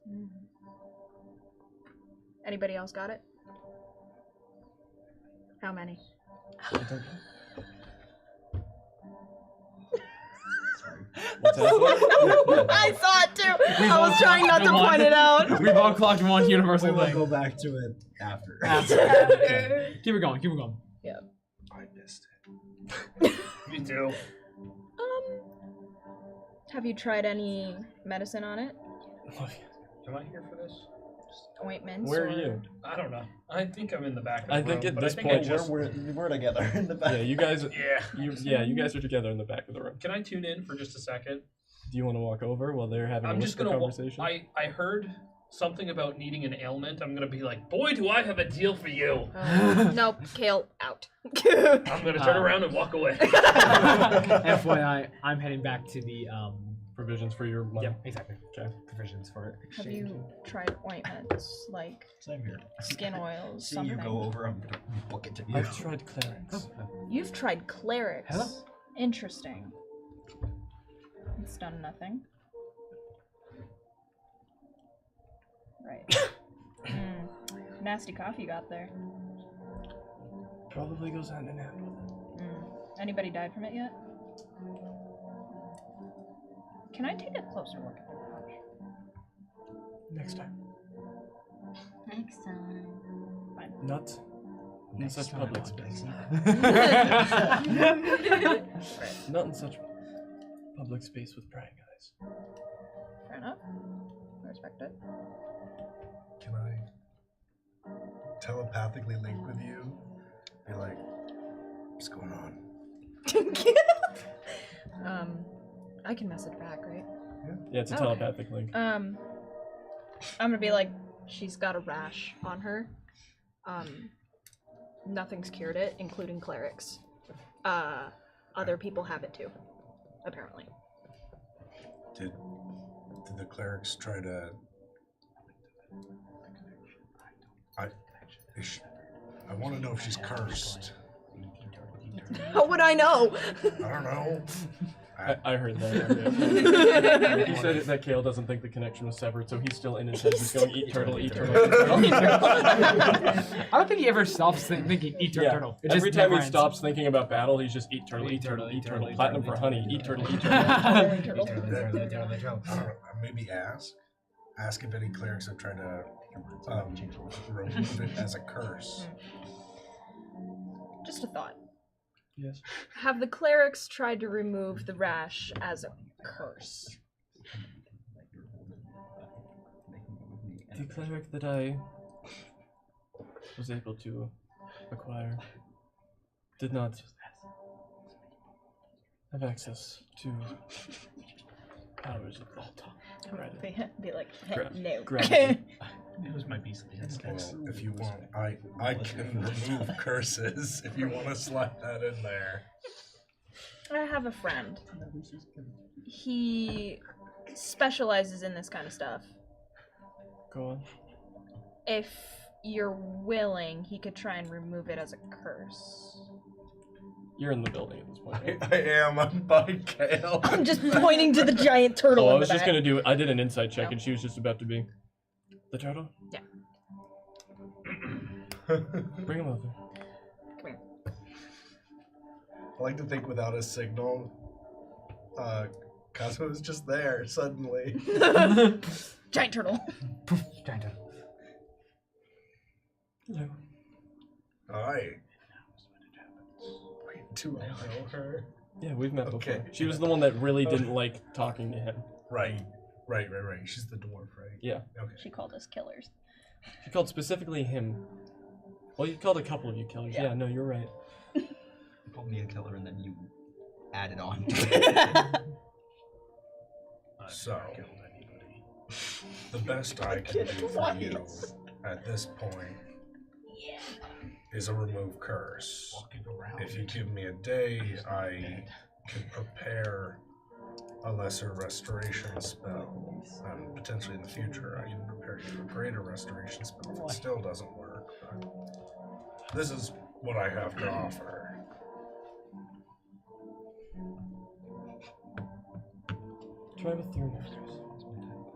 Anybody else got it? How many? I don't know. What's that? I saw it too. I was trying not to point it out. We've all clocked one universal We'll thing. go back to it after. Okay. Keep it going. Keep it going. Yeah. I missed it. Me too. Have you tried any medicine on it? Am I here for this? Ointments? Where are or- you? I don't know. I think I'm in the back of the I room. think at but this I think point I just... We're together in the back. Yeah, you guys. Yeah. You guys are together in the back of the room. Can I tune in for just a second? Do you want to walk over while they're having I'm a just whisper gonna. conversation? I heard something about needing an ailment. I'm gonna be like, boy, do I have a deal for you. Nope. Kale out. I'm gonna turn around and walk away. FYI, I'm heading back to the Provisions for your money. Yeah, exactly. Okay. Provisions for it. Have you tried ointments like Same here. skin oils? Seeing you something? go over, I'm gonna book it to you. I've tried clerics. You've tried clerics. Hello? Interesting. It's done nothing. Right. Nasty coffee you got there. Probably goes hand in hand with it. Anybody died from it yet? Can I take a closer look at the pouch? Next time. Next time. Fine. Not in such public space. Not in such public space with prying eyes. Fair enough. I respect it. Can I telepathically link with you? Be like, what's going on? I can message back, right? Yeah, it's a Okay. telepathic link. I'm gonna be like, she's got a rash on her. Nothing's cured it, including clerics. Other people have it too, apparently. Did the clerics try to? I want to know if she's cursed. How would I know? I don't know. I heard that. He said that Kale doesn't think the connection was severed, so he's still in his head just going, eat turtle, eat turtle, eat turtle. I don't think he ever stops thinking eat turtle. It Every just time never he ends. stops thinking about battle, he's just eat turtle, eat turtle, eat turtle. Platinum for honey, eat turtle, eat turtle. I don't know. Maybe ask if any clerics have tried to remove it as a curse. Just a thought. Yes. Have the clerics tried to remove the rash as a curse? The cleric that I was able to acquire did not have access to powers of that. Be like, Gra- no. gravity. It was my beastly instincts. Well, if you want, I can remove curses if you want to slap that in there. I have a friend. He specializes in this kind of stuff. Go on. If you're willing, he could try and remove it as a curse. You're in the building at this point. Right? I am. I'm by Kale. I'm just pointing to the giant turtle. Oh, I in was the just back. gonna do it. I did an insight check, No. and she was just about to be the turtle. Yeah. Bring him over. Come here. I like to think without a signal, Kazuo was just there suddenly. Giant turtle. Giant turtle. Hello. Hi. Wait, do I know her? Yeah, we've met Okay. before. She was the one that really didn't like talking to him. Right. She's the dwarf, right? Yeah. Okay. She called us killers. She called specifically him. Well, you called a couple of you killers. Yeah. Yeah, no, you're right. You called me a killer and then you added on. So, the best I can do for you at this point is a remove curse. If you give me a day, I can prepare a lesser restoration spell, and potentially in the future I can prepare you a greater restoration spell if it still doesn't work. But this is what I have to offer. Try with 3.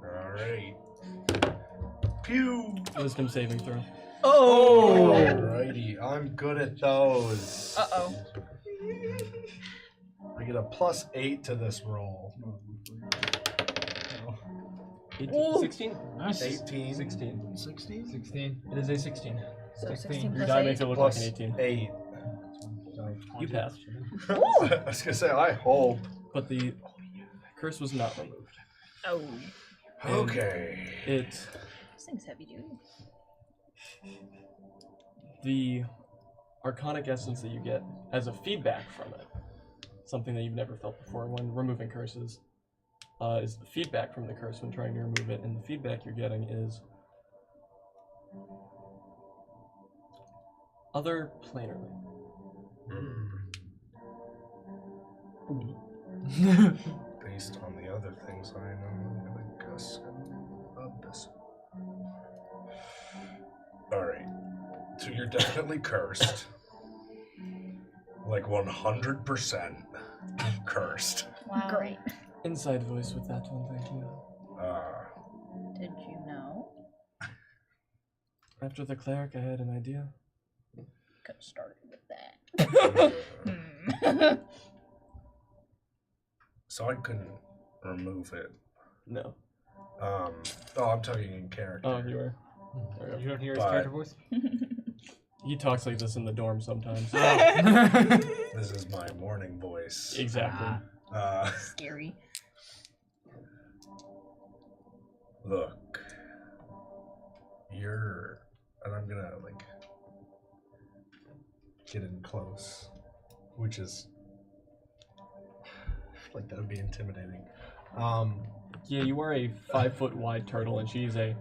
Alright. Pew! Wisdom saving throw. Oh! Alrighty, I'm good at those. Uh-oh. I get a +8 to this roll. 18, 16? Nice. 18. 16. 16. It is a 16. So 16. 16 Your plus die 8. makes it look Plus like an 18. 8. You passed. I was gonna say, I hope. But the curse was not removed. Oh. Okay. It, This thing's heavy duty. the arcanic essence that you get as a feedback from it, something that you've never felt before when removing curses, is the feedback from the curse when trying to remove it, and the feedback you're getting is other planarly. Based on the other things I know, I'm gonna guess abyss. Alright. So you're definitely cursed. Like 100% cursed. Wow. Great. Inside voice with that one, thank you. Did you know? After the cleric, I had an idea. Could have started with that. So I couldn't remove it. No. Oh, I'm talking in character. Oh, you were. There we You go. don't hear his But- character voice? He talks like this in the dorm sometimes. This is my morning voice. Exactly. Scary. Look, and I'm gonna like get in close, which is like that would be intimidating. Yeah, you are a 5 foot wide turtle, and she's a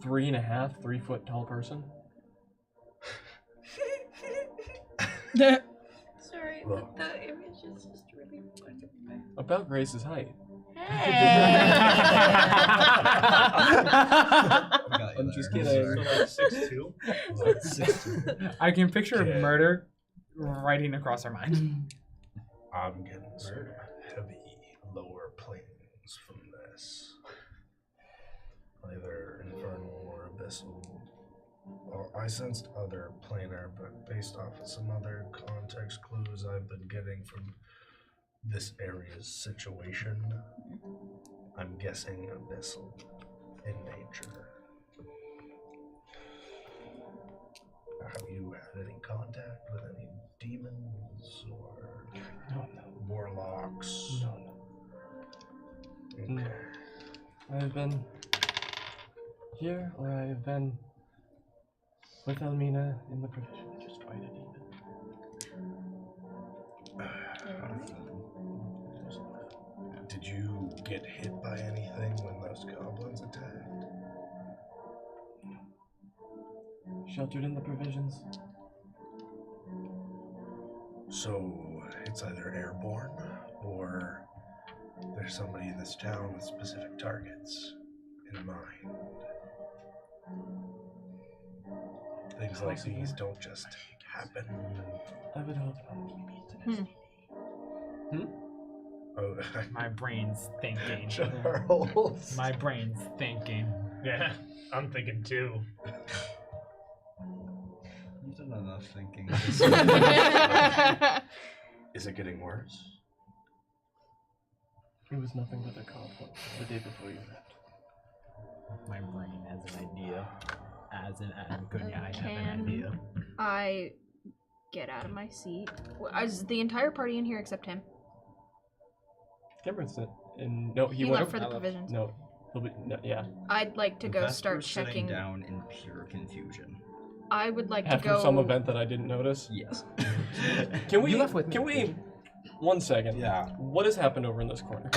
3.5, 3 foot tall person. Sorry, Look. the image is just really funny. About Grace's height. I'm just kidding. So like 6'2". Like 6'2". I can picture Yeah. murder riding across our mind. I'm getting sort of heavy lower planes from this. Either infernal or abyssal. Well, I sensed other planar, but based off of some other context clues I've been getting from this area's situation, I'm guessing abyssal in nature. Have you had any contact with any demons or warlocks? No. Okay. I've been here, or I have been with Elmina in the provision. Just fight a demon. Did you get hit by anything when those goblins attacked? Sheltered in the provisions. So it's either airborne or there's somebody in this town with specific targets in mind. Things like these don't just happen. I would hope not. Oh, My brain's thinking. Charles. My brain's thinking. Yeah, I'm thinking too. You've done enough thinking. Is it getting worse? It was nothing but a conflict the day before you left. My brain has an idea. As in Adam Cunha, I have an idea. I get out of my seat. Is the entire party in here except him? Cameron's in. No, He went left for the over- provisions. No, he'll be. No, yeah. I'd like to go start Vesper's sitting checking. down in pure confusion. I would like After to go. some event that I didn't notice. Yes. Can we? You left with Can me. we? 1 second. Yeah. What has happened over in this corner?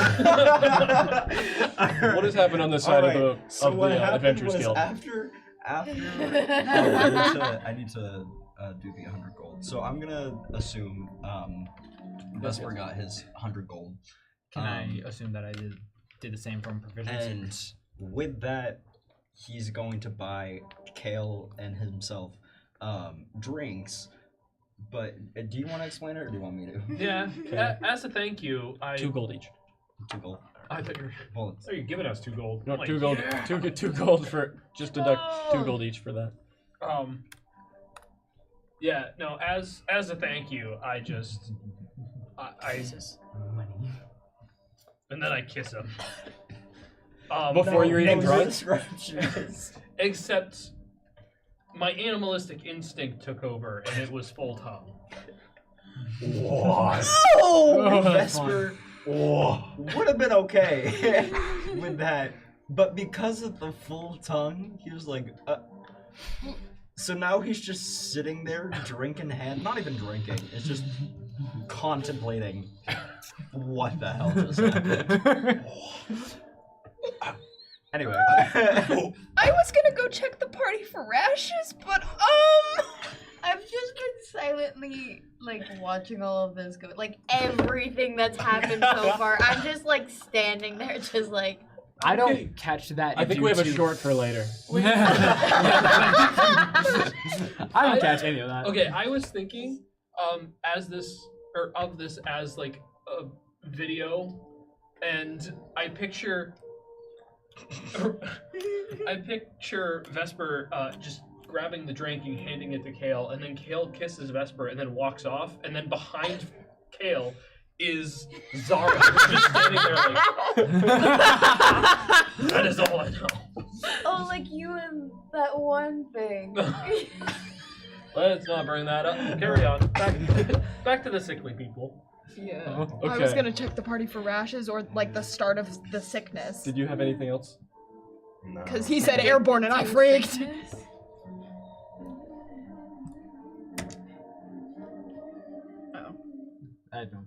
What has happened on this side of the Adventurers Guild? After I need to do the 100 gold. So I'm gonna assume Vesper got his 100 gold. Can I assume that I did the same from proficiency? And with that, he's going to buy Kale and himself drinks. But do you want to explain it, or do you want me to? Yeah. As a thank you, 2 gold each. 2 gold. I thought you were. Well, Oh, you're giving us 2 gold. No, I'm 2 like, gold. yeah. 2 gold for just deduct 2 gold each for that. Yeah. No. As a thank you, I just I Money. and then I kiss him. Before you're eating drugs. Except my animalistic instinct took over, and it was full tongue. What? Oh! Vesper would have been okay with that, but because of the full tongue, he was like, So now he's just sitting there drinking not even drinking, it's just contemplating what the hell just happened. Anyway. I was gonna go check the party for rashes, but I've just been silently like watching all of this go, like everything that's happened so far. I'm just like standing there, just like. I don't catch that. I think we have a short for later. I don't catch any of that. Okay, I was thinking, of this as like a video, and I picture Vesper just grabbing the drink and handing it to Kale, and then Kale kisses Vesper and then walks off, and then behind Kale is Zara just standing there like, that is all I know. Oh, like you and that one thing. Let's not bring that up. Carry on. Back to the sickly people. yeah. Okay. I was gonna check the party for rashes or like the start of the sickness. Did you have anything else? No. Because he said airborne and I freaked. I don't.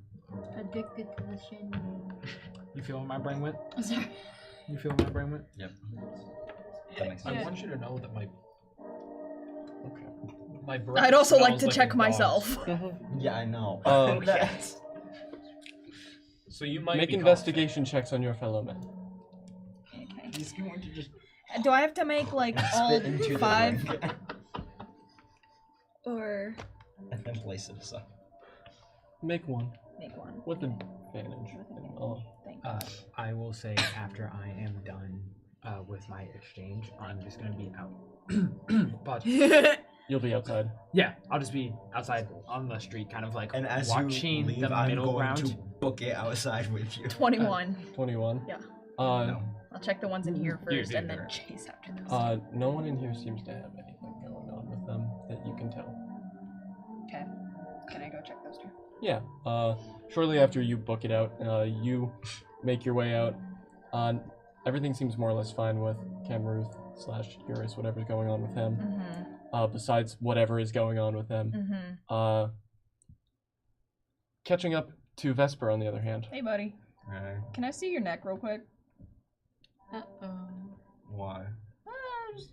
Addicted to the shit. You feel where my brain went? Sorry. You feel where my brain went? Yep. That makes I sense. want you to know that my breath I'd also like smells to a check dog. myself. Yeah, I know. Okay. So you might Make be investigation checks on your fellow men. Okay. He's going to just Do I have to make like all spit into the 5 drink or and then place it aside. Make one make one? with advantage. Thank you. I will say after I am done with my exchange, I'm just gonna be out. But You'll be outside. yeah, I'll just be outside on the street, kind of like And as watching you leave, the I'm middle going ground. to book it outside with you. 21. 21. Yeah. No. I'll check the ones in here You first do and then that. chase after those. No one in here seems to have anything going on with them that you can tell. Okay. Can I go check those two? Yeah. Shortly after you book it out, you make your way out. Everything seems more or less fine with Camruth/Eurus, whatever's going on with him. Mm-hmm. Besides whatever is going on with them. Mm-hmm. Catching up to Vesper, on the other hand. Hey, buddy. Can I see your neck real quick? Why? Just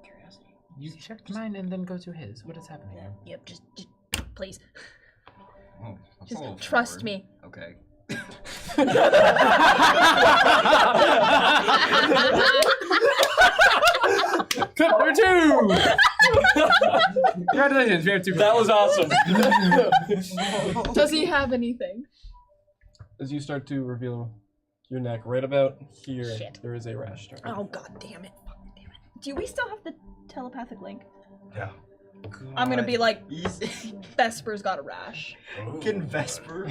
curiosity. You checked mine and then go to his. What is happening? Yep, just please. Oh, that's Just a little trust forward. me. Okay. Cut number 2! Congratulations, we have 2. That was awesome. Does he have anything? As you start to reveal your neck, right about here, Shit. there is a rash starting. Oh, god damn it. Fuck, damn it. Do we still have the telepathic link? Yeah. I'm gonna be like, Easy. Vesper's got a rash. Can Vesper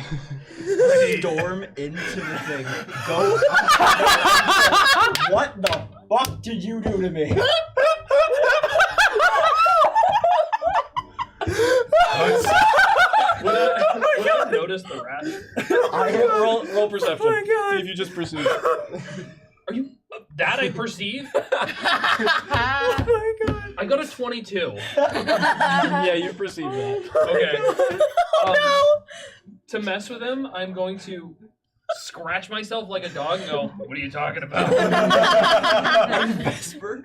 storm into the thing? Go. What the fuck did you do to me? Would I notice the rash? Roll perception. Oh my god. See if you just perceive. Are you that I perceive? Oh my god. I got a 22. Yeah, you perceive that. Okay. Oh to mess with him, I'm going to scratch myself like a dog and go, "What are you talking about?" Vesper,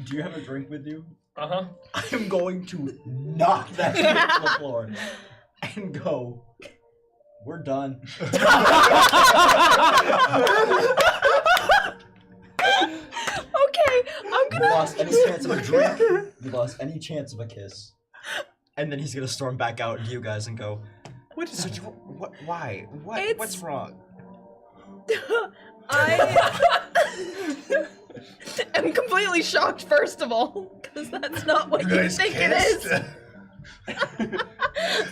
do you have a drink with you? Uh-huh. I am going to knock that shit to the floor and go, we're done. Okay, I'm You gonna. lost any chance of a drink. You lost any chance of a kiss. And then he's gonna storm back out to you guys and go, what is it? What? Why? What? It's- What's wrong? I am completely shocked, first of all, because that's not what You you guys think kissed? it is.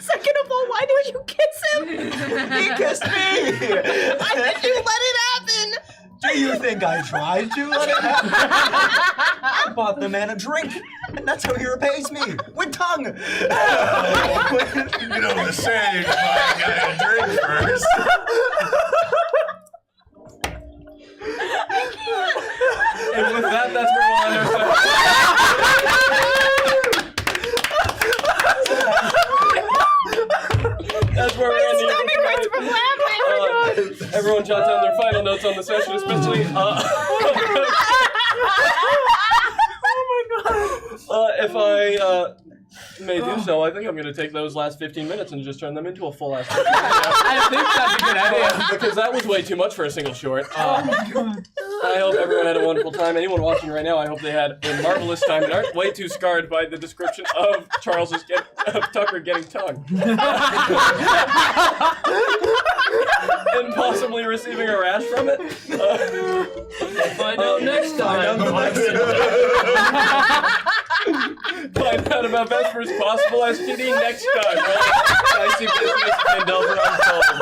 Second of all, why did you kiss him? He kissed me! Why did you let it happen? Do you think I tried to let it happen? I bought the man a drink, and that's how he repays me, with tongue! You know the saying, buy a guy a drink first. And with that, that's where we'll end our That's where we're ending Stop me right from laughing! everyone jot down their final notes on the session, especially if I may do so, I think I'm going to take those last 15 minutes and just turn them into a full ass. I think that's a good idea. Because that was way too much for a single short. I hope everyone had a wonderful time. Anyone watching right now, I hope they had a marvelous time and aren't way too scarred by the description of Tucker getting tongue. And possibly receiving a rash from it. We'll find out next time. Find out about Vesper's possible STD next time. Dicey business, Phandelver Untold.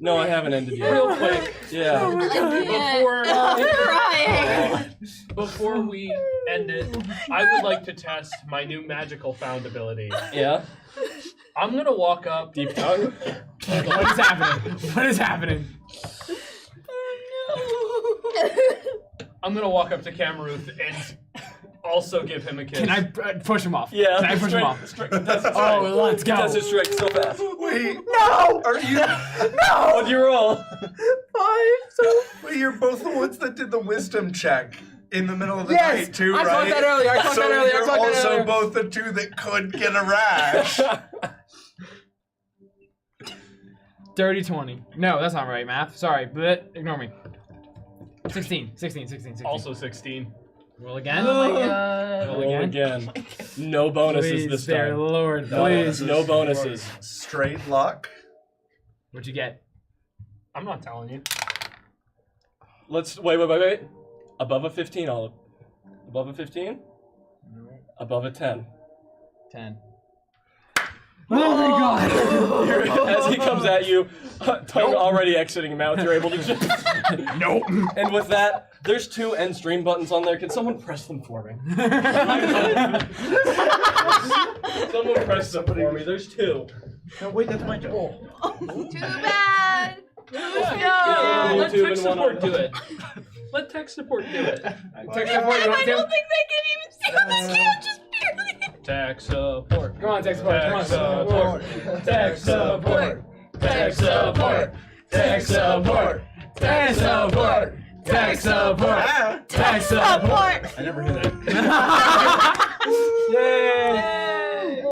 No, I haven't ended yet. Real quick, Yeah. before we end it, I would like to test my new magical found ability. Yeah. I'm gonna walk up. Deep tongue. What is happening? What is happening? I'm gonna walk up to Camaruth and also give him a kiss. Can I push him off? Yeah. Can I push him off? Oh, let's go. Test his strength so fast. Wait, No! are you? What'd you roll? 5, so... Wait, you're both the ones that did the wisdom check in the middle of the Yes, night, too, I right? caught that earlier. I caught so that earlier. I you're caught that also earlier. both the two that could get a rash. Dirty 20. No, that's not right, math. Sorry, but ignore me. 16. Also 16. Roll again. Oh my god. Roll again. No bonuses Please, this dear time. Lord, No, please. no bonuses. Straight luck. What'd you get? I'm not telling you. Let's wait. Above a 15, above a 15? No. Above a 10. 10. Oh my god! As he comes at you, tongue already exiting mouth, you're able to just... Nope. And with that, there's 2 end stream buttons on there. Can someone press them for me? Someone press them for me. There's 2. No, wait, that's my goal. Too bad. Yeah, Let YouTube tech and support whatnot. do it. Let tech support do it. Tech support, you want I to? don't think they can even see on this cam, just barely. Tech support. Come on, tech support. Come on. Tech support. Tech support. Tech support. Tech support. Tech support. Tech support. Tech support. I never hear that. Yay!